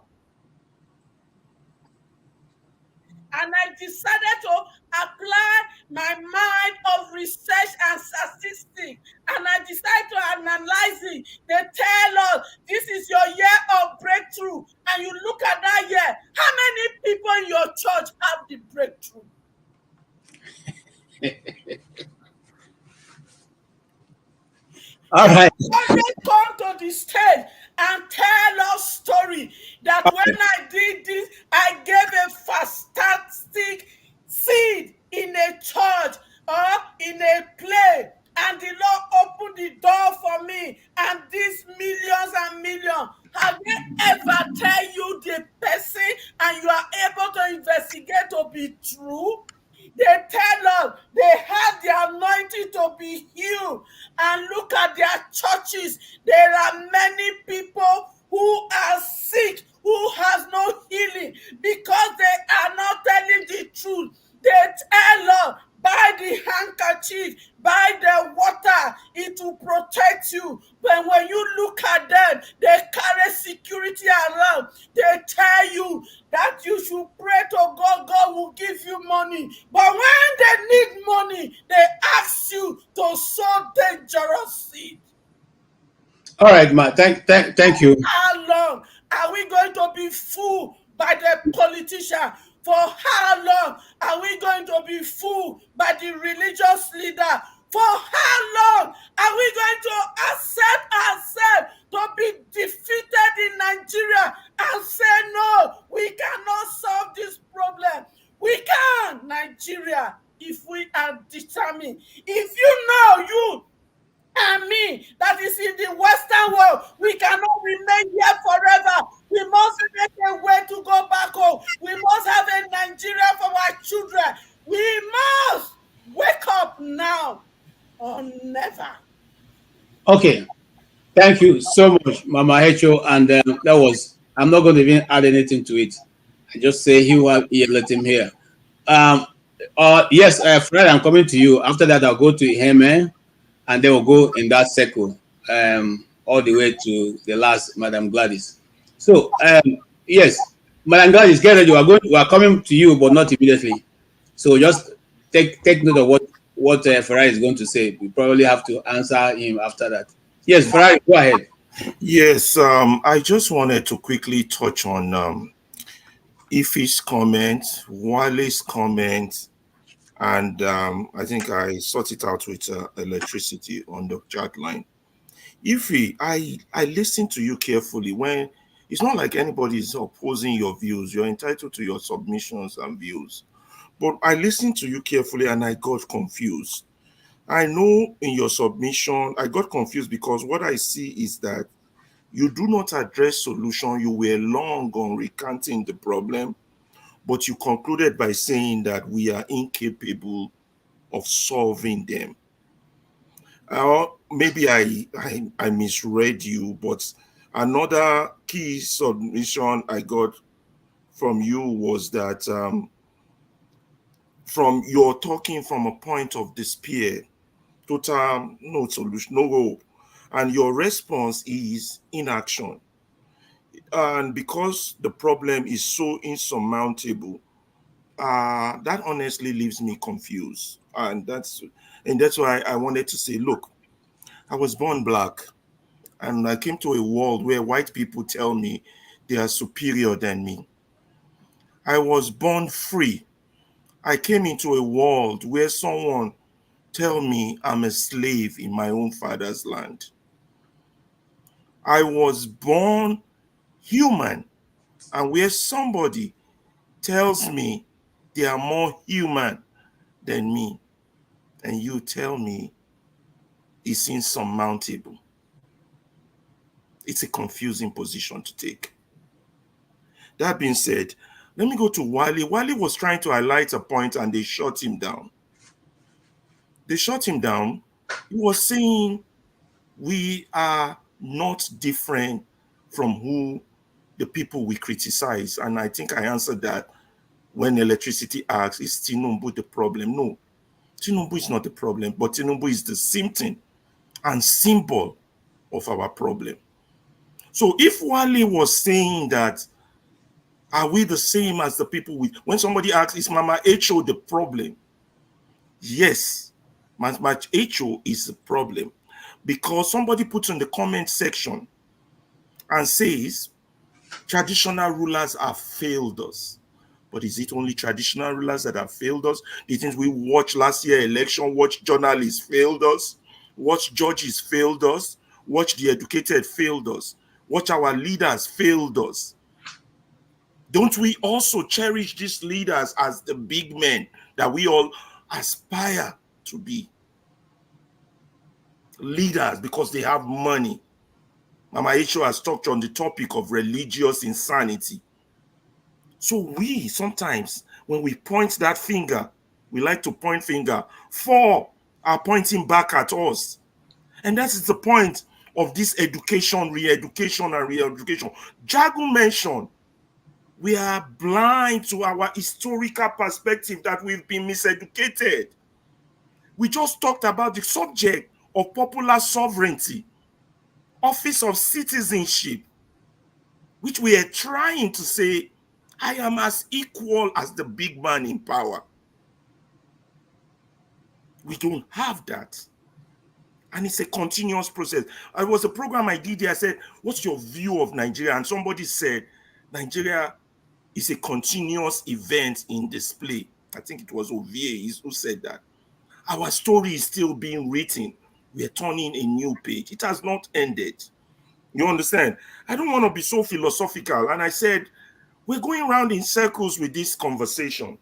[SPEAKER 21] And I decided to apply my mind of research and statistics. And I decided to analyze it. They tell us this is your year of breakthrough. And you look at that year. How many people in your church have the breakthrough?
[SPEAKER 18] All right.
[SPEAKER 21] They come to the stage and tell us story that when I did this, I gave a fantastic seed in a church or in a play, and the Lord opened the door for me, and these millions and millions. Have they ever tell you the person and you are able to investigate to be true? They tell us they have the anointing to be healed. And look at their churches. There are many people who are sick, who has no healing because they are not telling the truth. They tell us, buy the handkerchief, buy the water, it will protect you. But when you look at them, they carry security around. They tell you that you should pray to God, God will give you money. But when they need money, they ask you to sow dangerous seed.
[SPEAKER 18] All right, Ma. Thank you.
[SPEAKER 21] How long are we going to be fooled by the politician? For how long are we going to be fooled by the religious leader? For how long are we going to accept ourselves to be defeated in Nigeria and say, no, we cannot solve this problem? We can, Nigeria, if we are determined. If you know you and me that is in the Western world, we cannot remain here forever. We must make a way to go back home. We must have a Nigeria for our children. We must wake up now or never.
[SPEAKER 18] Okay. Thank you so much, Mama Hecho. And that was, I'm not going to even add anything to it. I just say he will let him hear. Yes, Fred, I'm coming to you. After that, I'll go to Heme, and then we'll go in that circle, all the way to the last, Madam Gladys. So, yes, Madam Gladys, get ready. We are coming to you, but not immediately. So just take note of what Ferrari is going to say. We probably have to answer him after that. Yes, Ferrari, go ahead.
[SPEAKER 4] Yes, I just wanted to quickly touch on Ife's comment, Wale's comment, and I think I sort it out with electricity on the chat line. Ife, I listened to you carefully when it's not like anybody is opposing your views. You're entitled to your submissions and views. But I listened to you carefully and I got confused. I know in your submission, I got confused because what I see is that you do not address solution. You were long on recanting the problem, but you concluded by saying that we are incapable of solving them. Maybe I misread you, but another key submission I got from you was that from you're talking from a point of despair, total no solution, no hope, and your response is inaction. And because the problem is so insurmountable, that honestly leaves me confused, and that's why I wanted to say, look, I was born black, and I came to a world where white people tell me they are superior than me. I was born free. I came into a world where someone tell me I'm a slave in my own father's land. I was born human, and where somebody tells me they are more human than me, and you tell me it's insurmountable. It's a confusing position to take. That being said, let me go to Wale. Wale was trying to highlight a point and they shut him down. They shut him down. He was saying we are not different from who the people we criticize. And I think I answered that when electricity asks, is Tinubu the problem? No, Tinubu is not the problem, but Tinubu is the symptom and symbol of our problem. So if Wale was saying that, are we the same as the people with, when somebody asks, is Mama Echo the problem? Yes, Mama Echo is the problem, because somebody puts in the comment section and says, traditional rulers have failed us. But is it only traditional rulers that have failed us? The things we watched last year election, watch journalists failed us, watch judges failed us, watch the educated failed us, watch our leaders failed us. Don't we also cherish these leaders as the big men that we all aspire to be? Leaders because they have money. Mama Isho has talked on the topic of religious insanity. So we sometimes, when we point that finger, we like to point finger, four are pointing back at us. And that is the point of this education, re-education, and re-education. Jagu mentioned, we are blind to our historical perspective that we've been miseducated. We just talked about the subject of popular sovereignty, office of citizenship, which we are trying to say, I am as equal as the big man in power. We don't have that. And it's a continuous process. It was a program I did here. I said, what's your view of Nigeria? And somebody said, Nigeria is a continuous event in display. I think it was Ovie who said that. Our story is still being written. We are turning a new page. It has not ended. You understand? I don't want to be so philosophical. And I said, we're going around in circles with this conversation.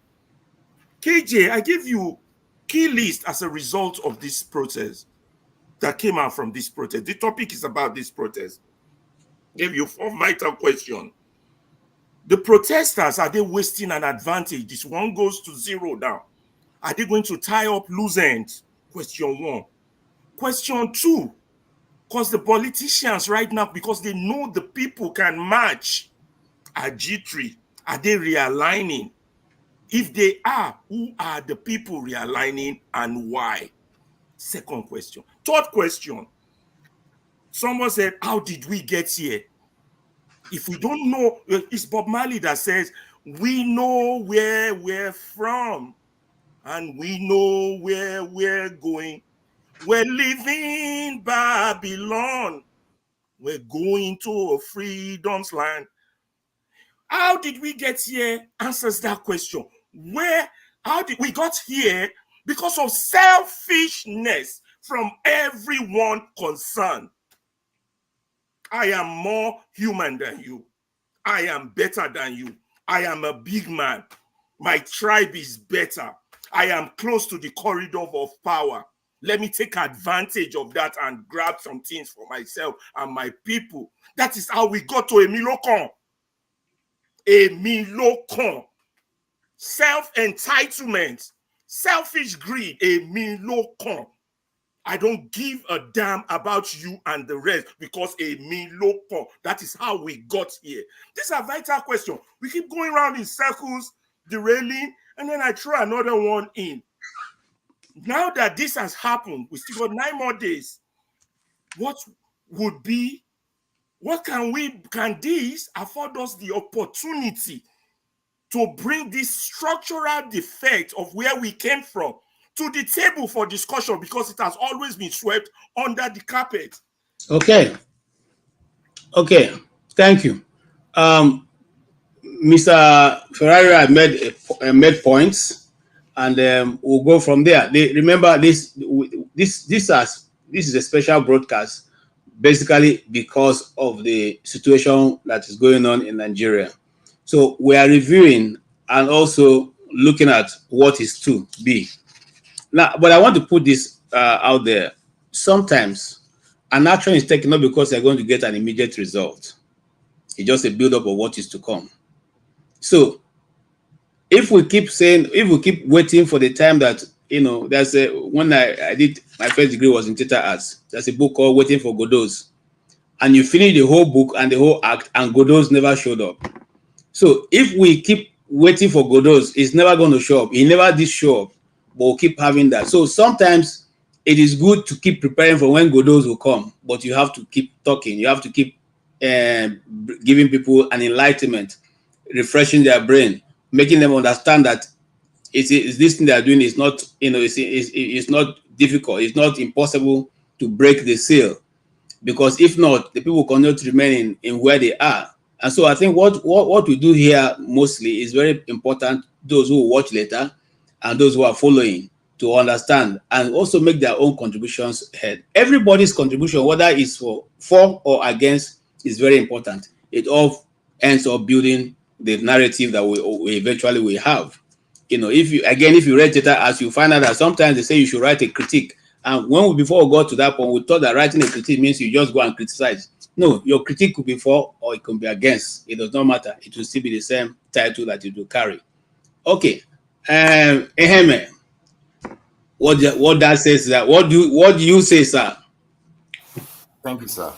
[SPEAKER 4] KJ, I gave you key list as a result of this protest that came out from this protest. The topic is about this protest. Gave you 4 vital questions. The protesters, are they wasting an advantage? This one goes to 0 now. Are they going to tie up loose ends? Question 1. Question 2, because the politicians right now, because they know the people can match, are G3. Are they realigning? If they are, who are the people realigning and why? Second question. Third question. Someone said, how did we get here? If we don't know, it's Bob Marley that says, we know where we're from and we know where we're going. We're leaving Babylon. We're going to a freedom's land. How did we get here? Answers that question. How did we got here? Because of selfishness from everyone concerned. I am more human than you. I am better than you. I am a big man. My tribe is better. I am close to the corridor of power. Let me take advantage of that and grab some things for myself and my people. That is how we got to Emilokon. Emilokon. Self-entitlement, selfish greed, Emilokon. I don't give a damn about you and the rest because Emilokon. That is how we got here. These are vital questions. We keep going around in circles, derailing, and then I throw another one in. Now that this has happened, we still got 9 more days. What can this afford us the opportunity to bring this structural defect of where we came from to the table for discussion, because it has always been swept under the carpet?
[SPEAKER 18] Okay. Thank you. Mr. Ferrari made points, and we'll go from there. Remember, this is a special broadcast, basically because of the situation that is going on in Nigeria. So we are reviewing and also looking at what is to be. Now, but I want to put this out there. Sometimes an action is taken not because they're going to get an immediate result. It's just a build-up of what is to come. So if we keep waiting for the time that, there's when I did my first degree was in theater arts. There's a book called Waiting for Godot's. And you finish the whole book and the whole act, and Godot's never showed up. So if we keep waiting for Godot's, it's never going to show up. He never did show up, but we'll keep having that. So sometimes it is good to keep preparing for when Godot's will come, but you have to keep talking. You have to keep giving people an enlightenment, refreshing their brain, making them understand that it's this thing they are doing is not, it's not difficult. It's not impossible to break the seal, because if not, the people continue to remain in where they are. And so I think what we do here mostly is very important. Those who watch later and those who are following, to understand and also make their own contributions ahead. Everybody's contribution, whether it's for or against, is very important. It all ends up building the narrative that we eventually will have. If you read data, as you find out that sometimes they say you should write a critique. And before we got to that point, we thought that writing a critique means you just go and criticize. No, your critique could be for or it could be against. It does not matter. It will still be the same title that you do carry. Okay. Eheme, what that says that what do you say, sir?
[SPEAKER 12] Thank you, sir.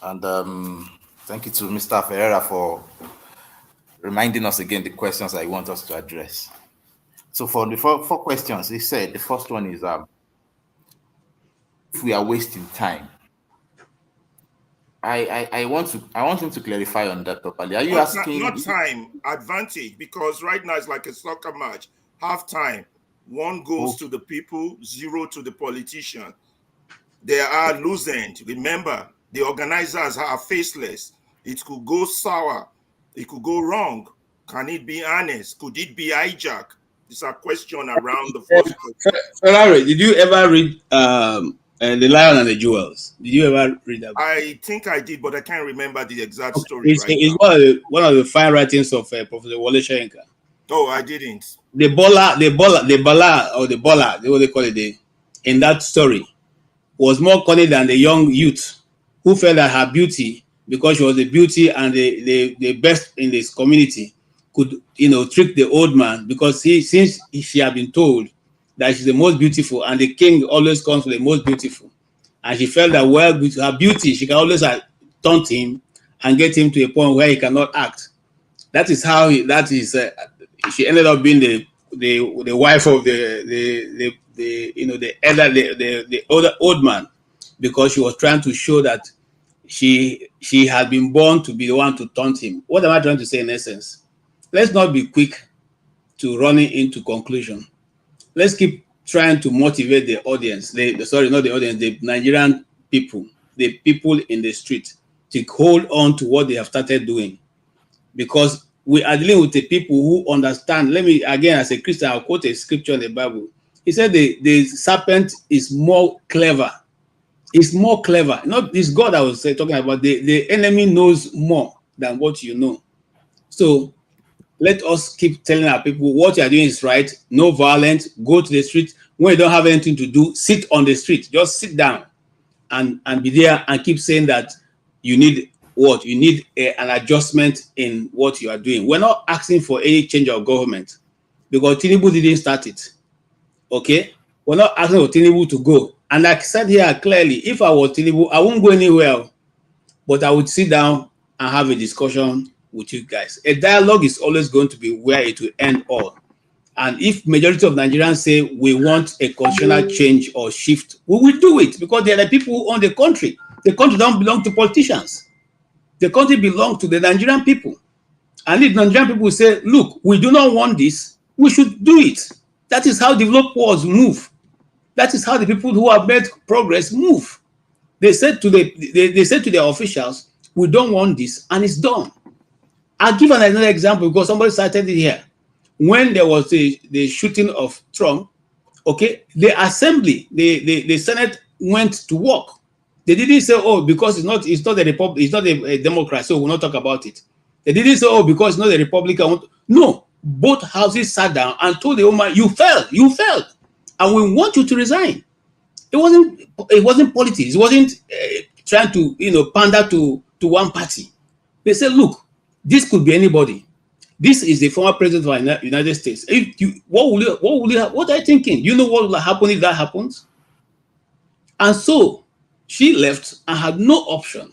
[SPEAKER 12] And thank you to Mr. Ferreira for reminding us again the questions I want us to address. So for the four questions, he said the first one is if we are wasting time. I want him to clarify on that properly. Are you asking?
[SPEAKER 4] Not time, advantage, because right now it's like a soccer match. Half time, 1 goes to the people, 0 to the politician. They are loosened. Remember, the organizers are faceless. It could go sour. It could go wrong. Can it be honest? Could it be hijack? These are questions around the first question.
[SPEAKER 18] Ferrari, did you ever read The Lion and the Jewels? Did you ever read that book?
[SPEAKER 4] I think I did, but I can't remember the exact story.
[SPEAKER 18] It's one of the fine writings of Professor Wole Soyinka.
[SPEAKER 4] Oh, I didn't.
[SPEAKER 18] The Bola, what they call it, in that story, was more cunning than the young youth who felt that her beauty, because she was the beauty and the best in this community, could trick the old man, because since she had been told that she's the most beautiful and the king always comes for the most beautiful, and she felt that with her beauty she can always taunt him and get him to a point where he cannot act. That is how she ended up being the wife of the older old man, because she was trying to show that she had been born to be the one to taunt him. What am I trying to say in essence? Let's not be quick to running into conclusion. Let's keep trying to motivate the audience. Sorry, not the audience, the Nigerian people, the people in the street, to hold on to what they have started doing. Because we are dealing with the people who understand. Let me, again, as a Christian, I'll quote a scripture in the Bible. He said the serpent is more clever. It's more clever. Not this God I was talking about. The enemy knows more than what you know. So let us keep telling our people what you are doing is right. No violence. Go to the street. When you don't have anything to do, sit on the street. Just sit down and be there and keep saying that you need what? You need an adjustment in what you are doing. We're not asking for any change of government because Tinubu didn't start it. Okay? We're not asking for Tinubu to go. And like I said here clearly, if I was Tinubu, I won't go anywhere, but I would sit down and have a discussion with you guys. A dialogue is always going to be where it will end all. And if majority of Nigerians say we want a constitutional change or shift, we will do it because they are the people who own the country. The country don't belong to politicians. The country belongs to the Nigerian people. And if Nigerian people say, look, we do not want this, we should do it. That is how developed worlds move. That is how the people who have made progress move. They said to they said to their officials, we don't want this, and it's done. I'll give another example because somebody cited it here. When there was the shooting of Trump, okay, the assembly, the Senate went to work. They didn't say, oh, because it's not a republic, it's not a Democrat, so we'll not talk about it. They didn't say, oh, because it's not a Republican. No, both houses sat down and told the woman, you failed, and we want you to resign. It wasn't politics. It wasn't trying to pander to one party. They said, look, this could be anybody. This is the former president of the United States. What are you thinking? You know what will happen if that happens? And so she left and had no option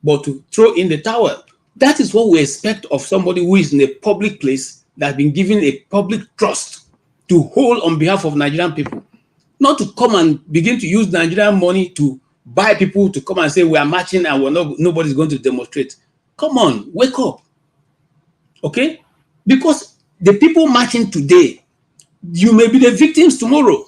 [SPEAKER 18] but to throw in the towel. That is what we expect of somebody who is in a public place that has been given a public trust to hold on behalf of Nigerian people. Not to come and begin to use Nigerian money to buy people to come and say we are marching and nobody's going to demonstrate. Come on, wake up. Okay? Because the people marching today, you may be the victims tomorrow.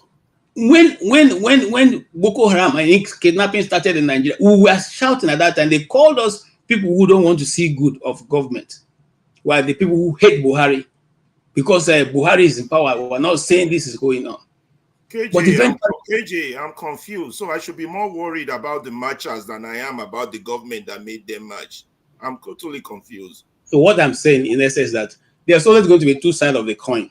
[SPEAKER 18] When Boko Haram and kidnapping started in Nigeria, we were shouting at that time. They called us people who don't want to see good of government, while the people who hate Buhari, because Buhari is in power, we're not saying this is going on.
[SPEAKER 4] KJ, I'm confused. So I should be more worried about the marchers than I am about the government that made them march. I'm totally confused.
[SPEAKER 18] So what I'm saying in essence is that there's always going to be two sides of the coin.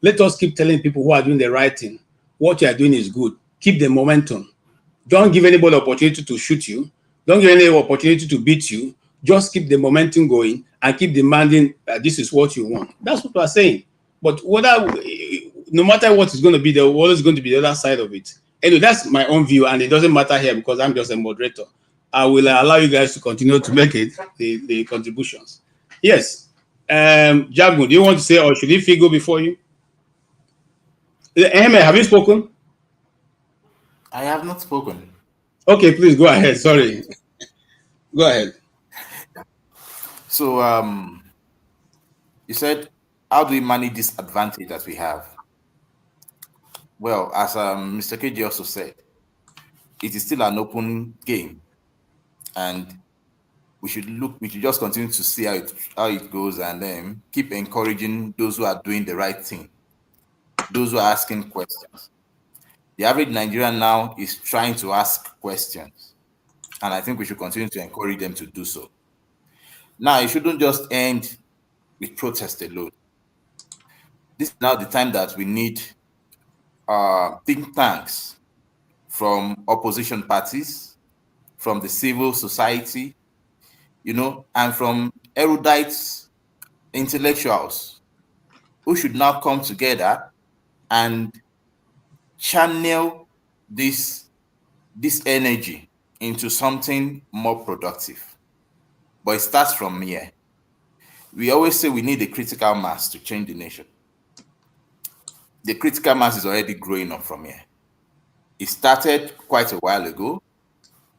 [SPEAKER 18] Let us keep telling people who are doing the right thing, what you are doing is good. Keep the momentum. Don't give anybody opportunity to shoot you. Don't give any opportunity to beat you. Just keep the momentum going and keep demanding this is what you want. That's what we're saying. But no matter what is going to be, there always going to be the other side of it. Anyway, that's my own view, and it doesn't matter here because I'm just a moderator. I will allow you guys to continue to make it the contributions. Yes. Jagun, do you want to say, or should he go before you? Ehme, have you spoken?
[SPEAKER 12] I have not spoken.
[SPEAKER 18] Okay, please go ahead. Sorry. Go ahead.
[SPEAKER 12] So, you said, how do we manage this advantage that we have? Well, as Mr. KJ also said, it is still an open game, and we should just continue to see how it goes, and then keep encouraging those who are doing the right thing, those who are asking questions. The average Nigerian now is trying to ask questions, and I think we should continue to encourage them to do so. Now, it shouldn't just end with protest alone. This is now the time that we need think tanks from opposition parties, from the civil society, and from erudite intellectuals who should now come together and channel this energy into something more productive. But it starts from here. we always say we need a critical mass to change the nation. The critical mass is already growing up from here. It started quite a while ago.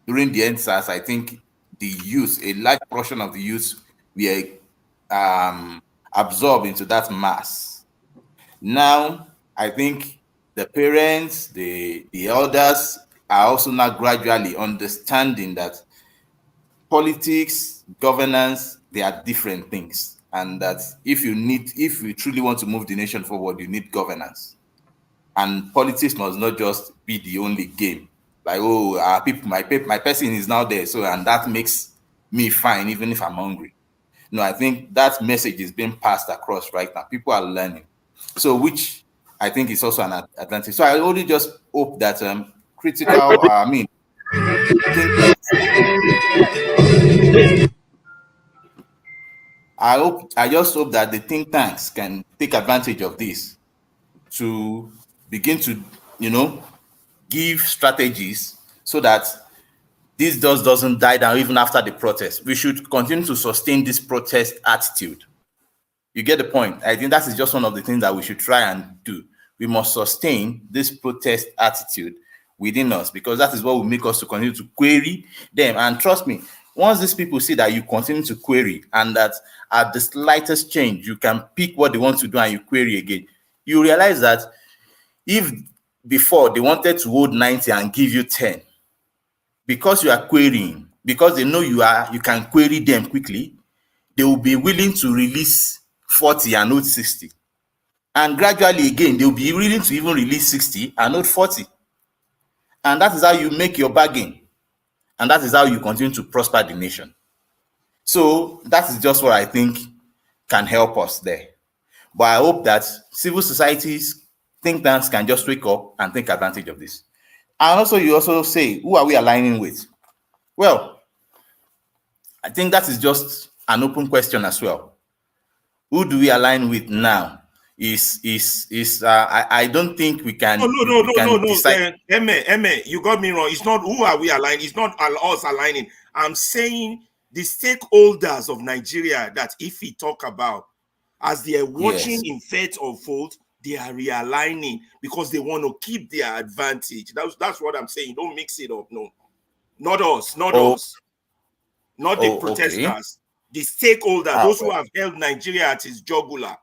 [SPEAKER 12] During the NSAS, I think the youth, a large portion of the youth, were absorbed into that mass. Now, I think the parents, the elders are also now gradually understanding that politics, governance, they are different things. And that if you truly want to move the nation forward, you need governance. And politics must not just be the only game. Like, oh, my person is now there, so and that makes me fine even if I'm hungry. No, I think that message is being passed across right now. People are learning, so which I think is also an advantage. So I only just hope that critical, I just hope that the think tanks can take advantage of this to begin to, give strategies so that this doesn't die down even after the protest. We should continue to sustain this protest attitude. You get the point? I think that is just one of the things that we should try and do. We must sustain this protest attitude within us, because that is what will make us to continue to query them. And trust me, once these people see that you continue to query and that at the slightest change, you can pick what they want to do and you query again, you realize that if before they wanted to hold 90 and give you 10, because you are querying, because they know you can query them quickly, they will be willing to release 40 and hold 60. And gradually again, they will be willing to even release 60 and hold 40. And that is how you make your bargain. And that is how you continue to prosper the nation. So that is just what I think can help us there. But I hope that civil societies, think tanks can just wake up and take advantage of this. And also, you also say, who are we aligning with? Well, I think that is just an open question as well. Who do we align with now? I don't think we can.
[SPEAKER 4] No. Emme, you got me wrong. It's not who are we aligning. It's not us aligning. I'm saying the stakeholders of Nigeria that if we talk about, as they are watching in faith or fault, they are realigning because they want to keep their advantage. That's what I'm saying. Don't mix it up. No, not us, not the protesters. Okay. The stakeholders, those who have held Nigeria at its jugular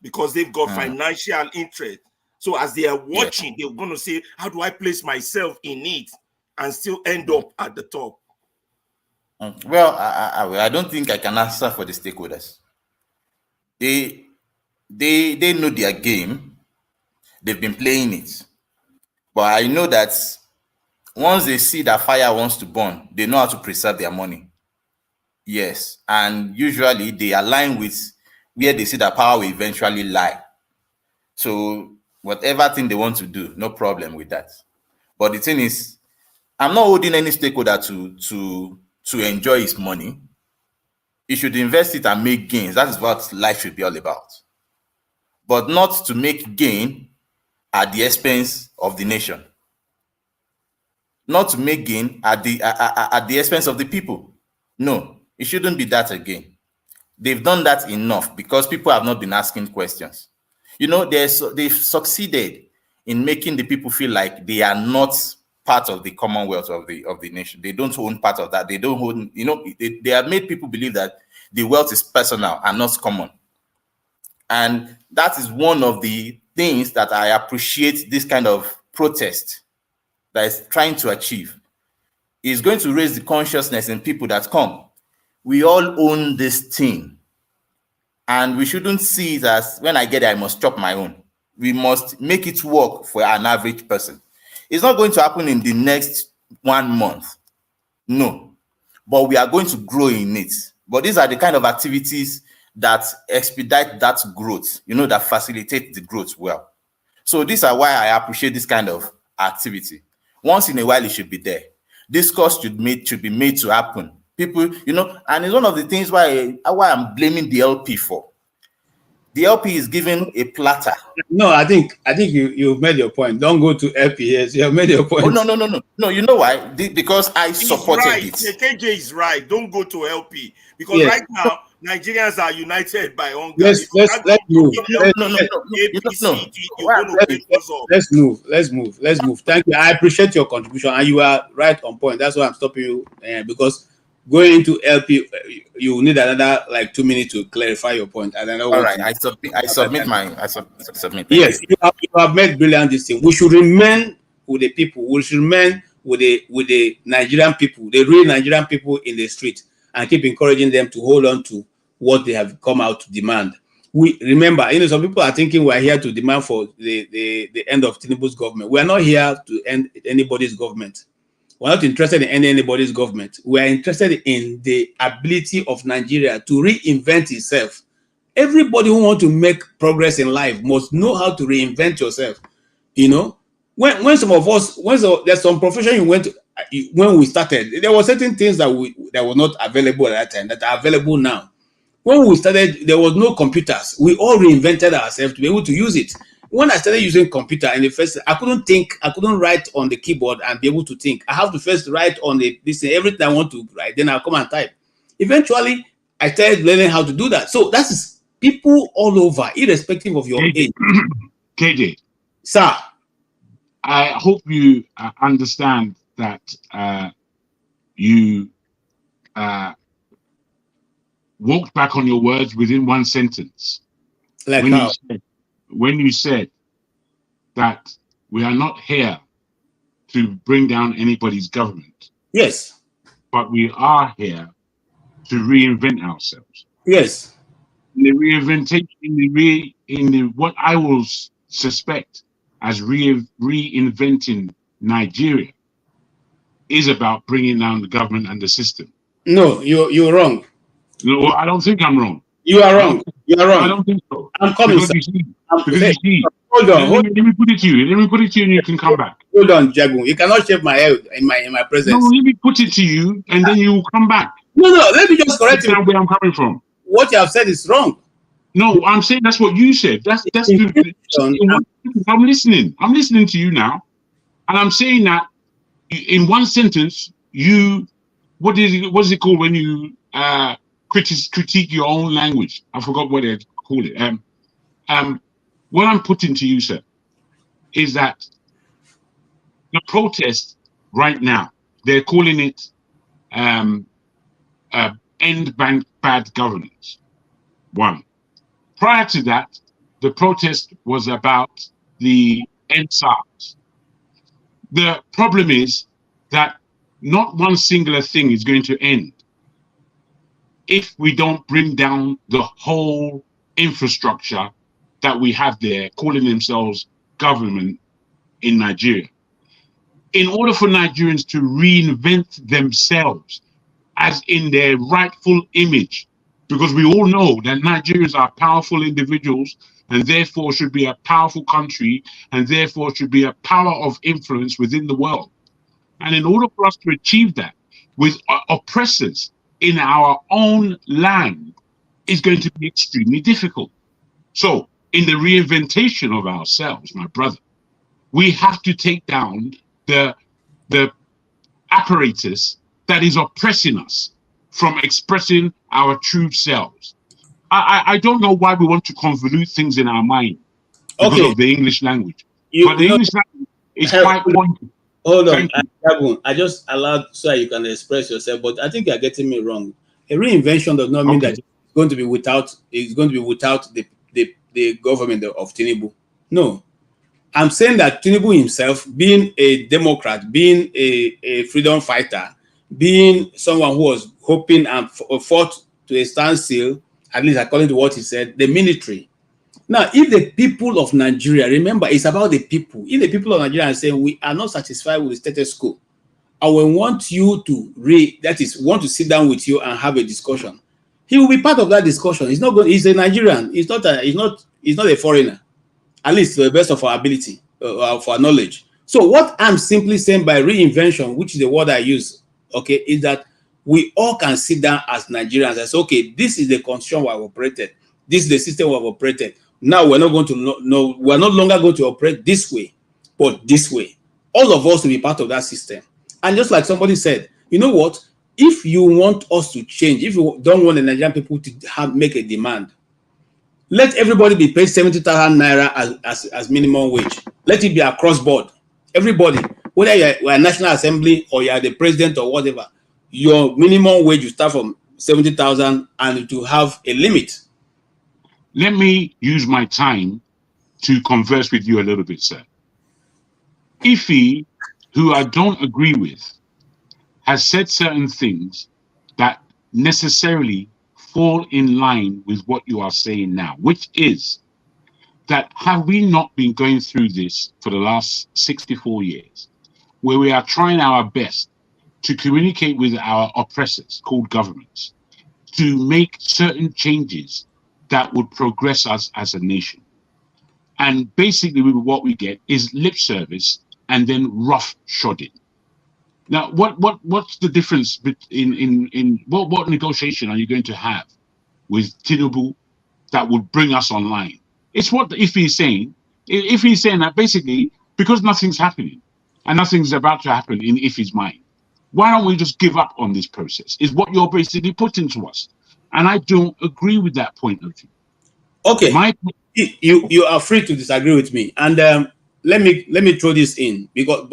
[SPEAKER 4] because they've got financial interest. So as they are watching, they're going to say, how do I place myself in it and still end up at the top?
[SPEAKER 12] Well, I don't think I can answer for the stakeholders. They know their game. They've been playing it. But I know that once they see that fire wants to burn, they know how to preserve their money. Yes. And usually they align with where they see that power will eventually lie. So whatever thing they want to do, no problem with that. But the thing is, I'm not holding any stakeholder to enjoy his money. He should invest it and make gains. That is what life should be all about. But not to make gain at the expense of the nation. Not to make gain at the expense of the people. No, it shouldn't be that again. They've done that enough because people have not been asking questions. They've succeeded in making the people feel like they are not part of the commonwealth of the nation. They don't own part of that. They don't own, they have made people believe that the wealth is personal and not common. And that is one of the things that I appreciate this kind of protest that is trying to achieve. It's going to raise the consciousness in people that come. We all own this thing. And we shouldn't see it as when I get it, I must chop my own. We must make it work for an average person. It's not going to happen in the next 1 month. No. But we are going to grow in it. But these are the kind of activities that expedite that growth, that facilitate the growth well. So these are why I appreciate this kind of activity. Once in a while, it should be there. Discourse should be made to happen. People, and it's one of the things why I'm blaming the LP for. The LP is given a platter.
[SPEAKER 18] No, I think you've made your point. Don't go to LP. Yes, you have made your point.
[SPEAKER 12] Oh no. You know why? Because I supported
[SPEAKER 4] right.
[SPEAKER 12] it.
[SPEAKER 4] KJ is right. Don't go to LP because
[SPEAKER 18] Yes.
[SPEAKER 4] right now Nigerians are united by hunger.
[SPEAKER 18] Let's move. Let's move. Thank you. I appreciate your contribution, and you are right on point. That's why I'm stopping you, because going into LP, you need another like 2 minutes to clarify your point. And then
[SPEAKER 12] all right, I submit.
[SPEAKER 18] Yes, you have made brilliant this thing. We should remain with the people. We should remain with the Nigerian people, the real Nigerian people in the street, and keep encouraging them to hold on to what they have come out to demand. We remember, some people are thinking we are here to demand for the end of Tinubu's government. We are not here to end anybody's government. We're not interested in ending anybody's government. We are interested in the ability of Nigeria to reinvent itself. Everybody who wants to make progress in life must know how to reinvent yourself. When some of us, there's some profession you went to, when we started, there were certain things that were not available at that time that are available now. When we started, there was no computers. We all reinvented ourselves to be able to use it. When I started using computer in the first, I couldn't write on the keyboard and be able to think. I have to first write on everything I want to write, then I'll come and type. Eventually, I started learning how to do that. So that is people all over, irrespective of your age.
[SPEAKER 3] KJ.
[SPEAKER 18] Sir.
[SPEAKER 3] I hope you understand that you walked back on your words within one sentence.
[SPEAKER 18] Like
[SPEAKER 3] when you said that we are not here to bring down anybody's government.
[SPEAKER 18] Yes.
[SPEAKER 3] But we are here to reinvent ourselves.
[SPEAKER 18] Yes.
[SPEAKER 3] In the reinventation, in what I will suspect as reinventing Nigeria is about bringing down the government and the system.
[SPEAKER 18] No, you're wrong.
[SPEAKER 3] No, I don't think I'm wrong.
[SPEAKER 18] You are wrong. You are wrong.
[SPEAKER 3] I don't think so.
[SPEAKER 18] I'm coming, sir. Hold on.
[SPEAKER 3] Let me put it to you. Let me put it to you, and you can come back.
[SPEAKER 18] Hold on, Jagun. You cannot shave my head in my presence.
[SPEAKER 3] No, let me put it to you, and then you will come back.
[SPEAKER 18] No. Let me just correct you.
[SPEAKER 3] Where I'm coming from.
[SPEAKER 18] What you have said is wrong.
[SPEAKER 3] No, I'm saying that's what you said. I'm listening. I'm listening to you now, and I'm saying that in one sentence, what is it called when you critique your own language? I forgot what they call it. What I'm putting to you, sir, is that the protest right now, they're calling it end bad governance. One. Prior to that, the protest was about the end SARS. The problem is that not one singular thing is going to end if we don't bring down the whole infrastructure that we have there, calling themselves government in Nigeria. In order for Nigerians to reinvent themselves as in their rightful image, because we all know that Nigerians are powerful individuals and therefore should be a powerful country and therefore should be a power of influence within the world. And in order for us to achieve that with oppressors in our own land is going to be extremely difficult. So in the reinventation of ourselves, my brother, we have to take down the apparatus that is oppressing us from expressing our true selves. I don't know why we want to convolute things in our mind because of the English language. But the English language is quite pointed.
[SPEAKER 18] Hold on, I just allowed so you can express yourself, but I think you're getting me wrong. A reinvention does not mean that it's going to be without the government of Tinubu. No. I'm saying that Tinubu himself, being a Democrat, being a freedom fighter, being someone who was hoping and fought to a standstill, at least according to what he said, the military. Now, if the people of Nigeria, remember, it's about the people. If the people of Nigeria are saying we are not satisfied with the status quo, I will want you to want to sit down with you and have a discussion. He will be part of that discussion. He's not going. He's a Nigerian. He's not a foreigner. At least to the best of our ability, of our knowledge. So what I'm simply saying by reinvention, which is the word I use, is that we all can sit down as Nigerians and say, okay, this is the constitution we have operated. this is the system we have operated. Now we're not going to no, we're no longer going to operate this way, but this way. All of us will be part of that system. And just like somebody said, you know what? If you want us to change, if you don't want the Nigerian people to make a demand, let everybody be paid 70,000 naira as minimum wage. Let it be across board. Everybody, whether you're a National Assembly or you're the president or whatever, your minimum wage will start from 70,000 and to have a limit.
[SPEAKER 3] Let me use my time to converse with you a little bit, sir. Ife, who I don't agree with, has said certain things that necessarily fall in line with what you are saying now, which is that have we not been going through this for the last 64 years, where we are trying our best to communicate with our oppressors, called governments, to make certain changes that would progress us as a nation? And basically what we get is lip service and then rough shodding. Now, what's the difference in what negotiation are you going to have with Tinubu that would bring us online? It's what if he's saying. If he's saying that basically because nothing's happening and nothing's about to happen in Ife's mind, why don't we just give up on this process? Is what you're basically putting to us, and I don't agree with that point of view.
[SPEAKER 18] Okay, you are free to disagree with me, and let me throw this in because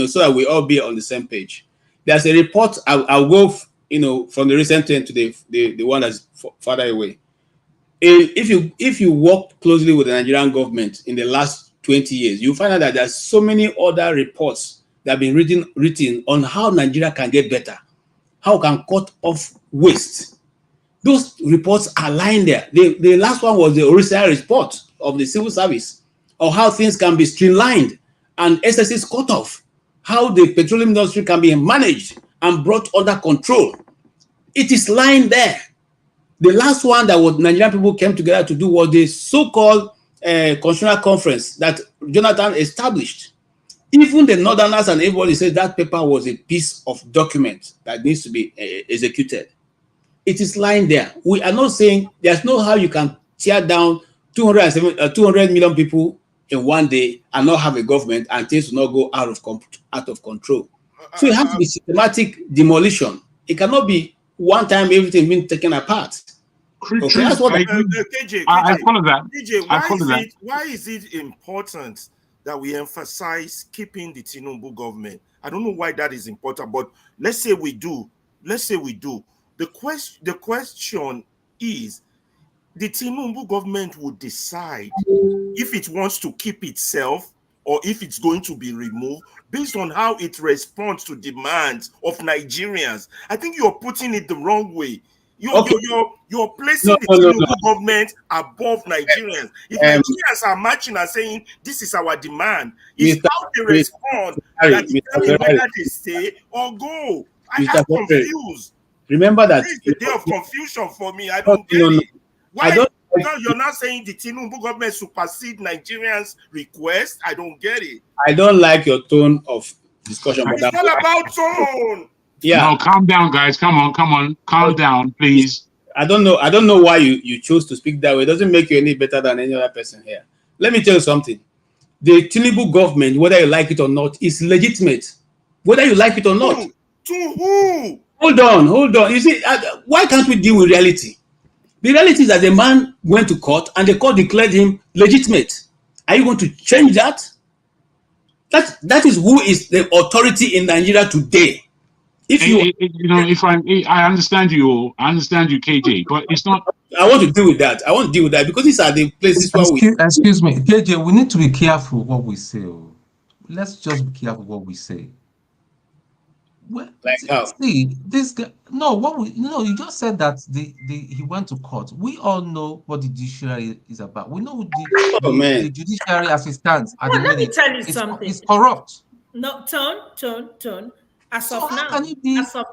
[SPEAKER 18] so that we all be on the same page. There's a report. I'll go from the recent trend to the one that's further away. If you work closely with the Nigerian government in the last 20 years, you find out that there's so many other reports that have been written on how Nigeria can get better, how can cut off waste. Those reports are lying there. The last one was the original report of the civil service, of how things can be streamlined and excesses cut off, how the petroleum industry can be managed and brought under control. It is lying there. The last one that Nigerian people came together to do was the so-called constitutional conference that Jonathan established. Even the Northerners and everybody said that paper was a piece of document that needs to be executed. It is lying there. We are not saying there's no how you can tear down 200 million people in one day and not have a government and things will not go out of control. So it has to be systematic demolition. It cannot be one time everything being taken apart.
[SPEAKER 4] Okay, that's what
[SPEAKER 3] I follow that.
[SPEAKER 4] KJ, why is it important that we emphasize keeping the Tinubu government? I don't know why that is important, but let's say we do. The question is, the Tinubu government will decide if it wants to keep itself or if it's going to be removed based on how it responds to demands of Nigerians. I think you're putting it the wrong way. You're placing the Tinubu government above Nigerians. If Nigerians are marching and saying this is our demand, it's how they respond that determines whether they stay or go. I'm confused.
[SPEAKER 18] Remember that
[SPEAKER 4] this is the day of confusion for me. I don't get it. Why? You're not saying the Tinubu government supersede Nigerians' request. I don't get it.
[SPEAKER 18] I don't like your tone of discussion.
[SPEAKER 4] It's not about tone.
[SPEAKER 18] Yeah.
[SPEAKER 3] No, calm down, guys. Come on. Calm down, please.
[SPEAKER 18] I don't know why you chose to speak that way. It doesn't make you any better than any other person here. Let me tell you something. The Tinubu government, whether you like it or not, is legitimate. Whether you like it or not.
[SPEAKER 4] To who?
[SPEAKER 18] Hold on. You see, why can't we deal with reality? The reality is that the man went to court and the court declared him legitimate. Are you going to change that? That is who is the authority in Nigeria today.
[SPEAKER 3] I understand you, KJ, but it's not.
[SPEAKER 18] I want to deal with that. Because these are the places where
[SPEAKER 1] excuse me, KJ. We need to be careful what we say. Let's just be careful what we say. Well, see, this guy. You just said that he went to court. We all know what the judiciary is about. We know the judiciary as it stands at the minute.
[SPEAKER 5] Let me tell you something.
[SPEAKER 1] It's corrupt.
[SPEAKER 5] No, tone. As of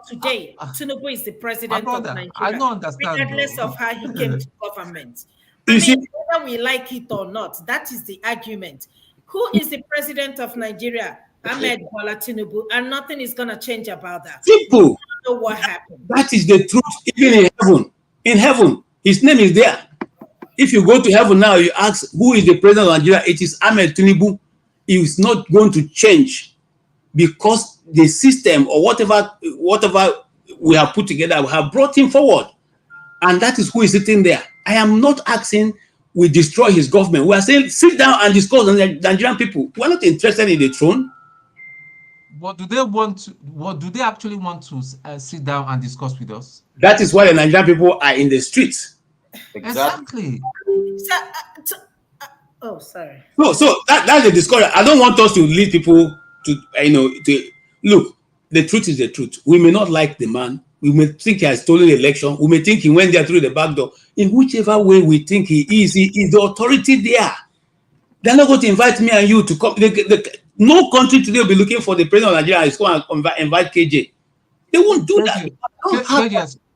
[SPEAKER 5] today, Tinubu is the president of Nigeria.
[SPEAKER 1] I don't understand.
[SPEAKER 5] Regardless of how he came to government. Whether we like it or not, that is the argument. Who is the president of Nigeria? Ahmed Bola Tinubu, and nothing is going to change about that.
[SPEAKER 18] Simple.
[SPEAKER 5] We don't know what happened.
[SPEAKER 18] That is the truth. Even in heaven, his name is there. If you go to heaven now, you ask, who is the president of Nigeria? It is Ahmed Tinubu. He is not going to change because the system or whatever we have put together, we have brought him forward. And that is who is sitting there. I am not asking we destroy his government. We are saying sit down and discuss with the Nigerian people. We are not interested in the throne.
[SPEAKER 1] What do they want to? What do they actually want to sit down and discuss with us?
[SPEAKER 18] That is why the Nigerian people are in the streets.
[SPEAKER 1] Exactly.
[SPEAKER 5] Oh, sorry.
[SPEAKER 18] So that's the discussion. I don't want us to lead people to to look. The truth is the truth. We may not like the man. We may think he has stolen the election. We may think he went there through the back door. In whichever way we think he is the authority there. They're not going to invite me and you to come. No country today will be looking for the president of Nigeria is going to invite KJ. They won't do that.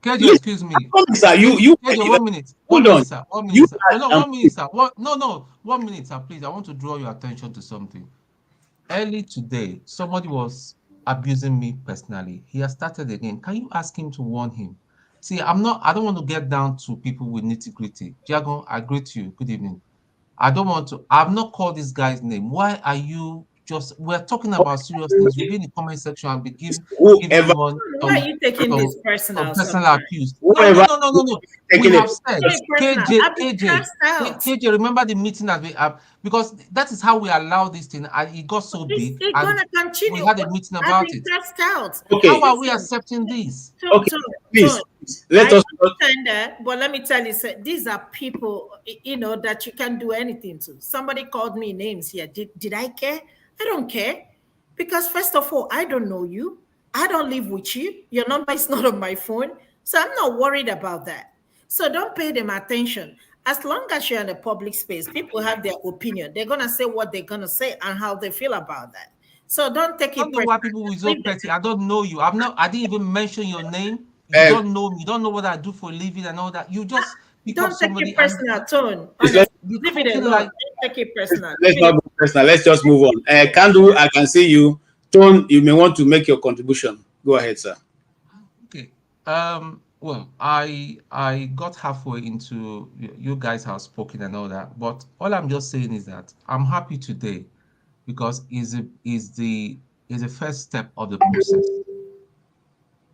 [SPEAKER 1] KJ, excuse me.
[SPEAKER 18] Sir,
[SPEAKER 1] KJ, 1 minute.
[SPEAKER 18] Hold on.
[SPEAKER 1] Sir. 1 minute, sir. No, 1 minute, sir. No, 1 minute, sir. Please, I want to draw your attention to something. Early today, somebody was abusing me personally. He has started again. Can you ask him to warn him? See, I don't want to get down to people with nitty-gritty. Jagon, I greet you. Good evening. I don't want to. I've not called this guy's name. Why are you just? We're talking about serious things. We'll be in the comment section and be giving one.
[SPEAKER 5] Why are you taking this personal?
[SPEAKER 1] Personal abuse. No. We have said KJ. Remember the meeting that we have, because that is how we allow this thing, and it got so big.
[SPEAKER 5] It's gonna continue.
[SPEAKER 1] We had a meeting about it.
[SPEAKER 18] Okay.
[SPEAKER 1] How are we accepting this?
[SPEAKER 18] Okay, please. Let us
[SPEAKER 5] understand that, but let me tell you, sir, these are people, that you can do anything to. Somebody called me names here. Did I care? I don't care. Because first of all, I don't know you. I don't live with you. Your number is not on my phone. So I'm not worried about that. So don't pay them attention. As long as you're in a public space, people have their opinion. They're going to say what they're going to say and how they feel about that. So don't take it.
[SPEAKER 1] I don't know why people will so petty. I don't know you. I didn't even mention your name. You don't know me. You don't know what I do for a living and all that. You just
[SPEAKER 5] don't take it personal, Tone. Leave it alone. Don't take it personal.
[SPEAKER 18] Let's not be personal. Let's just move on. Kandu, I can see you. Tone, you may want to make your contribution. Go ahead, sir.
[SPEAKER 1] Okay. Well, I got halfway into you guys have spoken and all that, but all I'm just saying is that I'm happy today because is the first step of the process.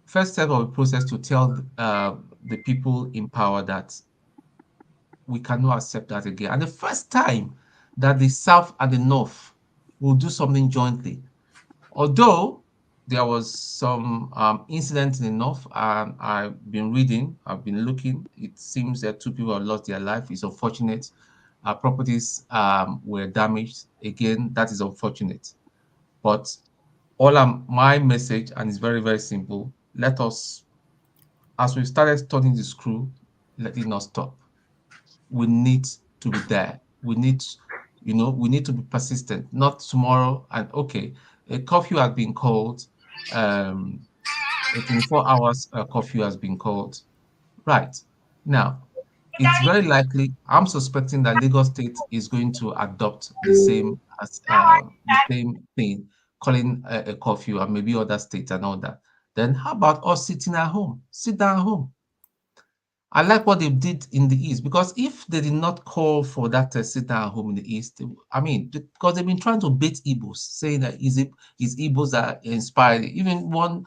[SPEAKER 1] First step of the process to tell the people in power that we cannot accept that again. And the first time that the South and the North will do something jointly. Although there was some incident in the North, and I've been reading, I've been looking. It seems that 2 people have lost their life. It's unfortunate. Properties were damaged. Again, that is unfortunate. But my message, and it's very, very simple, let us, as we started turning the screw, let it not stop. We need to be there. We need to be persistent, not tomorrow. And okay, a curfew has been called, a 24 hours curfew has been called. Right. Now, it's very likely, I'm suspecting that Lagos State is going to adopt the same thing, calling a curfew, and maybe other states and all that. Then how about us sitting at home? Sit down at home. I like what they did in the East, because if they did not call for that sit down at home in the East, because they've been trying to bait Igbos, saying that it's Igbos that inspired it. Even one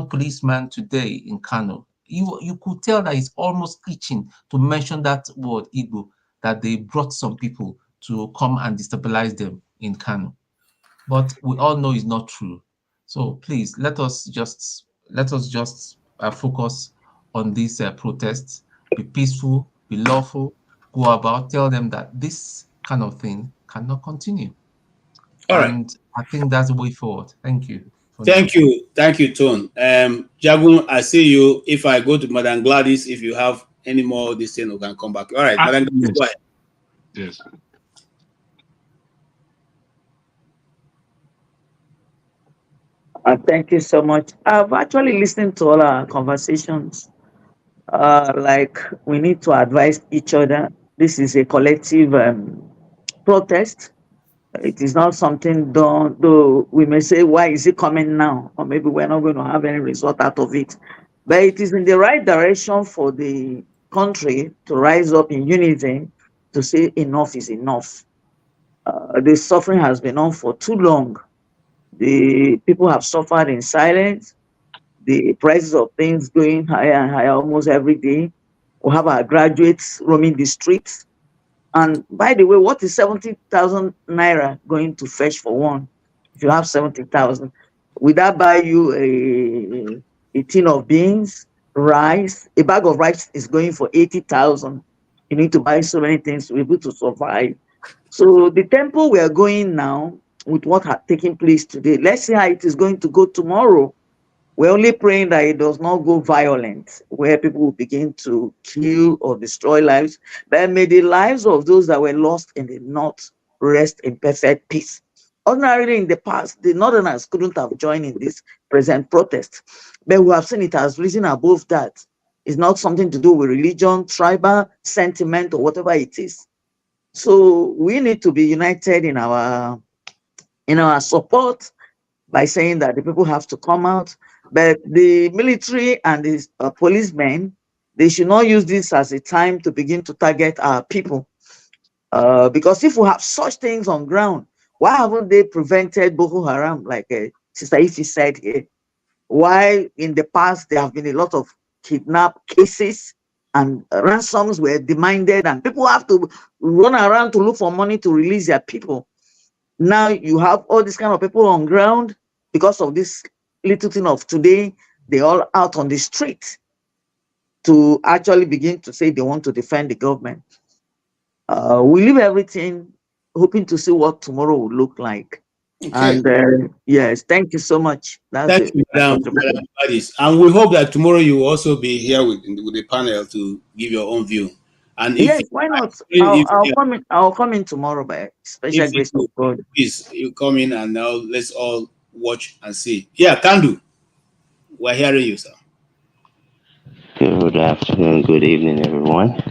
[SPEAKER 1] policeman today in Kano, you could tell that he's almost itching to mention that word Igbo, that they brought some people to come and destabilize them in Kano. But we all know it's not true. So please let us just focus on these protests. Be peaceful, be lawful, go about, tell them that this kind of thing cannot continue.
[SPEAKER 18] All right.
[SPEAKER 1] And I think that's the way forward. Thank you.
[SPEAKER 18] Thank you, Tone. Jagun, I see you. If I go to Madam Gladys, if you have any more of this thing, we can come back. All right, Madam Gladys, go ahead.
[SPEAKER 3] Yes.
[SPEAKER 10] Thank you so much. I've actually listened to all our conversations. Like we need to advise each other. This is a collective protest. It is not something done, though we may say, why is it coming now? Or maybe we're not going to have any result out of it. But it is in the right direction for the country to rise up in unity to say enough is enough. The suffering has been on for too long. The people have suffered in silence. The prices of things going higher and higher almost every day. We have our graduates roaming the streets. And by the way, what is 70,000 naira going to fetch for one? If you have 70,000, will that buy you a tin of beans, rice? A bag of rice is going for 80,000. You need to buy so many things to be able to survive. So the tempo we are going now with what had taken place today, let's see how it is going to go tomorrow. We're only praying that it does not go violent, where people will begin to kill or destroy lives. But may the lives of those that were lost in the north rest in perfect peace. Ordinarily, in the past, the northerners couldn't have joined in this present protest, but we have seen it has risen above that. It's not something to do with religion, tribal sentiment, or whatever it is. So we need to be united in our support by saying that the people have to come out. But the military and the policemen, they should not use this as a time to begin to target our people. Because if we have such things on ground, why haven't they prevented Boko Haram, like Sister Ife said here? Why in the past there have been a lot of kidnap cases and ransoms were demanded and people have to run around to look for money to release their people. Now you have all these kind of people on ground because of this little thing of today. They all out on the street to actually begin to say they want to defend the government. We leave everything hoping to see what tomorrow will look like.
[SPEAKER 18] Okay.
[SPEAKER 10] And yes, thank you so much. That's
[SPEAKER 18] Thank you, Madam Gladys. And we hope that tomorrow you will also be here with the panel to give your own view. And if
[SPEAKER 10] yes, why not? I'll come in tomorrow by special grace of God.
[SPEAKER 18] Please, you come in and now let's all watch and see. Yeah, Kandu, we're hearing you, sir.
[SPEAKER 14] Good afternoon, good evening, everyone.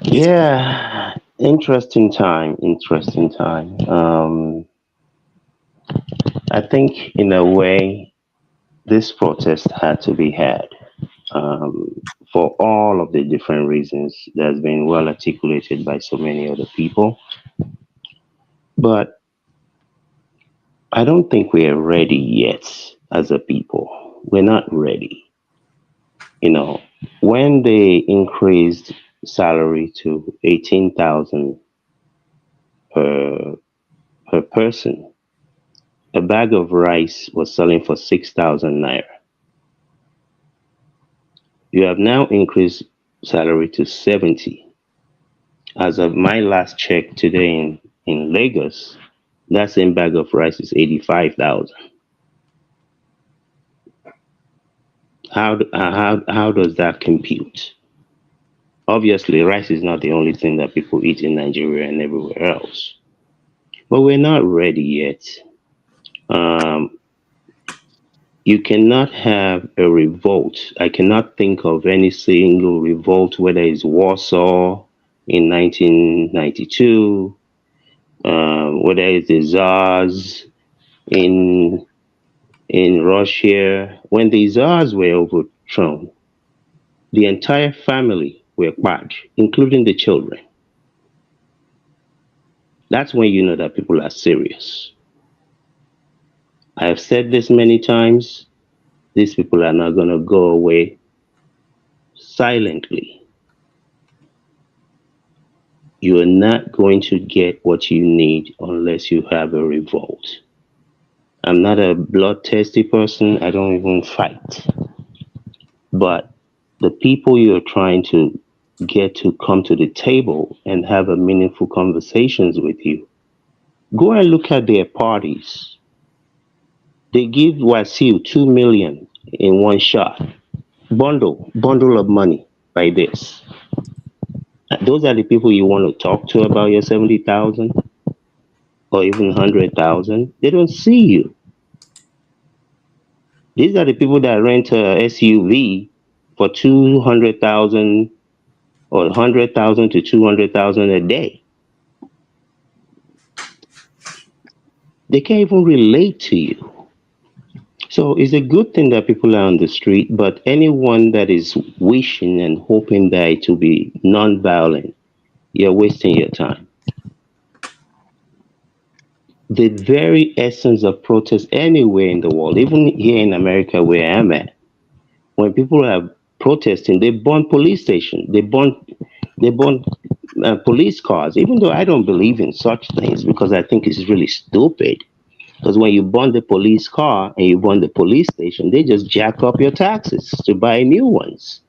[SPEAKER 14] Yeah, interesting time. I think in a way, this protest had to be had for all of the different reasons that has been well articulated by so many other people. But I don't think we are ready yet as a people. We're not ready. You know, when they increased salary to 18,000 per person, a bag of rice was selling for 6,000 naira. You have now increased salary to 70. As of my last check today in Lagos, that same bag of rice is 85,000. How does that compute? Obviously, rice is not the only thing that people eat in Nigeria and everywhere else. But we're not ready yet. You cannot have a revolt. I cannot think of any single revolt, whether it's Warsaw in 1992, whether it's the Tsars in Russia. When the Tsars were overthrown, the entire family were purged, including the children. That's when you know that people are serious. I have said this many times. These people are not going to go away silently. You are not going to get what you need unless you have a revolt. I'm not a bloodthirsty person. I don't even fight. But the people you're trying to get to come to the table and have a meaningful conversations with you, go and look at their parties. They give Wasil 2 million in one shot. Bundle of money like this. Those are the people you want to talk to about your 70,000 or even 100,000. They don't see you. These are the people that rent a SUV for 200,000 or 100,000 to 200,000 a day. They can't even relate to you. So it's a good thing that people are on the street, but anyone that is wishing and hoping that it will be non-violent, you're wasting your time. The very essence of protest anywhere in the world, even here in America where I'm at, when people are protesting, they burn police stations, they burn police cars. Even though I don't believe in such things because I think it's really stupid. Because when you burn the police car and you burn the police station, they just jack up your taxes to buy new ones.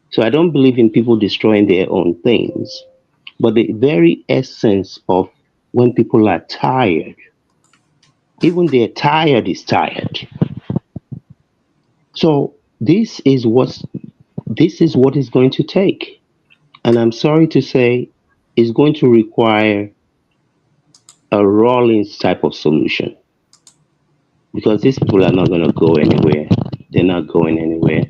[SPEAKER 14] So I don't believe in people destroying their own things. But the very essence of when people are tired, even their tired is tired. So this is what it's going to take. And I'm sorry to say it's going to require a Rawlings type of solution because these people are not going to go anywhere. They're not going anywhere.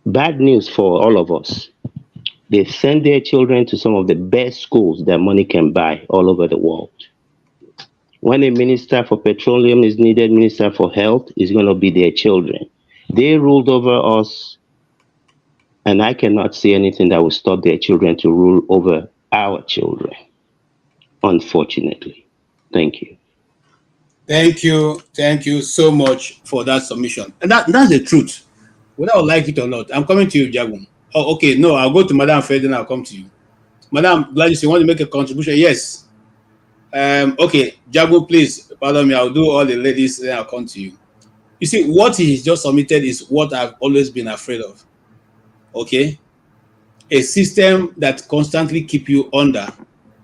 [SPEAKER 14] Bad news for all of us. They send their children to some of the best schools that money can buy all over the world. When a minister for petroleum is needed, minister for health is going to be their children. They ruled over us, and I cannot see anything that will stop their children to rule over our children, unfortunately. Thank you.
[SPEAKER 18] Thank you so much for that submission. And that's the truth. Whether I like it or not, I'm coming to you, Jagun. Oh, okay. No, I'll go to Madam Fred, then I'll come to you. Madam Gladys, you want to make a contribution? Yes. Okay, Jagun, please, pardon me. I'll do all the ladies, then I'll come to you. You see, what he just submitted is what I've always been afraid of. Okay? A system that constantly keep you under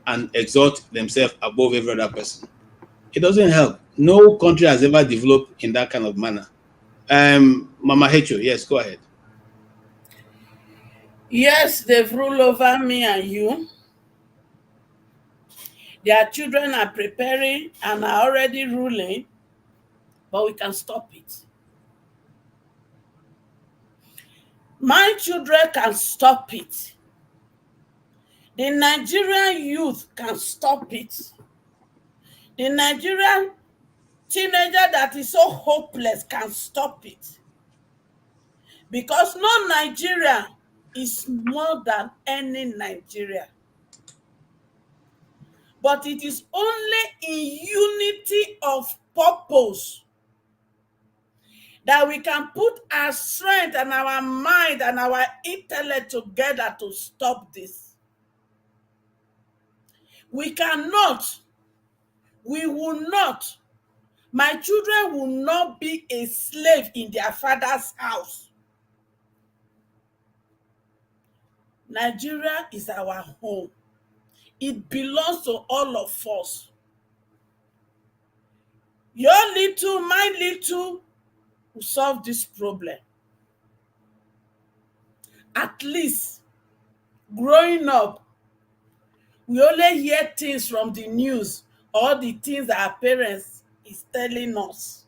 [SPEAKER 18] and exalt themselves above every other person. It doesn't help. No country has ever developed in that kind of manner. Mama Hecho, yes, go ahead.
[SPEAKER 21] Yes, they've ruled over me and you. Their children are preparing and are already ruling, but we can stop it. My children can stop it. The Nigerian youth can stop it. The Nigerian teenager that is so hopeless can stop it. Because no Nigeria is more than any Nigeria. But it is only in unity of purpose that we can put our strength and our mind and our intellect together to stop this. We cannot, we will not, my children will not be a slave in their father's house. Nigeria is our home. It belongs to all of us. Your little, my little will solve this problem. At least, growing up, we only hear things from the news or the things that our parents is telling us.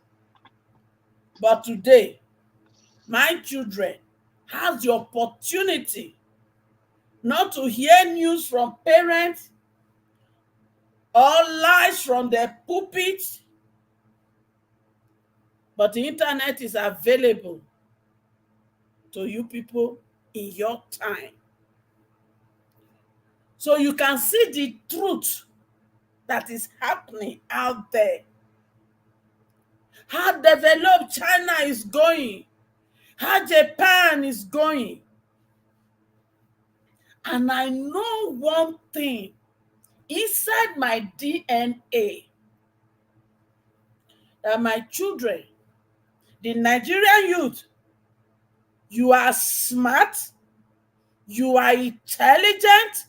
[SPEAKER 21] But today, my children have the opportunity not to hear news from parents or lies from their pulpit, but the internet is available to you people in your time. So you can see the truth that is happening out there. How developed China is going, how Japan is going. And I know one thing inside my DNA, that my children, the Nigerian youth, you are smart, you are intelligent,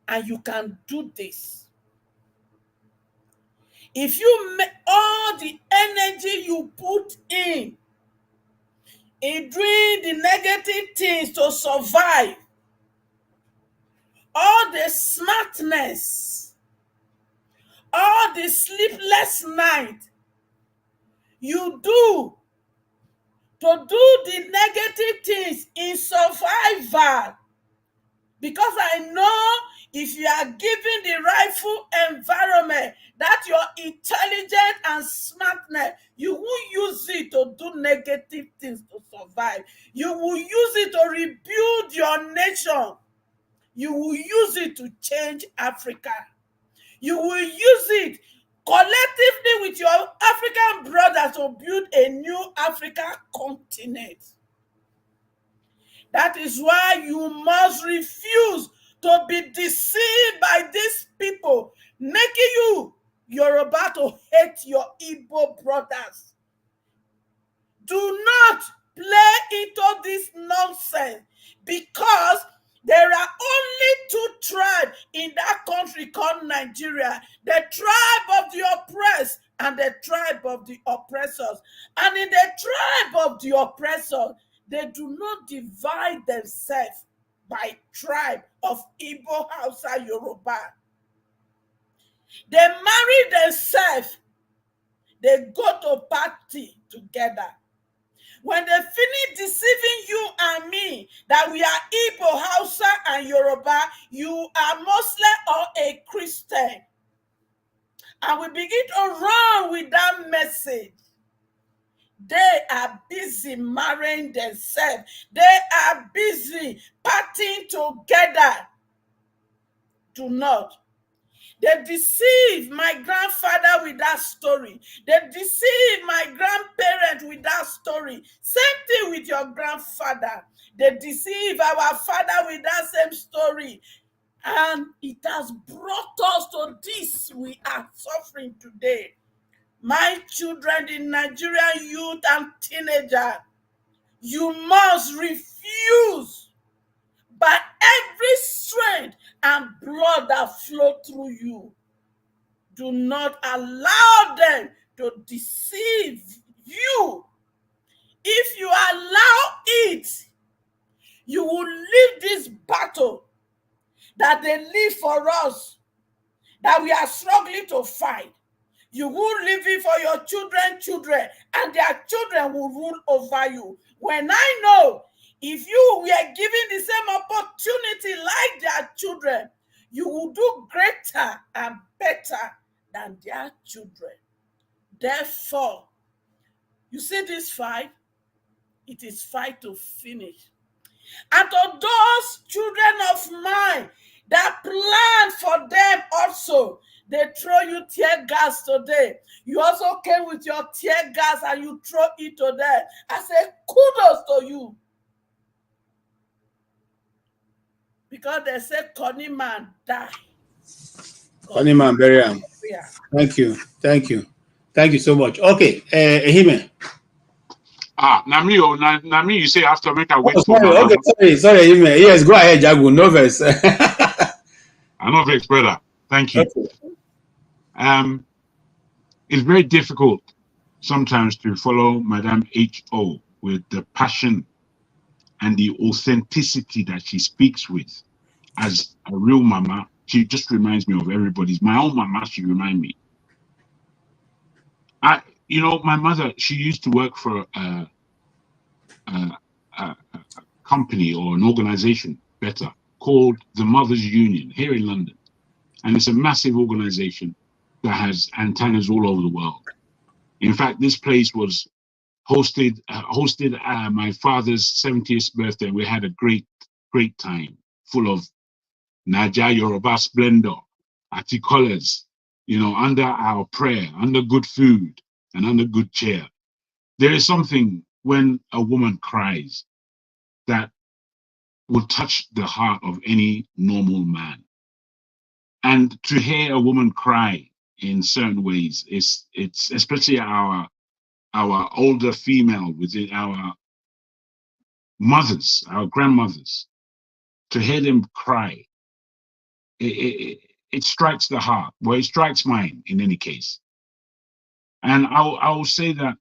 [SPEAKER 21] and you can do this. If you make all the energy you put in doing the negative things to survive, all the smartness, all the sleepless night you do to do the negative things in survival, because I know if you are given the rightful environment, that your intelligence and smartness, you will use it to do negative things to survive. You will use it to rebuild your nation. You will use it to change Africa. You will use it collectively with your African brothers to build a new African continent. That is why you must refuse to be deceived by these people, making you Yoruba to hate your Igbo brothers. Do not play into this nonsense, because there are only two tribes in that country called Nigeria: the tribe of the oppressed and the tribe of the oppressors. And in the tribe of the oppressors, they do not divide themselves by tribe of Igbo, Hausa, Yoruba. They marry themselves. They go to party together. When they finish deceiving you and me that we are Igbo, Hausa, and Yoruba, you are Muslim or a Christian, and we begin to run with that message, they are busy marrying themselves. They are busy partying together. Do not. They deceive my grandfather with that story. They deceive my grandparents with that story. Same thing with your grandfather. They deceive our father with that same story. And it has brought us to this we are suffering today. My children, the Nigerian youth and teenager, you must refuse by every strength and blood that flow through you. Do not allow them to deceive you. If you allow it, you will leave this battle that they live for us, that we are struggling to fight. You will leave it for your children, and their children will rule over you. When I know, if you were given the same opportunity like their children, you will do greater and better than their children. Therefore, you see this fight, it is fight to finish. And to those children of mine that plan for them also, they throw you tear gas today. You also came with your tear gas and you throw it to them. I say kudos to you. Because they say Connie man die.
[SPEAKER 18] Connie man bury am. Thank you. Thank you. Thank you so much. Okay, Ehime.
[SPEAKER 3] Nami, you say after make I wait
[SPEAKER 18] Oh,
[SPEAKER 3] for
[SPEAKER 18] sorry.
[SPEAKER 3] my
[SPEAKER 18] Okay, sorry, Ehime. Yes, go ahead, Jagu. No verse.
[SPEAKER 3] I know vex, brother. Thank you.
[SPEAKER 18] Okay.
[SPEAKER 3] It's very difficult sometimes to follow Madame H.O. with the passion and the authenticity that she speaks with. As a real mama, she just reminds me of everybody's. My own mama, she reminds me. My mother, she used to work for a company or an organization, better, called the Mothers Union here in London. And it's a massive organization that has antennas all over the world. In fact, this place was hosted my father's 70th birthday. We had a great time, full of Naija Yoruba splendor, articolors, under our prayer, under good food, and under good cheer. There is something when a woman cries that will touch the heart of any normal man. And to hear a woman cry in certain ways, it's especially our older female within our mothers, our grandmothers, to hear them cry, it strikes the heart. Well, it strikes mine in any case. And I will say that,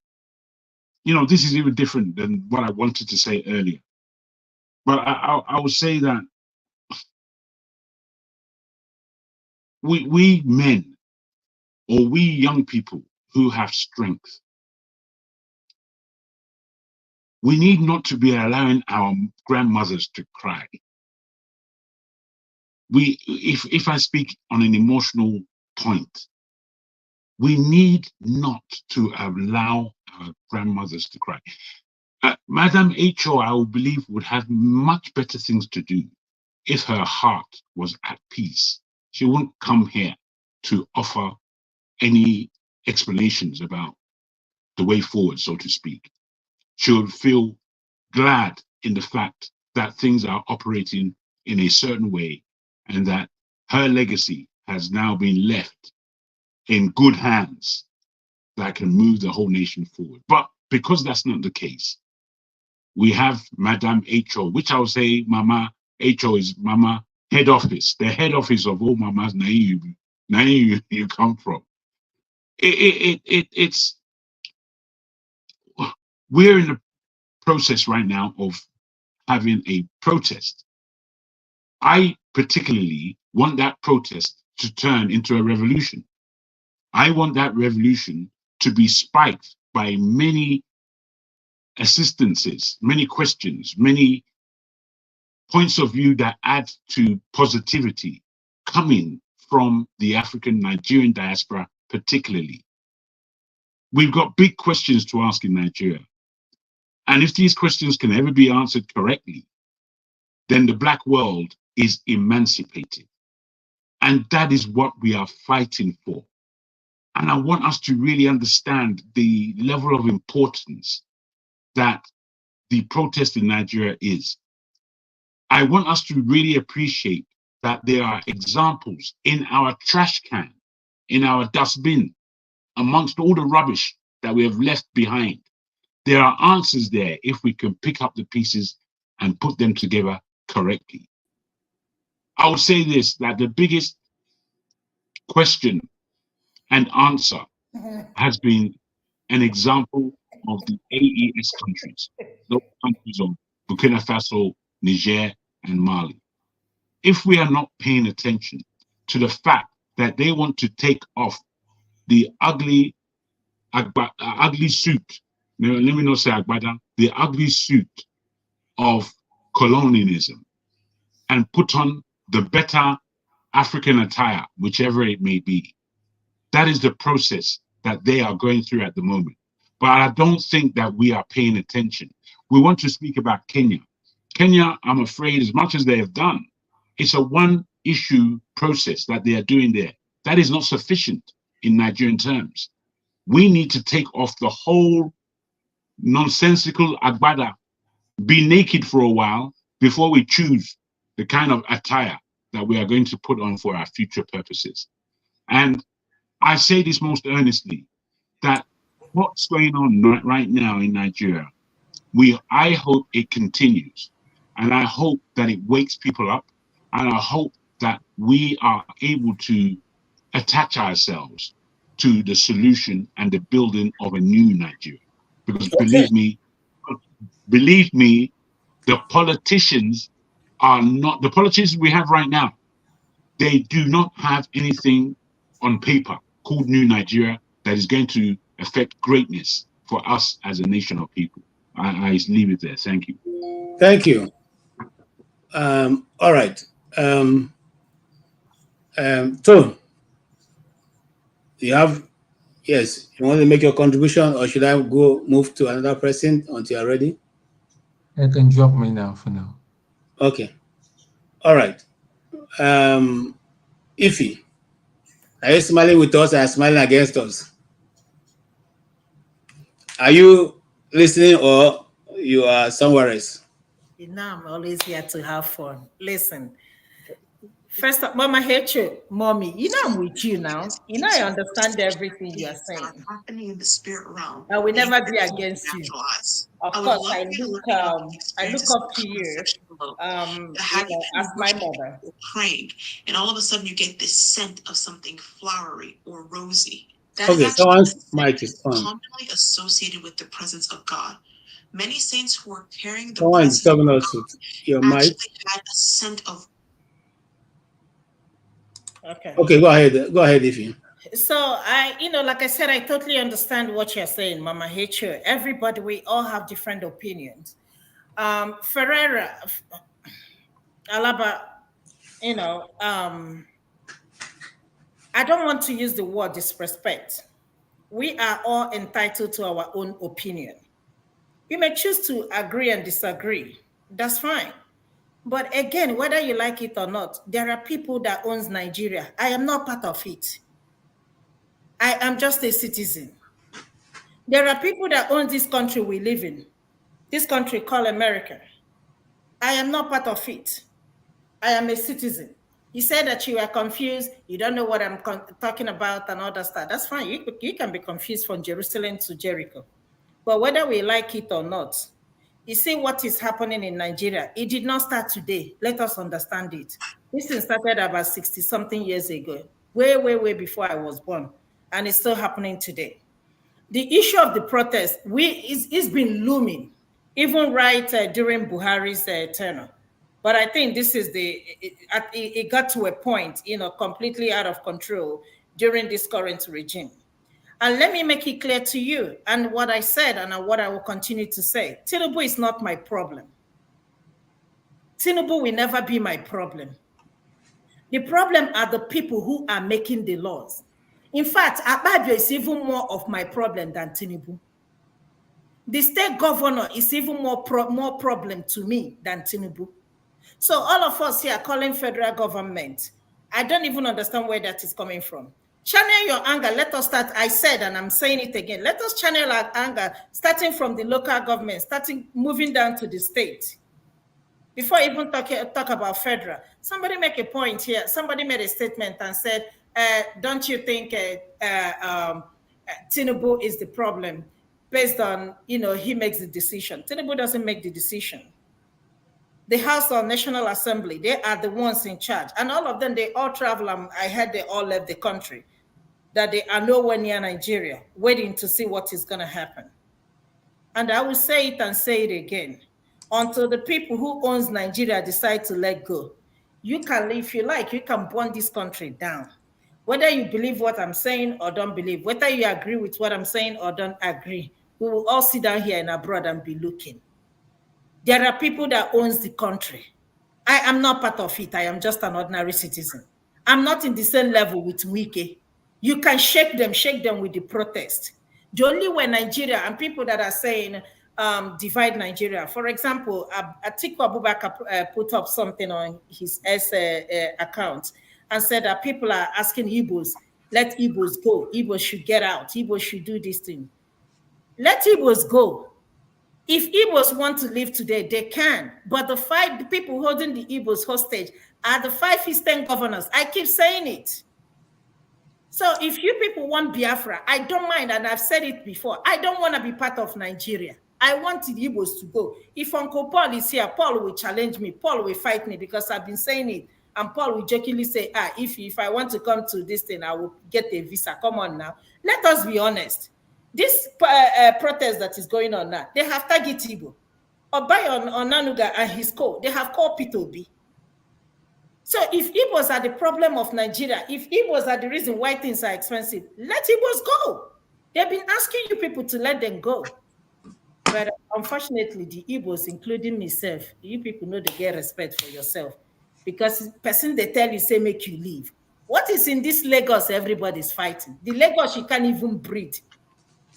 [SPEAKER 3] this is even different than what I wanted to say earlier. But I will say that we men, or we young people who have strength, we need not to be allowing our grandmothers to cry. if I speak on an emotional point, we need not to allow our grandmothers to cry. Madam H.O., I would believe, would have much better things to do if her heart was at peace. She wouldn't come here to offer any explanations about the way forward, so to speak. She would feel glad in the fact that things are operating in a certain way and that her legacy has now been left in good hands that can move the whole nation forward. But because that's not the case, we have Madame H.O., which I'll say Mama H.O. is Mama head office, the head office of all mamas you come from. It's we're in the process right now of having a protest. I particularly want that protest to turn into a revolution. I want that revolution to be spiked by many assistances, many questions, many points of view that add to positivity coming from the African Nigerian diaspora particularly. We've got big questions to ask in Nigeria. And if these questions can ever be answered correctly, then the Black world is emancipated. And that is what we are fighting for. And I want us to really understand the level of importance that the protest in Nigeria is. I want us to really appreciate that there are examples in our trash can, in our dustbin, amongst all the rubbish that we have left behind. There are answers there if we can pick up the pieces and put them together correctly. I would say this, that the biggest question and answer has been an example of the AES countries, those countries of Burkina Faso, Niger, and Mali. If we are not paying attention to the fact that they want to take off the ugly suit, let me not say agbada, the ugly suit of colonialism and put on the better African attire, whichever it may be. That is the process that they are going through at the moment. But I don't think that we are paying attention. We want to speak about Kenya. Kenya, I'm afraid, as much as they have done, it's a one-issue process that they are doing there. That is not sufficient in Nigerian terms. We need to take off the whole nonsensical agbada, be naked for a while before we choose the kind of attire that we are going to put on for our future purposes. And I say this most earnestly, that what's going on right now in Nigeria, I hope it continues. And I hope that it wakes people up. And I hope that we are able to attach ourselves to the solution and the building of a new Nigeria. Because believe me, the politicians are not, the politicians we have right now, they do not have anything on paper called New Nigeria that is going to affect greatness for us as a nation of people. I leave it there. Thank you.
[SPEAKER 18] Thank you. All right. Tone, you have, yes, you want to make your contribution, or should I move to another person until you're ready?
[SPEAKER 1] You can drop me now for now.
[SPEAKER 18] Okay. All right. Ify, are you smiling with us and smiling against us? Are you listening or you are somewhere else?
[SPEAKER 5] You know, I'm always here to have fun. Listen, first up, Mama, hate you, Mommy. You know I'm with you now. You know I understand everything you are saying.
[SPEAKER 15] Happening in the spirit realm.
[SPEAKER 5] I will never be against you. Of course, I look up to you, as my mother.
[SPEAKER 15] Praying, and all of a sudden you get this scent of something flowery or rosy. That
[SPEAKER 18] okay,
[SPEAKER 15] is actually
[SPEAKER 18] commonly
[SPEAKER 15] associated with the presence of God. Many saints who are carrying the
[SPEAKER 18] presence
[SPEAKER 15] of God
[SPEAKER 18] actually
[SPEAKER 15] had a scent of.
[SPEAKER 5] Okay.
[SPEAKER 18] Okay, go ahead. Go ahead, Ify.
[SPEAKER 5] So like I said, I totally understand what you're saying, Mama H.O. Everybody, we all have different opinions. Ferreira, Alaba, you know, I don't want to use the word disrespect. We are all entitled to our own opinion. You may choose to agree and disagree. That's fine. But again, whether you like it or not, there are people that owns Nigeria. I am not part of it. I am just a citizen. There are people that own this country we live in, this country called America. I am not part of it. I am a citizen. You said that you are confused. You don't know what I'm talking about and all that stuff. That's fine. You can be confused from Jerusalem to Jericho. But whether we like it or not, you see what is happening in Nigeria. It did not start today. Let us understand it. This thing started about 60-something years ago, way before I was born. And it's still happening today. The issue of the protest, it's been looming, even right during Buhari's tenure. But I think this is it got to a point, completely out of control during this current regime. And let me make it clear to you, and what I said and what I will continue to say, Tinubu is not my problem. Tinubu will never be my problem. The problem are the people who are making the laws. In fact, Abuja is even more of my problem than Tinubu. The state governor is even more problem to me than Tinubu. So all of us here calling federal government, I don't even understand where that is coming from. Channel your anger. Let us start. I said, and I'm saying it again. Let us channel our anger, starting from the local government, moving down to the state. Before even talk about federal, somebody make a point here. Somebody made a statement and said, don't you think Tinubu is the problem based on, he makes the decision. Tinubu doesn't make the decision. The House of National Assembly, they are the ones in charge. And all of them, they all travel. I heard they all left the country, that they are nowhere near Nigeria, waiting to see what is going to happen. And I will say it and say it again. Until the people who owns Nigeria decide to let go, you can, if you like, you can burn this country down. Whether you believe what I'm saying or don't believe, whether you agree with what I'm saying or don't agree, we will all sit down here in abroad and be looking. There are people that owns the country. I am not part of it. I am just an ordinary citizen. I'm not in the same level with Wike. You can shake them with the protest. The only way Nigeria and people that are saying divide Nigeria. For example, Atiku Abubakar put up something on his account and said that people are asking Igbos, let Igbos go. Igbos should get out. Igbos should do this thing. Let Igbos go. If Igbos want to live today, they can. But the people holding the Igbos hostage are the 5 Eastern governors. I keep saying it. So if you people want Biafra, I don't mind, and I've said it before, I don't want to be part of Nigeria. I want the Igbos to go. If Uncle Paul is here, Paul will challenge me. Paul will fight me because I've been saying it. And Paul will jokingly say, if I want to come to this thing, I will get a visa. Come on now. Let us be honest. This protest that is going on now, they have targeted Igbo. Obayo Onanuga and his co, they have called P2B. So if Igbos are the problem of Nigeria, if Igbos are the reason why things are expensive, let Igbos go. They've been asking you people to let them go. But unfortunately, the Igbos, including myself, you people know they get respect for yourself. Because person they tell you, say, make you leave. What is in this Lagos everybody's fighting? The Lagos, you can't even breathe.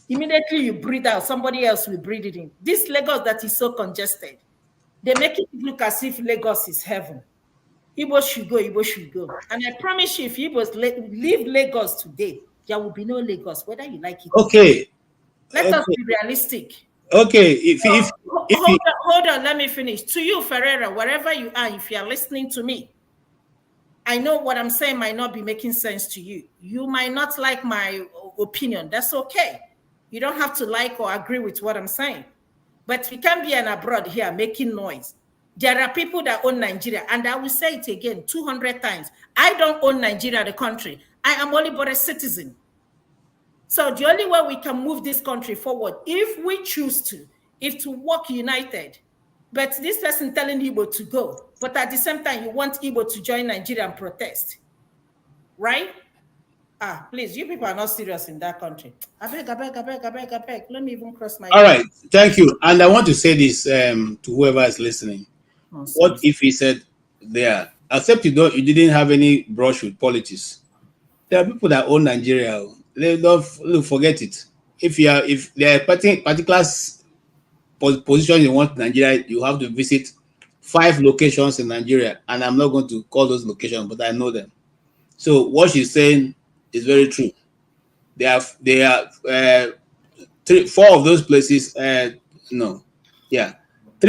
[SPEAKER 5] Immediately you breathe out, somebody else will breathe it in. This Lagos that is so congested, they make it look as if Lagos is heaven. Igbo should go, Igbo should go. And I promise you, if Igbos leave Lagos today, there will be no Lagos, whether you like it.
[SPEAKER 18] Okay.
[SPEAKER 5] Let us be realistic.
[SPEAKER 18] Okay.
[SPEAKER 5] Hold on, let me finish. To you, Ferreira, wherever you are, if you are listening to me, I know what I'm saying might not be making sense to you. You might not like my opinion. That's okay. You don't have to like or agree with what I'm saying. But we can't be an abroad here making noise. There are people that own Nigeria, and I will say it again 200 times. I don't own Nigeria, the country. I am only but a citizen. So the only way we can move this country forward, if we choose to, is to work united. But this person telling Igbo to go, but at the same time, you want Igbo to join Nigeria and protest, right? Please, you people are not serious in that country. I beg. Let me even cross my.
[SPEAKER 18] All right, thank you. And I want to say this to whoever is listening. What if he said there Except you didn't have any brush with politics. There are people that own Nigeria. They don't forget it. If there are particular position you want in Nigeria, you have to visit 5 locations in Nigeria, and I'm not going to call those locations, but I know them. So what she's saying is very true. They are 4 of those places. 3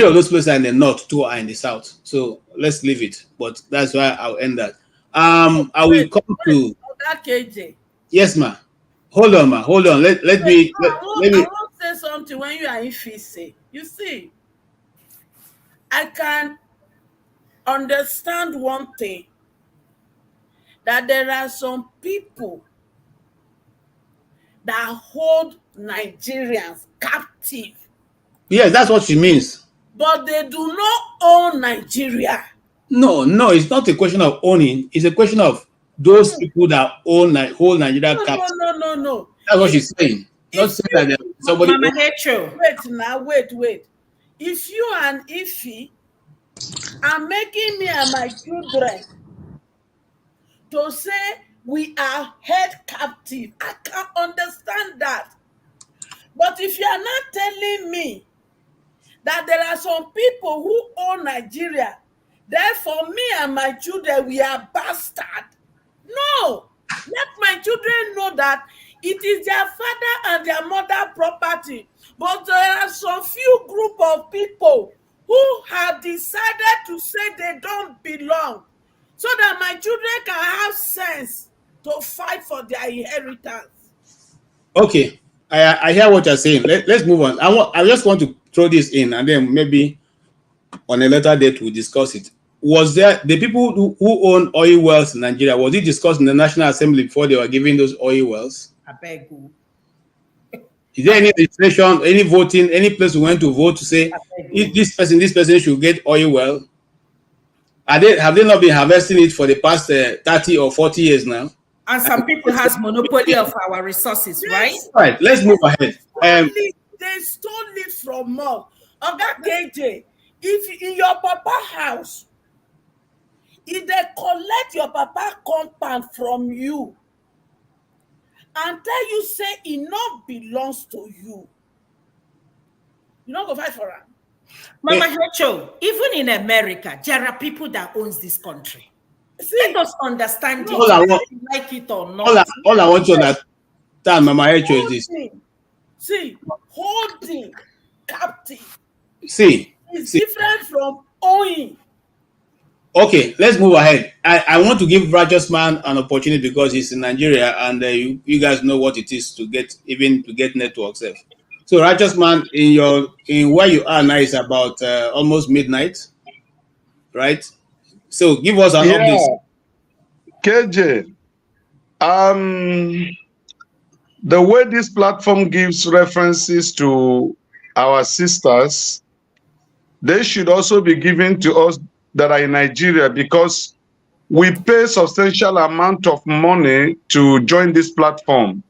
[SPEAKER 18] of those places are in the north, 2 are in the south. So let's leave it. But that's why I'll end that. I will come to
[SPEAKER 21] that KJ.
[SPEAKER 18] Yes, ma. Hold on, ma. Hold on. Let me.
[SPEAKER 21] I won't say something when you are in say. You see, I can understand one thing, that there are some people that hold Nigerians captive.
[SPEAKER 18] Yes, that's what she means.
[SPEAKER 21] But they do not own Nigeria.
[SPEAKER 18] No, it's not a question of owning. It's a question of those people that hold Nigeria captive.
[SPEAKER 21] No.
[SPEAKER 18] That's what she's saying. Not saying that somebody.
[SPEAKER 21] Mama wait. If you and Ify are making me and my children to say we are held captive, I can understand that. But if you are not telling me that there are some people who own Nigeria, therefore me and my children, we are bastard. No, let my children know that it is their father and their mother property. But there are some few group of people who have decided to say they don't belong, so that my children can have sense to fight for their inheritance.
[SPEAKER 18] Okay, I hear what you're saying. Let's move on. I just want to throw this in, and then maybe on a later date we'll discuss it. Was there the people who own oil wells in Nigeria? Was it discussed in the National Assembly before they were giving those oil wells?
[SPEAKER 21] I beg you.
[SPEAKER 18] Is there any legislation, any voting, any place we went to vote to say if this person should get oil well? Have they not been harvesting it for the past 30 or 40 years now?
[SPEAKER 5] And some people has monopoly of our resources, right?
[SPEAKER 18] Right. Let's move ahead.
[SPEAKER 21] They stole it from us. Oga KJ, if in your papa house, if they collect your papa compound from you and tell you say it not belongs to you, you don't go fight for it.
[SPEAKER 5] Mama Hecho, even in America, there are people that owns this country. Let us understand it, whether you like it or not.
[SPEAKER 18] All I want to understand, Mama Hecho, is this.
[SPEAKER 21] See, holding captive.
[SPEAKER 18] See.
[SPEAKER 21] It's different from owing.
[SPEAKER 18] Okay, let's move ahead. I want to give Righteous Man an opportunity because he's in Nigeria, and you guys know what it is to get networks. So, Righteous Man, in where you are now is about almost midnight, right? So, give us an update.
[SPEAKER 2] KJ, the way this platform gives references to our sisters, they should also be given to us that are in Nigeria, because we pay substantial amount of money to join this platform.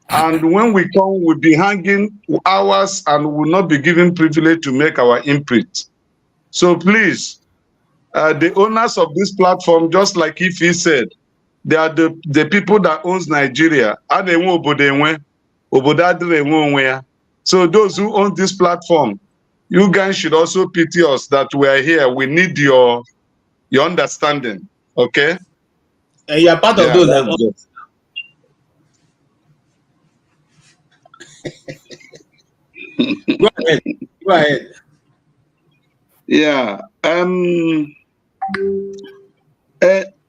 [SPEAKER 2] And when we come, we'll be hanging hours and will not be given privilege to make our input. So please, the owners of this platform, just like if he said, they are the people that owns Nigeria. So those who own this platform, you guys should also pity us that we are here. We need your understanding, okay?
[SPEAKER 18] And you are part of those that own. Go ahead.
[SPEAKER 2] Yeah.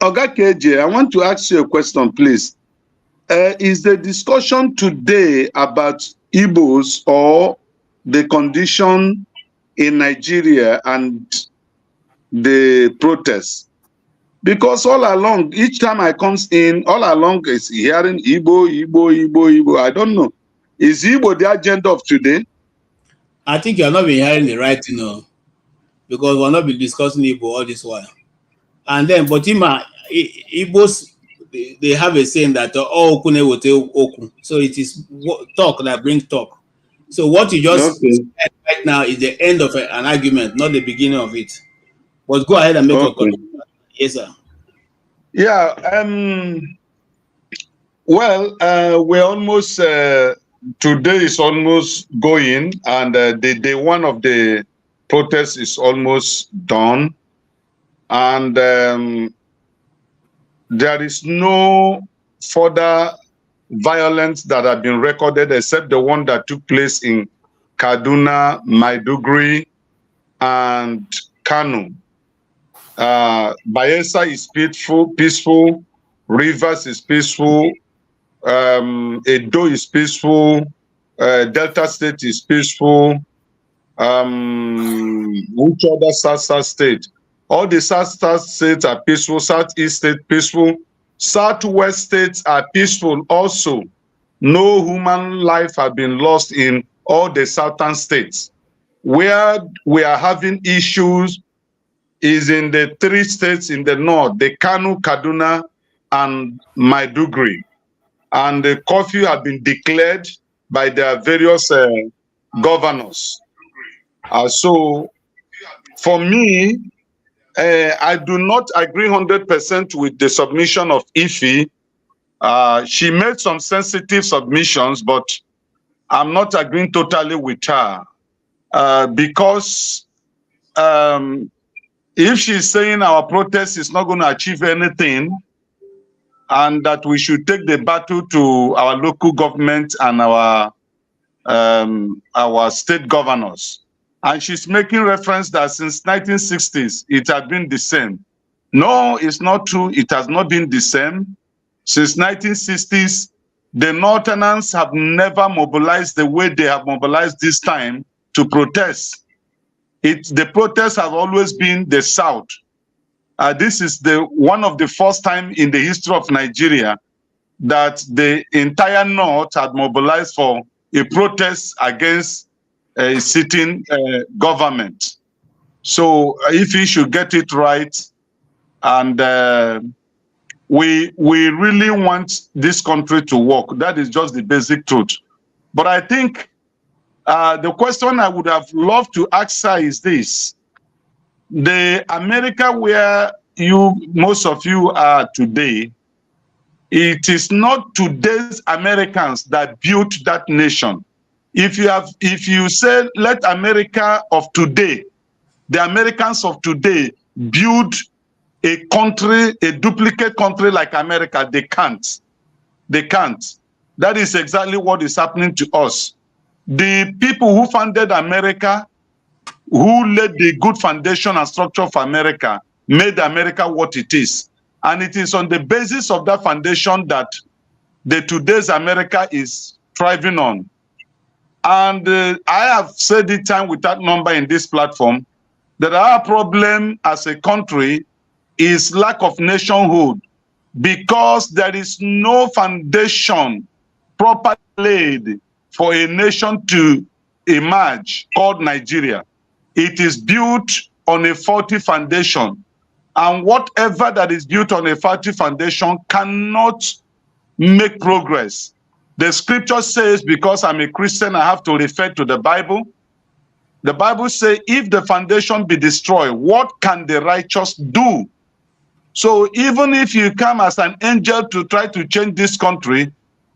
[SPEAKER 2] Oga KJ, I want to ask you a question, please. Is the discussion today about Igbos or the condition in Nigeria and the protests? Because all along, each time I comes in, all along is hearing Igbo. I don't know. Is Igbo the agenda of today?
[SPEAKER 18] I think you're not been hearing the right thing, because we're not been discussing Igbo all this while. And then, but Igbos, they have a saying that all okune will tell oku. So it is talk that brings talk. So what you just said right now is the end of an argument, not the beginning of it. But go ahead and make your comment. Yes, sir.
[SPEAKER 2] Yeah. Well, we're almost today is almost going, and the day one of the protest is almost done, and there is no further violence that have been recorded except the one that took place in Kaduna, Maiduguri, and Kano. Bayelsa is peaceful. Rivers is peaceful. Edo is peaceful. Delta State is peaceful. Which other South state? All the South states are peaceful. Southeast state peaceful. Southwest states are peaceful also. No human life has been lost in all the southern states. Where we are having issues is in the 3 states in the north, the Kano, Kaduna, and Maiduguri. And the curfew has been declared by their various governors. So, for me, I do not agree 100% with the submission of Ife. She made some sensitive submissions, but I'm not agreeing totally with her because if she's saying our protest is not going to achieve anything and that we should take the battle to our local government and our state governors, and she's making reference that since 1960s it has been the same. No, it's not true. It has not been the same. Since 1960s, the Northerners have never mobilized the way they have mobilized this time to protest. The protests have always been the South. This is one of the first time in the history of Nigeria that the entire North had mobilized for a protest against a sitting government. So if he should get it right, and we really want this country to work. That is just the basic truth. But I think the question I would have loved to ask her is this: the America where most of you are today, it is not today's Americans that built that nation. If you say let America of today, the Americans of today build a country, a duplicate country like America, they can't. They can't. That is exactly what is happening to us. The people who founded America, who laid the good foundation and structure of America, made America what it is. And it is on the basis of that foundation that the today's America is thriving on. And I have said it time without number in this platform that our problem as a country is lack of nationhood, because there is no foundation properly laid for a nation to emerge called Nigeria. It is built on a faulty foundation, and whatever that is built on a faulty foundation cannot make progress. The scripture says, because I'm a Christian, I have to refer to the Bible. The Bible says, if the foundation be destroyed, what can the righteous do? So even if you come as an angel to try to change this country,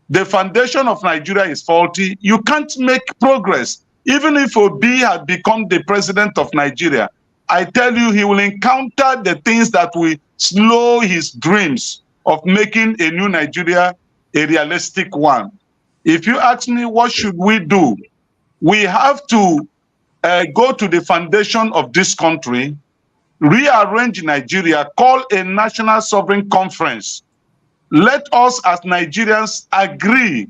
[SPEAKER 2] the foundation of Nigeria is faulty. You can't make progress. Even if Obi had become the president of Nigeria, I tell you, he will encounter the things that will slow his dreams of making a new Nigeria a realistic one. If you ask me, what should we do? We have to go to the foundation of this country, rearrange Nigeria, call a national sovereign conference. Let us as Nigerians agree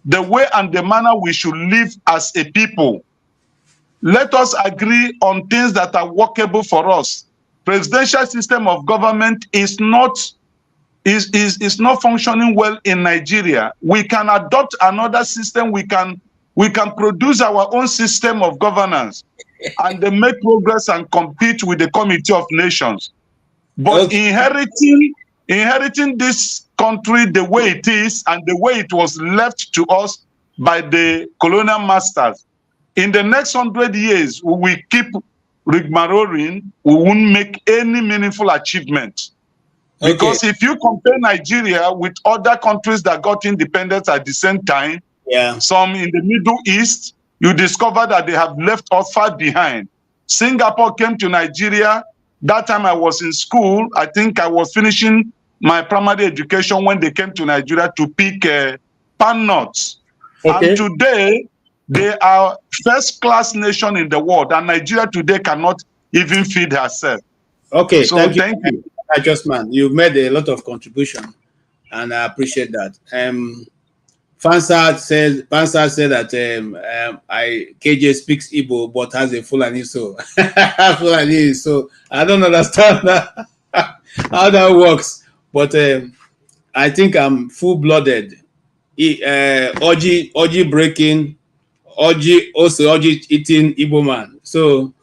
[SPEAKER 2] the way and the manner we should live as a people. Let us agree on things that are workable for us. Presidential system of government is not functioning well in Nigeria. We can adopt another system. We can produce our own system of governance and then make progress and compete with the Committee of Nations. But inheriting this country the way it is and the way it was left to us by the colonial masters, in the next 100 years, we keep rigmaroling, we won't make any meaningful achievement. Because if you compare Nigeria with other countries that got independence at the same time, some in the Middle East, you discover that they have left us far behind. Singapore came to Nigeria. That time I was in school. I think I was finishing my primary education when they came to Nigeria to pick palm nuts. And today, they are first-class nation in the world, and Nigeria today cannot even feed herself.
[SPEAKER 18] Okay,
[SPEAKER 2] So
[SPEAKER 18] thank you. Just man, you've made a lot of contribution, and I appreciate that. Fansad said that KJ speaks Igbo but has a Fulani soul. Fulani, so I don't understand that, how that works. But I think I'm full-blooded. Oji breaking, Oji eating Igbo man. So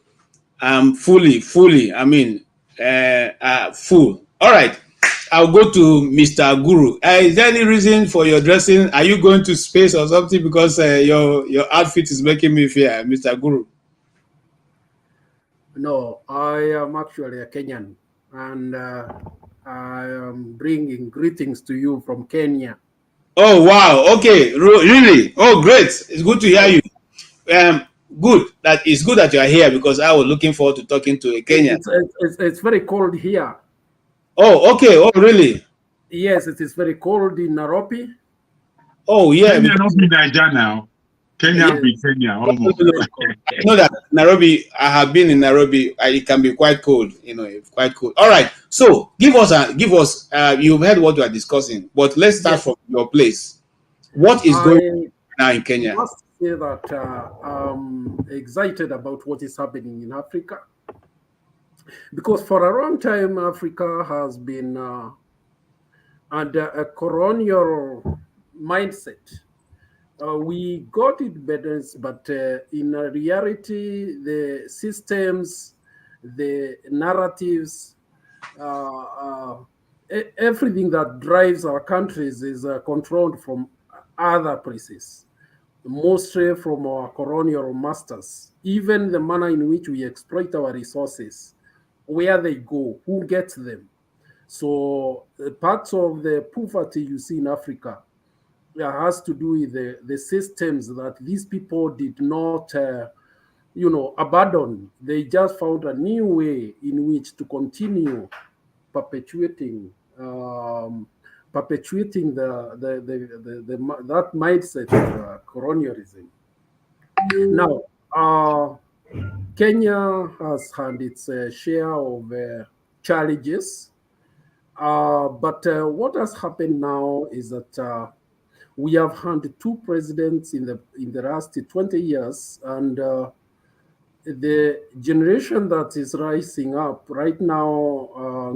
[SPEAKER 18] I'm fully, full. All right. I'll go to Mr. Guru. Is there any reason for your dressing? Are you going to space or something? Because your outfit is making me fear, Mr. Guru.
[SPEAKER 16] No, I am actually a Kenyan, and I am bringing greetings to you from Kenya.
[SPEAKER 18] Oh, wow. Okay. Really? Oh, great. It's good to hear you. Good. It's good that you are here, because I was looking forward to talking to a Kenyan.
[SPEAKER 16] It's very cold here.
[SPEAKER 18] Oh, okay. Oh, really?
[SPEAKER 16] Yes, it is very cold in Nairobi.
[SPEAKER 18] Oh, yeah.
[SPEAKER 3] Kenya not be Nigeria now. Kenya be Kenya almost.
[SPEAKER 18] You know that Nairobi, I have been in Nairobi. It can be quite cold. It's quite cold. All right. So give us. You've heard what we are discussing, but let's start from your place. What is going on now in Kenya?
[SPEAKER 16] I must say that I'm excited about what is happening in Africa, because for a long time Africa has been under a colonial mindset. We got independence, but in reality, the systems, the narratives, everything that drives our countries is controlled from other places, mostly from our colonial masters. Even the manner in which we exploit our resources, where they go, who gets them. So parts of the poverty you see in Africa has to do with the systems that these people did not, abandon. They just found a new way in which to continue perpetuating that mindset of colonialism. Now, Kenya has had its share of challenges, but what has happened now is that we have had two presidents in the last 20 years, and the generation that is rising up right now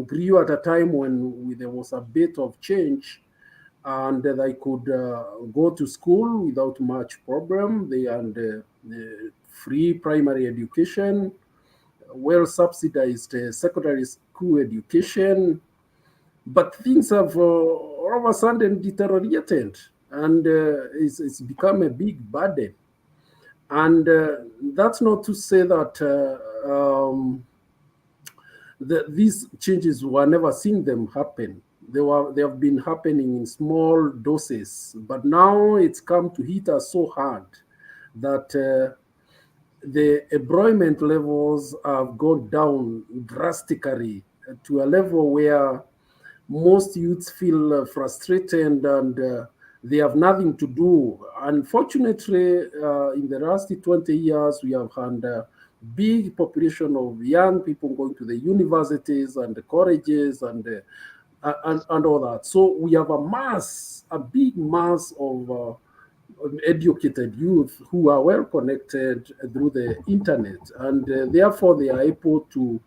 [SPEAKER 16] grew at a time when there was a bit of change, and they could go to school without much problem. They had free primary education, well-subsidized secondary school education, but things have all of a sudden deteriorated, and it's become a big burden. And that's not to say that these changes were never seeing them happen. They have been happening in small doses, but now it's come to hit us so hard that the employment levels have gone down drastically to a level where most youths feel frustrated, and they have nothing to do. Unfortunately, in the last 20 years, we have had a big population of young people going to the universities and the colleges and all that. So we have a big mass of educated youth who are well connected through the internet, and therefore they are able to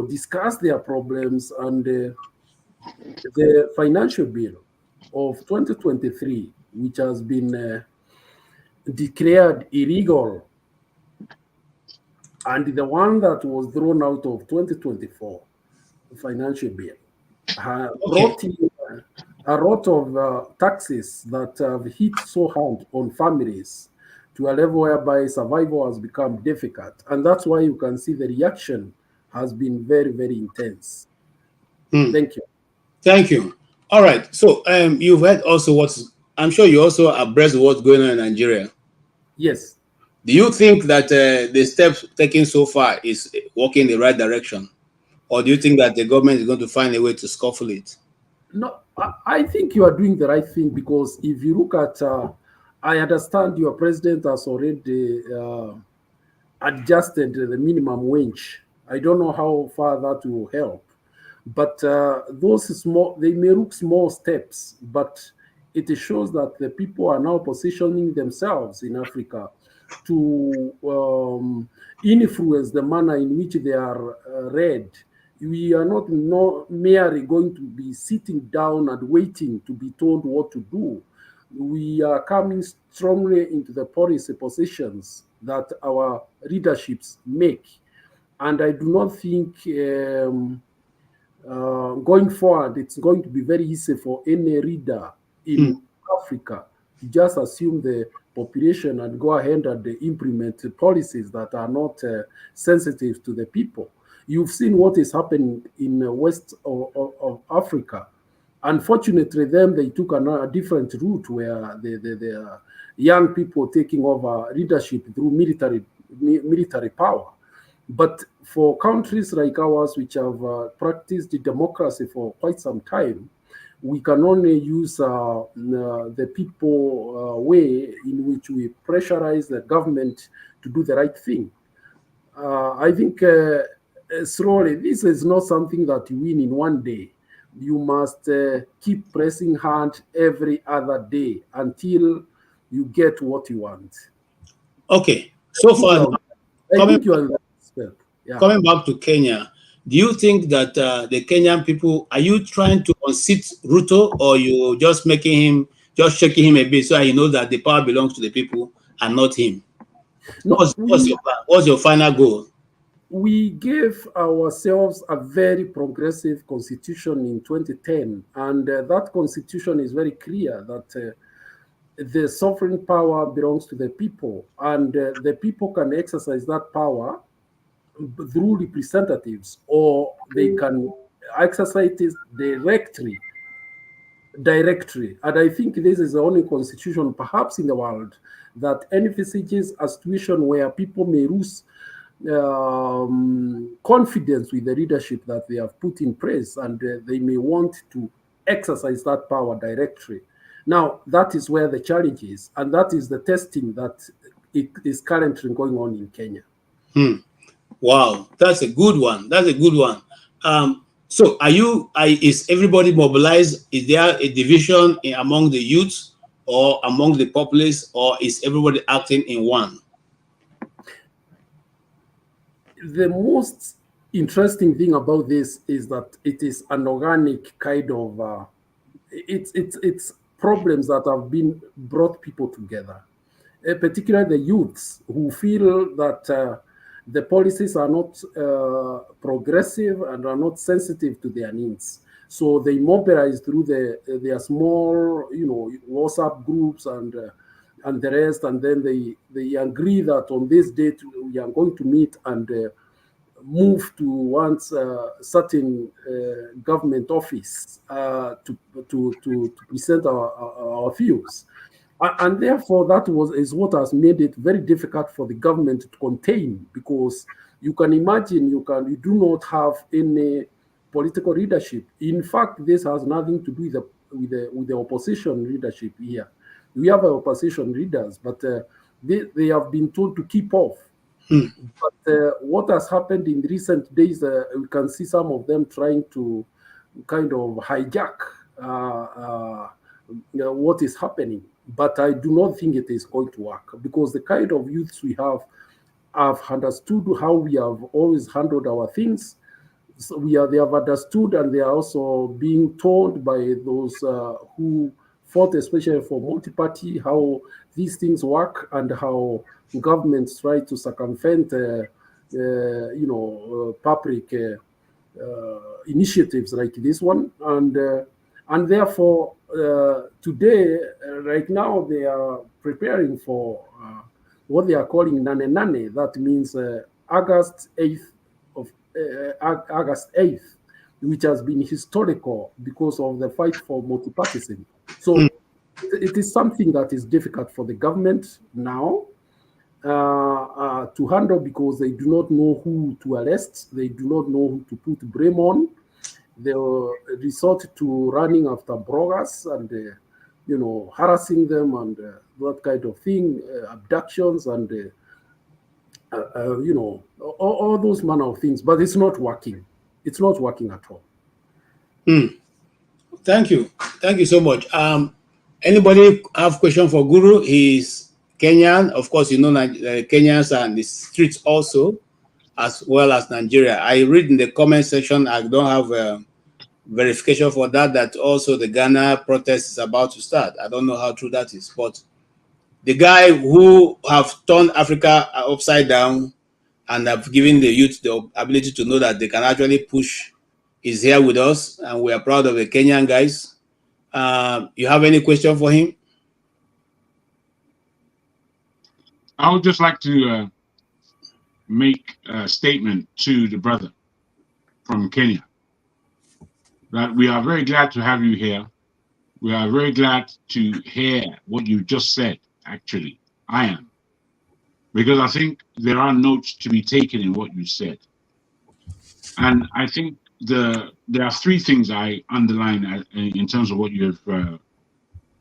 [SPEAKER 16] discuss their problems. And the financial bill of 2023, which has been declared illegal, and the one that was thrown out of 2024 financial bill, brought in a lot of taxes that have hit so hard on families to a level whereby survival has become difficult. And that's why you can see the reaction has been very, very intense. Thank you.
[SPEAKER 18] Thank you. All right. So you've heard also what's, I'm sure you also abreast of what's going on in Nigeria.
[SPEAKER 16] Yes.
[SPEAKER 18] Do you think that the steps taken so far is working in the right direction? Or do you think that the government is going to find a way to scuffle it?
[SPEAKER 16] No, I think you are doing the right thing, because if you look at, I understand your president has already adjusted the minimum wage. I don't know how far that will help, but those small, they may look small steps, but it shows that the people are now positioning themselves in Africa to influence the manner in which they are read. We are not merely going to be sitting down and waiting to be told what to do. We are coming strongly into the policy positions that our leaderships make. And I do not think going forward, it's going to be very easy for any leader in Africa to just assume the population and go ahead and implement policies that are not sensitive to the people. You've seen what is happening in the west of Africa. Unfortunately, they took a different route, where the young people taking over leadership through military power. But for countries like ours, which have practiced democracy for quite some time, we can only use the people way in which we pressurize the government to do the right thing. I think slowly, this is not something that you win in one day. You must keep pressing hard every other day until you get what you want.
[SPEAKER 18] Okay, so far, coming back to Kenya, do you think that the Kenyan people, are you trying to unseat Ruto, or you just making him, just shaking him a bit so he knows that the power belongs to the people and not him?
[SPEAKER 16] No,
[SPEAKER 18] what's your final goal?
[SPEAKER 16] We gave ourselves a very progressive constitution in 2010, and that constitution is very clear that the sovereign power belongs to the people, and the people can exercise that power through representatives, or they can exercise it directly. And I think this is the only constitution perhaps in the world that envisages a situation where people may lose confidence with the leadership that they have put in place, and they may want to exercise that power directly. Now, that is where the challenge is, and that is the testing that it is currently going on in Kenya.
[SPEAKER 18] Wow, that's a good one. That's a good one. So is everybody mobilized? Is there a division among the youths or among the populace, or is everybody acting in one?
[SPEAKER 16] The most interesting thing about this is that it is an organic kind of, it's problems that have been brought people together, particularly the youths who feel that the policies are not progressive and are not sensitive to their needs. So they mobilize through their small, WhatsApp groups and the rest, and then they agree that on this date we are going to meet and move to one's certain government office to present our views. And therefore, that is what has made it very difficult for the government to contain, because you can imagine you do not have any political leadership. In fact, this has nothing to do with the opposition leadership here. We have opposition leaders, but they have been told to keep off. But what has happened in recent days, we can see some of them trying to kind of hijack what is happening. But I do not think it is going to work, because the kind of youths we have understood how we have always handled our things. So they have understood, and they are also being told by those who fought especially for multi-party how these things work, and how governments try to circumvent public initiatives like this one. And therefore, today, right now, they are preparing for what they are calling Nane Nane. That means August 8th. which has been historical because of the fight for multipartyism. So it is something that is difficult for the government now to handle because they do not know who to arrest, they do not know who to put blame on. They resort to running after bloggers and harassing them and that kind of thing, abductions and all those manner of things. But it's not working. It's not working at all.
[SPEAKER 18] Thank you so much. Anybody have question for Guru? He's Kenyan, of course. Kenyans are in the streets also, as well as Nigeria. I read in the comment section. I don't have verification for that also the Ghana protest is about to start. I don't know how true that is, but the guy who have turned Africa upside down and have given the youth the ability to know that they can actually push is here with us, and we are proud of the Kenyan guys. You have any question for him?
[SPEAKER 3] I would just like to make a statement to the brother from Kenya that we are very glad to have you here. We are very glad to hear what you just said, actually. I am. Because I think there are notes to be taken in what you said. And I think there are three things I underline in terms of what you have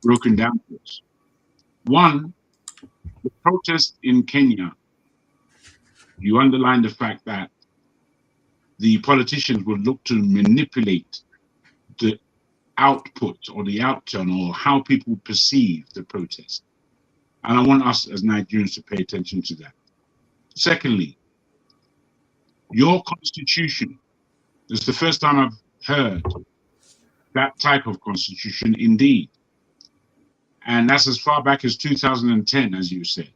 [SPEAKER 3] broken down for us. One, the protest in Kenya, you underline the fact that the politicians would look to manipulate the output or the outturn or how people perceive the protest. And I want us as Nigerians to pay attention to that. Secondly, your constitution is the first time I've heard that type of constitution indeed. And that's as far back as 2010, as you said.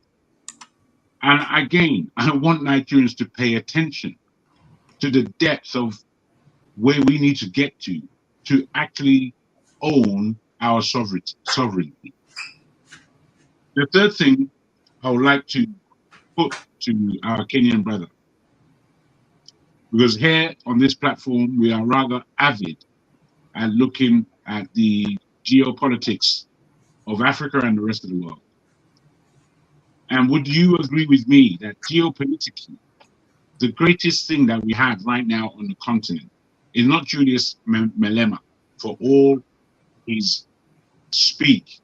[SPEAKER 3] And again, I want Nigerians to pay attention to the depth of where we need to get to actually own our sovereignty. The third thing I would like to put to our Kenyan brother, because here on this platform, we are rather avid at looking at the geopolitics of Africa and the rest of the world. And would you agree with me that geopolitically, the greatest thing that we have right now on the continent is not Julius Malema for all his speak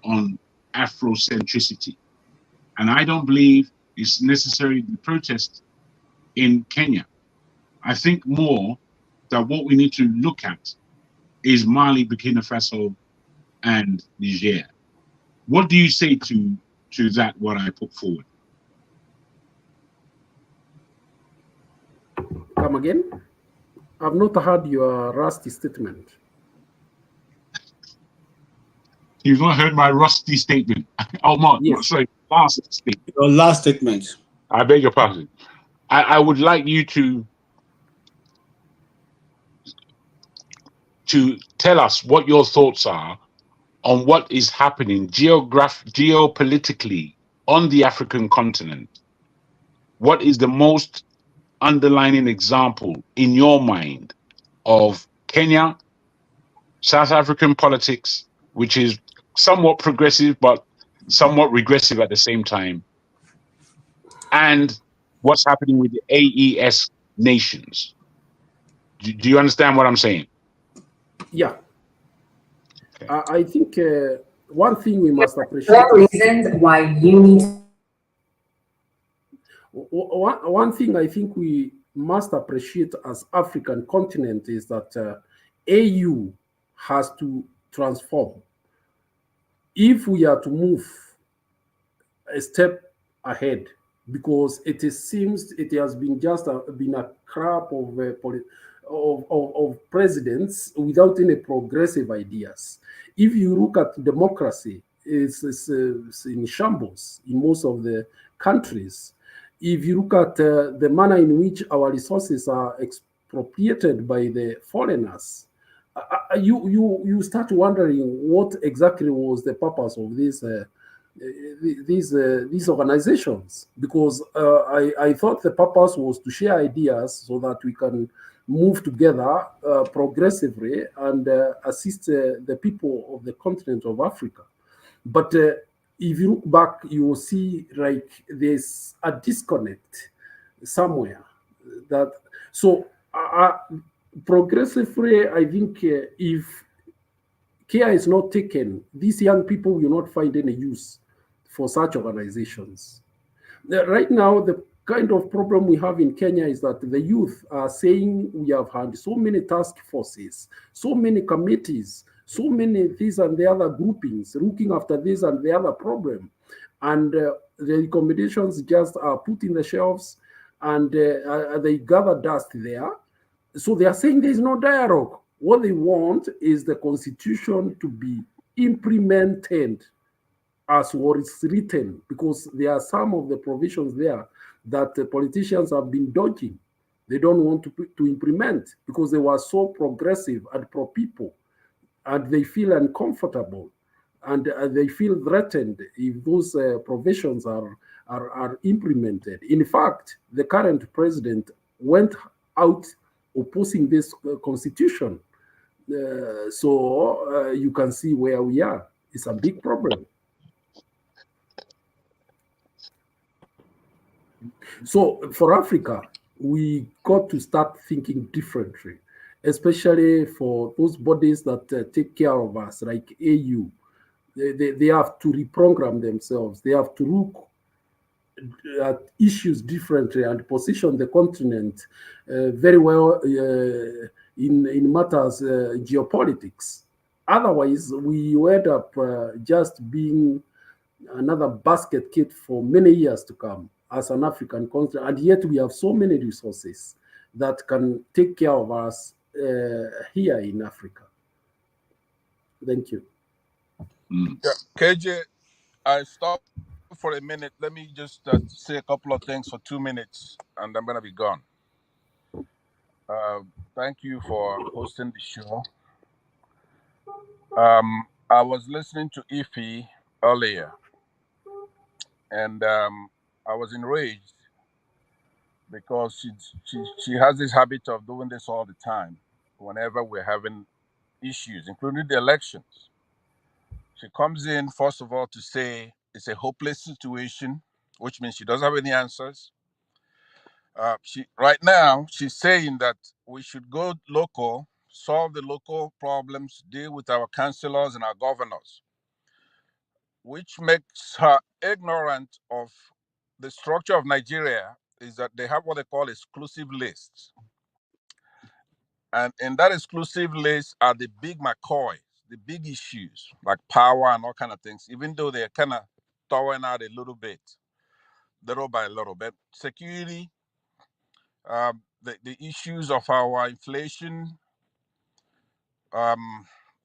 [SPEAKER 3] on Afrocentricity. And I don't believe it's necessarily the protest in Kenya. I think more that what we need to look at is Mali, Burkina Faso, and Niger. What do you say to that, what I put forward?
[SPEAKER 16] Come again? I've not heard your rusty statement.
[SPEAKER 3] You've not heard my rusty statement. Oh, Mark,
[SPEAKER 16] yes.
[SPEAKER 3] Sorry, last statement.
[SPEAKER 18] Your last statement.
[SPEAKER 3] I beg your pardon. I would like you to tell us what your thoughts are on what is happening geopolitically on the African continent. What is the most underlining example in your mind of Kenya, South African politics, which is somewhat progressive but somewhat regressive at the same time, and what's happening with the AES nations? Do you understand what I'm saying?
[SPEAKER 16] Yeah. Okay. I think one thing we must appreciate.
[SPEAKER 7] What reasons why you need.
[SPEAKER 16] One thing I think we must appreciate as African continent is that AU has to transform. If we are to move a step ahead, because seems it has been just been a crap of presidents without any progressive ideas. If you look at democracy, it's in shambles in most of the countries. If you look at the manner in which our resources are expropriated by the foreigners, you start wondering what exactly was the purpose of these organizations, because I thought the purpose was to share ideas so that we can move together progressively and assist the people of the continent of Africa. But if you look back, you will see like there's a disconnect somewhere. That so progressively, I think if care is not taken, these young people will not find any use for such organizations. Right now, the kind of problem we have in Kenya is that the youth are saying we have had so many task forces, so many committees, so many this and the other groupings looking after this and the other problem. And the recommendations just are put in the shelves and they gather dust there. So they are saying there is no dialogue. What they want is the constitution to be implemented as what is written, because there are some of the provisions there that the politicians have been dodging. They don't want to implement because they were so progressive and pro-people, and they feel uncomfortable and they feel threatened if those provisions are implemented. In fact, the current president went out opposing this constitution. So you can see where we are. It's a big problem. So for Africa, we got to start thinking differently, especially for those bodies that take care of us, like AU. They have to reprogram themselves. They have to look at issues differently and position the continent very well in matters geopolitics. Otherwise, we end up just being another basket kit for many years to come as an African continent, and yet we have so many resources that can take care of us here in Africa. Thank you.
[SPEAKER 9] Yeah, KJ, I stopped for a minute. Let me just say a couple of things for 2 minutes, and I'm going to be gone. Thank you for hosting the show. I was listening to Ify earlier, and I was enraged because she has this habit of doing this all the time whenever we're having issues, including the elections. She comes in, first of all, to say it's a hopeless situation, which means she doesn't have any answers. Right now, she's saying that we should go local, solve the local problems, deal with our councillors and our governors, which makes her ignorant of the structure of Nigeria. Is that they have what they call exclusive lists. And in that exclusive list are the big McCoys, the big issues like power and all kind of things, even though they're kind of throwing out a little bit, little by little bit. Security, the issues of our inflation,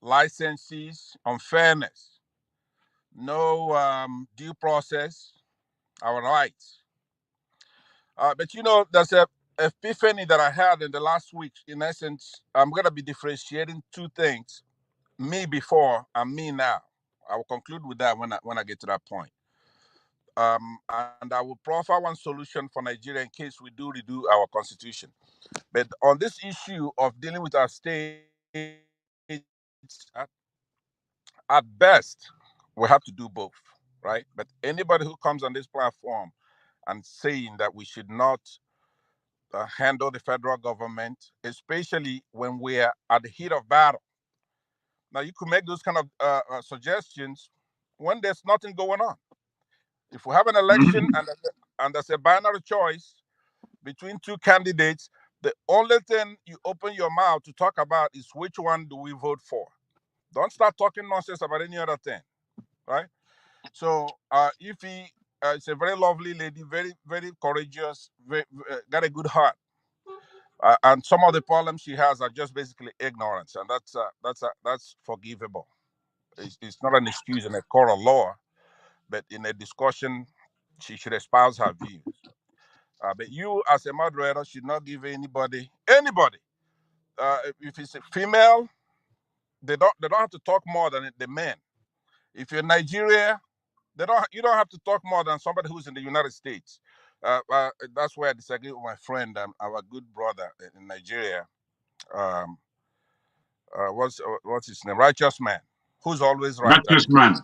[SPEAKER 9] licenses, unfairness, no due process, our rights. But you know, there's a epiphany that I had in the last week. In essence, I'm going to be differentiating two things: me before and me now. I will conclude with that when I get to that point. And I will proffer one solution for Nigeria in case we do redo our constitution. But on this issue of dealing with our states, at best, we have to do both, right? But anybody who comes on this platform and saying that we should not handle the federal government, especially when we are at the heat of battle. Now, you could make those kind of suggestions when there's nothing going on. If we have an election and there's a binary choice between two candidates, the only thing you open your mouth to talk about is which one do we vote for. Don't start talking nonsense about any other thing, right? So, Ify is a very lovely lady, very, very courageous, got a good heart. And some of the problems she has are just basically ignorance, and that's forgivable. It's not an excuse in a court of law, but in a discussion, she should espouse her views. But you, as a moderator, should not give anybody. If it's a female, they don't have to talk more than the men. If you're in Nigeria, you don't have to talk more than somebody who's in the United States. That's where I disagree with my friend, our good brother in Nigeria. What's his name? Righteous Man, who's always right.
[SPEAKER 3] Righteous man.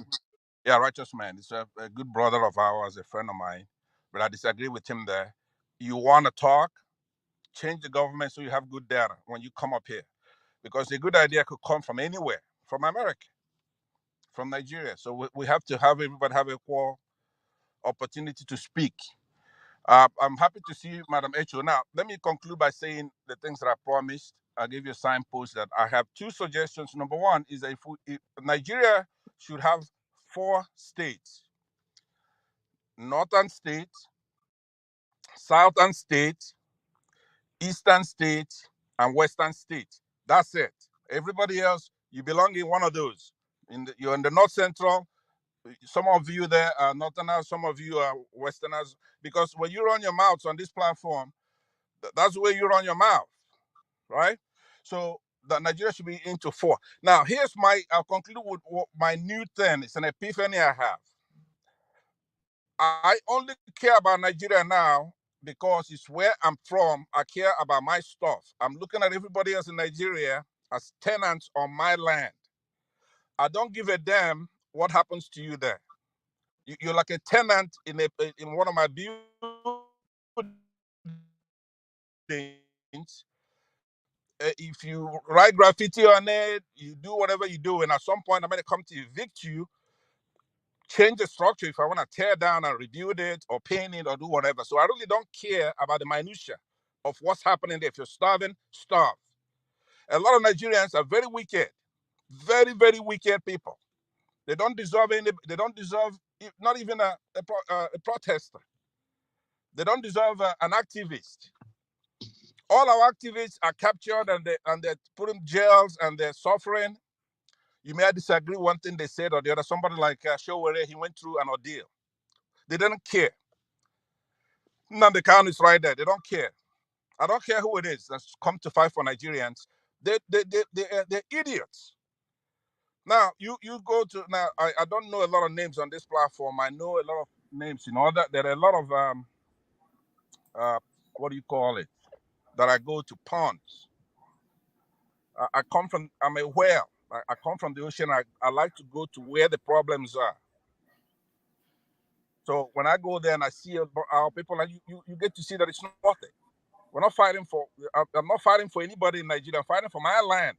[SPEAKER 9] Yeah, Righteous Man. He's a good brother of ours, a friend of mine. But I disagree with him there. You want to talk, change the government so you have good data when you come up here. Because a good idea could come from anywhere, from America, from Nigeria. So we have to have everybody have equal opportunity to speak. I'm happy to see you, Madam Echo. Now, let me conclude by saying the things that I promised. I'll give you a signpost that I have two suggestions. Number one is that if Nigeria should have 4 states: northern state, southern state, eastern state, and western state. That's it. Everybody else, you belong in one of those. You're in the north central. Some of you there are northerners, some of you are westerners. Because when you run your mouths on this platform, that's the way you run your mouth, right? So the Nigeria should be into 4. Now, I'll conclude with what my new thing. It's an epiphany I have. I only care about Nigeria now because it's where I'm from. I care about my stuff. I'm looking at everybody else in Nigeria as tenants on my land. I don't give a damn what happens to you there. You're like a tenant in one of my buildings. If you write graffiti on it, you do whatever you do, and at some point I'm going to come to evict you, change the structure if I want to tear down and rebuild it or paint it or do whatever. So I really don't care about the minutia of what's happening there. If you're starving, starve. A lot of Nigerians are very wicked, very, very wicked people. They don't deserve not even a protester. They don't deserve an activist. All our activists are captured and they're put in jails and they're suffering. You may disagree one thing they said or the other. Somebody like Showere, he went through an ordeal. They didn't care. Nnamdi Kano is right there. They don't care. I don't care who it is that's come to fight for Nigerians. They're idiots. Now, you go to, now, I don't know a lot of names on this platform. I know a lot of names, there are a lot of, what do you call it, that I go to ponds. I'm a whale. I come from the ocean. I like to go to where the problems are. So when I go there and I see our people, and you get to see that it's nothing. I'm not fighting for anybody in Nigeria. I'm fighting for my land,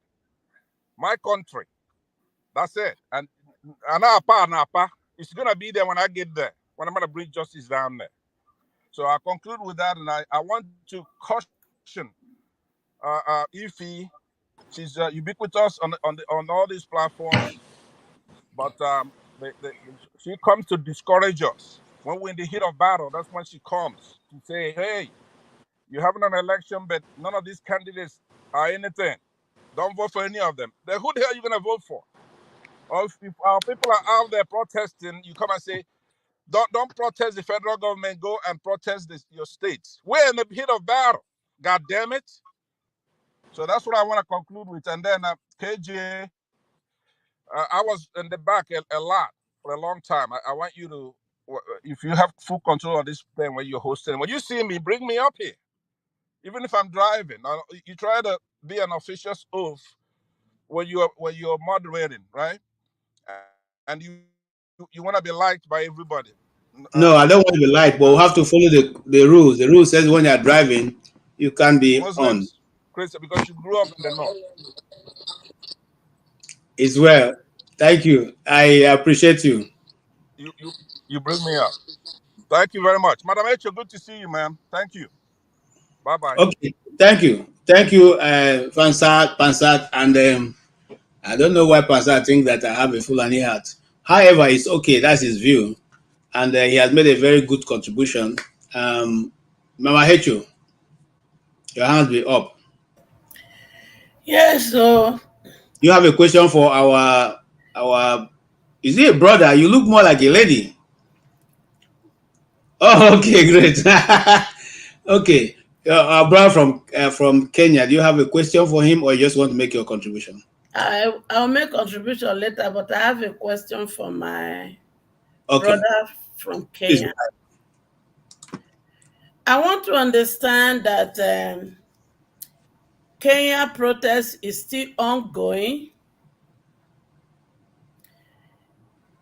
[SPEAKER 9] my country. That's it. And Napa, it's going to be there when I get there, when I'm going to bring justice down there. So I'll conclude with that. And I want to caution Ify. She's ubiquitous on all these platforms. But she comes to discourage us. When we're in the heat of battle, that's when she comes to say, hey, you're having an election, but none of these candidates are anything. Don't vote for any of them. Then who the hell are you going to vote for? Or if our people are out there protesting, you come and say, don't protest the federal government, go and protest your states. We're in the heat of battle. God damn it. So that's what I want to conclude with. And then KJ, I was in the back a lot for a long time. I want you to, if you have full control of this thing when you're hosting, when you see me, bring me up here. Even if I'm driving, you try to be an officious oath when you're moderating, right? And you want to be liked by everybody.
[SPEAKER 18] No, I don't want to be liked, but we have to follow the rules. The rule says when you're driving, you can't be on.
[SPEAKER 9] Muslims, Christian, because you grew up in the north.
[SPEAKER 18] It's well. Thank you. I appreciate you.
[SPEAKER 9] You bring me up. Thank you very much. Madam Echo, good to see you, ma'am. Thank you. Bye-bye.
[SPEAKER 18] Okay. Thank you. Thank you, Pansat. And I don't know why Pansat thinks that I have a Fulani hat. However, it's okay. That's his view. And he has made a very good contribution. Mama Hecho, your hands be up.
[SPEAKER 21] Yes, so
[SPEAKER 18] you have a question for our is it a brother? You look more like a lady. Oh, okay, great. Okay, our brother from Kenya, do you have a question for him or you just want to make your contribution?
[SPEAKER 21] I'll make contribution later, but I have a question for my brother from Kenya. I want to understand that Kenya protest is still ongoing.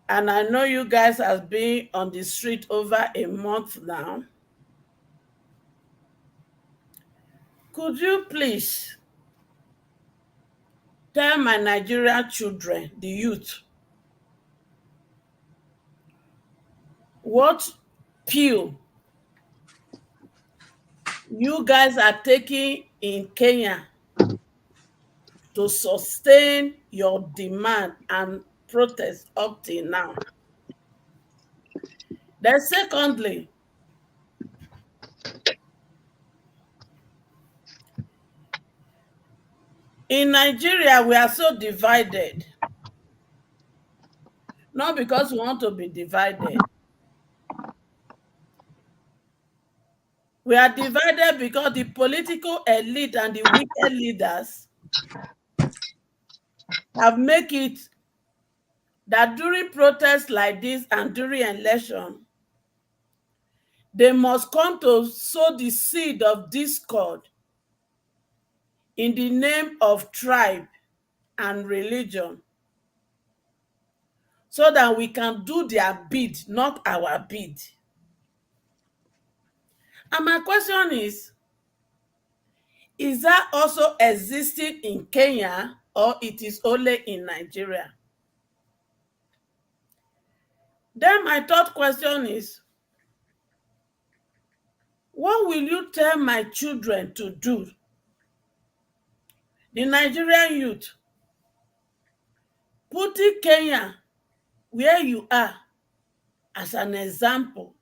[SPEAKER 21] And I know you guys have been on the street over a month now. Could you please tell my Nigerian children, the youth, what pill you guys are taking in Kenya to sustain your demand and protest up till now? Then secondly, in Nigeria, we are so divided. Not because we want to be divided. We are divided because the political elite and the wicked leaders have made it that during protests like this and during election, they must come to sow the seed of discord in the name of tribe and religion, so that we can do their bid, not our bid. And my question is that also existing in Kenya, or it is only in Nigeria? Then my third question is, what will you tell my children to do? The Nigerian youth, putting Kenya where you are as an example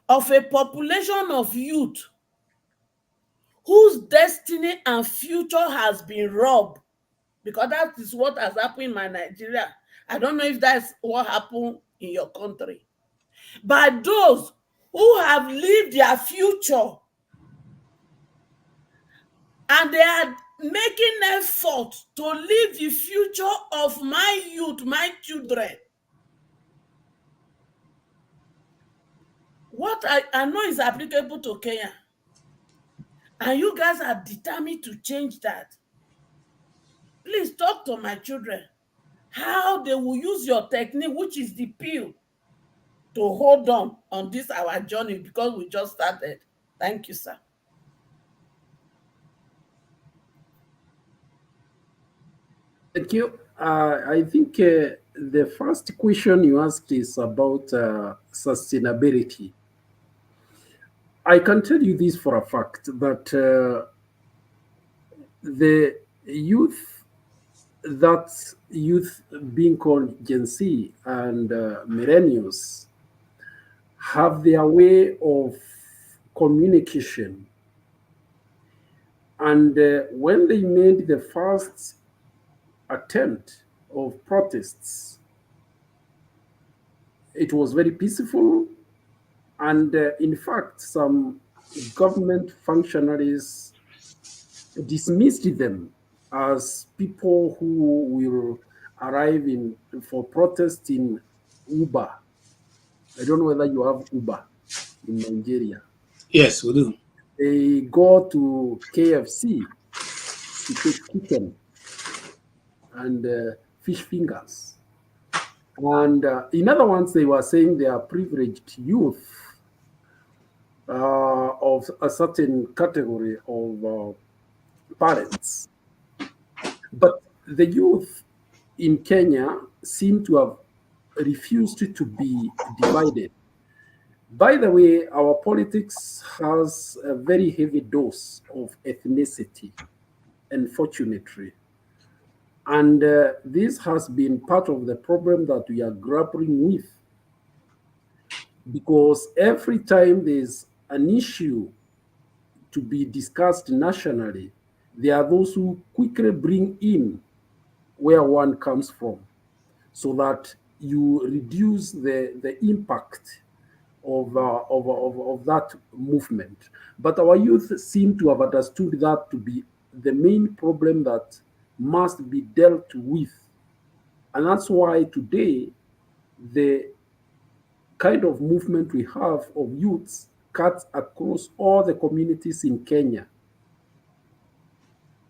[SPEAKER 21] of a population of youth whose destiny and future has been robbed, because that is what has happened in my Nigeria. I don't know if that's what happened in your country. By those who have lived their future and they are making effort to live the future of my youth, my children. What I know is applicable to Kenya. And you guys are determined to change that. Please talk to my children how they will use your technique, which is the pill, to hold on this our journey, because we just started. Thank you, sir.
[SPEAKER 16] Thank you. I think the first question you asked is about sustainability. I can tell you this for a fact, that the youth being called Gen Z and millennials have their way of communication. And when they made the first attempt of protests, it was very peaceful. And in fact, some government functionaries dismissed them as people who will arrive for protest in Uber. I don't know whether you have Uber in Nigeria.
[SPEAKER 18] Yes, we do.
[SPEAKER 16] They go to KFC to take chicken and fish fingers. And in other ones, they were saying they are privileged youth of a certain category of parents. But the youth in Kenya seem to have refused to be divided. By the way, our politics has a very heavy dose of ethnicity, unfortunately. And this has been part of the problem that we are grappling with. Because every time there's an issue to be discussed nationally, there are those who quickly bring in where one comes from, so that you reduce the impact of that movement. But our youth seem to have understood that to be the main problem that must be dealt with. And that's why today the kind of movement we have of youths cuts across all the communities in Kenya.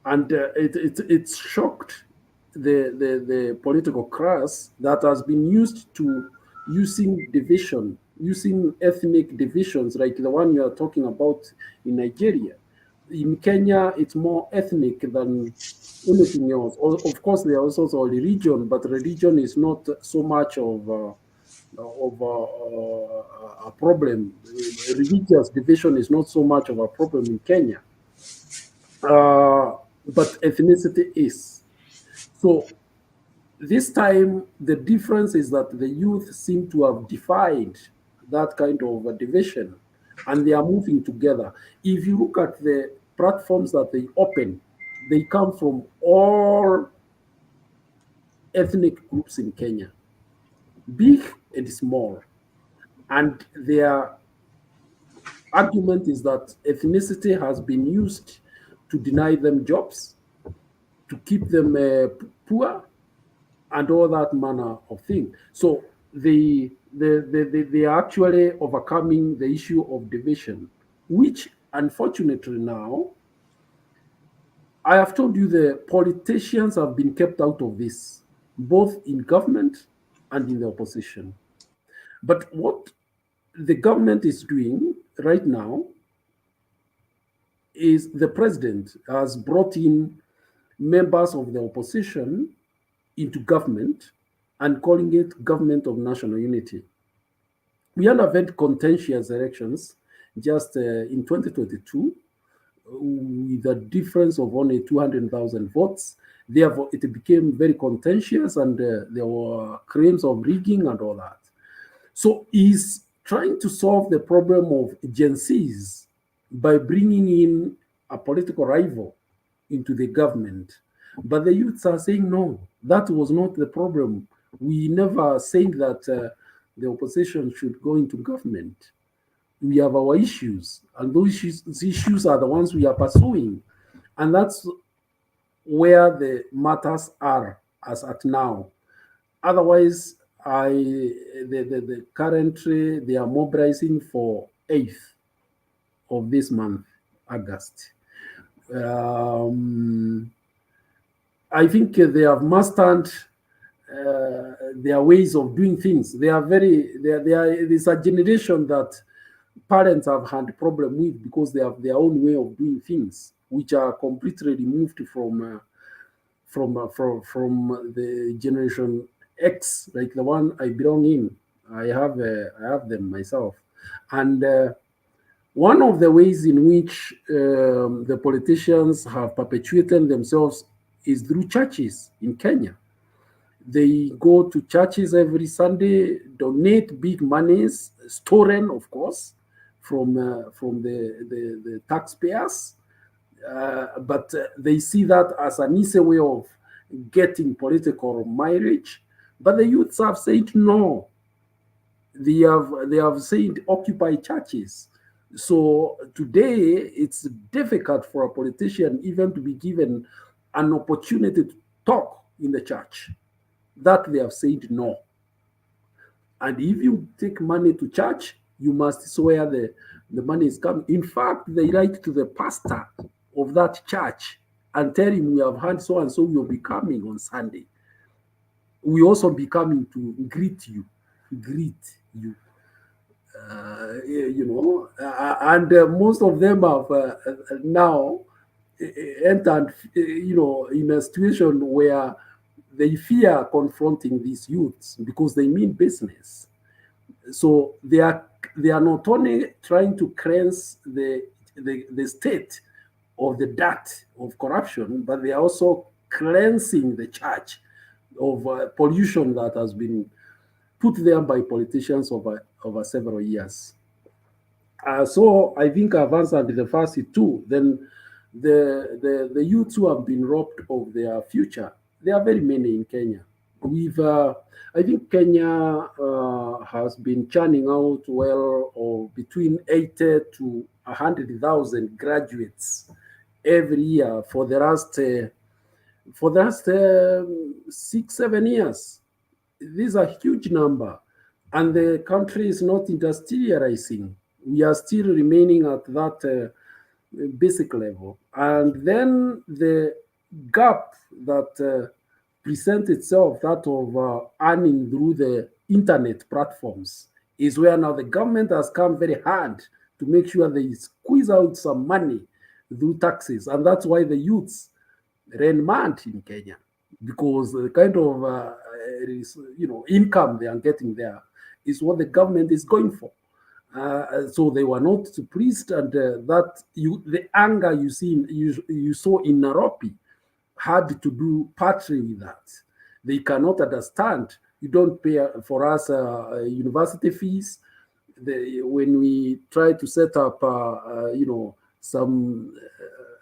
[SPEAKER 16] And it's shocked the political class that has been used to using division, using ethnic divisions like the one you are talking about in Nigeria. In Kenya, it's more ethnic than anything else. Of course, there is also religion, but religion is not so much of a problem. Religious division is not so much of a problem in Kenya. But ethnicity is. So this time, the difference is that the youth seem to have defied that kind of a division, and they are moving together. If you look at the platforms that they open, they come from all ethnic groups in Kenya, big and small. And their argument is that ethnicity has been used to deny them jobs, to keep them poor, and all that manner of thing. So they are actually overcoming the issue of division, which unfortunately now, I have told you the politicians have been kept out of this, both in government and in the opposition. But what the government is doing right now is the president has brought in members of the opposition into government and calling it government of national unity. We underwent contentious elections just in 2022 with a difference of only 200,000 votes. Therefore, it became very contentious and there were claims of rigging and all that. So he's trying to solve the problem of Gen Zs by bringing in a political rival into the government. But the youths are saying, no, that was not the problem. We never said that the opposition should go into government. We have our issues, and those issues are the ones we are pursuing. And that's where the matters are as at now. Otherwise, currently they are mobilizing for 8th of this month, August. I think they have mastered their ways of doing things. There's a generation that parents have had problem with because they have their own way of doing things, which are completely removed from the generation X, like the one I belong in. I have them myself, and one of the ways in which the politicians have perpetuated themselves is through churches in Kenya. They go to churches every Sunday, donate big monies, stolen, of course, from the taxpayers, but they see that as an easy way of getting political mileage. But the youths have said no. They have said occupy churches. So today it's difficult for a politician even to be given an opportunity to talk in the church. That they have said no. And if you take money to church, you must swear the money is coming. In fact, they write to the pastor of that church and tell him, we have heard so and so will be coming on Sunday. We also be coming to greet you. And most of them have now entered, in a situation where they fear confronting these youths because they mean business. So they are not only trying to cleanse the state of the dirt of corruption, but they are also cleansing the church of pollution that has been put there by politicians over several years. So I think I've answered the first two. Then the youths who have been robbed of their future, there are very many in Kenya. I think Kenya has been churning out of between 80 to 100,000 graduates every year for the last 6-7 years. This is a huge number. and the country is not industrializing. We are still remaining at that basic level. And then the gap that presents itself, that of earning through the internet platforms, is where now the government has come very hard to make sure they squeeze out some money through taxes. And that's why the youths ran mad in Kenya, because the kind of income they are getting there is what the government is going for. So they were not pleased, and the anger you saw in Nairobi had to do partly with that. They cannot understand. You don't pay for us university fees. When we try to set up, some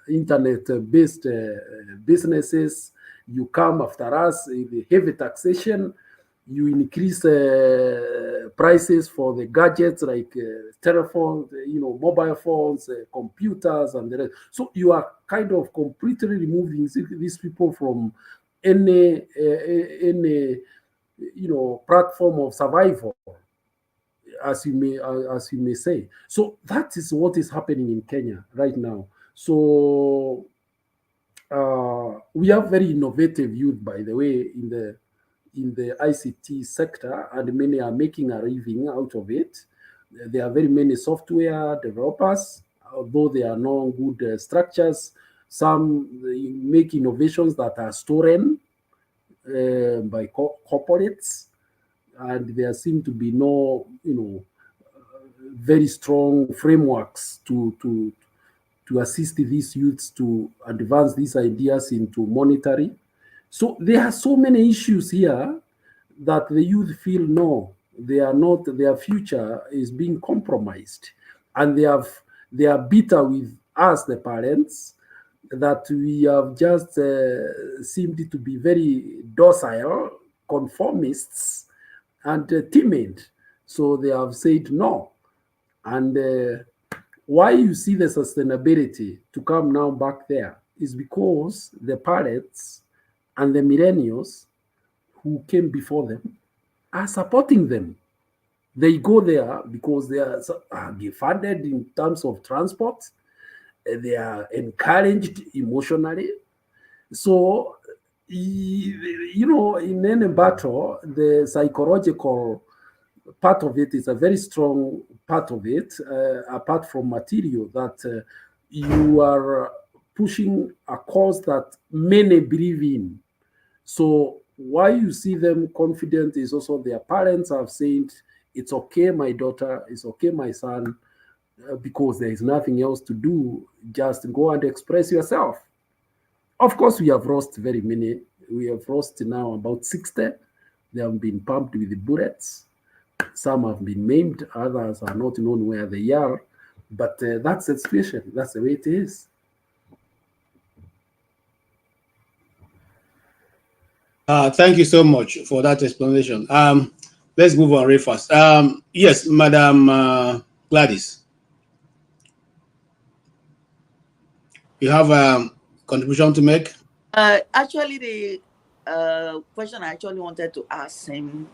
[SPEAKER 16] internet-based businesses, you come after us with heavy taxation. You increase prices for the gadgets like telephones, mobile phones, computers, and the rest. So you are kind of completely removing these people from any platform of survival, as you may say. So that is what is happening in Kenya right now. So we have very innovative youth, by the way, in the ICT sector, and many are making a living out of it. There are very many software developers, although there are no good structures. Some make innovations that are stolen by corporates, and there seem to be no, very strong frameworks to assist these youths to advance these ideas into monetary. So there are so many issues here that the youth feel no, they are not, their future is being compromised, and they are bitter with us, the parents, that we have just seemed to be very docile, conformists, and timid. So they have said no, and why you see the sustainability to come now back there is because the parents and the millennials who came before them are supporting them. They go there because they are funded in terms of transport. They are encouraged emotionally. So, in any battle, the psychological part of it is a very strong part of it, apart from material, that you are pushing a cause that many believe in. So why you see them confident is also their parents have said, it's okay, my daughter, it's okay, my son, because there is nothing else to do. Just go and express yourself. Of course, we have lost very many. We have lost now about 60. They have been pumped with the bullets. Some have been maimed. Others are not known where they are. But that's the situation. That's the way it is.
[SPEAKER 18] Thank you so much for that explanation. Let's move on real fast. Yes, Madam Gladys, you have a contribution to make?
[SPEAKER 10] Actually, the question I actually wanted to ask him,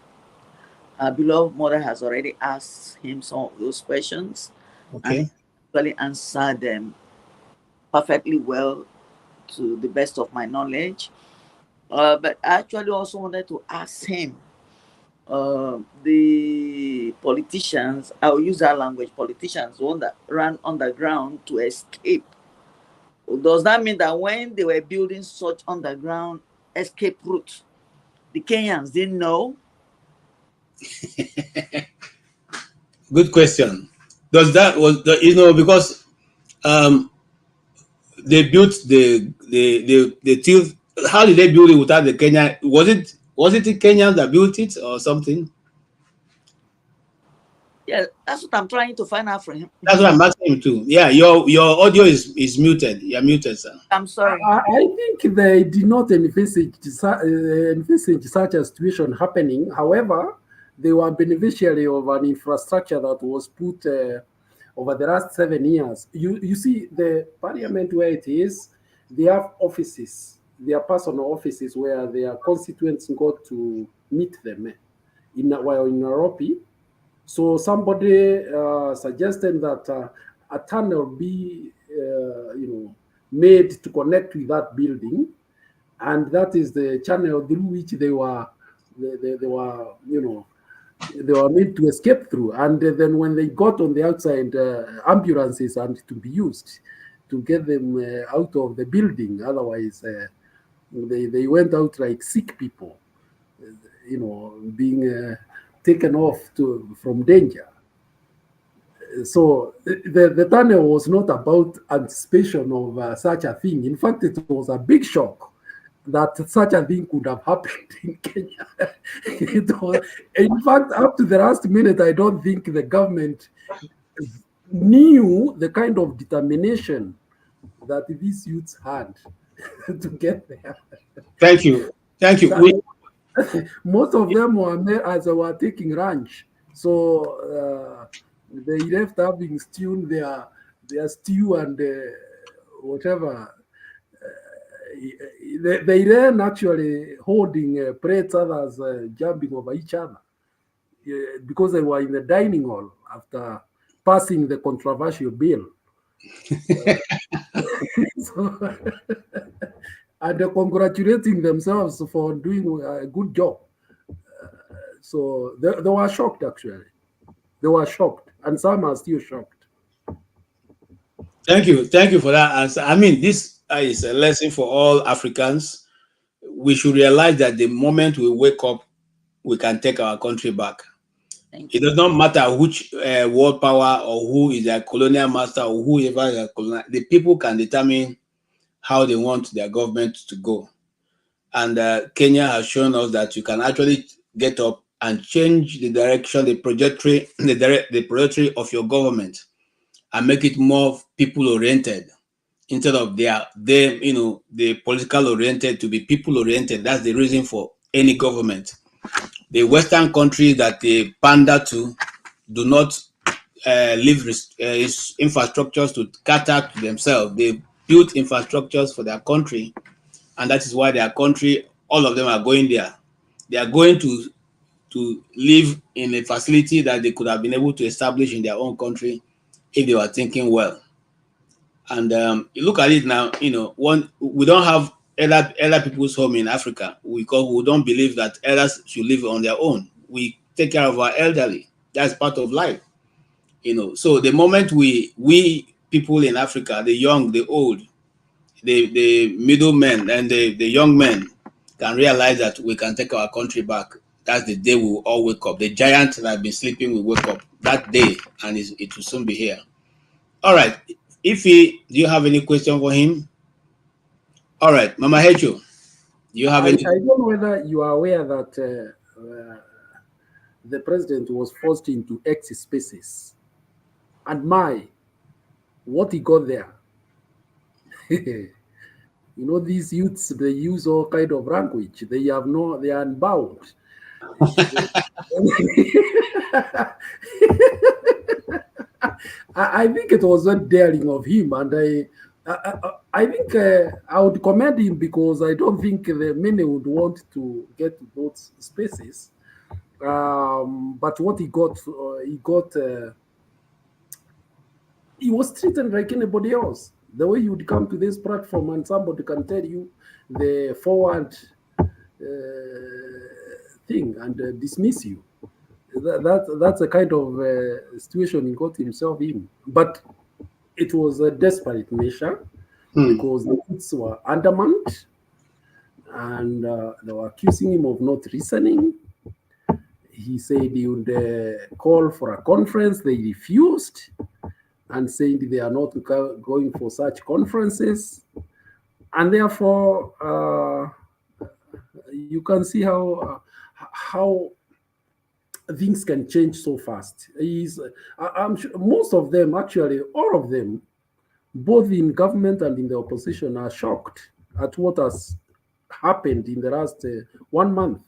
[SPEAKER 10] beloved mother has already asked him some of those questions.
[SPEAKER 18] Okay.
[SPEAKER 10] And actually answered them perfectly well to the best of my knowledge. But I actually also wanted to ask him, the politicians, I'll use that language, politicians, one that ran underground to escape. Does that mean that when they were building such underground escape route, the Kenyans didn't know?
[SPEAKER 18] Good question. Does that was because they built the till. How did they build it without the Kenya? Was it the Kenyans that built it or something?
[SPEAKER 10] Yeah, that's what I'm trying to find out from him.
[SPEAKER 18] That's what I'm asking him too. Yeah, your audio is muted. You're muted, sir.
[SPEAKER 10] I'm sorry.
[SPEAKER 16] I think they did not envisage such a situation happening. However, they were beneficiary of an infrastructure that was put over the last 7 years. You see, the parliament where it is, they have offices, their personal offices where their constituents go to meet them. while in Nairobi. So somebody suggested that a tunnel be, made to connect with that building, and that is the channel through which they were made to escape through. And then when they got on the outside, ambulances and to be used to get them out of the building. Otherwise, they went out like sick people, being taken off from danger. So the tunnel was not about anticipation of such a thing. In fact, it was a big shock that such a thing could have happened in Kenya. In fact, up to the last minute, I don't think the government knew the kind of determination that these youths had to get there.
[SPEAKER 18] Thank you.
[SPEAKER 16] Most of them were taking ranch, so they left having stewed their stew and whatever. They ran actually holding plates, others jumping over each other, because they were in the dining hall after passing the controversial bill. And they're congratulating themselves for doing a good job. So they were shocked, actually. They were shocked, and some are still shocked.
[SPEAKER 18] Thank you for that answer. I mean, this is a lesson for all Africans. We should realize that the moment we wake up, we can take our country back. It does not matter which world power or who is a colonial master or whoever is a colonial. The people can determine how they want their government to go. And Kenya has shown us that you can actually get up and change the direction, the trajectory of your government, and make it more people-oriented instead of the political oriented to be people-oriented. That's the reason for any government. The Western countries that they pander to do not leave infrastructures to cater to themselves. They built infrastructures for their country, and that is why their country, all of them are going there. They are going to live in a facility that they could have been able to establish in their own country if they were thinking well. And you look at it now, we don't have elder people's home in Africa because we don't believe that elders should live on their own. We take care of our elderly. That's part of life. So the moment we people in Africa, the young, the old, the middle men and the young men can realize that we can take our country back, that's the day we will all wake up. The giant that have been sleeping will wake up that day, and it will soon be here. All right. Do you have any question for him? All right, Mama Hecho, do you have any?
[SPEAKER 16] I don't know whether you are aware that the president was forced into X spaces. And what he got there. These youths, they use all kind of language. They are unbound. I think it was not daring of him, and I think I would commend him because I don't think many would want to get to those spaces. But what he got, he was treated like anybody else. The way you would come to this platform and somebody can tell you the forward thing and dismiss you. That's a kind of situation he got himself in. But it was a desperate measure because the kids were undermined and they were accusing him of not listening. He said he would call for a conference. They refused and said they are not going for such conferences. And therefore, you can see how things can change so fast. I'm sure most of them, actually, all of them, both in government and in the opposition, are shocked at what has happened in the last 1 month.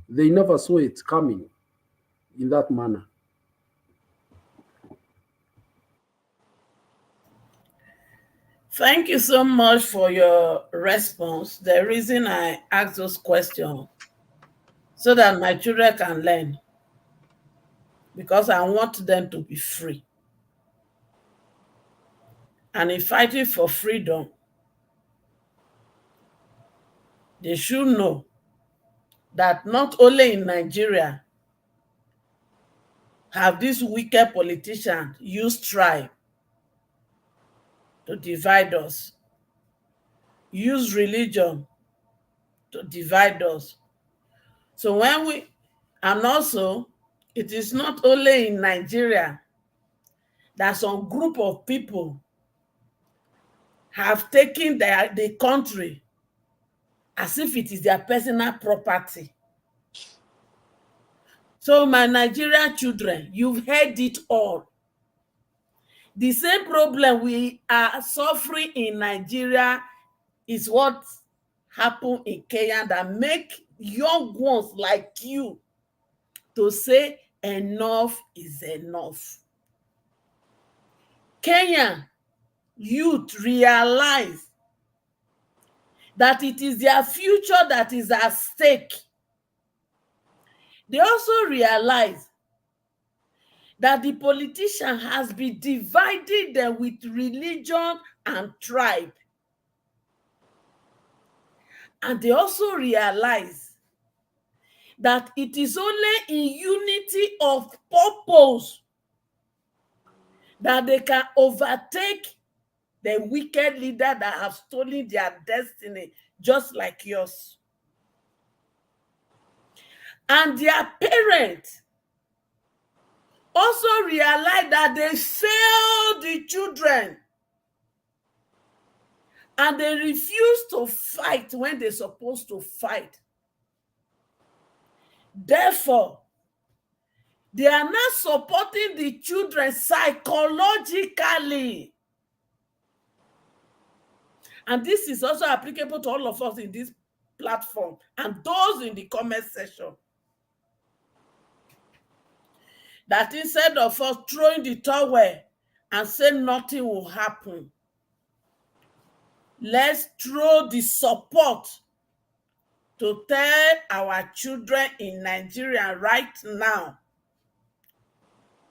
[SPEAKER 16] They never saw it coming in that manner.
[SPEAKER 21] Thank you so much for your response. The reason I ask those questions so that my children can learn. because I want them to be free. And in fighting for freedom, they should know that not only in Nigeria have these wicked politicians used tribe to divide us, use religion to divide us. So and also, it is not only in Nigeria that some group of people have taken the country as if it is their personal property. So my Nigerian children, you've heard it all. The same problem we are suffering in Nigeria is what happened in Kenya that make young ones like you to say enough is enough. Kenyan youth realize that it is their future that is at stake. They also realize that the politician has been dividing them with religion and tribe. And they also realize that it is only in unity of purpose that they can overtake the wicked leader that have stolen their destiny, just like yours. And their parents also realize that they failed the children and they refuse to fight when they're supposed to fight. Therefore, they are not supporting the children psychologically. And this is also applicable to all of us in this platform and those in the comment section. That instead of us throwing the towel and saying nothing will happen, let's throw the support to tell our children in Nigeria right now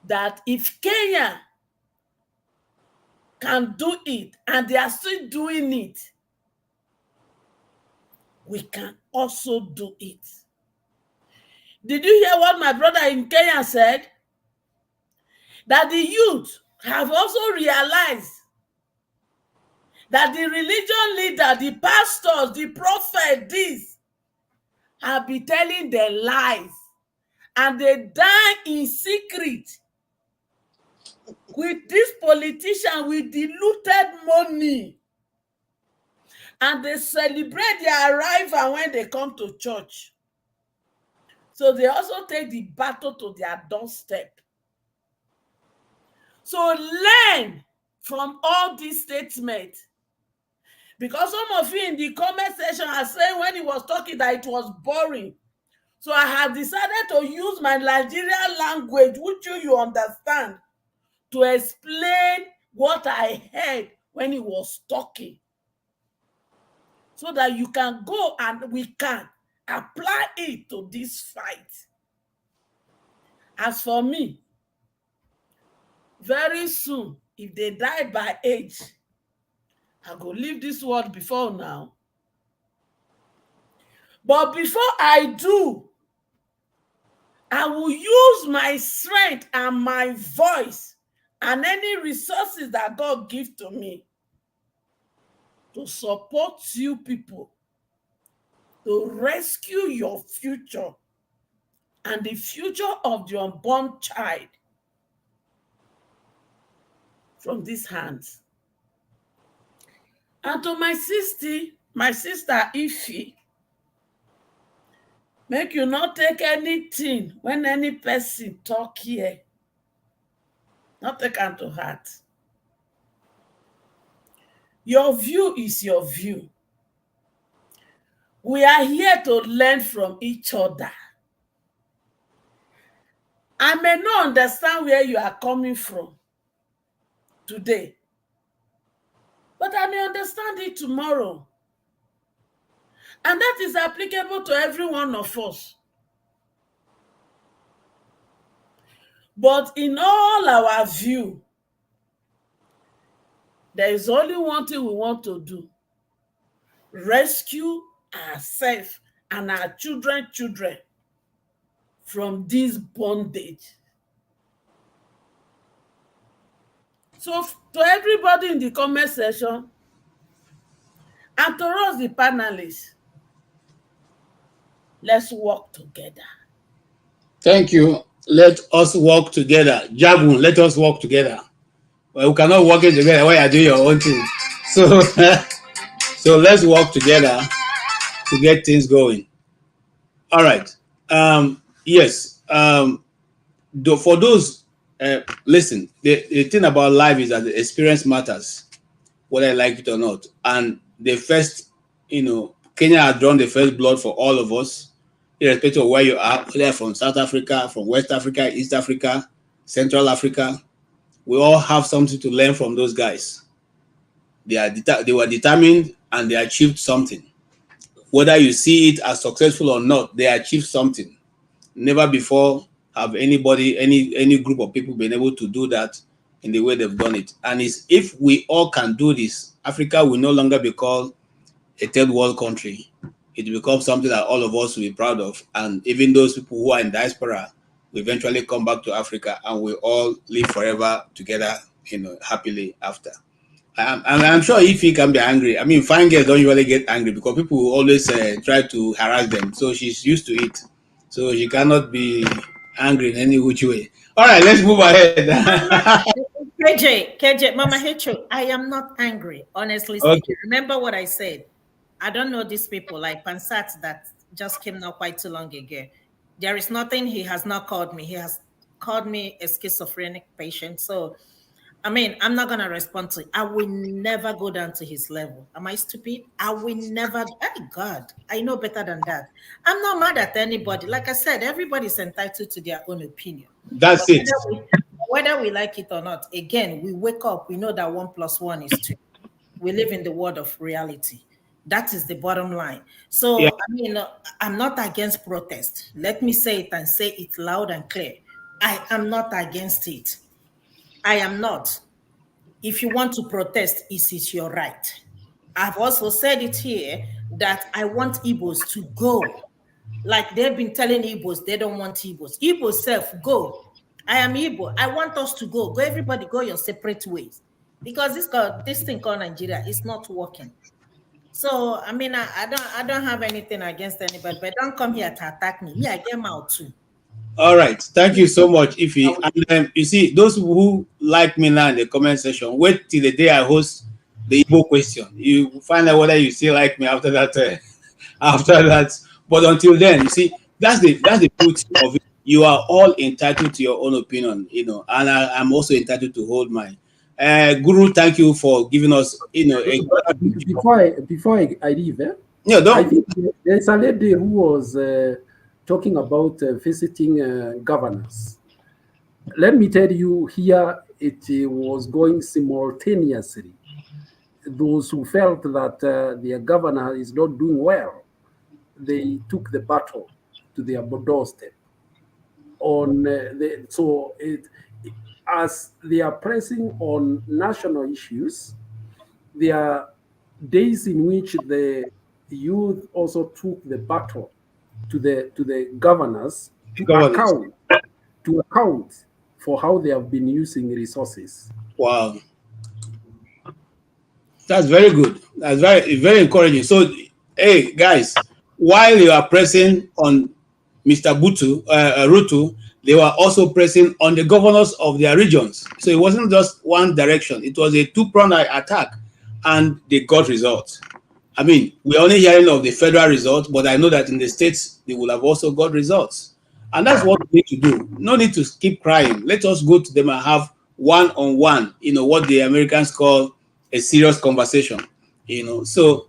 [SPEAKER 21] that if Kenya can do it and they are still doing it, we can also do it. Did you hear what my brother in Kenya said? That the youth have also realized that the religion leader, the pastors, the prophet, these have been telling their lies and they die in secret with this politician with diluted money. And they celebrate their arrival when they come to church. So they also take the battle to their doorstep. So learn from all these statements. Because some of you in the comment section are saying when he was talking that it was boring. So I have decided to use my Nigerian language, which you understand, to explain what I heard when he was talking. So that you can go and we can apply it to this fight. As for me, very soon, if they die by age, I go leave this world before now. But before I do, I will use my strength and my voice and any resources that God gives to me to support you people, to rescue your future and the future of the unborn child from these hands. And to my sister Ife, make you not take anything when any person talk here. Not take am to heart. Your view is your view. We are here to learn from each other. I may not understand where you are coming from today, but I may understand it tomorrow. And that is applicable to every one of us. But in all our view, there is only one thing we want to do: rescue ourselves and our children from this bondage. So to everybody in the comment section, and to us, the panelists, let's work together.
[SPEAKER 18] Thank you. Let us work together. Jabun, let us work together. Well, we cannot work it together while you do your own thing. So, so let's work together to get things going. All right. Yes. For those, listen, the thing about life is that the experience matters, whether I like it or not. And the first, Kenya has drawn the first blood for all of us, irrespective of where you are, whether from South Africa, from West Africa, East Africa, Central Africa. We all have something to learn from those guys. They were determined and they achieved something. Whether you see it as successful or not, they achieved something. Never before have anybody, any group of people been able to do that in the way they've done it. And if we all can do this, Africa will no longer be called a third world country. It will become something that all of us will be proud of. And even those people who are in diaspora will eventually come back to Africa and we all live forever together, happily after. I'm sure if he can be angry, I mean, fine girls don't usually get angry because people will always try to harass them. So she's used to it. So she cannot be angry in any which way. All right, let's move ahead.
[SPEAKER 5] KJ, Mama Hecho, I am not angry, honestly speaking. Okay. Remember what I said. I don't know these people like Pansat that just came now quite too long ago. There is nothing he has not called me. He has called me a schizophrenic patient. So, I mean, I'm not going to respond to it. I will never go down to his level. Am I stupid? I will never. Oh, God, I know better than that. I'm not mad at anybody. Like I said, everybody's entitled to their own opinion.
[SPEAKER 18] That's it.
[SPEAKER 5] Whether we like it or not, again, we wake up, we know that 1 + 1 is 2. We live in the world of reality. That is the bottom line. So, yeah. I mean, I'm not against protest. Let me say it and say it loud and clear. I am not against it. I am not. If you want to protest, it is your right. I've also said it here that I want Igbos to go. Like they've been telling Igbos, they don't want Igbos. Igbos self, go. I am Igbo. I want us to go. Go, everybody, go your separate ways. Because this thing called Nigeria is not working. So, I mean, I don't have anything against anybody, but don't come here to attack me. Me, I get out too.
[SPEAKER 18] All right. Thank you so much, Ify. And you see, those who like me now in the comment section, wait till the day I host the Igbo question. You find out whether you still like me after that. After that. But until then, you see, that's the beauty of it. You are all entitled to your own opinion, and I'm also entitled to hold mine. Guru, thank you for giving us,
[SPEAKER 16] Before I leave,
[SPEAKER 18] yeah,
[SPEAKER 16] I think there's a lady who was talking about visiting governors. Let me tell you here, it was going simultaneously. Those who felt that their governor is not doing well, they took the battle to their doorstep. As they are pressing on national issues, there are days in which the youth also took the battle to the governors to account for how they have been using resources.
[SPEAKER 18] Wow, that's very good. That's very encouraging. So, hey guys, while you are pressing on Mr. Ruto, they were also pressing on the governors of their regions. So it wasn't just one direction. It was a two-pronged attack, and they got results. I mean, we're only hearing of the federal results, but I know that in the states, they will have also got results. And that's what we need to do. No need to keep crying. Let us go to them and have one-on-one, what the Americans call a serious conversation, So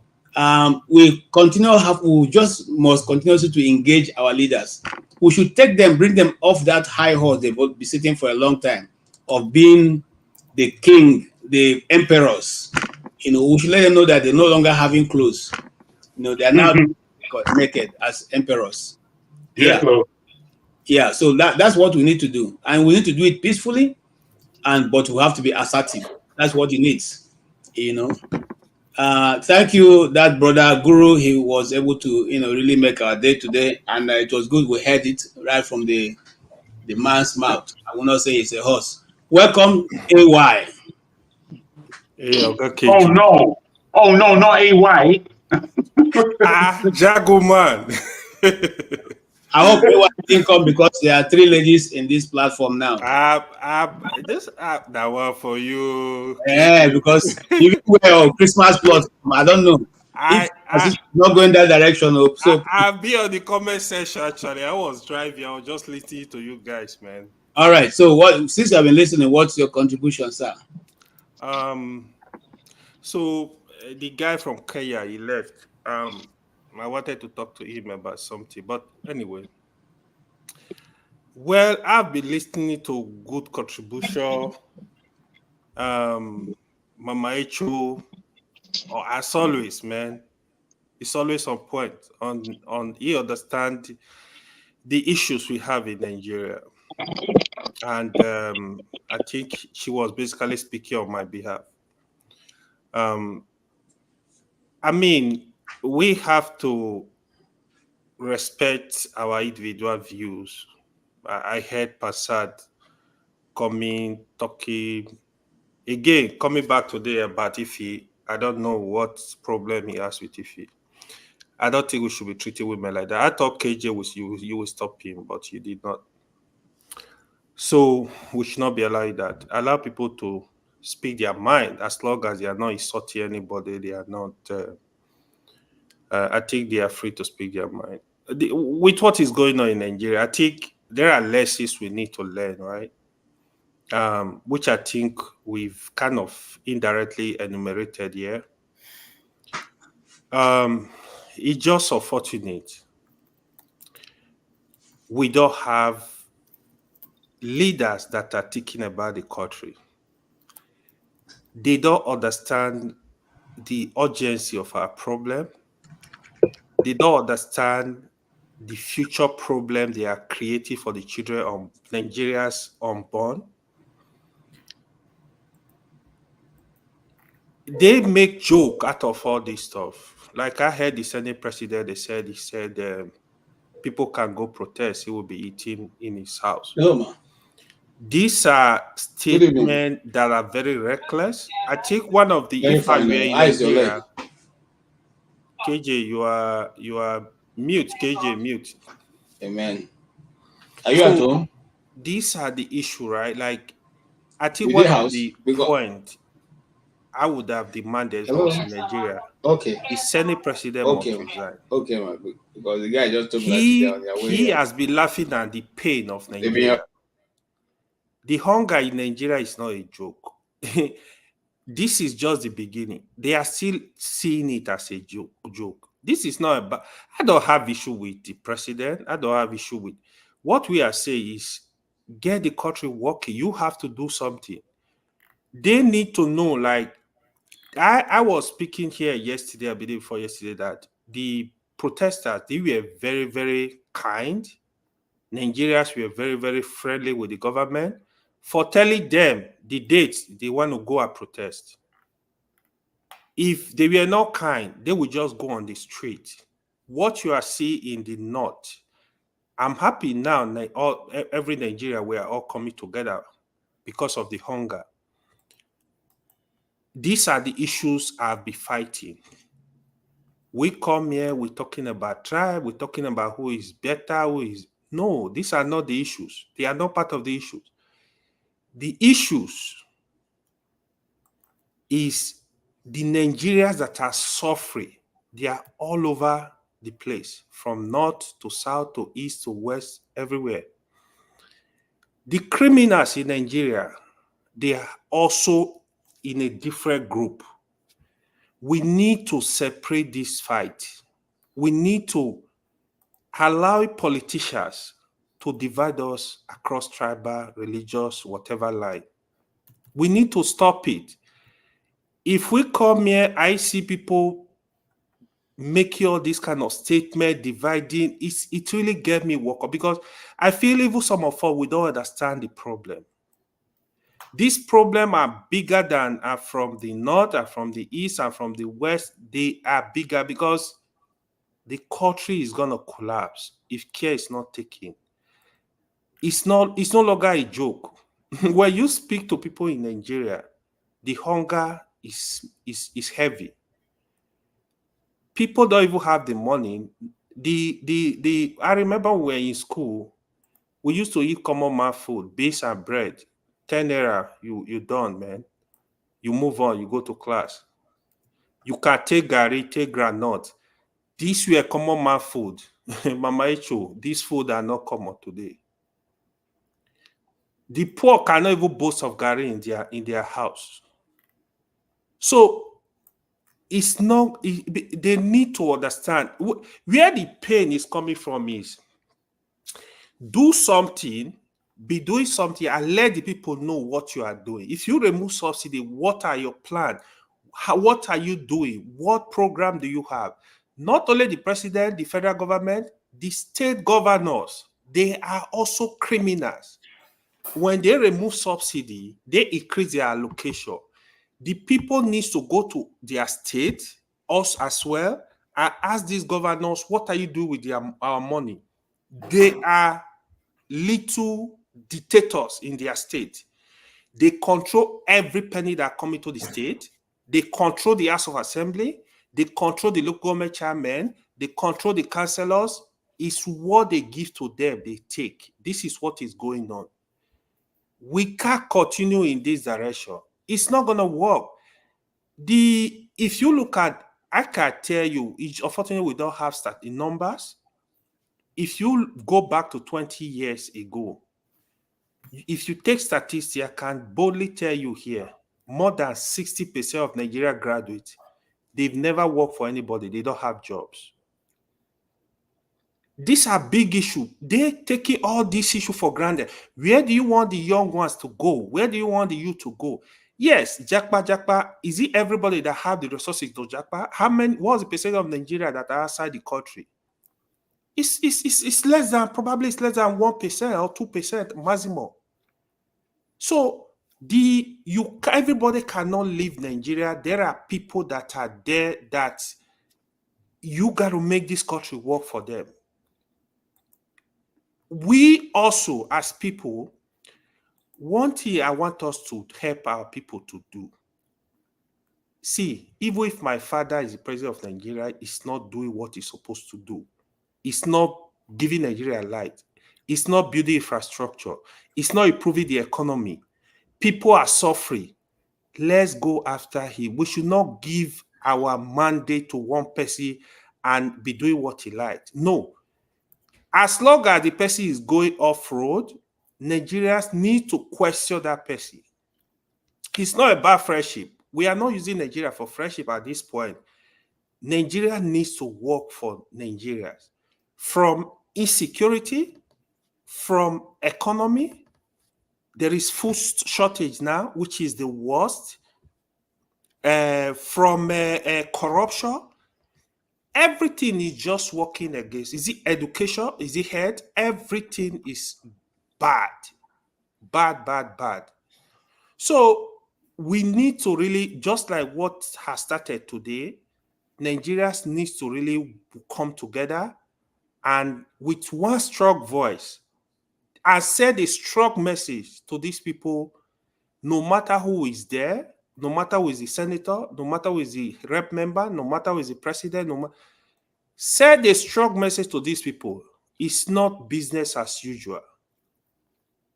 [SPEAKER 18] we just must continuously to engage our leaders. We should take them, bring them off that high horse they've be sitting for a long time of being the king, the emperors. We should let them know that they're no longer having clothes. They are now naked as emperors.
[SPEAKER 3] Yes,
[SPEAKER 18] Yeah, so that's what we need to do, and we need to do it peacefully, but we have to be assertive. That's what he needs, you know. Thank you, that brother Guru. He was able to, really make our day today, and it was good. We heard it right from the man's mouth. I will not say it's a horse. Welcome, AY.
[SPEAKER 17] Hey, Oga
[SPEAKER 3] Oh
[SPEAKER 17] KG.
[SPEAKER 3] no! Oh no! Not AY.
[SPEAKER 17] Jago man.
[SPEAKER 18] I hope AY didn't come because there are 3 ladies in this platform now.
[SPEAKER 17] This app that one for you.
[SPEAKER 18] Yeah, because you wear Christmas plot. I don't know if it's not going that direction. So
[SPEAKER 17] I'll be on the comment section. Actually, I was driving. I was just listening to you guys, man.
[SPEAKER 18] All right. So since I've been listening, what's your contribution, sir?
[SPEAKER 17] So the guy from Kenya, he left. I wanted to talk to him about something, but anyway. Well, I've been listening to good contribution. Mama Echo, as always, man, it's always on point. On he understand the issues we have in Nigeria, and I think she was basically speaking on my behalf. I mean, we have to respect our individual views. I heard Passad coming, talking again, coming back today about Ife. I don't know what problem he has with Ife. I don't think we should be treating women like that. I thought KJ was you will stop him, but you did not. So we should not be allowing that. Allow people to speak their mind as long as they are not insulting anybody. They are not. I think they are free to speak their mind. With what is going on in Nigeria, I think there are lessons we need to learn, right? Which I think we've kind of indirectly enumerated here. It's just unfortunate we don't have leaders that are thinking about the country. They don't understand the urgency of our problem. They don't understand the future problem they are creating for the children of Nigeria's unborn. They make joke out of all this stuff. Like I heard the Senate president, he said people can go protest. He will be eating in his house.
[SPEAKER 18] No, man.
[SPEAKER 17] These are statements that are very reckless. I think one of the issues where in Nigeria, KJ, you are mute. KJ, mute.
[SPEAKER 18] Amen. Are you at home?
[SPEAKER 17] These are the issue, right? Like, I think one of the point I would have demanded was in Nigeria.
[SPEAKER 18] Okay.
[SPEAKER 17] The Senate president must resign.
[SPEAKER 18] Okay, man. Because the guy just told me that
[SPEAKER 17] he has been laughing at the pain of Nigeria. The hunger in Nigeria is not a joke. This is just the beginning. They are still seeing it as a joke. This is not about. I don't have issue with the president. I don't have issue with what we are saying is get the country working. You have to do something. They need to know, like, I was speaking here yesterday, I believe before yesterday, that the protesters, they were very, very kind. Nigerians were very, very friendly with the government for telling them the dates they want to go and protest. If they were not kind, they would just go on the street. What you are seeing in the north, I'm happy now, every Nigeria, we are all coming together because of the hunger. These are the issues I'll be fighting. We come here, we're talking about tribe, we're talking about who is better, who is... No, these are not the issues. They are not part of the issues. The issues is the Nigerians that are suffering. They are all over the place, from north to south to east to west, everywhere. The criminals in Nigeria, they are also in a different group. We need to separate this fight. We need to allow politicians to divide us across tribal, religious, whatever line. We need to stop it. If we come here, I see people making all this kind of statement, dividing, it really gave me work up, because I feel even some of us, we don't understand the problem. These problems are bigger than are from the north, and from the east, and from the west. They are bigger because the country is going to collapse if care is not taken. It's no longer a joke. When you speak to people in Nigeria, the hunger is heavy. People don't even have the money. I remember when we were in school, we used to eat common man food, beans and bread. 10 naira, you done, man. You move on, you go to class. You can take gari, take granite. These were common man food. Mama Echo, these food are not common today. The poor cannot even boast of gari in their house. So it's not, they need to understand where the pain is coming from is do something, be doing something, and let the people know what you are doing. If you remove subsidy, what are your plans? What are you doing? What program do you have? Not only the president, the federal government, the state governors, they are also criminals. When they remove subsidy, they increase their allocation. The people need to go to their state, us as well, and ask these governors, what are you doing with our money? They are little dictators in their state. They control every penny that comes into the state. They control the House of Assembly. They control the local government chairman. They control the councillors. It's what they give to them, they take. This is what is going on. We can't continue in this direction. It's not going to work. If you look at, I can tell you, unfortunately, we don't have the numbers. If you go back to 20 years ago, if you take statistics, I can boldly tell you here, more than 60% of Nigeria graduates, they've never worked for anybody. They don't have jobs. These are big issues. They're taking all these issues for granted. Where do you want the young ones to go? Where do you want the youth to go? Yes, Jakpa, is it everybody that have the resources to Jakpa? What's the percentage of Nigeria that are outside the country? It's less than, probably it's less than 1% or 2% maximum. So everybody cannot leave Nigeria. There are people that are there that you got to make this country work for them. We also, as people, one thing I want us to help our people to do. See, even if my father is the president of Nigeria, he's not doing what he's supposed to do. It's not giving Nigeria light. It's not building infrastructure. It's not improving the economy. People are suffering. Let's go after him. We should not give our mandate to one person and be doing what he likes. No. As long as the person is going off-road, Nigerians need to question that person. It's not about friendship. We are not using Nigeria for friendship at this point. Nigeria needs to work for Nigerians. From insecurity, from economy, there is food shortage now, which is the worst. From corruption, everything is just working against. Is it education? Is it health? Everything is bad. Bad. So we need to really, just like what has started today, Nigerians needs to really come together and with one strong voice and send a strong message to these people, no matter who is there, no matter who is the senator, no matter who is the rep member, no matter who is the president, send a strong message to these people. It's not business as usual.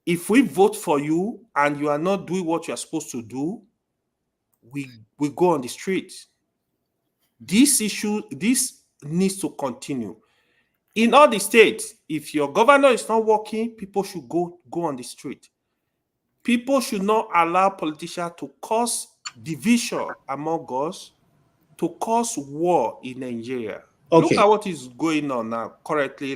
[SPEAKER 17] If we vote for you and you are not doing what you are supposed to do, we go on the streets. This needs to continue. In all the states, if your governor is not working, people should go on the street. People should not allow politicians to cause division among us, to cause war in Nigeria.
[SPEAKER 18] Okay.
[SPEAKER 17] Look at what is going on now currently.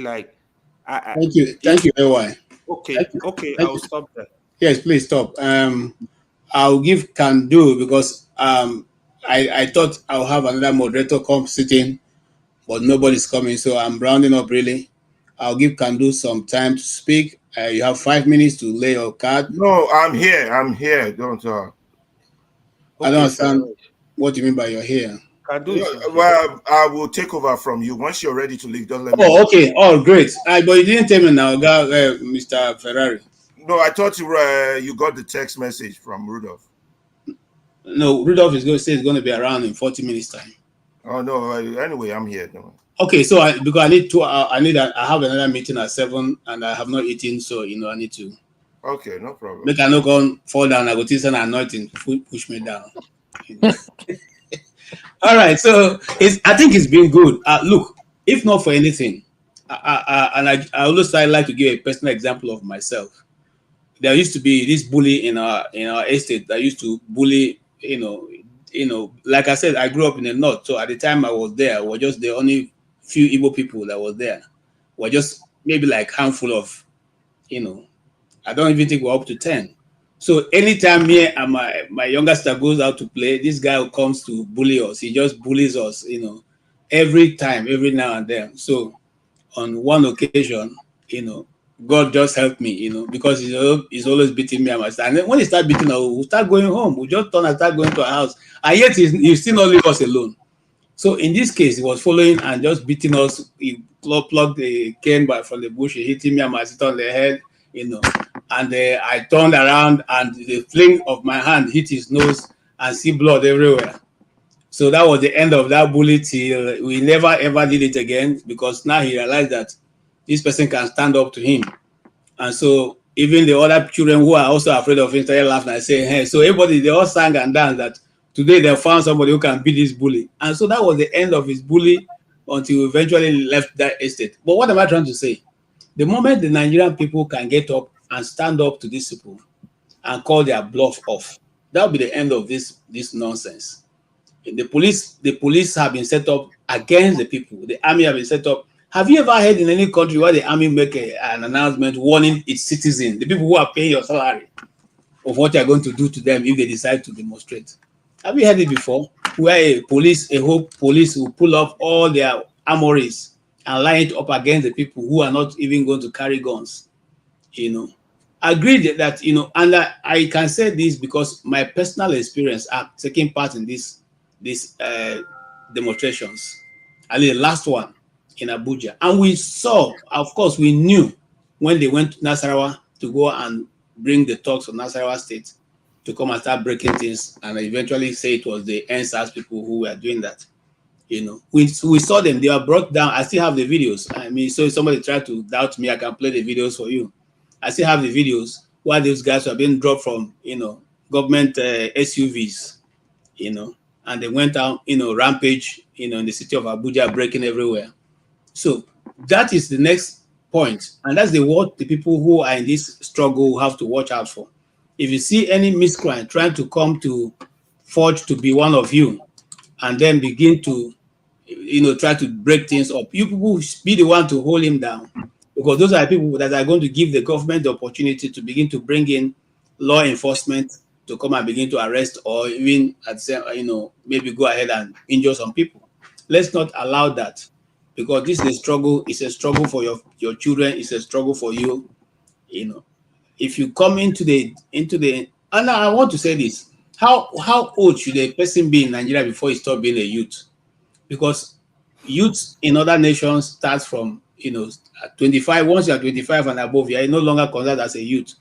[SPEAKER 18] Thank you, AY.
[SPEAKER 17] Okay, I'll stop there.
[SPEAKER 18] Yes, please stop. I'll give can do because I thought I'll have another moderator come sitting but nobody's coming. So I'm rounding up really. I'll give Kandu some time to speak. You have 5 minutes to lay your card.
[SPEAKER 4] No, I'm here. I'm here. Don't
[SPEAKER 18] I don't understand what you mean by you're here.
[SPEAKER 4] Well, I will take over from you once you're ready to leave. Just let me know.
[SPEAKER 18] Oh, okay. Oh, great. But you didn't tell me now, Mr. Ferrari.
[SPEAKER 4] No, I thought you got the text message from Rudolph.
[SPEAKER 18] No, Rudolph is going to say it's going to be around in 40 minutes time.
[SPEAKER 4] Oh no. Anyway, I'm here. No.
[SPEAKER 18] Okay, so because I have another meeting at 7 and I have not eaten, so I need to.
[SPEAKER 4] Okay, no problem.
[SPEAKER 18] Make I not go fall down. I go to send anointing push me down. All right, so I think it's been good. Look, if not for anything, I always like to give a personal example of myself. There used to be this bully in our estate that used to bully. Like I said, I grew up in the north, so at the time I was there, we were just the only few Igbo people that was there. We're just maybe like handful of, I don't even think we're up to 10. So anytime me and my younger sister goes out to play, this guy who comes to bully us, he just bullies us, every time, every now and then. So on one occasion, God just helped me, because he's always beating me and my sister. And then when he start beating us, we'll start going home. We just turn and start going to our house. And yet he still not leave us alone. So in this case, he was following and just beating us. He plucked the cane from the bush. He hit me and my sister on the head, and I turned around and the fling of my hand hit his nose and see blood everywhere. So that was the end of that bully till we never ever did it again, because now he realized that this person can stand up to him. And so even the other children who are also afraid of him started laughing and saying, hey, so everybody, they all sang and danced that today they found somebody who can beat this bully. And so that was the end of his bully until we eventually left that estate. But what am I trying to say? The moment the Nigerian people can get up and stand up to these people and call their bluff off, that'll be the end of this nonsense. The police have been set up against the people. The army have been set up. Have you ever heard in any country where the army make an announcement warning its citizens, the people who are paying your salary, of what you are going to do to them if they decide to demonstrate? Have you heard it before? Where a whole police will pull up all their armories and line it up against the people who are not even going to carry guns. Agreed that, and I can say this because my personal experience are taking part in these demonstrations. I mean, the last one in Abuja. And we saw, of course, we knew when they went to Nasarawa to go and bring the talks of Nasarawa State to come and start breaking things, and eventually say it was the NSAS people who were doing that. We saw them, they were brought down. I still have the videos. I mean, so if somebody tried to doubt me, I can play the videos for you. I still have the videos where those guys were being dropped from, government SUVs, and they went out, rampage, in the city of Abuja, breaking everywhere. So that is the next point. And that's what the people who are in this struggle have to watch out for. If you see any miscreant trying to come to forge to be one of you and then begin to, try to break things up, you people be the one to hold him down. Because those are people that are going to give the government the opportunity to begin to bring in law enforcement to come and begin to arrest or even, maybe go ahead and injure some people. Let's not allow that, because this is a struggle. It's a struggle for your children. It's a struggle for you. If you come into the, and I want to say this: how old should a person be in Nigeria before he stop being a youth? Because youth in other nations starts from 25. Once you are 25 and above, you are no longer considered as a youth.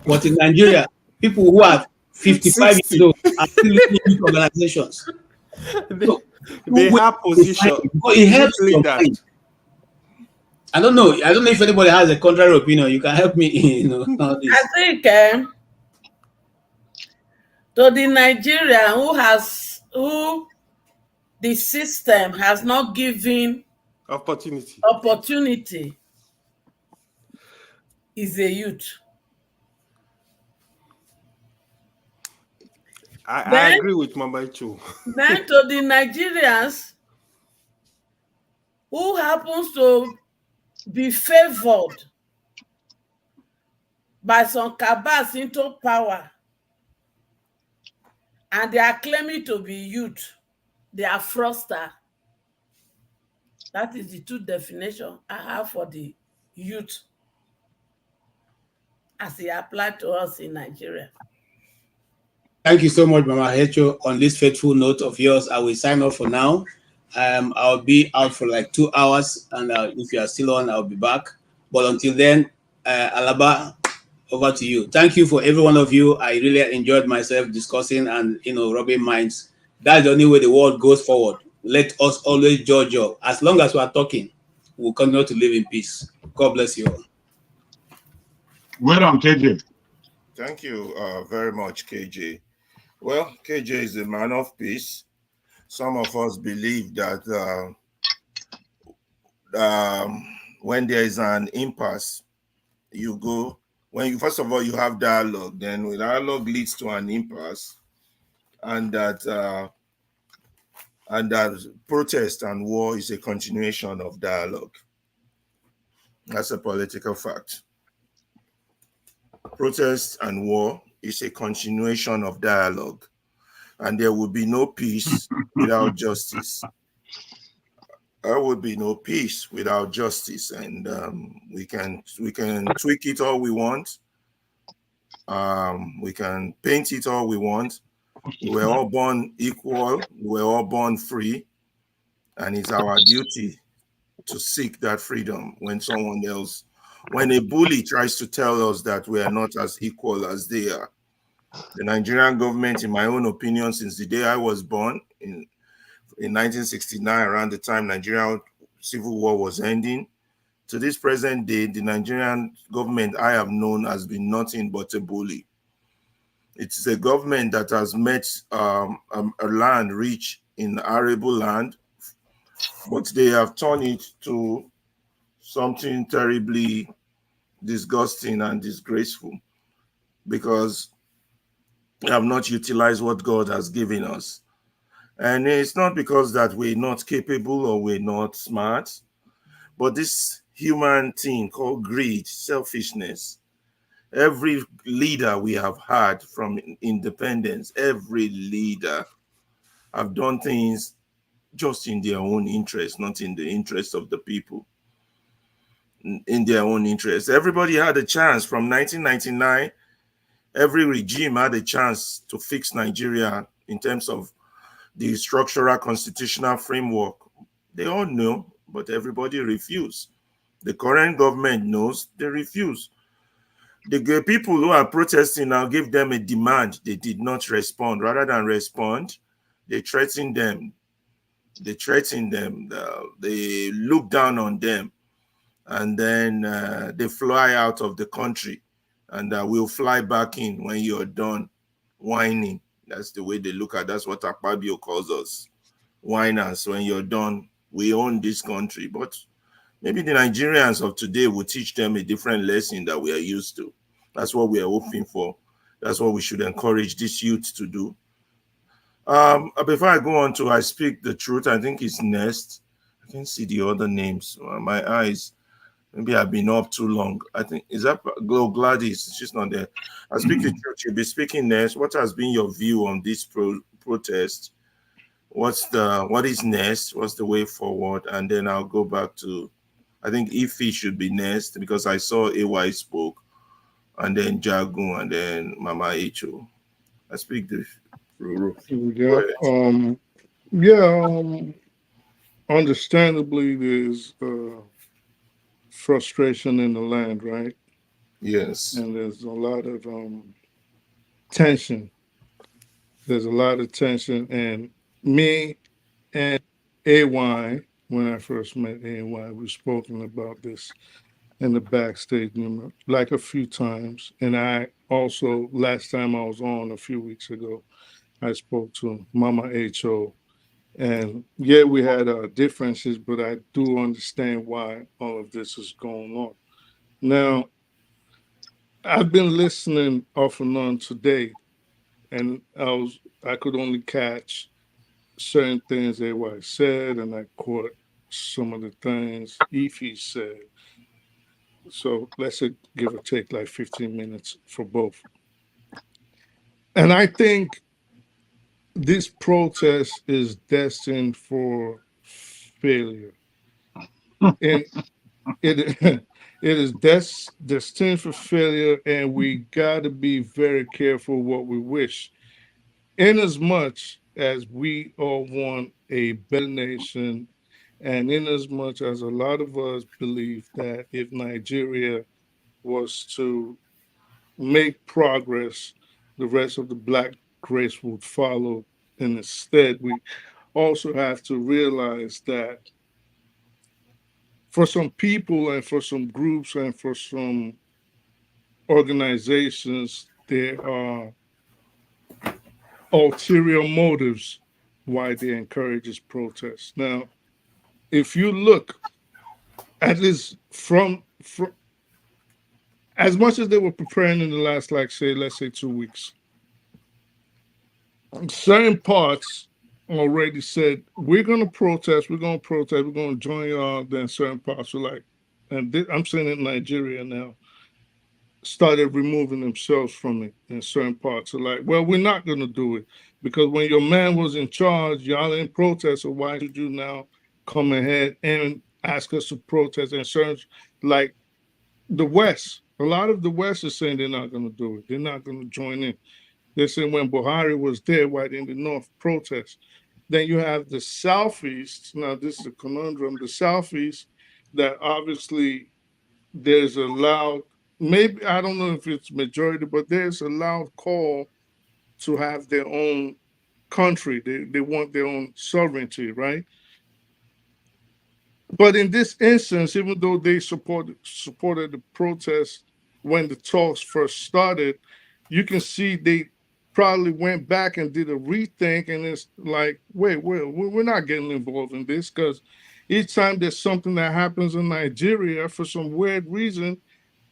[SPEAKER 18] But in Nigeria, people who are 55 years old are still leading youth organizations.
[SPEAKER 17] They have position.
[SPEAKER 18] It helps your mind. I don't know if anybody has a contrary opinion. You can help me. On this.
[SPEAKER 21] I think to the Nigerian who the system has not given opportunity is a youth.
[SPEAKER 17] I agree with Mama Ichu.
[SPEAKER 21] Then to the Nigerians who happens to be favored by some cabals into power, and they are claiming to be youth, they are fraudster. That is the two definition I have for the youth as it applied to us in Nigeria.
[SPEAKER 18] Thank you so much, Mama Hecho. On this faithful note of yours, I will sign off for now. I'll be out for like 2 hours, and if you are still on, I'll be back. But until then, Alaba, over to you. Thank you for every one of you. I really enjoyed myself discussing and rubbing minds. That's the only way the world goes forward. Let us always judge you. As long as we are talking, we'll continue to live in peace. God bless you all.
[SPEAKER 3] Well done, KJ.
[SPEAKER 4] Thank you very much, KJ. Well, KJ is a man of peace. Some of us believe that when there is an impasse, you go, first of all, you have dialogue. Then when dialogue leads to an impasse, and that protest and war is a continuation of dialogue. That's a political fact. Protest and war is a continuation of dialogue, and there will be no peace without justice. There would be no peace without justice, and we can tweak it all we want. We can paint it all we want. We're all born equal. We're all born free, and it's our duty to seek that freedom when a bully tries to tell us that we are not as equal as they are. The Nigerian government, in my own opinion, since the day I was born in 1969, around the time Nigerian civil war was ending, to this present day, the Nigerian government I have known has been nothing but a bully. It's a government that has met a land rich in arable land, but they have turned it to something terribly disgusting and disgraceful, because we have not utilized what God has given us. And it's not because that we're not capable or we're not smart, but this human thing called greed, selfishness. Every leader we have had from independence, every leader have done things just in their own interest, not in the interest of the people. In their own interest. Everybody had a chance from 1999. Every regime had a chance to fix Nigeria in terms of the structural constitutional framework. They all know, but everybody refused. The current government knows, they refuse. The people who are protesting now give them a demand. They did not respond. Rather than respond, they threaten them. They threaten them. They look down on them. And then they fly out of the country, and we'll fly back in when you're done whining. That's the way they look at. That's what Akpabio calls us, whiners. When you're done, we own this country. But maybe the Nigerians of today will teach them a different lesson that we are used to. That's what we are hoping for. That's what we should encourage this youth to do. Before I go on to I speak the truth, I think it's Nest. I can see the other names. My eyes. Maybe I've been up too long. I think, is that Gladys? She's not there. I speak the truth. You'll be speaking next. What has been your view on this protest? What is next? What's the way forward? And then I'll go back to, I think Ife should be next, because I saw AY spoke, and then Jagun, and then Mama Echo. I speak the
[SPEAKER 8] truth. Understandably, there's frustration in the land, right?
[SPEAKER 4] Yes.
[SPEAKER 8] And there's a lot of tension. There's a lot of tension. And me and AY, when I first met AY, we've spoken about this in the backstage, like a few times. And I also, last time I was on a few weeks ago, I spoke to Mama H.O. And yeah, we had differences, but I do understand why all of this is going on. Now, I've been listening off and on today, and I could only catch certain things AY said, and I caught some of the things Ife said. So let's say, give or take like 15 minutes for both. And I think this protest is destined for failure. and it it is destined for failure, and we got to be very careful what we wish. In as much as we all want a better nation, and in as much as a lot of us believe that if Nigeria was to make progress, the rest of the black race would follow. And instead, we also have to realize that for some people and for some groups and for some organizations, there are ulterior motives why they encourage this protest. Now, if you look at this from as much as they were preparing in the last, like say, let's say 2 weeks, certain parts already said, we're going to protest, we're going to protest, we're going to join y'all. Then certain parts were like, and I'm saying in Nigeria now, started removing themselves from it. And certain parts are like, well, we're not going to do it because when your man was in charge, y'all didn't protest. So why should you now come ahead and ask us to protest? And certain, like the West, a lot of the West is saying they're not going to do it. They're not going to join in. They said when Buhari was there, why didn't the North protest? Then you have the Southeast. Now, this is a conundrum. The Southeast, that obviously there's a loud, maybe, I don't know if it's majority, but there's a loud call to have their own country. They want their own sovereignty, right? But in this instance, even though they supported the protest when the talks first started, you can see they probably went back and did a rethink, and it's like, wait, we're not getting involved in this because each time there's something that happens in Nigeria, for some weird reason,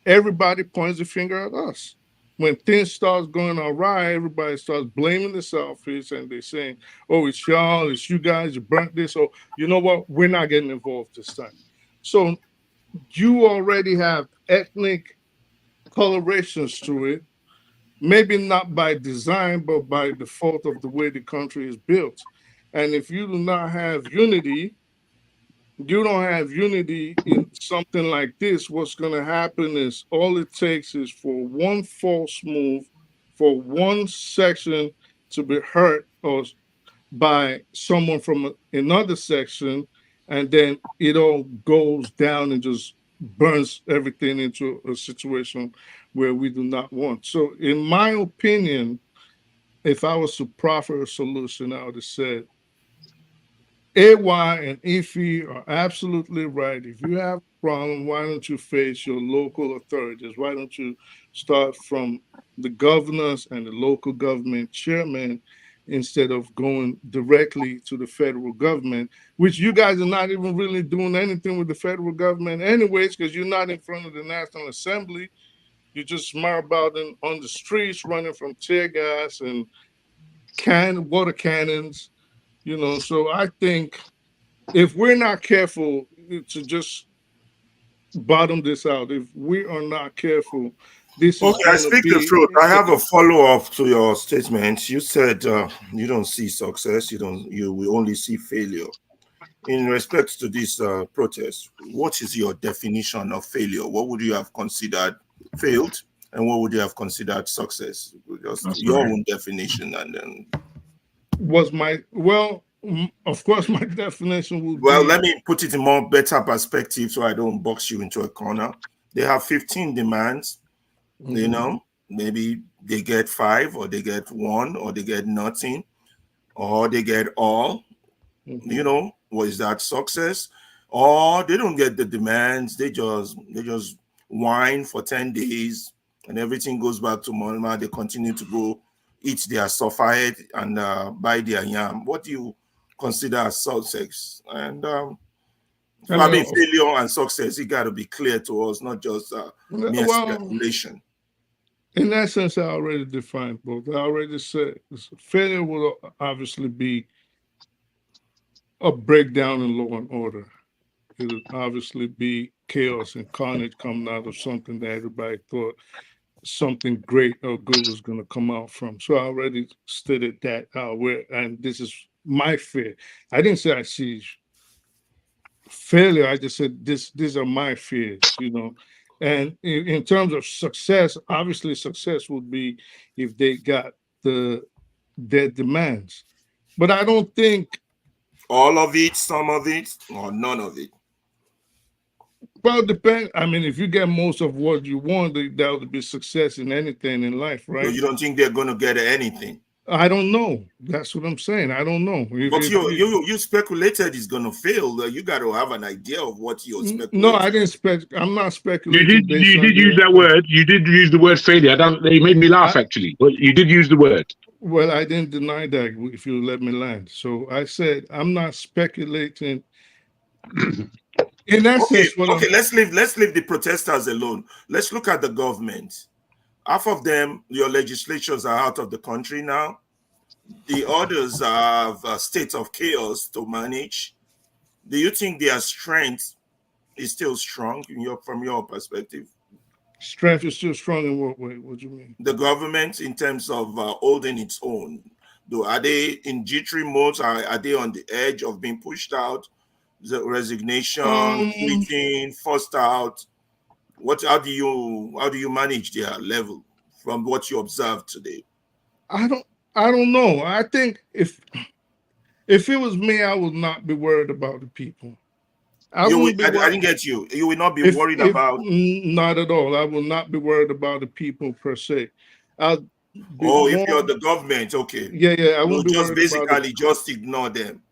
[SPEAKER 8] everybody points the finger at us. When things starts going awry, everybody starts blaming the Southeast and they're saying, oh, it's y'all, it's you guys, you burnt this. So you know what? We're not getting involved this time. So you already have ethnic colorations to it, maybe not by design, but by default of the way the country is built. And if you do not have unity, you don't have unity in something like this, what's going to happen is all it takes is for one false move, for one section to be hurt or by someone from another section, and then it all goes down and just burns everything into a situation where we do not want. So, in my opinion, if I was to proffer a solution, I would have said, AY and Ife are absolutely right. If you have a problem, why don't you face your local authorities? Why don't you start from the governors and the local government chairman instead of going directly to the federal government, which you guys are not even really doing anything with the federal government anyways, because you're not in front of the National Assembly. You just smart about on the streets, running from tear gas and water cannons. So I think if we're not careful to just bottom this out, if we are not careful, this is
[SPEAKER 4] Okay, I
[SPEAKER 8] going to
[SPEAKER 4] speak the
[SPEAKER 8] be.
[SPEAKER 4] truth. I have a follow-up to your statement. You said you don't see success. You will only see failure. In respect to this protest, what is your definition of failure? What would you have considered failed, and what would you have considered success? Just your own definition, and then.
[SPEAKER 8] Of course, my definition would
[SPEAKER 4] Well,
[SPEAKER 8] be.
[SPEAKER 4] let me put it in more better perspective so I don't box you into a corner. They have 15 demands. Maybe they get 5 or they get 1 or they get nothing or they get all. Was that success? Or they don't get the demands, they just whine for 10 days and everything goes back to normal. They continue to go eat their suffered and buy their yam. What do you consider as success? And failure and success, it got to be clear to us, not just mere speculation.
[SPEAKER 8] In that sense, I already defined both. I already said failure will obviously be a breakdown in law and order. It would obviously be chaos and carnage coming out of something that everybody thought something great or good was going to come out from. So I already stated that and this is my fear. I didn't say I see failure, I just said these are my fears, you know. And in terms of success, obviously success would be if they got their demands. But I don't think
[SPEAKER 4] all of it, some of it, or none of it.
[SPEAKER 8] Well, depend. I mean, if you get most of what you want, that would be success in anything in life,
[SPEAKER 4] So
[SPEAKER 8] right?
[SPEAKER 4] you don't think they're going to get anything?
[SPEAKER 8] I don't know. That's what I'm saying. I don't know.
[SPEAKER 4] But you speculated it's going to fail. You got to have an idea of what you're speculating.
[SPEAKER 8] No, I didn't I'm not speculating.
[SPEAKER 3] You did use that word. You did use the word failure. They made me laugh actually. But you did use the word.
[SPEAKER 8] Well, I didn't deny that if you let me land. So I said I'm not speculating. In essence,
[SPEAKER 4] okay. Let's leave the protesters alone. Let's look at the government. Half of them, your legislatures are out of the country now. The others have a state of chaos to manage. Do you think their strength is still strong from your perspective?
[SPEAKER 8] Strength is still strong in what way? What do you mean?
[SPEAKER 4] The government in terms of holding its own. Are they in jittery mode? Are they on the edge of being pushed out? The resignation, quitting, forced out. How do you manage their level from what you observed today?
[SPEAKER 8] I don't know. I think if it was me, I would not be worried about the people.
[SPEAKER 4] I didn't get you. You will not be worried about.
[SPEAKER 8] Not at all. I will not be worried about the people per se.
[SPEAKER 4] If you're the government, okay.
[SPEAKER 8] Yeah. I won't be
[SPEAKER 4] just
[SPEAKER 8] worried
[SPEAKER 4] basically just ignore them.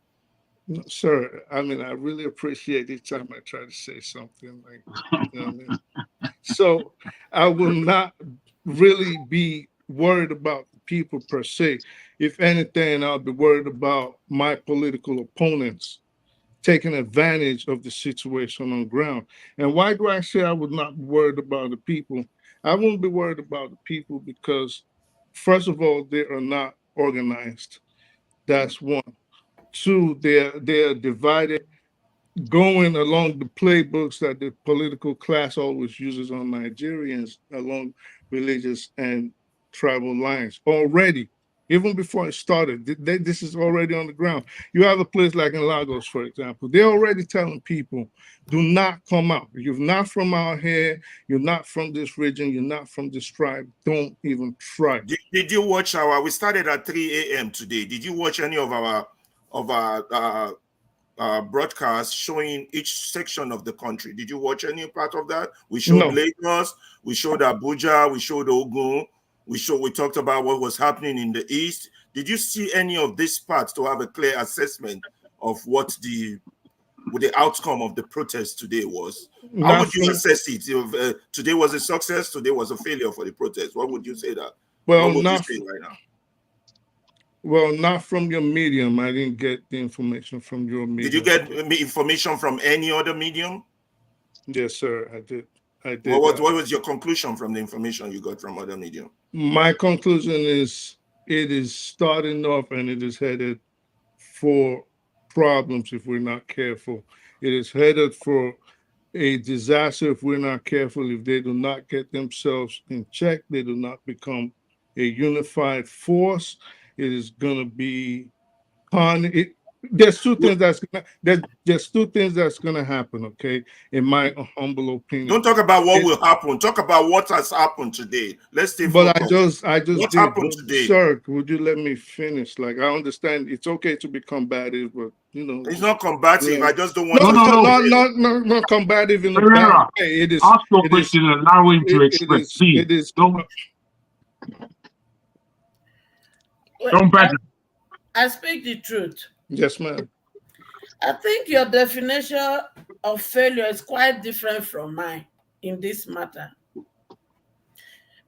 [SPEAKER 8] No, sir, I mean, I really appreciate each time I try to say something like, you know what I mean? So I will not really be worried about the people per se. If anything, I'll be worried about my political opponents taking advantage of the situation on ground. And why do I say I would not be worried about the people? I won't be worried about the people because, first of all, they are not organized. That's one. Two, they're divided, going along the playbooks that the political class always uses on Nigerians along religious and tribal lines already. Even before it started, this is already on the ground. You have a place like in Lagos, for example. They're already telling people, do not come out. You're not from out here. You're not from this region. You're not from this tribe. Don't even try.
[SPEAKER 4] Did you watch we started at 3 a.m. today. Did you watch any of our broadcast showing each section of the country? Did you watch any part of that? We showed Lagos, we showed Abuja, we showed Ogun, we talked about what was happening in the east. Did you see any of these parts to have a clear assessment of what the outcome of the protest today was? How would you assess it? If today was a success, today was a failure for the protest, what would you say that?
[SPEAKER 8] Well,
[SPEAKER 4] what would you say right now?
[SPEAKER 8] Well, not from your medium. I didn't get the information from your medium.
[SPEAKER 4] Did you get information from any other medium?
[SPEAKER 8] Yes, sir, I did.
[SPEAKER 4] What was your conclusion from the information you got from other medium?
[SPEAKER 8] My conclusion is it is starting off and it is headed for problems if we're not careful. It is headed for a disaster if we're not careful. If they do not get themselves in check, they do not become a unified force. It is going to be there's two things that's gonna happen. Okay, in my humble opinion.
[SPEAKER 4] Don't talk about what will happen. Talk about what has happened today. Let's stay focused.
[SPEAKER 8] But I just
[SPEAKER 4] what
[SPEAKER 8] did.
[SPEAKER 4] happened today,
[SPEAKER 8] sir? Would you let me finish? Like, I understand it's okay to be combative, but
[SPEAKER 4] it's not combative. I just don't want.
[SPEAKER 8] Not combative in a bad way. It is.
[SPEAKER 3] Ask your question and allow him to express. Please,
[SPEAKER 8] it is.
[SPEAKER 3] Don't badger.
[SPEAKER 21] I speak the truth.
[SPEAKER 8] Yes, ma'am.
[SPEAKER 21] I think your definition of failure is quite different from mine in this matter.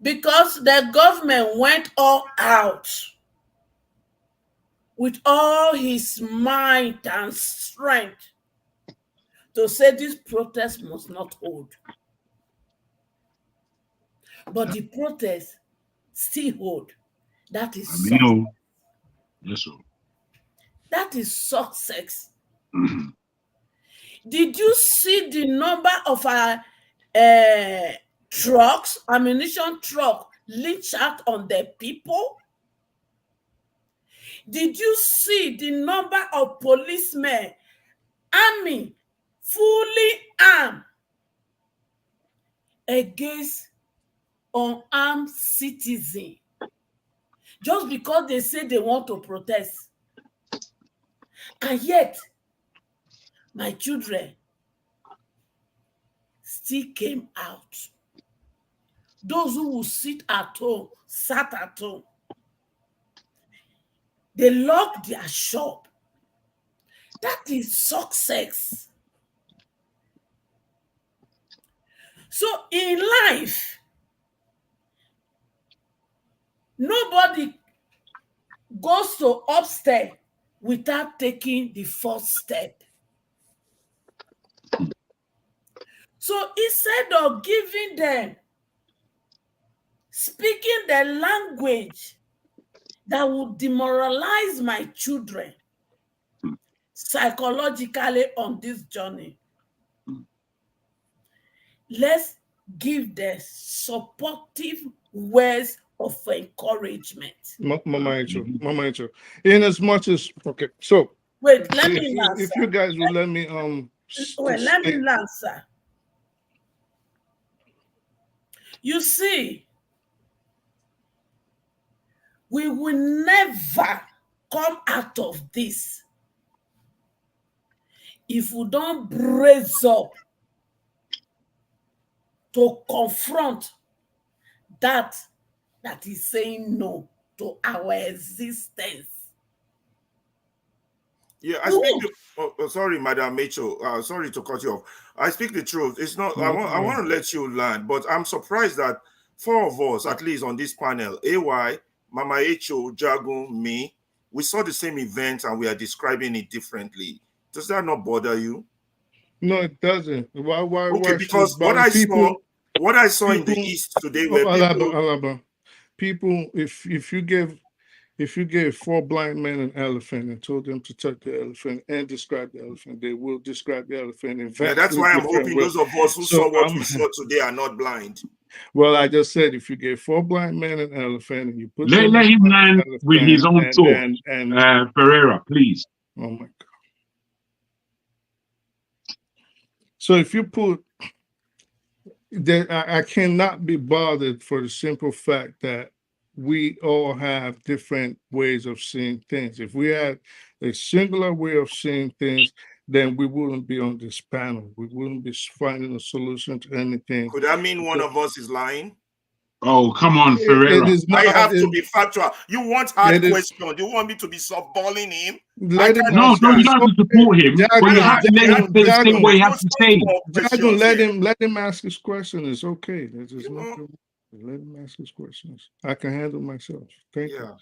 [SPEAKER 21] Because the government went all out with all his might and strength to say this protest must not hold. But the protest still hold. That is success.
[SPEAKER 3] Yes, sir.
[SPEAKER 21] That is success. Did you see the number of our trucks, ammunition truck, leach out on the people? Did you see the number of policemen, army, fully armed against unarmed citizens just because they say they want to protest. And yet, my children still came out. Those who will sit at home, sat at home. They locked their shop. That is success. So in life, nobody goes to upstairs without taking the first step. So instead of giving them, speaking the language that would demoralize my children psychologically on this journey, let's give them supportive words of encouragement.
[SPEAKER 8] Mama Angel. In as much as, okay, so
[SPEAKER 21] wait, let me answer.
[SPEAKER 8] If you guys will let me
[SPEAKER 21] let me answer. You see, we will never come out of this if we don't brace up to confront that is saying no to our existence.
[SPEAKER 4] Yeah, I speak the, sorry, Madam Mitchell. Sorry to cut you off. I speak the truth. It's not. I want to let you land, but I'm surprised that 4 of us, at least on this panel, AY, Mama Echo, Jagun, me, we saw the same event and we are describing it differently. Does that not bother you?
[SPEAKER 8] No, it doesn't. Why?
[SPEAKER 4] Okay, because what I saw in the East today, where
[SPEAKER 8] Alaba, people, if you gave 4 blind men an elephant and told them to touch the elephant and describe the elephant, they will describe the elephant in
[SPEAKER 4] yeah, that's why I'm hoping those of us who saw what we saw today are not blind.
[SPEAKER 8] Well, I just said if you gave 4 blind men an elephant and you put
[SPEAKER 3] let him land with his own thought, Pereira, please.
[SPEAKER 8] Oh my God. So if you put that, I cannot be bothered for the simple fact that we all have different ways of seeing things. If we had a singular way of seeing things, then we wouldn't be on this panel. We wouldn't be finding a solution to anything.
[SPEAKER 4] Could that mean one of us is lying?
[SPEAKER 3] Oh, come on, Ferreira.
[SPEAKER 4] I have to be factual. You want hard questions. You want me to be softballing him?
[SPEAKER 3] No, you don't have to support him, but you have to let him say what he has to say.
[SPEAKER 8] Let him ask his question. It's okay. There's nothing. Let him ask his questions. I can handle myself. Thank you.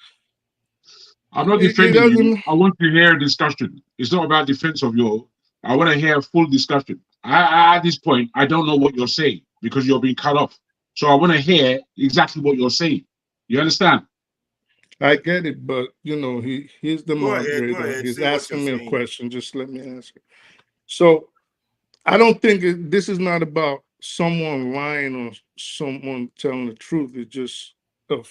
[SPEAKER 3] I'm not defending you. I want to hear a discussion. It's not about defense of your. I want to hear a full discussion. At this point, I don't know what you're saying because you're being cut off. So I want to hear exactly what you're saying. You understand?
[SPEAKER 8] I get it, but he's the moderator. He's asking me a question. Just let me answer. So I don't think this is not about someone lying or someone telling the truth. It's just a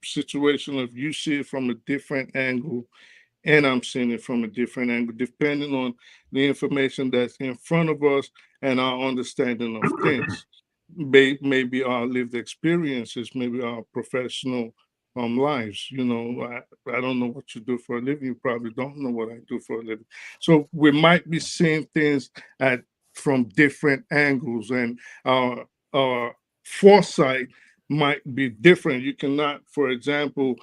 [SPEAKER 8] situation of you see it from a different angle and I'm seeing it from a different angle, depending on the information that's in front of us and our understanding of things. Maybe our lived experiences, maybe our professional lives. I don't know what you do for a living. You probably don't know what I do for a living. So we might be seeing things from different angles, and our foresight might be different. You cannot, for example,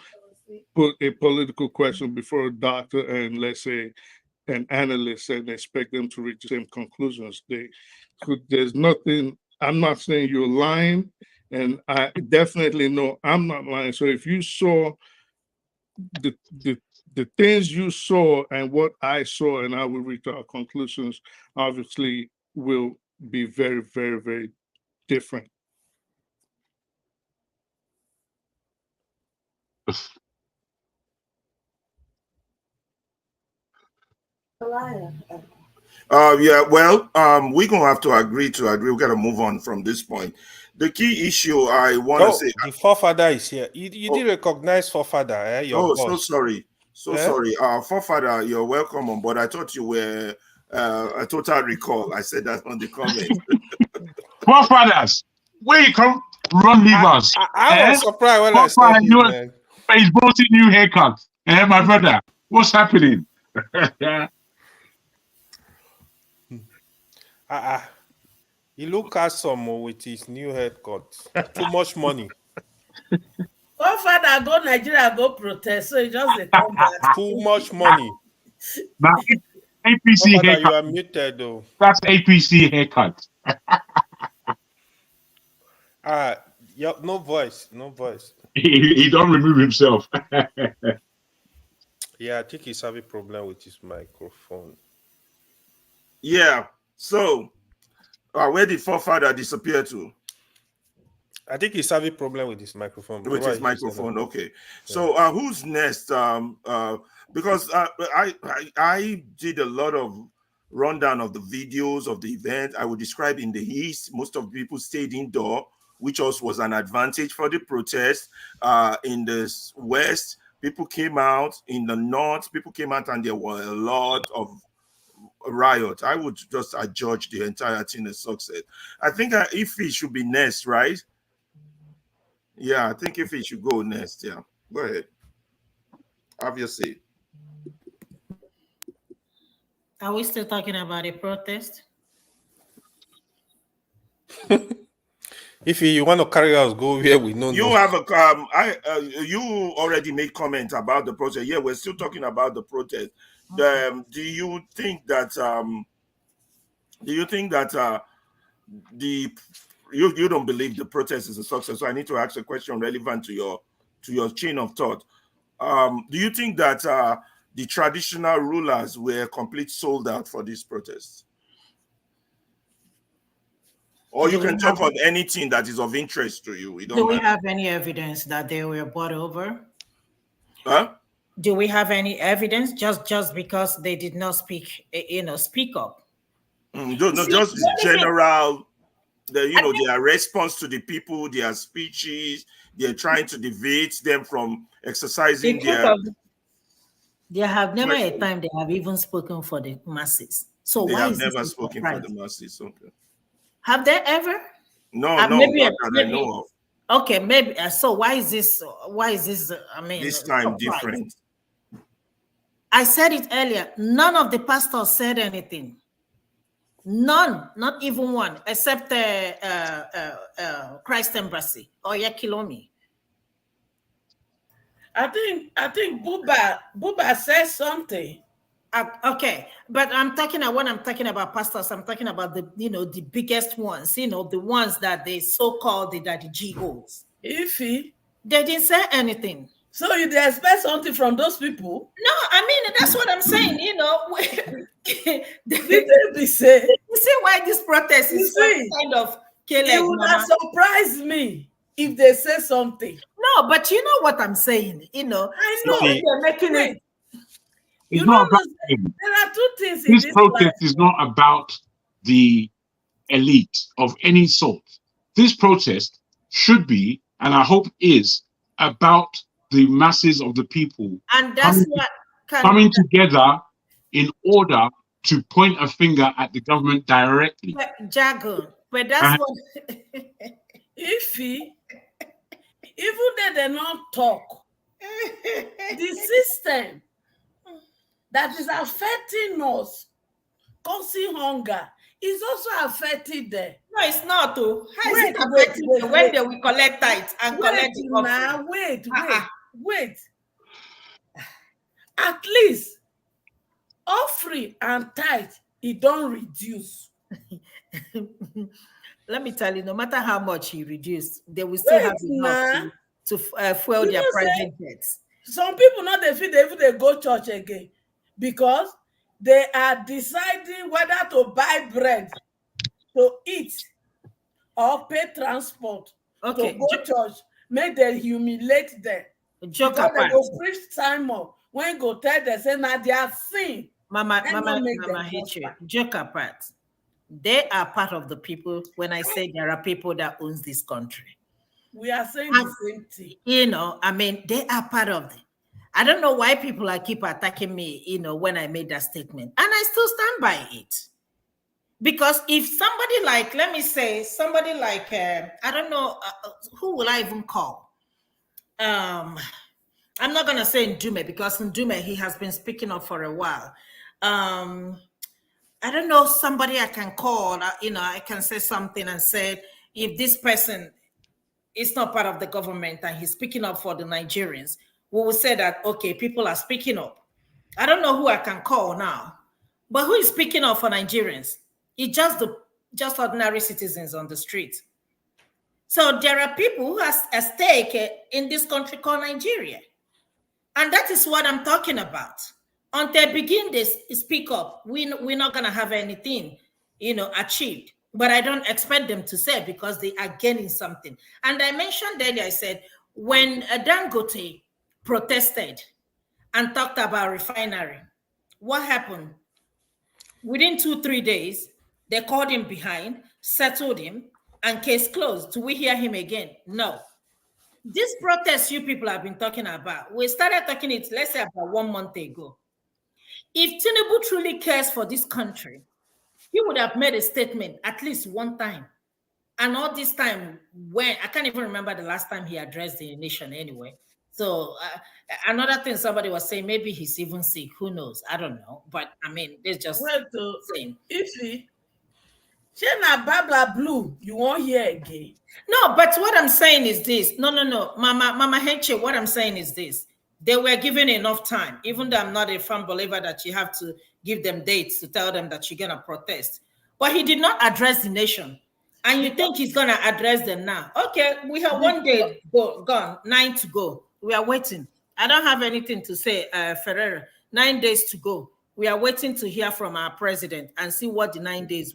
[SPEAKER 8] put a political question before a doctor and let's say an analyst and expect them to reach the same conclusions. There's nothing. I'm not saying you're lying, and I definitely know I'm not lying. So if you saw the things you saw and what I saw, and I will reach our conclusions, obviously will be very, very, very different.
[SPEAKER 4] Yeah, well, we're gonna have to agree. We gotta move on from this point. The key issue I want to say,
[SPEAKER 17] the forefather is here. You didn't recognize forefather, your boss.
[SPEAKER 4] so sorry. Sorry. Forefather, you're welcome on board. I thought you were a total recall. I said that on the comment.
[SPEAKER 3] Forefathers, where you come, run leave us.
[SPEAKER 17] I was surprised when I saw him, man.
[SPEAKER 3] He's boasting new haircut. My brother, what's happening?
[SPEAKER 17] He look handsome with his new haircut. Too much money.
[SPEAKER 21] One father go Nigeria go protest, so he just dey come back.
[SPEAKER 17] Too much money.
[SPEAKER 3] Now, APC
[SPEAKER 17] Father,
[SPEAKER 3] haircut.
[SPEAKER 17] you are muted though.
[SPEAKER 3] That's APC haircut.
[SPEAKER 17] No voice.
[SPEAKER 3] He don't remove himself.
[SPEAKER 17] Yeah, I think he's having a problem with his microphone.
[SPEAKER 4] Yeah. So, where did forefather disappear to?
[SPEAKER 17] I think he's having a problem with his microphone.
[SPEAKER 4] With his microphone, okay. So, who's next? Because I did a lot of rundown of the videos of the event. I would describe in the east, most of the people stayed indoor, which also was an advantage for the protest. In the west, people came out. In the north, people came out, and there were a lot of riot. I would just adjudge the entire thing a success. I think Ife should be next, right? Yeah, I think Ife should go next. Yeah, go ahead. Have your say.
[SPEAKER 5] Are we still talking about a protest?
[SPEAKER 17] If you want to carry us, go where we know.
[SPEAKER 4] You have a you already made comment about the protest. Yeah, we're still talking about the protest. Do you think that you don't believe the protest is a success? So I need to ask a question relevant to your chain of thought. Do you think that the traditional rulers were complete sold out for this protest? Or you can talk on anything that is of interest to you.
[SPEAKER 5] Do we have any evidence that they were bought over?
[SPEAKER 4] Huh?
[SPEAKER 5] Do we have any evidence just because they did not speak up?
[SPEAKER 4] Just general, their response to the people, their speeches, they're trying to deviate them from exercising their.
[SPEAKER 5] There have never a time they have even spoken for the masses. So
[SPEAKER 4] they
[SPEAKER 5] why
[SPEAKER 4] have
[SPEAKER 5] is
[SPEAKER 4] never spoken for the masses? Okay.
[SPEAKER 5] Have they ever?
[SPEAKER 4] No, not that I know of.
[SPEAKER 5] Okay, maybe. So why is this? I mean,
[SPEAKER 4] this time different.
[SPEAKER 5] I said it earlier. None of the pastors said anything. None, not even one, except Christ Embassy or Yakilomi.
[SPEAKER 21] I think Buba says something.
[SPEAKER 5] Okay, but when I'm talking about pastors, I'm talking about the biggest ones, the ones that they so-called the GOs.
[SPEAKER 21] They
[SPEAKER 5] didn't say anything.
[SPEAKER 21] So you expect something from those people?
[SPEAKER 5] No, I mean that's what I'm saying.
[SPEAKER 21] They say.
[SPEAKER 5] You see why this protest is kind of killing?
[SPEAKER 21] It would have surprised me if they say something.
[SPEAKER 5] No, but you know what I'm saying.
[SPEAKER 21] I know
[SPEAKER 5] they're making it.
[SPEAKER 3] It's not about
[SPEAKER 21] there are two things.
[SPEAKER 3] This protest is not about the elite of any sort. This protest should be, and I hope is, about the masses of the people,
[SPEAKER 5] and that's
[SPEAKER 3] coming together in order to point a finger at the government directly.
[SPEAKER 5] But that's what.
[SPEAKER 21] Even though they don't talk, the system that is affecting us, causing hunger, is also affecting them.
[SPEAKER 5] No, it's not. How is it affecting them when they will collect tithes and collect it?
[SPEAKER 21] Wait. At least offering and tithe, it don't reduce.
[SPEAKER 5] Let me tell you, no matter how much he reduced, they will still have enough to fuel their private jets.
[SPEAKER 21] Some people not they feel they go church again because they are deciding whether to buy bread to eat or pay transport to go church. Make them humiliate them. Because they go preach Simon when go tell them say now they are sin.
[SPEAKER 5] Mama hate you. Joke apart. They are part of the people. When I say there are people that owns this country,
[SPEAKER 21] we are saying the same thing.
[SPEAKER 5] I mean, they are part of it. I don't know why people are keep attacking me, when I made that statement. And I still stand by it. Because if somebody like, let me say, somebody like, I don't know, who will I even call? I'm not going to say Ndume, because Ndume, he has been speaking up for a while. I don't know, somebody I can call, I can say something and say, if this person is not part of the government and he's speaking up for the Nigerians, we will say that, okay, people are speaking up. I don't know who I can call now, but who is speaking up for Nigerians? It's just ordinary citizens on the street. So there are people who have a stake in this country called Nigeria. And that is what I'm talking about. Until they begin this speak up, we're not going to have anything, achieved. But I don't expect them to say, because they are gaining something. And I mentioned earlier, I said, when Dangote protested and talked about refinery, what happened? Within 2-3 days, they called him behind, settled him, and case closed. Do we hear him again? No. This protest you people have been talking about, we started talking it, let's say, about 1 month ago. If Tinubu truly cares for this country, he would have made a statement at least one time. And all this time, when I can't even remember the last time he addressed the nation anyway. So another thing somebody was saying, maybe he's even sick. Who knows? I don't know. But I mean, they're just saying.
[SPEAKER 21] If he Babla Blue, you won't hear again.
[SPEAKER 5] No, but what I'm saying is this. No. Mama Henche, what I'm saying is this. They were given enough time, even though I'm not a firm believer that you have to give them dates to tell them that you're going to protest. But he did not address the nation. And you think he's going to address them now. Okay, we have 1 day gone, 9 to go. We are waiting. I don't have anything to say, Ferreira. 9 days to go. We are waiting to hear from our president and see what the 9 days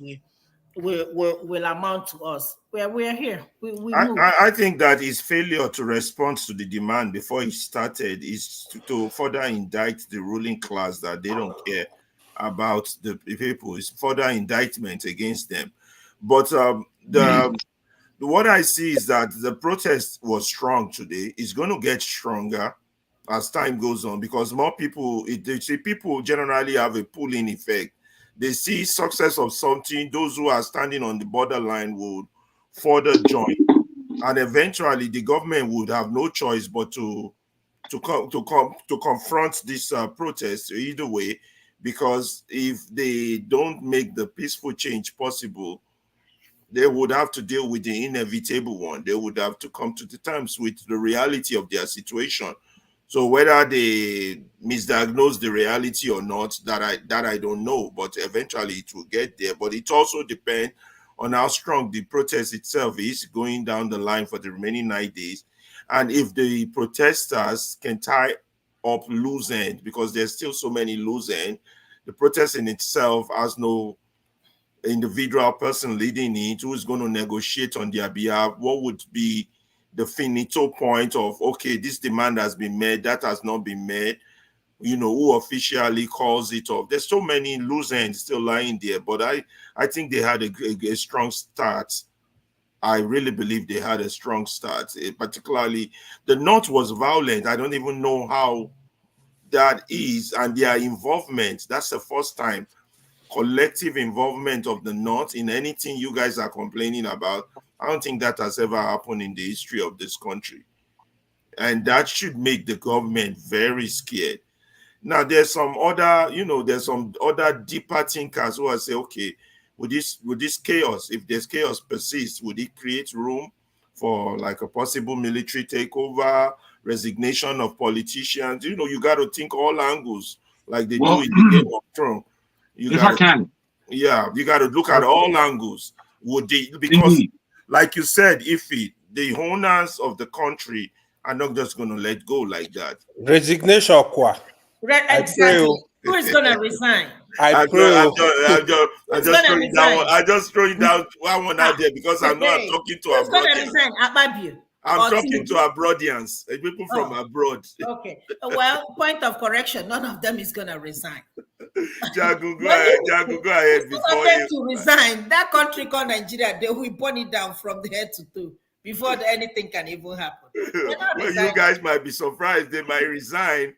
[SPEAKER 5] will amount to us. We're here.
[SPEAKER 4] I think that his failure to respond to the demand before he started is to further indict the ruling class that they don't care about the people. It's further indictment against them. But what I see is that the protest was strong today. It's going to get stronger as time goes on, because more people, people generally have a pulling effect. They see success of something, those who are standing on the borderline would further join. And eventually the government would have no choice but to confront this protest either way, because if they don't make the peaceful change possible, they would have to deal with the inevitable one. They would have to come to the terms with the reality of their situation. So whether they misdiagnose the reality or not, that I don't know, but eventually it will get there. But it also depends on how strong the protest itself is going down the line for the remaining 9 days. And if the protesters can tie up loose ends, because there's still so many loose ends, the protest in itself has no individual person leading it who is going to negotiate on their behalf. What would be the finito point of, okay, this demand has been met, that has not been met, who officially calls it off? There's so many loose ends still lying there, but I think they had a strong start. I really believe they had a strong start. Particularly the North was violent. I don't even know how that is, and their involvement, that's the first time collective involvement of the North in anything you guys are complaining about. I don't think that has ever happened in the history of this country. And that should make the government very scared. Now, there's some other deeper thinkers who are say, okay, with this chaos, if this chaos persists, would it create room for like a possible military takeover, resignation of politicians? You got to think all angles, like they do in the Game of Thrones. You got to look at all angles. Would they, because like you said, the owners of the country are not just going to let go like that.
[SPEAKER 17] Resignation, quoi?
[SPEAKER 5] Exactly. Who is going to resign?
[SPEAKER 4] I just throwing down one out there, because I'm not talking to
[SPEAKER 5] Who's going to resign? Ababu.
[SPEAKER 4] I'm talking to Abroadians, people from abroad.
[SPEAKER 5] Okay. Well, point of correction, none of them is going to resign.
[SPEAKER 4] Jagu, go ahead.
[SPEAKER 5] Before them to resign, that country called Nigeria, they will burn it down from the head to toe before anything can even happen.
[SPEAKER 4] Well, you guys might be surprised. They might resign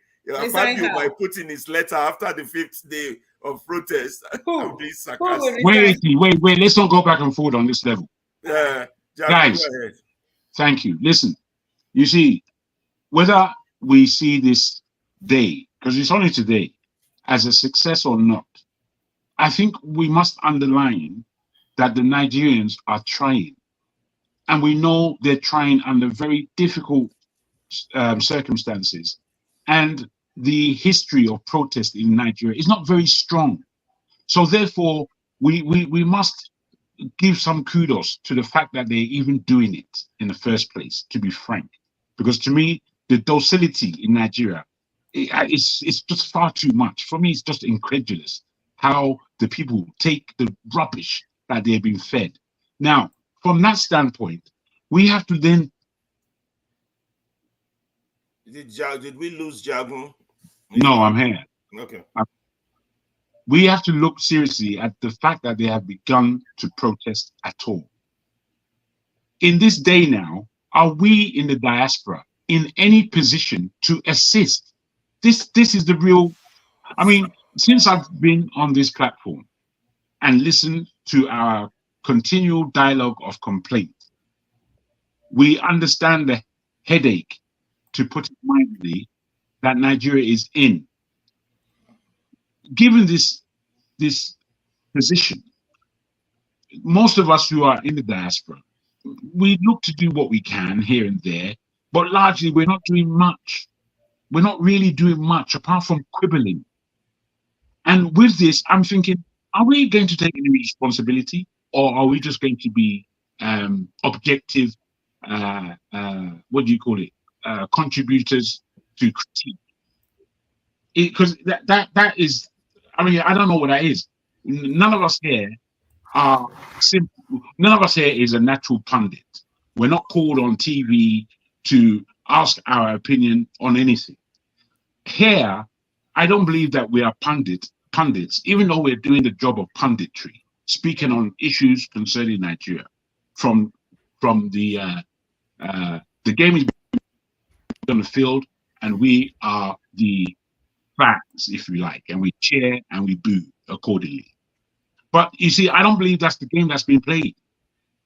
[SPEAKER 4] Fabio by putting his letter after the 5th day of protest. I'm being sarcastic.
[SPEAKER 3] Wait. Let's not go back and forth on this level. Guys,
[SPEAKER 4] go ahead.
[SPEAKER 3] Thank you. Listen, you see, whether we see this day, because it's only today, as a success or not, I think we must underline that the Nigerians are trying. And we know they're trying under very difficult circumstances. And the history of protest in Nigeria is not very strong. So therefore, we must give some kudos to the fact that they're even doing it in the first place, to be frank. Because to me, the docility in Nigeria, it's just far too much. For me, it's just incredulous how the people take the rubbish that they're being fed. Now, from that standpoint, we have to then...
[SPEAKER 4] Did we lose Jagun?
[SPEAKER 3] No, I'm here.
[SPEAKER 4] Okay.
[SPEAKER 3] We have to look seriously at the fact that they have begun to protest at all. In this day now, are we in the diaspora in any position to assist? This is the real... I mean, since I've been on this platform and listened to our continual dialogue of complaint, we understand the headache, to put it mildly, that Nigeria is in. Given this position, most of us who are in the diaspora, we look to do what we can here and there, but largely we're not doing much. We're not really doing much apart from quibbling. And with this, I'm thinking, are we going to take any responsibility, or are we just going to be objective, what do you call it, contributors to critique? Because that is, I mean, I don't know what that is. None of us here are simple. None of us here is a natural pundit. We're not called on TV to ask our opinion on anything. Here, I don't believe that we are pundits, even though we're doing the job of punditry, speaking on issues concerning Nigeria. From the game is on the field, and we are the fans, if you like, and we cheer and we boo accordingly. But you see, I don't believe that's the game that's being played.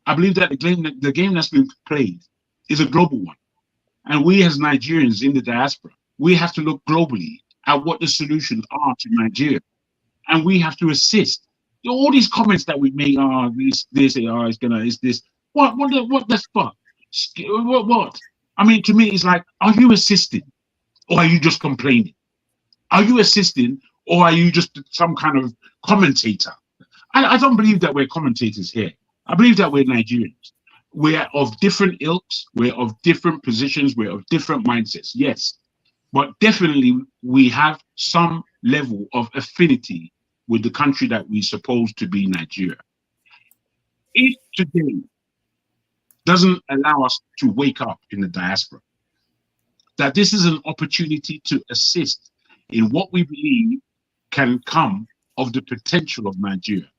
[SPEAKER 3] I believe that the game that's being played is a global one. And we as Nigerians in the diaspora, we have to look globally at what the solutions are to Nigeria. And we have to assist. All these comments that we make are this, is this. What the fuck? What? I mean, to me, it's like, are you assisting or are you just complaining? Are you assisting or are you just some kind of commentator? I don't believe that we're commentators here. I believe that we're Nigerians. We're of different ilks, we're of different positions, we're of different mindsets, yes. But definitely we have some level of affinity with the country that we suppose to be Nigeria. If today doesn't allow us to wake up in the diaspora, that this is an opportunity to assist in what we believe can come of the potential of Nigeria.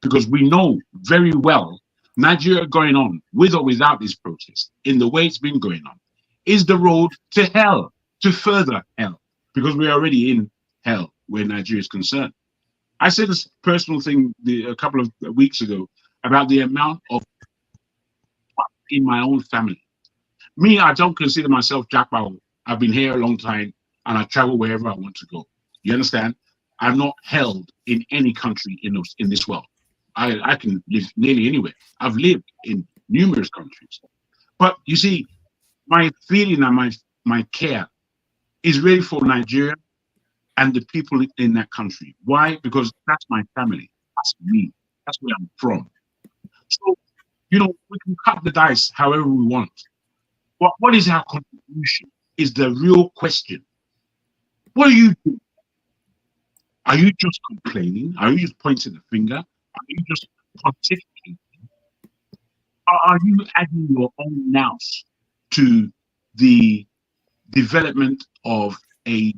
[SPEAKER 3] Because we know very well Nigeria going on, with or without this protest, in the way it's been going on, is the road to hell, to further hell, because we're already in hell where Nigeria is concerned. I said this personal thing a couple of weeks ago about the amount of in my own family. Me, I don't consider myself Jack Bauer. I've been here a long time and I travel wherever I want to go. You understand? I'm not held in any country in this world. I can live nearly anywhere. I've lived in numerous countries. But you see, my feeling and my care is really for Nigeria and the people in that country. Why? Because that's my family. That's me. That's where I'm from. So, you know, we can cut the dice however we want. But what is our contribution is the real question. What do you do? Are you just complaining? Are you just pointing the finger? Are you just pontificating? Or are you adding your own nous to the development of a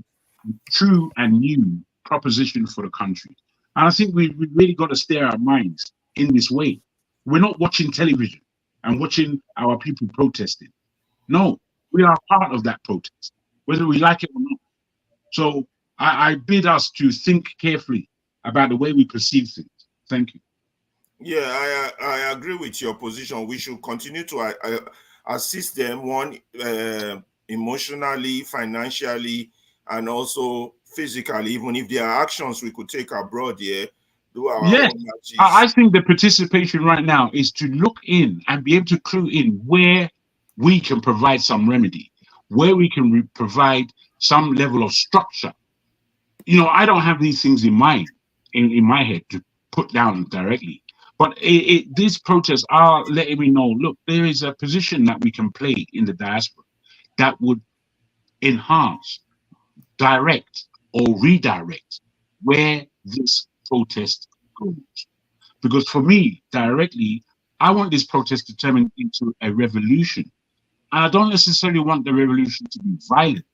[SPEAKER 3] true and new proposition for the country? And I think we really got to steer our minds in this way. We're not watching television and watching our people protesting. No, we are part of that protest, whether we like it or not. So I bid us to think carefully about the way we perceive things. Thank you.
[SPEAKER 4] Yeah, I agree with your position. We should continue to assist them, one, emotionally, financially, and also physically. Even if there are actions we could take abroad here, do our
[SPEAKER 3] Yes,
[SPEAKER 4] own matches.
[SPEAKER 3] I think the participation right now is to look in and be able to clue in where we can provide some remedy, where we can provide some level of structure. You know, I don't have these things in mind, in my head to put down directly, but these protests are letting me know, look, there is a position that we can play in the diaspora that would enhance, direct, or redirect where this protest goes. Because for me, directly, I want this protest to turn into a revolution. And I don't necessarily want the revolution to be violent.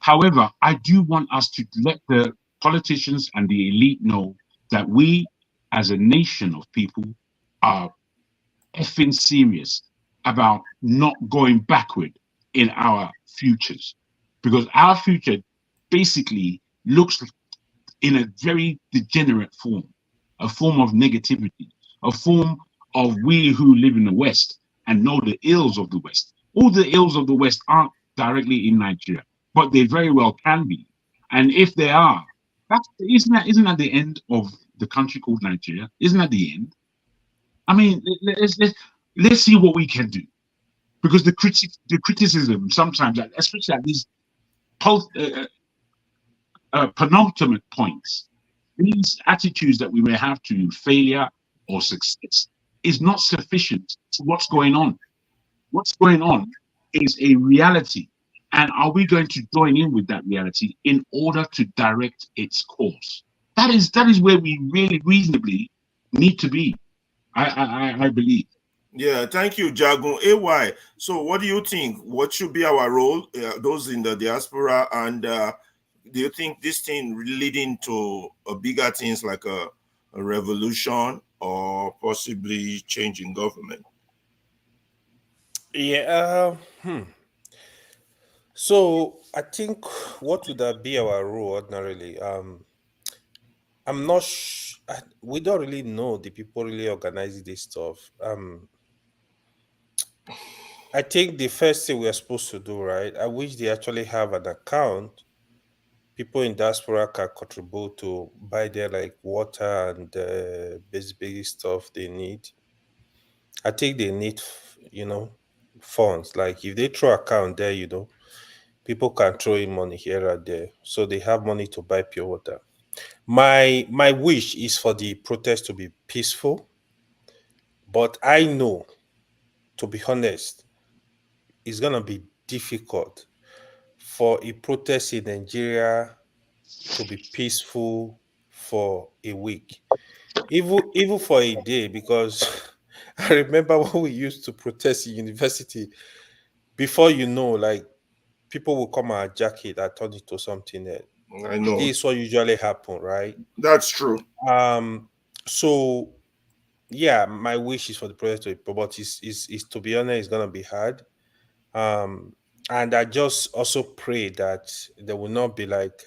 [SPEAKER 3] However, I do want us to let the politicians and the elite know that we, as a nation of people, are effing serious about not going backward in our futures. Because our future basically looks in a very degenerate form, a form of negativity, a form of we who live in the West and know the ills of the West. All the ills of the West aren't directly in Nigeria, but they very well can be. And if they are, isn't that the end of the country called Nigeria? Isn't that the end? I mean, let's see what we can do. Because the criticism sometimes, especially at these penultimate points, these attitudes that we may have to failure or success is not sufficient to what's going on. What's going on is a reality. And are we going to join in with that reality in order to direct its course? That is where we really reasonably need to be, I believe.
[SPEAKER 4] Yeah, thank you, Jagun. AY, so what do you think? What should be our role, those in the diaspora, and do you think this thing leading to bigger things like a revolution or possibly change in government?
[SPEAKER 17] Yeah. So I think what would that be our role ordinarily? I'm not. We don't really know the people really organizing this stuff. I think the first thing we're supposed to do, right? I wish they actually have an account. People in diaspora can contribute to buy their like water and basic stuff they need. I think they need, funds. Like if they throw account there, people can throw in money here and there, so they have money to buy pure water. My wish is for the protest to be peaceful, but I know, to be honest, it's gonna be difficult for a protest in Nigeria to be peaceful for a week, even for a day, because I remember when we used to protest in university. Before you know, like people will come and jack it and turn it to something else.
[SPEAKER 4] I know.
[SPEAKER 17] This is what usually happen, right?
[SPEAKER 4] That's true.
[SPEAKER 17] So yeah, my wish is for the project to be, but is to be honest, it's gonna be hard. And I just also pray that there will not be like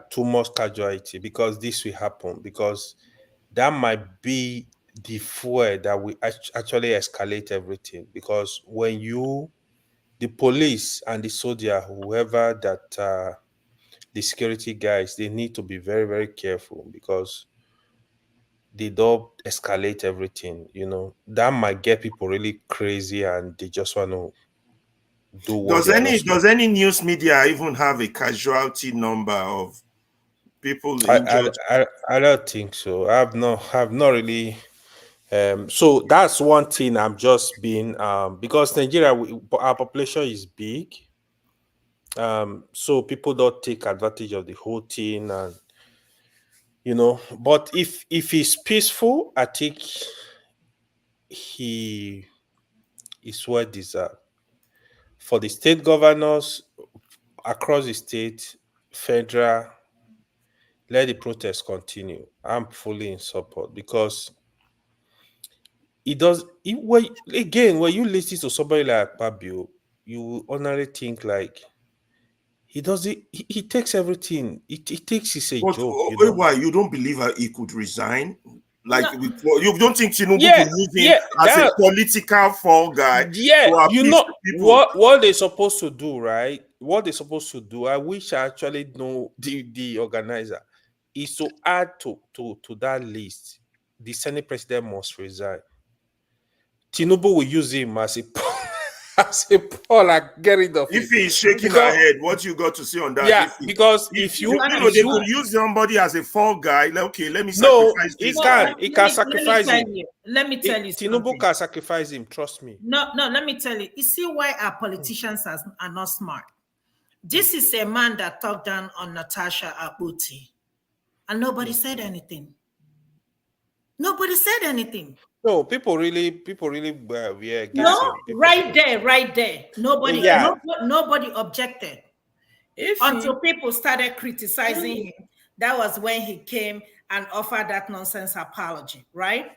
[SPEAKER 17] too much casualty, because this will happen, because that might be the fuel that will actually escalate everything. Because when the police and the soldier, whoever that the security guys, they need to be very, very careful, because they don't escalate everything. That might get people really crazy and they just want to do what they are not supposed
[SPEAKER 4] Does any news media even have a casualty number of people
[SPEAKER 17] to.
[SPEAKER 4] injured?
[SPEAKER 17] I don't think so. I've not really. So that's one thing I'm just being because Nigeria, our population is big. So people don't take advantage of the whole thing, and but if he's peaceful, I think he is well deserved. For the state governors across the state, federal, let the protest continue. I'm fully in support, because when you listen to somebody like Fabio, you will honestly think like He does it. He takes everything. He takes it a
[SPEAKER 4] But
[SPEAKER 17] joke. You know?
[SPEAKER 4] why you don't believe he could resign? Like
[SPEAKER 21] No.
[SPEAKER 4] you don't think Tinubu
[SPEAKER 17] Yeah,
[SPEAKER 4] could use him
[SPEAKER 17] yeah,
[SPEAKER 4] as a
[SPEAKER 17] that-
[SPEAKER 4] political fall guy
[SPEAKER 17] Yeah,
[SPEAKER 4] to
[SPEAKER 17] you
[SPEAKER 4] appease
[SPEAKER 17] know
[SPEAKER 4] the people?
[SPEAKER 17] what they're supposed to do, right? What they're supposed to do. I wish I actually know the organizer is to add to that list. The Senate president must resign. Tinubu will use him as a as a poll, like get rid of him.
[SPEAKER 4] If he's shaking
[SPEAKER 17] Because-
[SPEAKER 4] her head, what you got to say on that?
[SPEAKER 17] Yeah, because if you
[SPEAKER 4] they could use somebody as a fall guy. Like, okay, let me
[SPEAKER 17] no,
[SPEAKER 4] sacrifice
[SPEAKER 17] he
[SPEAKER 4] this
[SPEAKER 17] can.
[SPEAKER 4] guy.
[SPEAKER 17] He can sacrifice him.
[SPEAKER 21] Let me tell you
[SPEAKER 17] Tinubu
[SPEAKER 21] something.
[SPEAKER 17] can sacrifice him. Trust me.
[SPEAKER 21] No, let me tell you. You see why our politicians are not smart. This is a man that talked down on Natasha Akbuti, and nobody said anything. Nobody said anything.
[SPEAKER 17] No, people really were against
[SPEAKER 21] No,
[SPEAKER 17] him.
[SPEAKER 21] right there. Nobody,
[SPEAKER 17] Yeah.
[SPEAKER 21] nobody objected. Until people started criticizing him. That was when he came and offered that nonsense apology, right?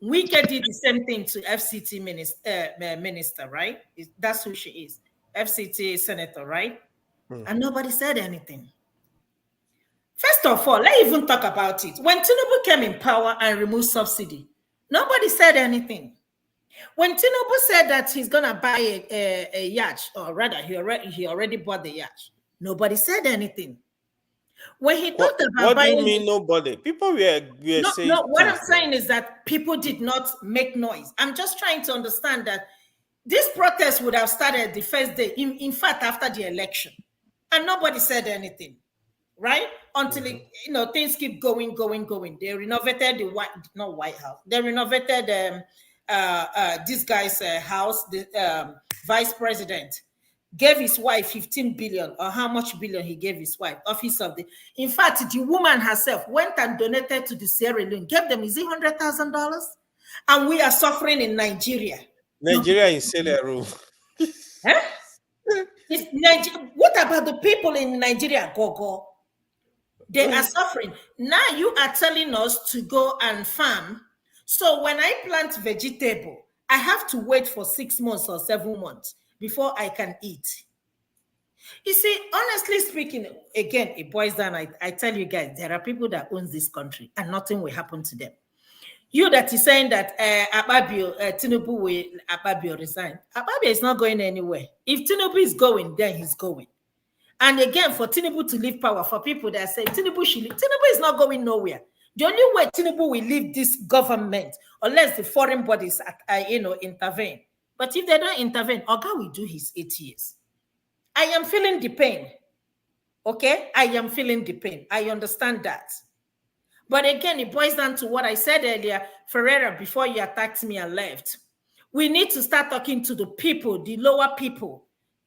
[SPEAKER 21] Wike did the same thing to FCT minister, right? That's who she is. FCT senator, right? And nobody said anything. First of all, let's even talk about it. When Tinubu came in power and removed subsidy, nobody said anything. When Tinubu said that he's gonna buy a yacht, or rather, he already bought the yacht, nobody said anything. When he talked about
[SPEAKER 17] What do
[SPEAKER 21] buying,
[SPEAKER 17] you mean nobody? People were saying.
[SPEAKER 21] no. What I'm
[SPEAKER 17] things.
[SPEAKER 21] saying is that people did not make noise. I'm just trying to understand that this protest would have started the first day, in fact, after the election, and nobody said anything, right? Until things keep going. They renovated the White House. They renovated this guy's house. The vice president gave his wife 15 billion, or how much billion he gave his wife. In fact, the woman herself went and donated to the Sierra Leone, gave them, is it $100,000? And we are suffering in Nigeria.
[SPEAKER 17] Nigeria in Sailor room.
[SPEAKER 21] What about the people in Nigeria, Gogo? They are suffering. Now you are telling us to go and farm. So when I plant vegetable, I have to wait for 6 months or 7 months before I can eat. You see, honestly speaking, again, it boils down. I tell you guys, there are people that own this country and nothing will happen to them. You that is saying that Tinubu will resign. Akpabio is not going anywhere. If Tinubu is going, then he's going. And again, for Tinubu to leave power, for people that say Tinubu should leave, Tinubu is not going nowhere. The only way Tinubu will leave this government, unless the foreign bodies intervene. But if they don't intervene, Oga will do his 8 years. I am feeling the pain. Okay? I am feeling the pain. I understand that. But again, it boils down to what I said earlier, Ferreira, before you attacked me and left. We need to start talking to the people, the lower people,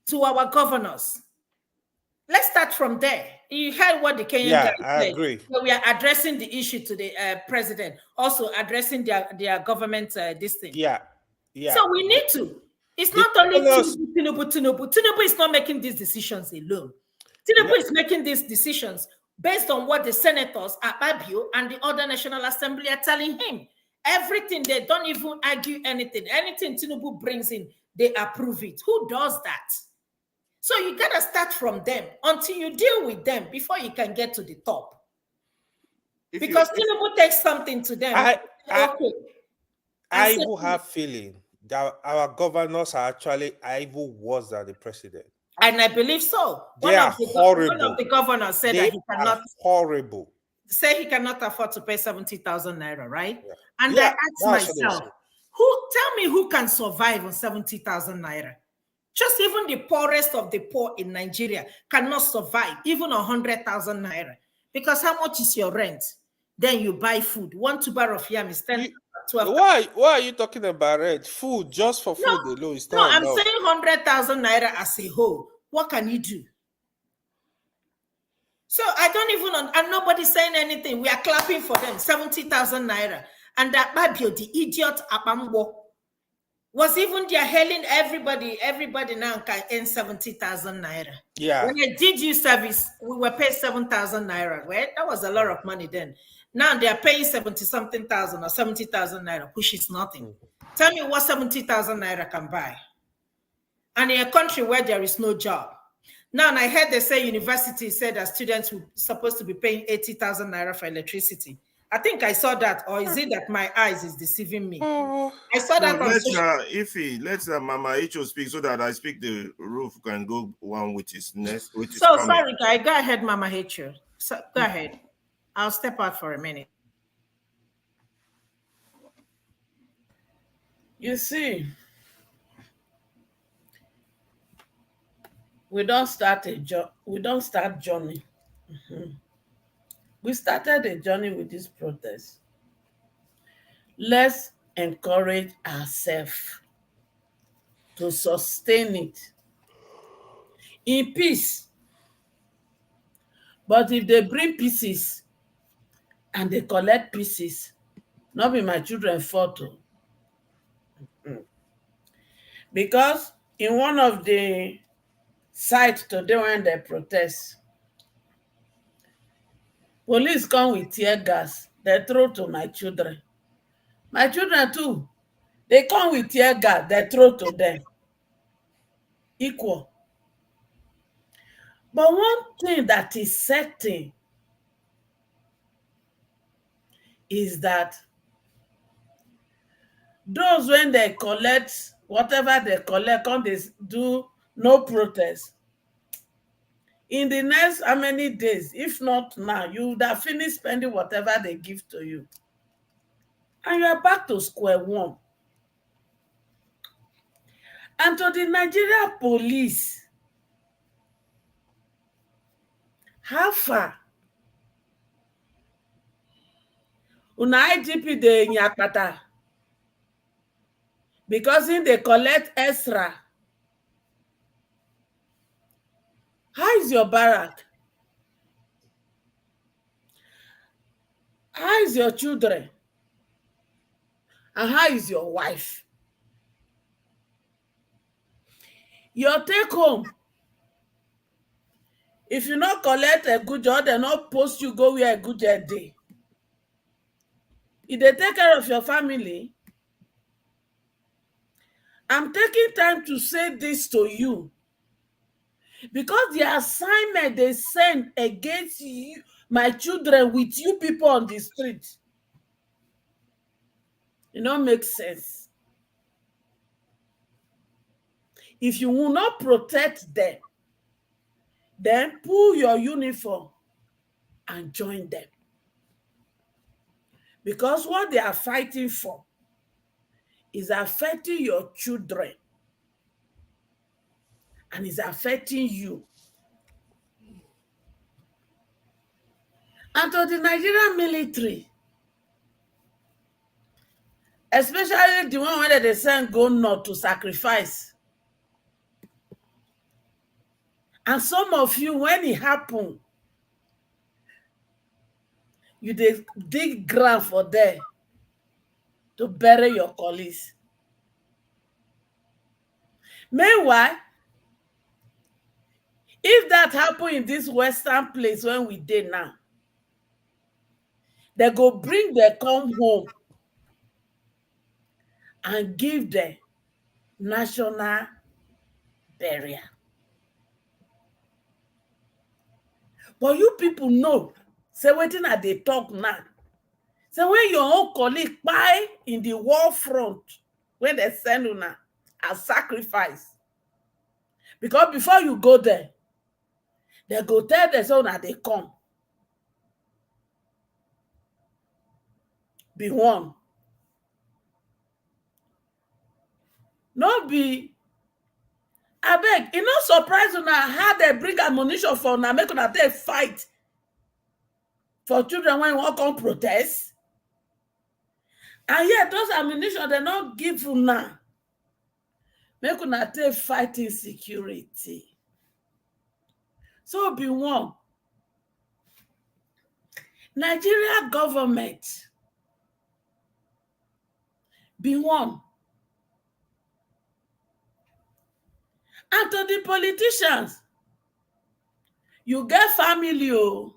[SPEAKER 21] to our governors. Let's start from there. You heard what the Kenyan guy said.
[SPEAKER 17] I agree.
[SPEAKER 21] So we are addressing the issue to the president, also addressing their government this thing.
[SPEAKER 17] Yeah.
[SPEAKER 21] So we need to. It's not only Tinubu. Tinubu is not making these decisions alone. Tinubu is making these decisions based on what the senators at Abio and the other National Assembly are telling him. Everything, they don't even argue anything. Anything Tinubu brings in, they approve it. Who does that? So you got to start from them until you deal with them before you can get to the top. Because Tinubu takes something to them.
[SPEAKER 17] I will have feeling that our governors are actually even worse than the president.
[SPEAKER 21] And I believe so.
[SPEAKER 17] They are horrible.
[SPEAKER 21] One of the governors said that he cannot.
[SPEAKER 17] Horrible.
[SPEAKER 21] Say he cannot afford to pay 70,000 naira, right?
[SPEAKER 17] Yeah.
[SPEAKER 21] And I asked myself, tell me who can survive on 70,000 naira? Just even the poorest of the poor in Nigeria cannot survive, even 100,000 naira. Because how much is your rent? Then you buy food. 1 tuber of yam is 10, 12.
[SPEAKER 17] Why are you talking about rent? Food, just for food alone.
[SPEAKER 21] No, I'm saying 100,000 naira as a whole. What can you do? So I don't even, and nobody's saying anything. We are clapping for them, 70,000 naira. And that Babio, the idiot Abambo, was even there hailing everybody now can earn 70,000 naira.
[SPEAKER 17] Yeah.
[SPEAKER 21] When I did you service, we were paid 7,000 naira, right? That was a lot of money then. Now they are paying 70-something thousand or 70,000 naira, which is nothing. Tell me what 70,000 naira can buy. And in a country where there is no job.
[SPEAKER 5] Now, I heard they say university said that students were supposed to be paying 80,000 naira for electricity. I think I saw that, or is it that my eyes is deceiving me? I saw that on
[SPEAKER 4] let's
[SPEAKER 5] social.
[SPEAKER 4] Ify, let's Mama Icho speak so that I speak. The roof can go one with his next, with his
[SPEAKER 5] So
[SPEAKER 4] comment.
[SPEAKER 5] sorry, guy. Go ahead, Mama H. So go ahead. I'll step out for a minute.
[SPEAKER 21] You see, we don't start journey. We started a journey with this protest. Let's encourage ourselves to sustain it in peace. But if they bring pieces and they collect pieces, not be my children fault. Because in one of the sites today when they protest, police come with tear gas, they throw to my children. My children too, they come with tear gas, they throw to them. Equal. But one thing that is certain is that those when they collect whatever they collect, come they do no protest. In the next how many days, if not now, you would have finished spending whatever they give to you. And you are back to square one. And to the Nigeria police, how far? Una IGP de Nyakpata. Because in they collect extra. How is your barrack? How is your children? And how is your wife? Your take home. If you not collect a good job, they not post you go where a good job day. If they take care of your family, I'm taking time to say this to you because the assignment they send against you, my children, with you people on the street, it don't make sense. If you will not protect them, then pull your uniform and join them. Because what they are fighting for is affecting your children and is affecting you. And to the Nigerian military, especially the one where they send go north to sacrifice. And some of you, when it happened, you dig ground for there to bury your colleagues. Meanwhile, if that happened in this western place when we did now, they go bring them come home and give them national burial. But you people know, say wetin I dey talk now. So when your own colleague buy in the war front, when they send una as sacrifice, because before you go there, they go tell the son that they come. Be one. No be. I beg, it no surprise una how they bring ammunition for una, make una take fight for children when you want come protest. And yet those ammunition they not give una. Make una take fight insecurity. So be one. Nigeria government, be one. And to the politicians, you get family. Oh.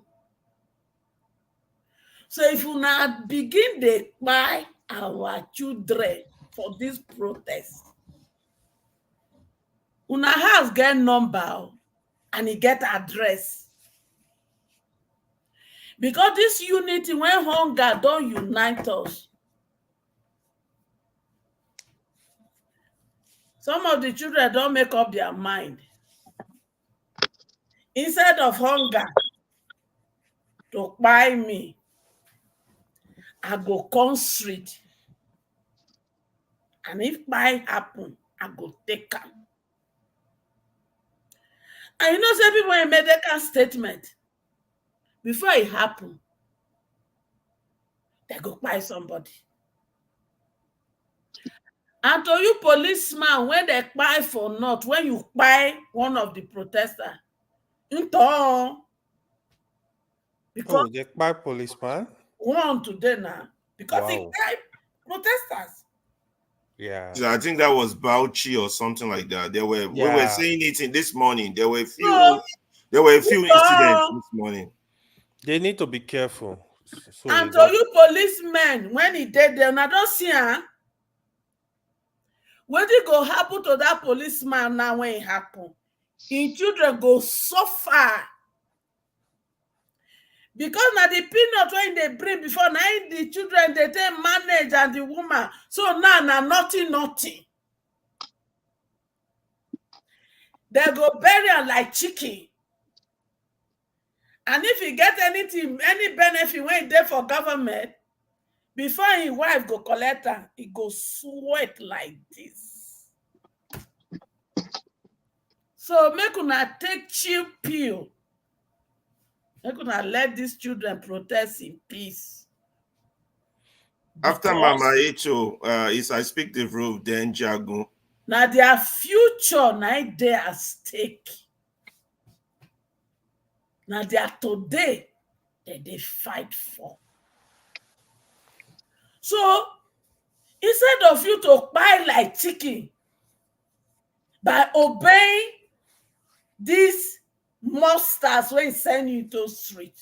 [SPEAKER 21] So if you now begin to buy our children for this protest, una house get number. and he get address. Because this unity, when hunger don't unite us, some of the children don't make up their mind. Instead of hunger to buy me, I go come street. And if buy happen, I go take am. And you know, say people when make that statement, before it happen, they go buy somebody. And to you policeman, when they buy for not, when you buy one of the protesters, because
[SPEAKER 17] Oh, they buy policeman?
[SPEAKER 21] one today now, because he
[SPEAKER 17] Wow.
[SPEAKER 21] buy protesters.
[SPEAKER 17] Yeah.
[SPEAKER 4] So I think that was Bauchi or something like that. We were saying it in this morning. There were a few incidents this morning.
[SPEAKER 17] They need to be careful. So
[SPEAKER 21] And to you policemen, when he did them, I don't see what did go happen to that policeman now when it happen? His children go suffer. Because now the peanut when they bring before, now the children they take manage and the woman. So now nothing. They go bury her like chicken. And if he get anything, any benefit when he there for government, before his wife go collect her, he go sweat like this. So make una take chill pill. Make una let these children protest in peace.
[SPEAKER 4] After Mama Echo, is I speak the roof, then Jago.
[SPEAKER 21] Now their future now they at stake. Now they are today that they fight for. So instead of you to buy like chicken by obeying these monsters when he send you to street,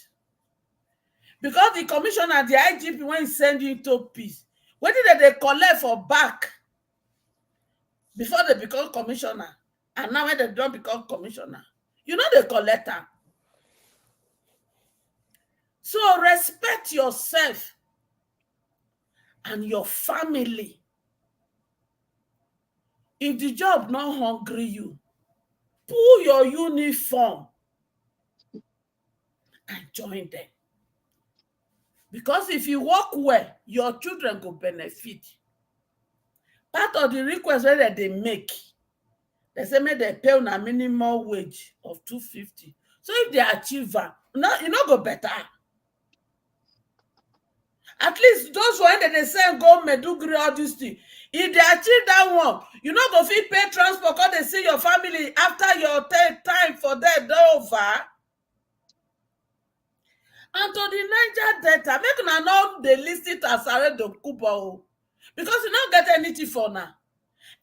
[SPEAKER 21] because the commissioner, the IGP, when he send you to peace, what did they collect for back before they become commissioner? And now when they don't become commissioner, you know they collect them. So respect yourself and your family. If the job not hungry you, pull your uniform and join them. Because if you work well, your children go benefit. Part of the request that they make, they say make they pay on a minimum wage of 250. So if they achieve that, you know go better. At least those ones that they say go Medugri all this thing. If they achieve that one, you know go fit pay transport because they see your family after your time for that over. And to the Niger Delta, make una know they list it as Asaredo Kubo. Because you don't get anything for now.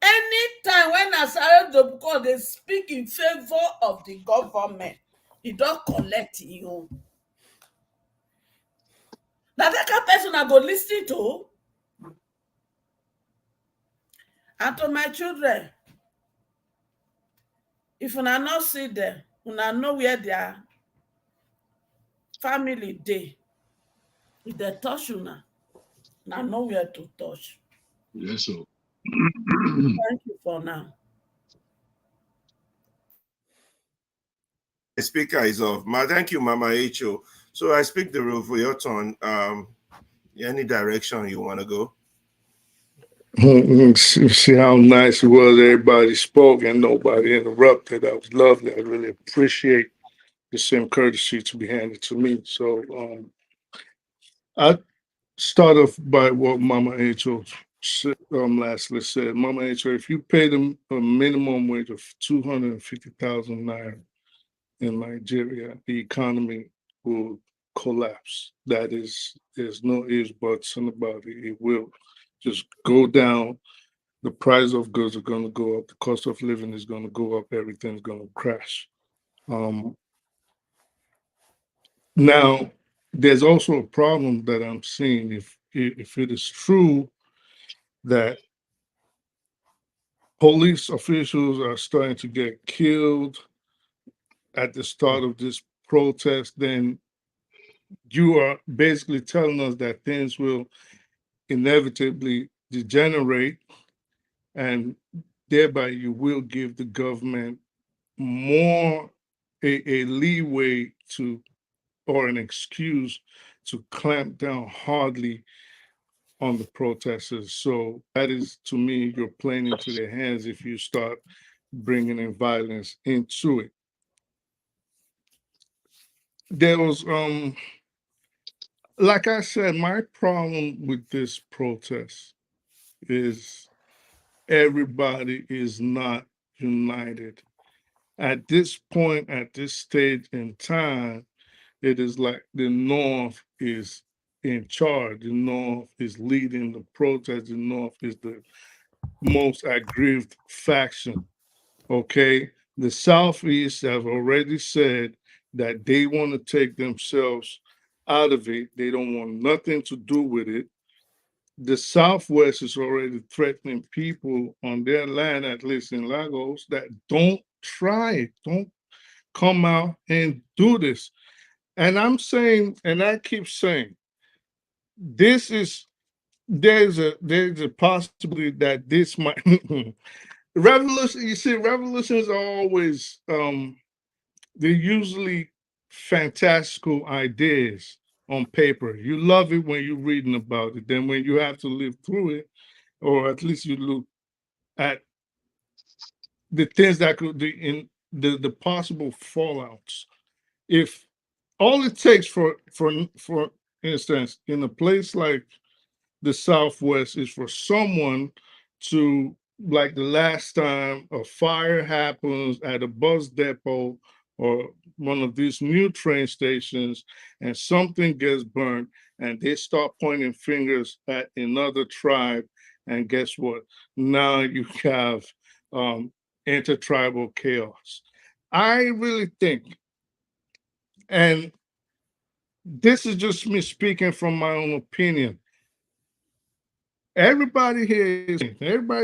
[SPEAKER 21] Anytime when Asaredo Kubo they speak in favor of the government, you don't collect you. Now that kind of person I go listen to. And to my children, if una not see them, una know where their family dey. If they touch una know where to touch.
[SPEAKER 3] Yes, sir.
[SPEAKER 21] Thank you for now.
[SPEAKER 4] The speaker is off. Thank you, Mama Echo. So I speak the rule for your turn. Any direction you want to go?
[SPEAKER 8] See how nice it was. Everybody spoke and nobody interrupted. That was lovely. I really appreciate the same courtesy to be handed to me. So I start off by what Mama Angel lastly said. Mama Angel, if you pay them a minimum wage of 250,000 naira in Nigeria, the economy will collapse. That is, there's no ifs, buts about it. It will just go down. The price of goods are going to go up. The cost of living is going to go up. Everything's going to crash. Now, there's also a problem that I'm seeing. If it is true that police officials are starting to get killed at the start of this protest, then you are basically telling us that things will inevitably degenerate, and thereby you will give the government more a leeway to, or an excuse to clamp down hardly on the protesters. So that is, to me, you're playing into their hands if you start bringing in violence into it. There was, like I said, my problem with this protest is everybody is not united. At this point, at this stage in time, it is like the North is in charge. The North is leading the protest. The North is the most aggrieved faction. Okay. The Southeast have already said that they want to take themselves out of it. They don't want nothing to do with it. The Southwest is already threatening people on their land, at least in Lagos, that don't try it, don't come out and do this. And I'm saying, and I keep saying, this is there's a possibility that this might revolution. You see, revolutions are always they're usually fantastical ideas on paper. You love it when you're reading about it. Then when you have to live through it, or at least you look at the things that could be in the possible fallouts. If all it takes for instance, in a place like the Southwest is for someone to, like the last time a fire happens at a bus depot or one of these new train stations and something gets burned and they start pointing fingers at another tribe. And guess what? Now you have intertribal chaos. I really think, and this is just me speaking from my own opinion, everybody's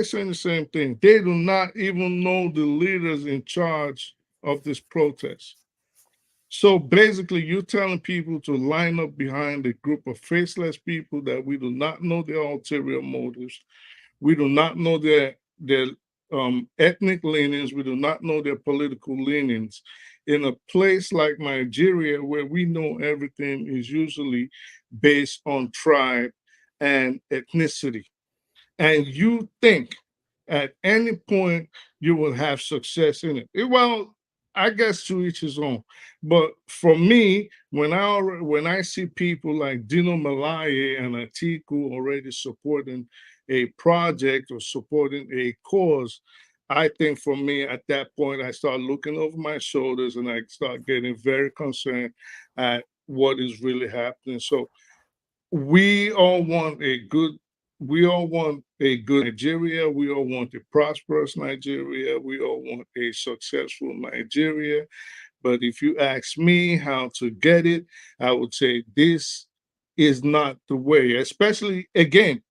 [SPEAKER 8] saying the same thing. They do not even know the leaders in charge of this protest. So basically, you're telling people to line up behind a group of faceless people that we do not know their ulterior motives. We do not know their ethnic leanings. We do not know their political leanings. In a place like Nigeria, where we know everything is usually based on tribe and ethnicity, and you think at any point you will have success in it. Well, I guess to each his own. But for me, when I see people like Dino Malaye and Atiku already supporting a project or supporting a cause, I think for me at that point I start looking over my shoulders and I start getting very concerned at what is really happening. So we all want a good Nigeria. We all want a prosperous Nigeria. We all want a successful Nigeria. But if you ask me how to get it, I would say this is not the way, especially again,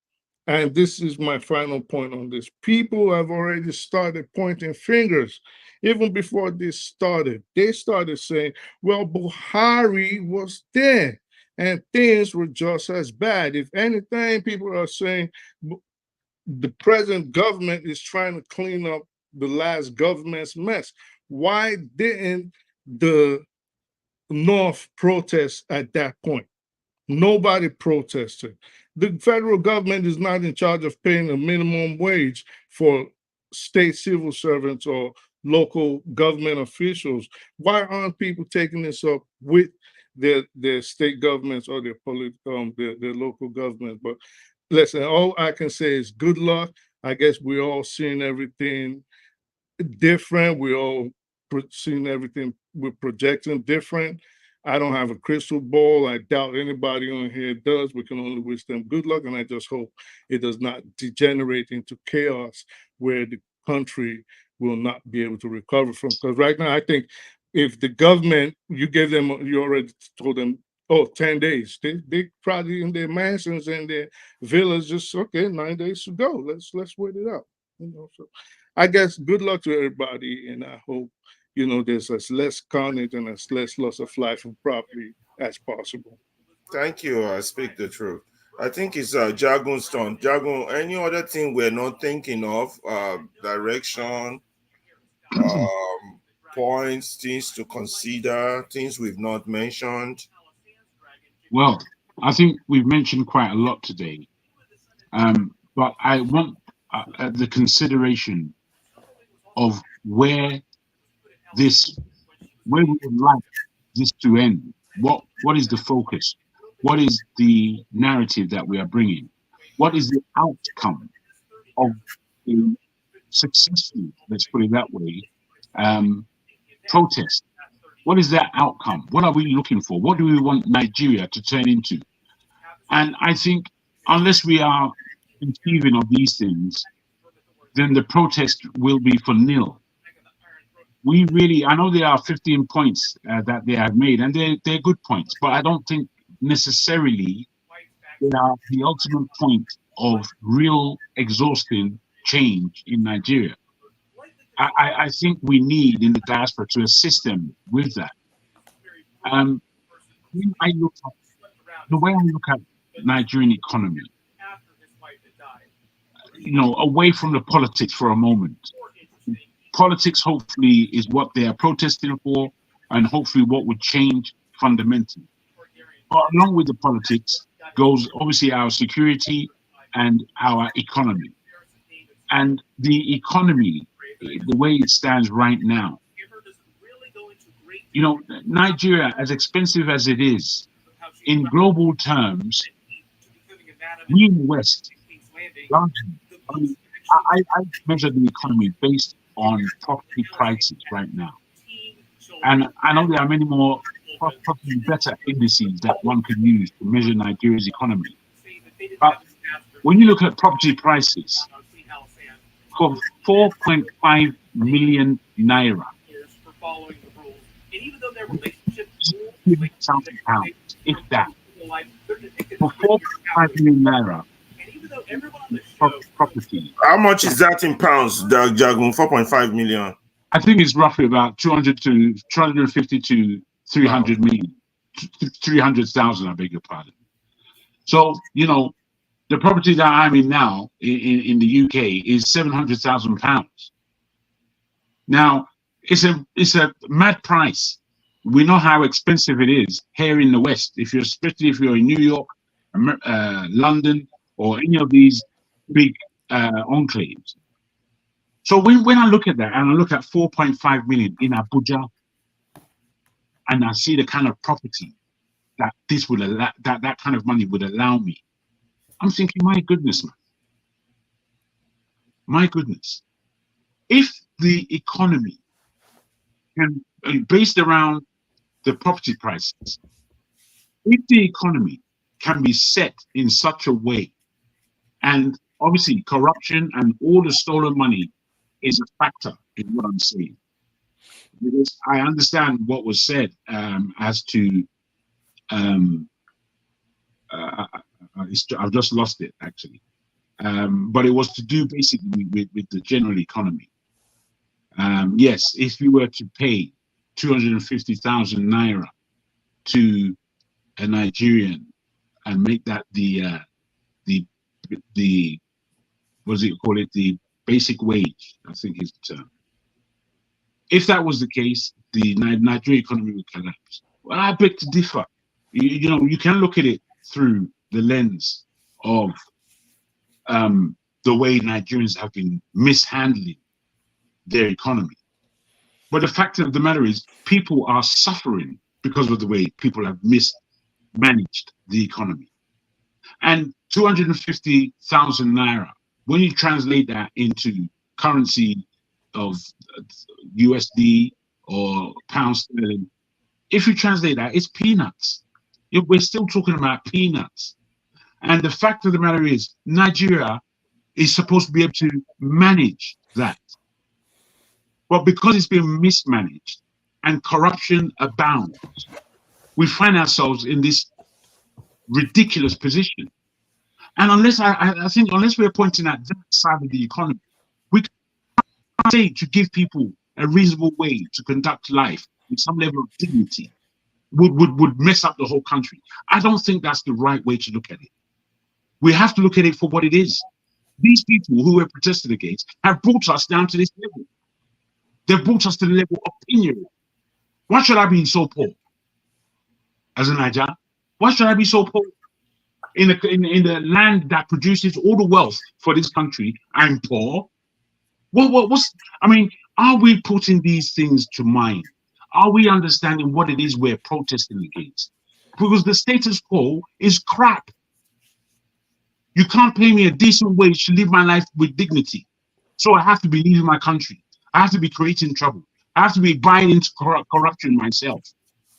[SPEAKER 8] and this is my final point on this. People have already started pointing fingers. Even before this started, they started saying, well, Buhari was there and things were just as bad. If anything, people are saying the present government is trying to clean up the last government's mess. Why didn't the North protest at that point? Nobody protested. The federal government is not in charge of paying a minimum wage for state civil servants or local government officials. Why aren't people taking this up with their state governments or their local governments? But listen, all I can say is good luck. I guess we're all seeing everything different. We're all seeing everything, we're projecting different. I don't have a crystal ball. I doubt anybody on here does. We can only wish them good luck, and I just hope it does not degenerate into chaos where the country will not be able to recover from. Because right now, I think if the government, you already told them, 10 days. They probably in their mansions and their villas just, okay, 9 days to go. Let's wait it out. So I guess good luck to everybody, and I hope there's as less carnage and as less loss of life and property as possible.
[SPEAKER 4] Thank you. I speak the truth. I think it's Jagun's turn. Jagun, any other thing we're not thinking of? Direction, points, things to consider, things we've not mentioned.
[SPEAKER 3] Well, I think we've mentioned quite a lot today, but I want the consideration of where we would like this to end. What is the focus? What is the narrative that we are bringing? What is the outcome of a successful, let's put it that way, protest? What is that outcome? What are we looking for? What do we want Nigeria to turn into? And I think unless we are conceiving of these things, then the protest will be for nil. I know there are 15 points that they have made, and they're good points, but I don't think necessarily they are the ultimate point of real exhausting change in Nigeria. I think we need in the diaspora to assist them with that. The way I look at Nigerian economy, away from the politics for a moment. Politics hopefully is what they are protesting for, and hopefully what would change fundamentally. But along with the politics goes obviously our security and our economy. And the economy, the way it stands right now, Nigeria, as expensive as it is, in global terms, we in the West, I measure the economy based on property prices right now. And I know there are many more probably better indices that one can use to measure Nigeria's economy. But when you look at property prices, for 4.5 million naira, £50,000, if that, for 4.5 million naira, property.
[SPEAKER 4] How much is that in pounds, Jagun? 4.5 million.
[SPEAKER 3] I think it's roughly about 250 to 300 million, 300,000. I beg your pardon. So the property that I'm in now in the UK is £700,000. Now it's a mad price. We know how expensive it is here in the West. Especially if you're in New York, London, or any of these big enclaves. So when I look at that, and I look at 4.5 million in Abuja, and I see the kind of property that this would allow, that kind of money would allow me, I'm thinking, my goodness, man. My goodness. If the economy can be based around the property prices, if the economy can be set in such a way, and obviously corruption and all the stolen money is a factor in what I'm saying. Because I understand what was said as to I've just lost it actually, but it was to do basically with the general economy. Yes, if you were to pay 250,000 naira to a Nigerian and make that the what do you call it, the basic wage, I think is the term. If that was the case, the Nigerian economy would collapse. Well, I beg to differ. You can look at it through the lens of the way Nigerians have been mishandling their economy. But the fact of the matter is, people are suffering because of the way people have mismanaged the economy. And 250,000 naira, when you translate that into currency of USD or pound sterling, if you translate that, it's peanuts. We're still talking about peanuts. And the fact of the matter is, Nigeria is supposed to be able to manage that. But because it's been mismanaged and corruption abounds, we find ourselves in this ridiculous position. And unless unless we're pointing at that side of the economy, we can't say to give people a reasonable way to conduct life with some level of dignity would mess up the whole country. I don't think that's the right way to look at it. We have to look at it for what it is. These people who we're protesting against have brought us down to this level. They've brought us to the level of penury. Why should I be so poor as a Nigerian? Why should I be so poor in the land that produces all the wealth for this country? I'm poor. I mean, are we putting these things to mind? Are we understanding what it is we're protesting against? Because the status quo is crap. You can't pay me a decent wage to live my life with dignity. So I have to be leaving my country. I have to be creating trouble. I have to be buying into corruption myself.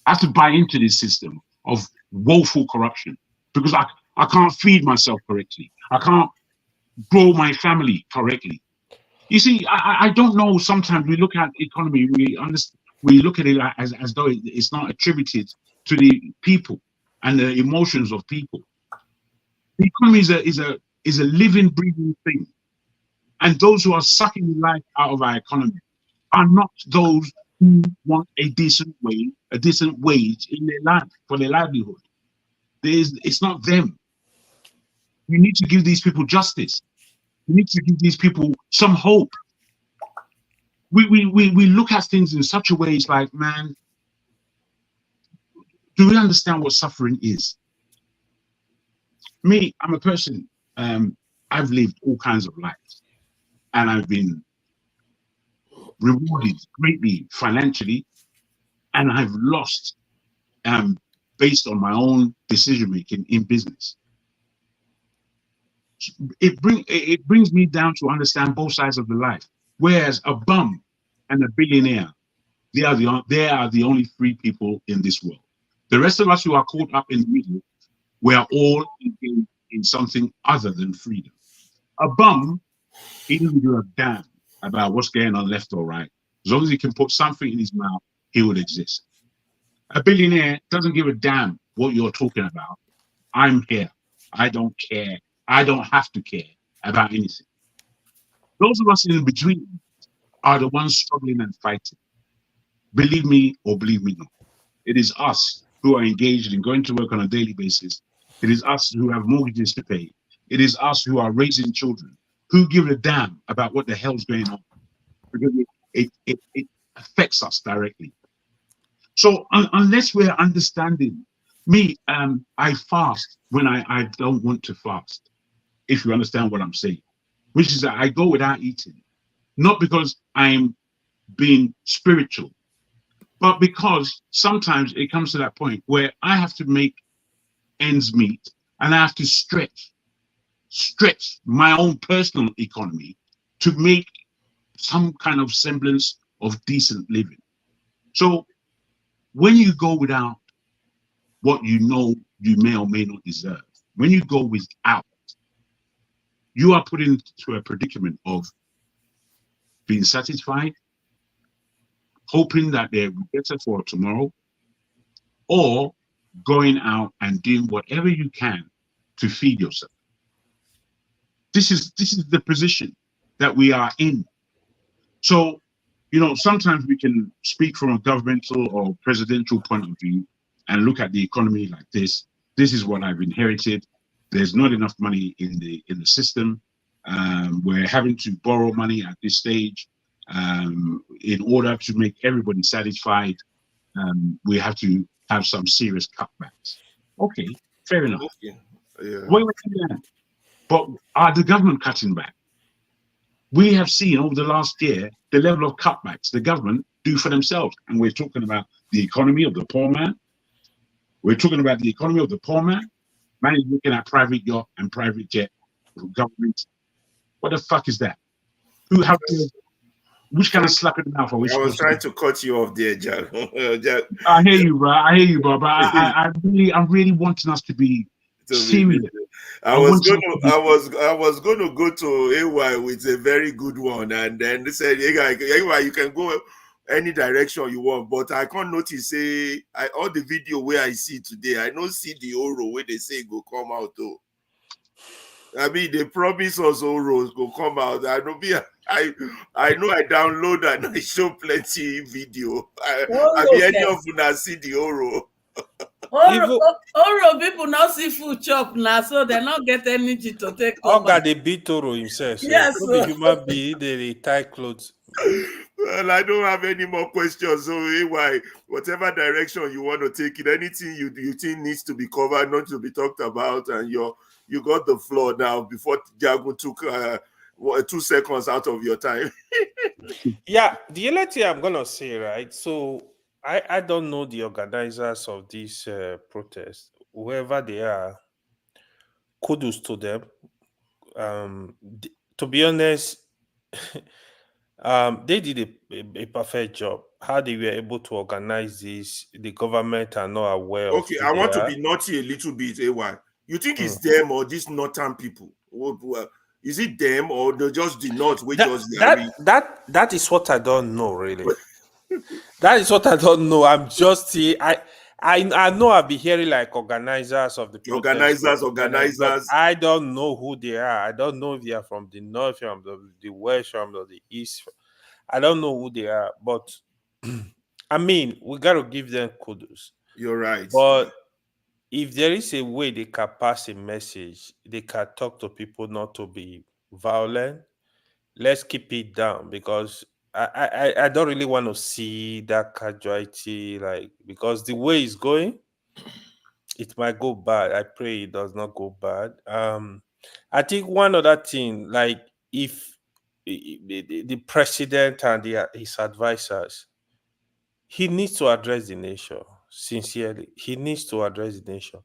[SPEAKER 3] I have to buy into this system of woeful corruption because I can't feed myself correctly. I can't grow my family correctly. You see, I don't know. Sometimes we look at economy, we look at it as though it's not attributed to the people and the emotions of people. The economy is a living, breathing thing, and those who are sucking the life out of our economy are not those who want a decent wage in their life for their livelihood. It's not them. We need to give these people justice. We need to give these people some hope. We look at things in such a way. It's like, man, do we understand what suffering is? Me, I'm a person. I've lived all kinds of lives, and I've been rewarded greatly financially, and I've lost based on my own decision making in business. It brings me down to understand both sides of the life. Whereas a bum and a billionaire, they are the only free people in this world. The rest of us who are caught up in the middle, we are all in something other than freedom. A bum, he doesn't give a damn about what's going on left or right. As long as he can put something in his mouth, he will exist. A billionaire doesn't give a damn what you're talking about. I'm here. I don't care. I don't have to care about anything. Those of us in between are the ones struggling and fighting. Believe me or believe me not. It is us who are engaged in going to work on a daily basis. It is us who have mortgages to pay. It is us who are raising children who give a damn about what the hell's going on, because it affects us directly. So unless we're understanding, I fast when I don't want to fast, if you understand what I'm saying, which is that I go without eating, not because I'm being spiritual, but because sometimes it comes to that point where I have to make ends meet and I have to stretch my own personal economy to make some kind of semblance of decent living. So when you go without what you know you may or may not deserve, when you go without, you are put into a predicament of being satisfied, hoping that they'll be better for tomorrow, or going out and doing whatever you can to feed yourself. This is the position that we are in. So, sometimes we can speak from a governmental or presidential point of view and look at the economy like this. This is what I've inherited. There's not enough money in the system. We're having to borrow money at this stage in order to make everybody satisfied. We have to have some serious cutbacks. Okay, fair enough.
[SPEAKER 4] Okay. Yeah.
[SPEAKER 3] But are the government cutting back? We have seen over the last year the level of cutbacks the government do for themselves. And we're talking about the economy of the poor man. We're talking about the economy of the poor man. Man is looking at private yacht and private jet government. What the fuck is that? Which kind of slap in the mouth? I
[SPEAKER 4] was trying to cut you off there, Jack.
[SPEAKER 3] I hear you, bro. But I'm really wanting us to be serious.
[SPEAKER 4] I was going to go to AY with a very good one, and then they said, AY, you can go any direction you want, but I can't notice all the video where I see today, I don't see the Oro where they say go come out though. I mean, they promise us Oros go come out. I know I download and I show plenty video. I
[SPEAKER 21] Oro
[SPEAKER 4] be any
[SPEAKER 21] ke.
[SPEAKER 4] of una see the Oro.
[SPEAKER 21] Oro people not see food chop now, so they not get energy to take come
[SPEAKER 17] Oga
[SPEAKER 21] back.
[SPEAKER 17] dey beat Toro himself.
[SPEAKER 21] Yes,
[SPEAKER 17] No be
[SPEAKER 21] so.
[SPEAKER 17] human being, they tie clothes.
[SPEAKER 4] Well, I don't have any more questions. So, why, whatever direction you want to take it, anything you think needs to be covered, not to be talked about, and you got the floor now before Jago took 2 seconds out of your time.
[SPEAKER 17] Yeah, the only thing I'm gonna say, right? So I don't know the organizers of this protest, whoever they are. Kudos to them. To be honest, they did a perfect job. How they were able to organize this, the government are not aware of
[SPEAKER 4] Okay,
[SPEAKER 17] who
[SPEAKER 4] I
[SPEAKER 17] they
[SPEAKER 4] want to
[SPEAKER 17] are.
[SPEAKER 4] be naughty a little bit, AY. You think it's them or these northern people? Is it them or they just the north we just
[SPEAKER 17] That is what I don't know, really. That is what I don't know. I'm just I know I've been hearing like organizers of the protest, but I don't know who they are. I don't know if they are from the north, from the west, from the east. I don't know who they are, but I mean, we got to give them kudos.
[SPEAKER 4] You're right.
[SPEAKER 17] But if there is a way they can pass a message, they can talk to people not to be violent. Let's keep it down, because I don't really want to see that casualty, like, because the way it's going, it might go bad. I pray it does not go bad. I think one other thing, like, if the president and his advisors, he needs to address the nation sincerely. He needs to address the nation.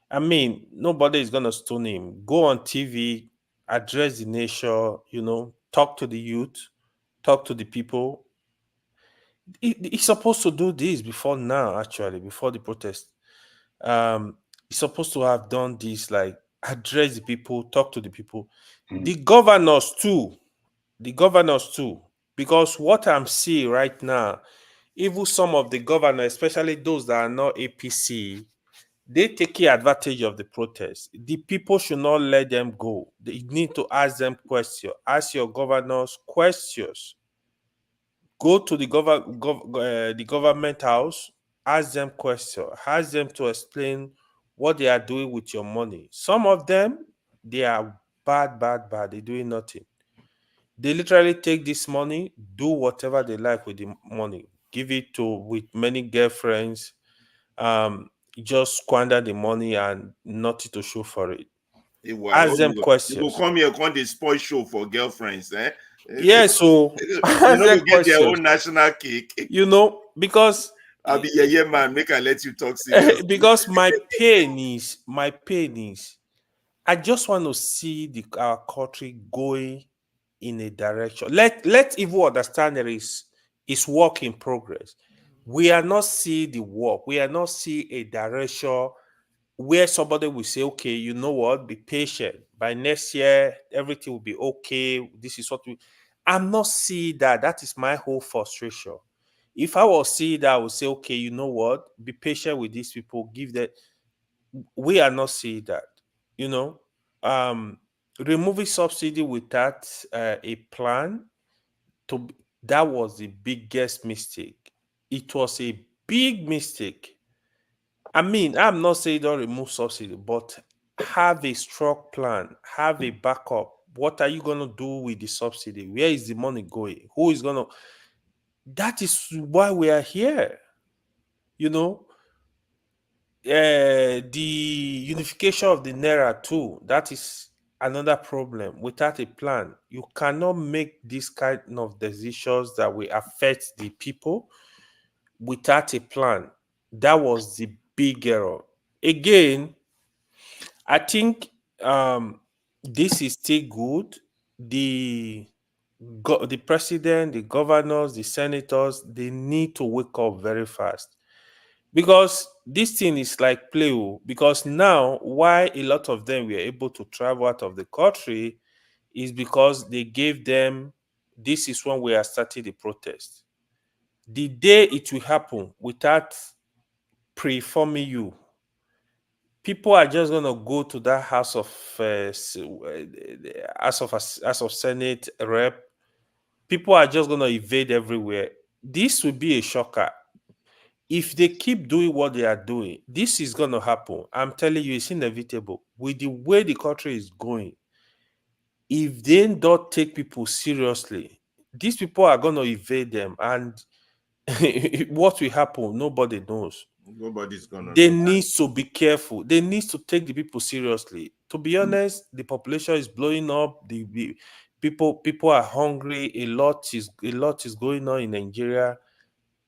[SPEAKER 17] I mean, nobody is gonna stone him. Go on TV, address the nation, talk to the youth, talk to the people. He's supposed to do this before now, actually, before the protest. He's supposed to have done this, like, address the people, talk to the people. The governors too. Because what I'm seeing right now, even some of the governors, especially those that are not APC, they taking advantage of the protest. The people should not let them go. They need to ask them questions. Ask your governors questions. Go to the the government house. Ask them questions. Ask them to explain what they are doing with your money. Some of them, they are bad. They're doing nothing. They literally take this money, do whatever they like with the money, give it to with many girlfriends, just squander the money and nothing to show for it. Ask them
[SPEAKER 4] You
[SPEAKER 17] questions.
[SPEAKER 4] will come here, come the spoil show for girlfriends, eh?
[SPEAKER 17] Yeah, so
[SPEAKER 4] you know, you get their own national cake.
[SPEAKER 17] Because
[SPEAKER 4] I'll be yeah, man. Make I let you talk serious.
[SPEAKER 17] Because my pain is, I just want to see our country going in a direction. Let's even understand there is work in progress. We are not seeing the work. We are not seeing a direction where somebody will say, okay, you know what, be patient. By next year, everything will be okay. This is what I'm not seeing that. That is my whole frustration. If I was seeing that, I would say, okay, you know what, be patient with these people, give that. We are not seeing that. Removing subsidy without a plan, that was the biggest mistake. It was a big mistake. I mean, I'm not saying don't remove subsidy, but have a strong plan, have a backup. What are you going to do with the subsidy? Where is the money going? Who is going to? That is why we are here. The unification of the Naira too, that is another problem. Without a plan, you cannot make this kind of decisions that will affect the people without a plan. That was the big error. Again, I think this is still good. The president, the governors, the senators, they need to wake up very fast, because this thing is like play. Because now, why a lot of them were able to travel out of the country is because they gave them, this is when we are starting the protest. The day it will happen without pre-forming you, people are just going to go to that house of Senate rep, people are just going to evade everywhere. This will be a shocker. If they keep doing what they are doing, this is going to happen. I'm telling you, it's inevitable. With the way the country is going, if they don't take people seriously, these people are going to evade them. And what will happen, nobody knows.
[SPEAKER 4] Nobody's gonna
[SPEAKER 17] They
[SPEAKER 4] know.
[SPEAKER 17] need to be careful. They need to take the people seriously. To be honest, the population is blowing up. The people are hungry. A lot is going on in Nigeria.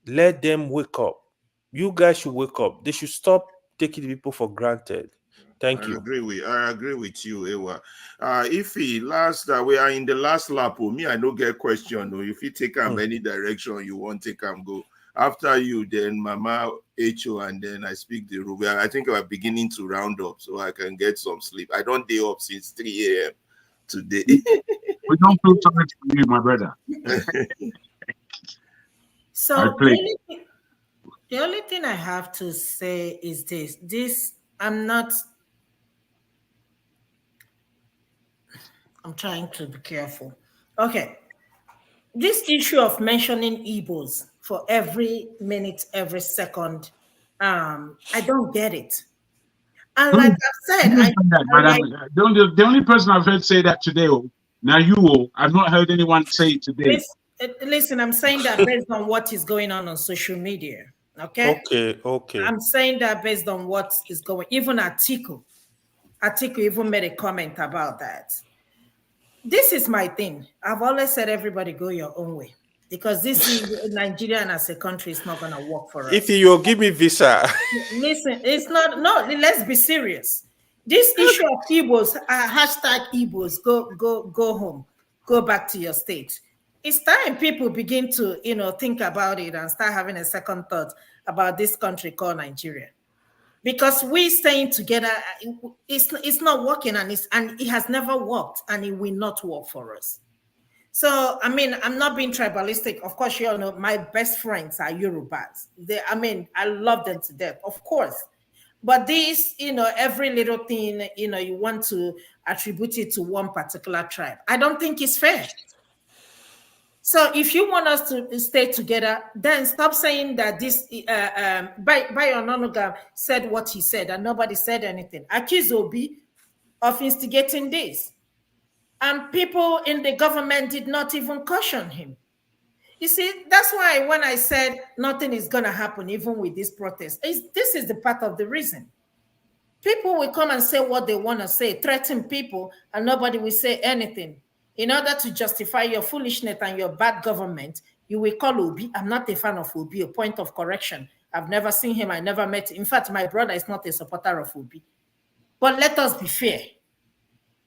[SPEAKER 17] Let them wake up. You guys should wake up. They should stop taking the people for granted. Thank you.
[SPEAKER 4] I agree with you, Ewa. If he we are in the last lap, me, I don't get question. If you take him any direction you want, take him go. After you, then Mama H.O. and then I speak the rule. I think we're beginning to round up so I can get some sleep. I don't day up since 3 a.m. today.
[SPEAKER 3] We don't feel sorry for you, my brother.
[SPEAKER 5] So the only thing I have to say is this. I'm trying to be careful. Okay. This issue of mentioning Igbos for every minute, every second, I don't get it. And like I've said,
[SPEAKER 3] the only person I've heard say that today, now I've not heard anyone say it today.
[SPEAKER 5] Listen, I'm saying that based on what is going on social media. Okay. I'm saying that based on what is going. Even Atiku even made a comment about that. This is my thing. I've always said, everybody go your own way, because this is Nigeria as a country is not going to work for us.
[SPEAKER 17] If you give me visa.
[SPEAKER 5] Listen, it's not. No, let's be serious. This issue of Igbos, hashtag Igbos, go home, go back to your state. It's time people begin to, think about it and start having a second thought about this country called Nigeria. Because we staying together, it's not working, and it has never worked, and it will not work for us. So, I'm not being tribalistic. Of course, you all know my best friends are Yorubas. I love them to death, of course. But this, every little thing, you want to attribute it to one particular tribe. I don't think it's fair. So if you want us to stay together, then stop saying that this Bayo Onanuga said what he said and nobody said anything. Accuse Obi of instigating this. And people in the government did not even caution him. You see, that's why when I said nothing is going to happen even with this protest, this is the part of the reason. People will come and say what they want to say, threaten people, and nobody will say anything. In order to justify your foolishness and your bad government, you will call Obi. I'm not a fan of Obi, a point of correction. I've never seen him. I never met him. In fact, my brother is not a supporter of Obi. But let us be fair.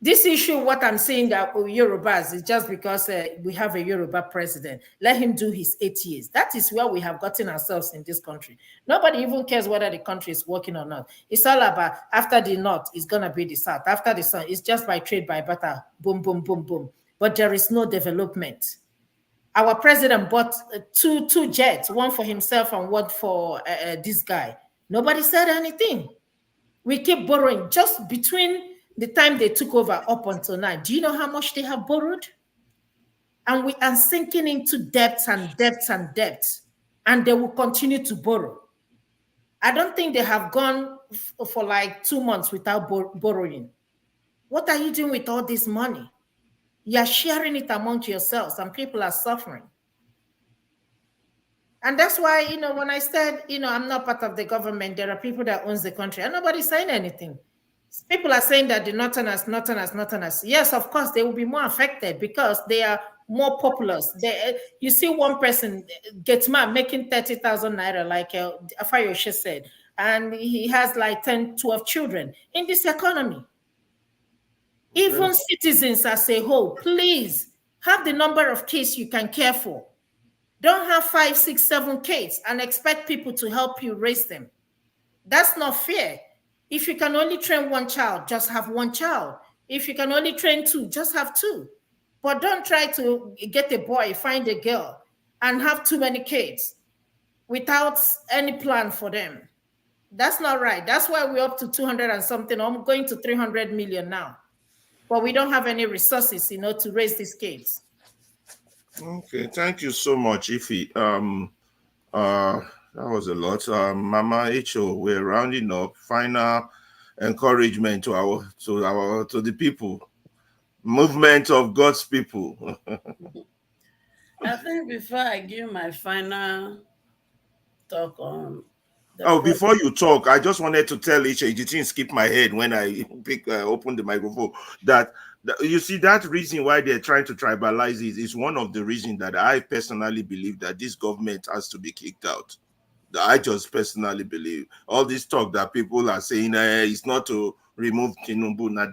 [SPEAKER 5] This issue, what I'm saying that Yorubas is just because we have a Yoruba president. Let him do his 8 years. That is where we have gotten ourselves in this country. Nobody even cares whether the country is working or not. It's all about after the north, it's going to be the south. After the south, it's just by trade, by barter. Boom, boom, boom, boom. But there is no development. Our president bought two jets, one for himself and one for this guy. Nobody said anything. We keep borrowing just between the time they took over up until now. Do you know how much they have borrowed? And we are sinking into debts and debts and debts. And they will continue to borrow. I don't think they have gone for like 2 months without borrowing. What are you doing with all this money? You are sharing it among yourselves and people are suffering. And that's why, when I said, I'm not part of the government, there are people that owns the country and nobody's saying anything. People are saying that the Northerners. Yes, of course, they will be more affected because they are more populous. You see one person, gets mad, making 30,000 naira, like Afayoshe said, and he has like 10, 12 children in this economy. Even citizens as a whole, please have the number of kids you can care for. Don't have 5, 6, 7 kids and expect people to help you raise them. That's not fair. If you can only train one child, just have one child. If you can only train 2, just have 2. But don't try to get a boy, find a girl, and have too many kids without any plan for them. That's not right. That's why we're up to 200 and something. I'm going to 300 million now. But we don't have any resources, to raise these kids.
[SPEAKER 4] Okay, thank you so much, Ify. That was a lot. Mama Icho, we're rounding up. Final encouragement to the people, movement of God's people.
[SPEAKER 21] I think before I give my final talk on
[SPEAKER 4] Before you talk, I just wanted to tell Icho, it didn't skip my head when I opened the microphone, that you see that reason why they're trying to tribalize it is one of the reasons that I personally believe that this government has to be kicked out. I just personally believe all this talk that people are saying it's not to remove Tinubu. Now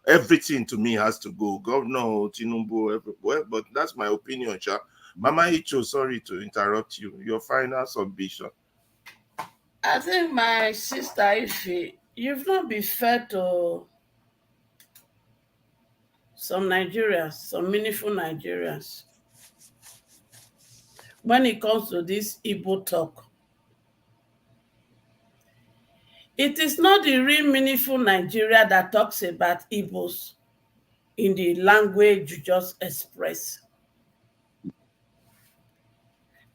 [SPEAKER 4] everything to me has to go. Governor Tinubu everywhere, but that's my opinion, Cha. Mama Icho, sorry to interrupt you. Your final submission.
[SPEAKER 21] I think my sister Ify, you've not been fair to some Nigerians, some meaningful Nigerians. When it comes to this Igbo talk, it is not the real meaningful Nigeria that talks about Igbos in the language you just expressed.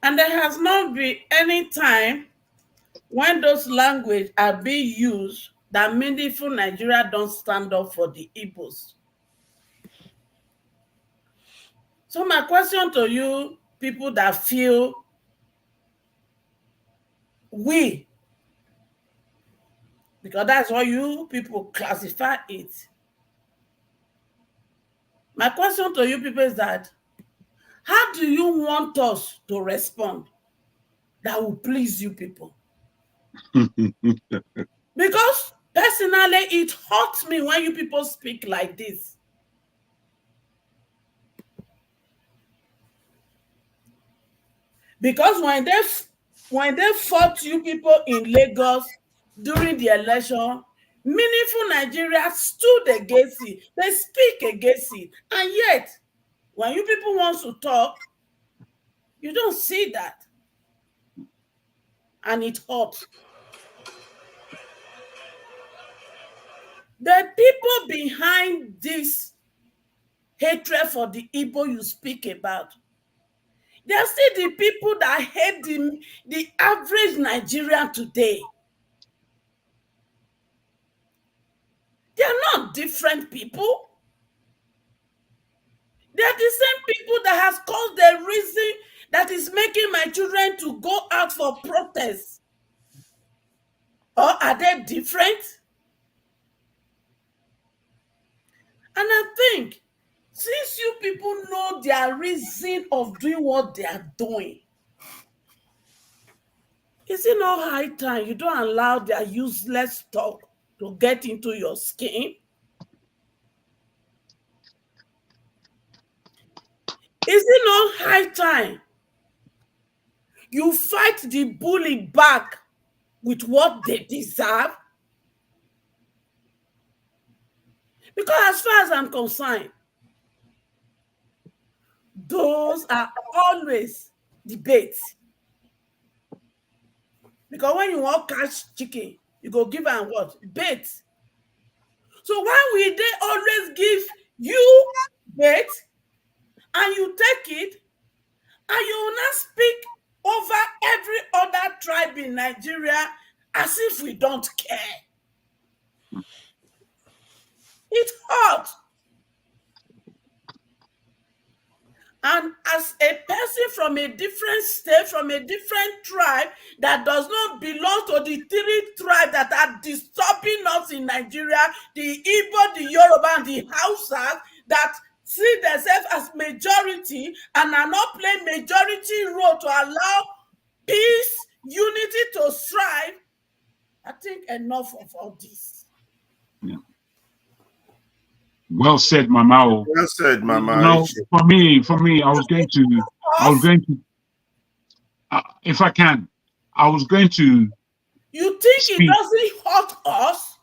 [SPEAKER 21] And there has not been any time when those languages are being used that meaningful Nigeria don't stand up for the Igbos. So my question to you, people that feel we, because that's what you people classify it. My question to you people is that, how do you want us to respond that will please you people? Because personally, it hurts me when you people speak like this. Because when they fought you people in Lagos during the election, meaningful Nigeria stood against it. They speak against it. And yet, when you people want to talk, you don't see that. And it hurts. The people behind this hatred for the Igbo you speak about, they are still the people that hate the average Nigerian today. They are not different people. They are the same people that has caused the reason that is making my children to go out for protests. Or are they different? And I think, since you people know their reason of doing what they are doing, is it not high time you don't allow their useless talk to get into your skin? Is it not high time you fight the bully back with what they deserve? Because as far as I'm concerned, those are always debates. Because when you want catch chicken, you go give them what? Bait. So why will they always give you bait and you take it and you will not speak over every other tribe in Nigeria as if we don't care? It hurts. And as a person from a different state, from a different tribe that does not belong to the three tribes that are disturbing us in Nigeria, the Igbo, the Yoruba, and the Hausas, that see themselves as majority and are not playing majority role to allow peace, unity to strive, I think enough of all this.
[SPEAKER 3] Yeah. Well said, Mama.
[SPEAKER 4] Well said, Mama.
[SPEAKER 3] You know, for me, I was going to, if I can, I was going to.
[SPEAKER 21] You think it doesn't hurt us?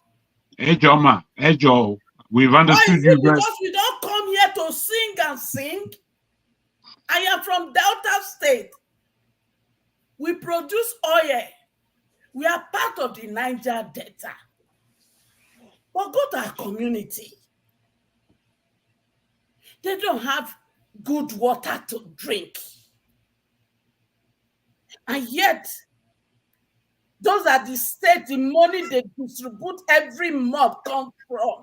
[SPEAKER 3] Ejo, we've understood.
[SPEAKER 21] Why is it because we don't come here to sing and sing? I am from Delta State. We produce oil. We are part of the Niger Delta. But go to our community. They don't have good water to drink. And yet, those are the states the money they distribute every month comes from.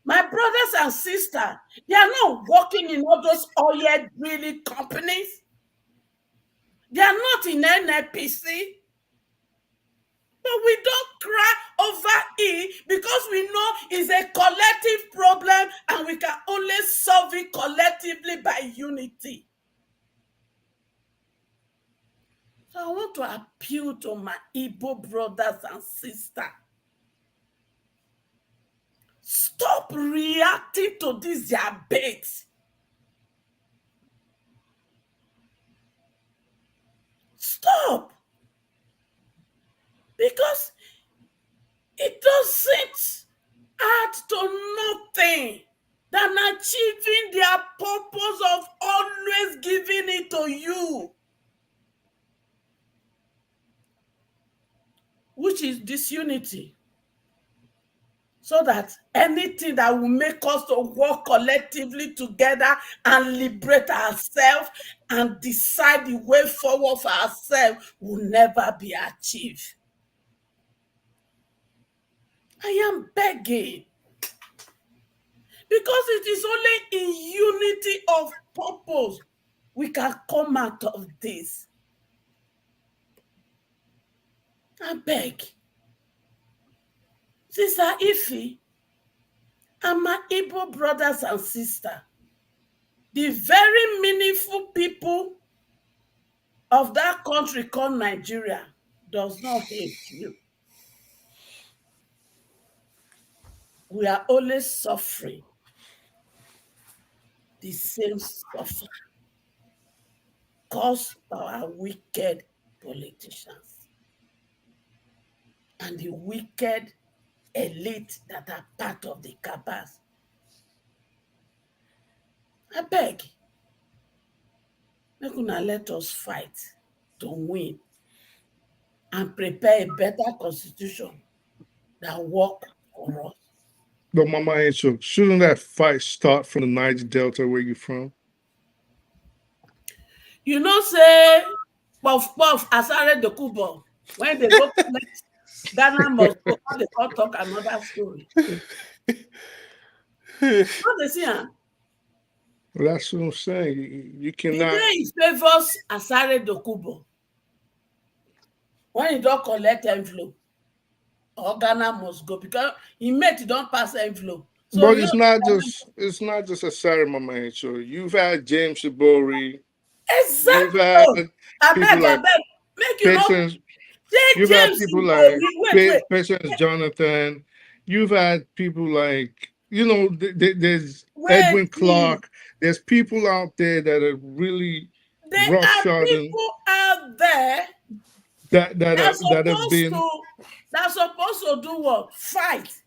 [SPEAKER 21] My brothers and sisters, they are not working in all those oil drilling companies. They are not in NNPC. But we don't cry over it because we know it's a collective problem and we can only solve it collectively by unity. So I want to appeal to my Igbo brothers and sisters. Stop reacting to this their bait. Stop. Because it doesn't add to nothing than achieving their purpose of always giving it to you, which is disunity. So that anything that will make us to work collectively together and liberate ourselves and decide the way forward for ourselves will never be achieved. I am begging. Because it is only in unity of purpose we can come out of this. I beg. Sister Ife and my Igbo brothers and sisters, the very meaningful people of that country called Nigeria does not hate you. We are always suffering the same suffering caused by our wicked politicians and the wicked elite that are part of the cabals. I beg, make una let us fight to win and prepare a better constitution that work for us.
[SPEAKER 8] But Mama Angel, shouldn't that fight start from the Niger Delta where you from?
[SPEAKER 21] You know, say, puff puff, asare the kubo. When they go collect Ghana must go, they can't talk another story. What they see, huh?
[SPEAKER 8] Well, that's what I'm saying. You
[SPEAKER 21] The
[SPEAKER 8] cannot.
[SPEAKER 21] day he favors Asare Dokubo, when he don't collect envelope, or Ghana must go because he made don't pass envelope. So
[SPEAKER 8] But it's not just a Saturday, Mama Angel. You've had James Shibori.
[SPEAKER 21] Exactly.
[SPEAKER 8] You've had people like
[SPEAKER 21] make you
[SPEAKER 8] Patience. You've had people like Patience Jonathan. You've had people like, there's Edwin Clark. There's people out there that are really roughshod.
[SPEAKER 21] People out there
[SPEAKER 8] that have been.
[SPEAKER 21] That's supposed to do what? Fight.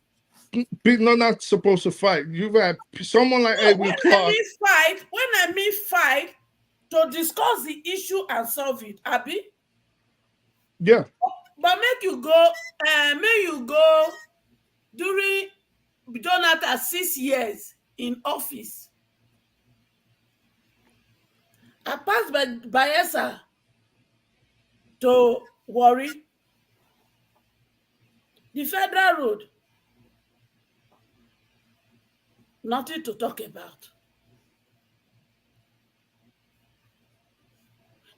[SPEAKER 8] Not supposed to fight. You've had someone like Edwin Clark.
[SPEAKER 21] When I mean fight, to discuss the issue and solve it, Abi.
[SPEAKER 8] Yeah.
[SPEAKER 21] But make you go during Jonathan 6 years in office. I passed by Bayelsa to Warri. The federal road, nothing to talk about.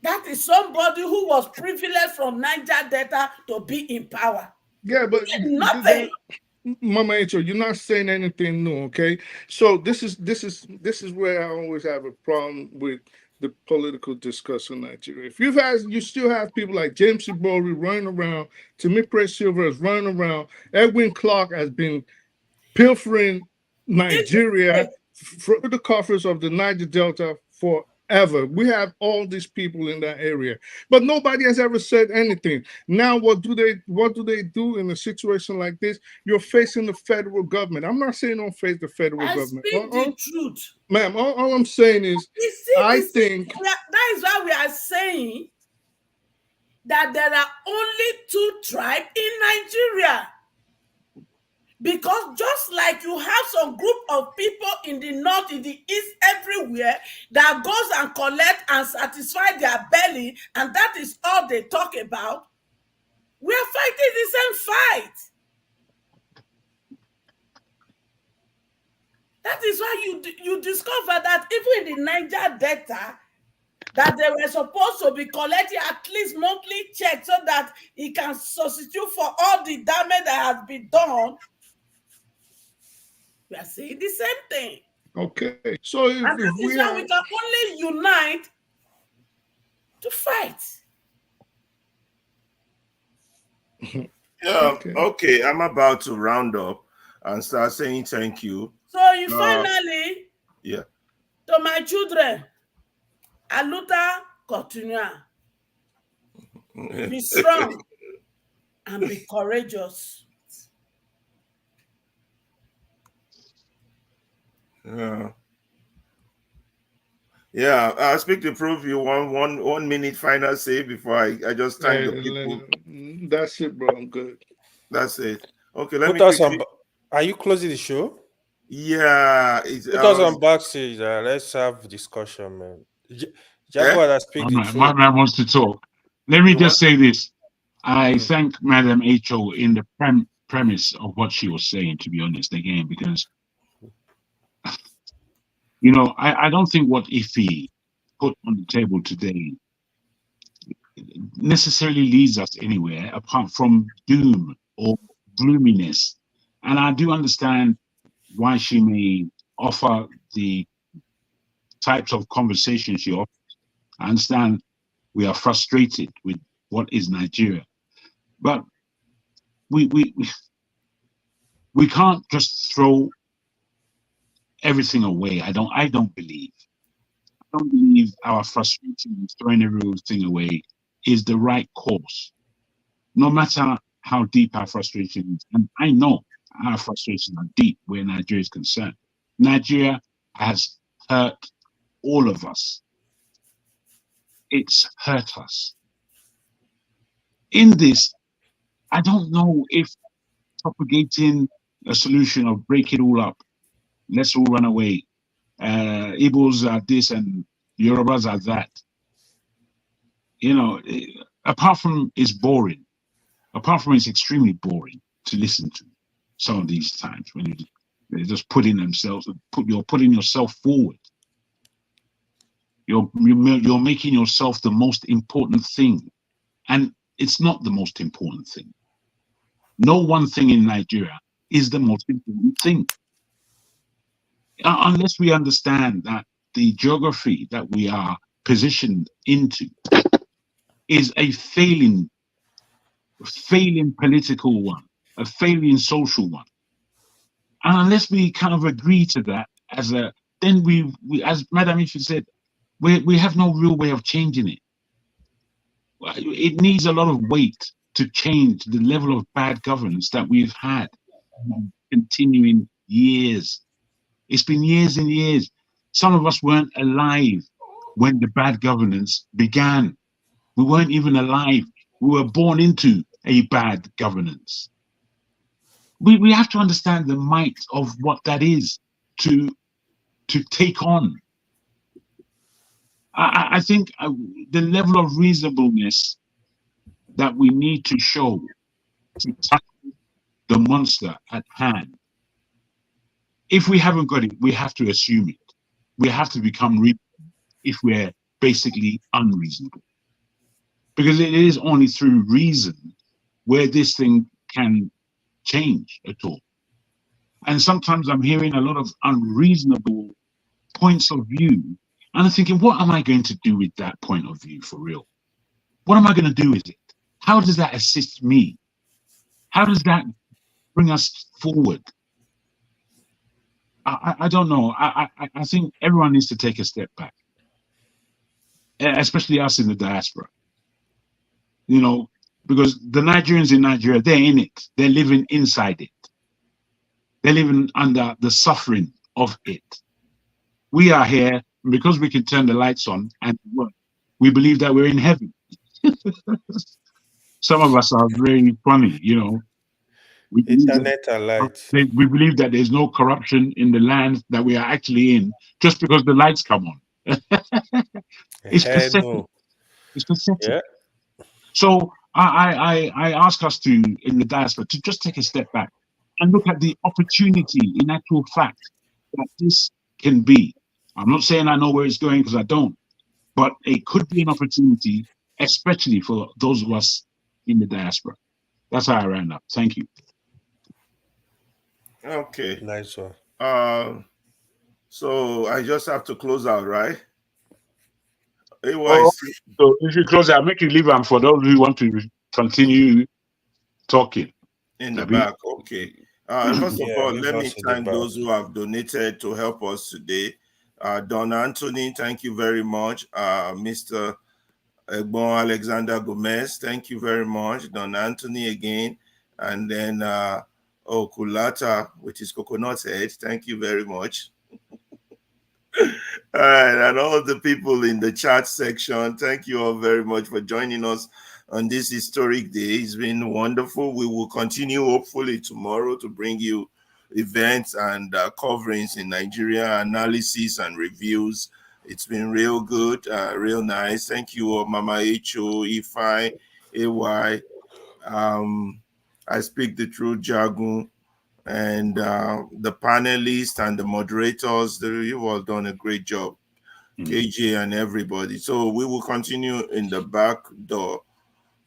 [SPEAKER 21] That is somebody who was privileged from Niger Delta to be in power.
[SPEAKER 8] Yeah, but
[SPEAKER 21] nothing.
[SPEAKER 8] Mama Angel, you're not saying anything new, okay? So this is where I always have a problem with the political discussion in Nigeria. If you still have people like James Shibori running around, Temipre Silva is running around, Edwin Clark has been pilfering Nigeria from the coffers of the Niger Delta forever. We have all these people in that area, but nobody has ever said anything. Now, what do they do in a situation like this? You're facing the federal government. I'm not saying don't face the federal government.
[SPEAKER 21] Speak the truth,
[SPEAKER 8] ma'am. All I'm saying is, I think
[SPEAKER 21] that is why we are saying that there are only 2 tribes in Nigeria. Because just like you have some group of people in the north, in the east, everywhere that goes and collect and satisfy their belly, and that is all they talk about, we are fighting the same fight. That is why you discover that even in the Niger Delta, that they were supposed to be collecting at least monthly checks so that it can substitute for all the damage that has been done. We are saying the same thing.
[SPEAKER 8] Okay. So if
[SPEAKER 21] that is why we can only unite to fight.
[SPEAKER 4] Yeah, okay. I'm about to round up and start saying thank you.
[SPEAKER 21] So you finally,
[SPEAKER 4] yeah,
[SPEAKER 21] to my children, Aluta continua. Be strong and be courageous.
[SPEAKER 4] Yeah, I'll speak to prove you one minute final say before I just thank the people.
[SPEAKER 8] That's it, bro. I'm good.
[SPEAKER 4] That's it. Okay, let
[SPEAKER 17] Put
[SPEAKER 4] me
[SPEAKER 17] us
[SPEAKER 4] quickly...
[SPEAKER 17] on. Are you closing the show?
[SPEAKER 4] Yeah.
[SPEAKER 17] Put us on backstage. Let's have discussion, man. Jaguar, speak the truth.
[SPEAKER 3] My man wants to talk. Let me just say this. I thank Madam H.O. in the premise of what she was saying, to be honest, again, because, you know, I don't think what Ife put on the table today necessarily leads us anywhere apart from doom or gloominess. And I do understand why she may offer the types of conversations she offers. I understand we are frustrated with what is Nigeria, but we can't just throw everything away. I don't believe our frustration and throwing everything away is the right course, no matter how deep our frustration is. And I know our frustrations are deep where Nigeria is concerned. Nigeria has hurt all of us. It's hurt us. In this, I don't know if propagating a solution of break it all up, let's all run away, Igbos are this and Yorubas are that. You know, apart from it's boring, apart from it's extremely boring to listen to some of these times when they're just putting themselves, you're putting yourself forward. You're making yourself the most important thing, and it's not the most important thing. No one thing in Nigeria is the most important thing. Unless we understand that the geography that we are positioned into is a failing political one, a failing social one. And unless we kind of agree to that then we as Madam Ife said, we have no real way of changing it. It needs a lot of weight to change the level of bad governance that we've had continuing years. It's been years and years. Some of us weren't alive when the bad governance began. We weren't even alive. We were born into a bad governance. We have to understand the might of what that is to take on. I think the level of reasonableness that we need to show to tackle the monster at hand, if we haven't got it, we have to assume it. We have to become reasonable if we're basically unreasonable. Because it is only through reason where this thing can change at all. And sometimes I'm hearing a lot of unreasonable points of view, and I'm thinking, what am I going to do with that point of view for real? What am I going to do with it? How does that assist me? How does that bring us forward? I don't know. I think everyone needs to take a step back, especially us in the diaspora. You know, because the Nigerians in Nigeria, they're in it. They're living inside it. They're living under the suffering of it. We are here because we can turn the lights on and work. We believe that we're in heaven. Some of us are very funny, you know. We believe
[SPEAKER 17] Internet and light.
[SPEAKER 3] we believe that there's no corruption in the land that we are actually in just because the lights come on. It's pathetic.
[SPEAKER 17] No.
[SPEAKER 3] It's pathetic.
[SPEAKER 17] Yeah.
[SPEAKER 3] So I ask us to, in the diaspora, to just take a step back and look at the opportunity in actual fact that this can be. I'm not saying I know where it's going because I don't, but it could be an opportunity, especially for those of us in the diaspora. That's how I ran up. Thank you.
[SPEAKER 4] Okay.
[SPEAKER 17] Nice one.
[SPEAKER 4] So I just have to close out, right?
[SPEAKER 3] Oh, so if you close, I'll make you leave them for those who want to continue talking.
[SPEAKER 4] In the back, okay. First of all, let me thank those who have donated to help us today. Don Anthony, thank you very much. Mr. Egbon Alexander Gomez, thank you very much. Don Anthony again. And then Kulata, which is Coconut Head, thank you very much. All right, and all the people in the chat section, thank you all very much for joining us on this historic day. It's been wonderful. We will continue hopefully tomorrow to bring you events and coverings in Nigeria, analysis and reviews. It's been real good, real nice. Thank you all, Mama H.O., Ifai, AY. I speak the truth, Jagun, and the panelists and the moderators. You've all done a great job. KJ and everybody. So we will continue in the back door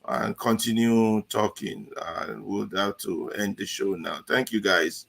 [SPEAKER 4] and continue talking. And we'll have to end the show now. Thank you, guys.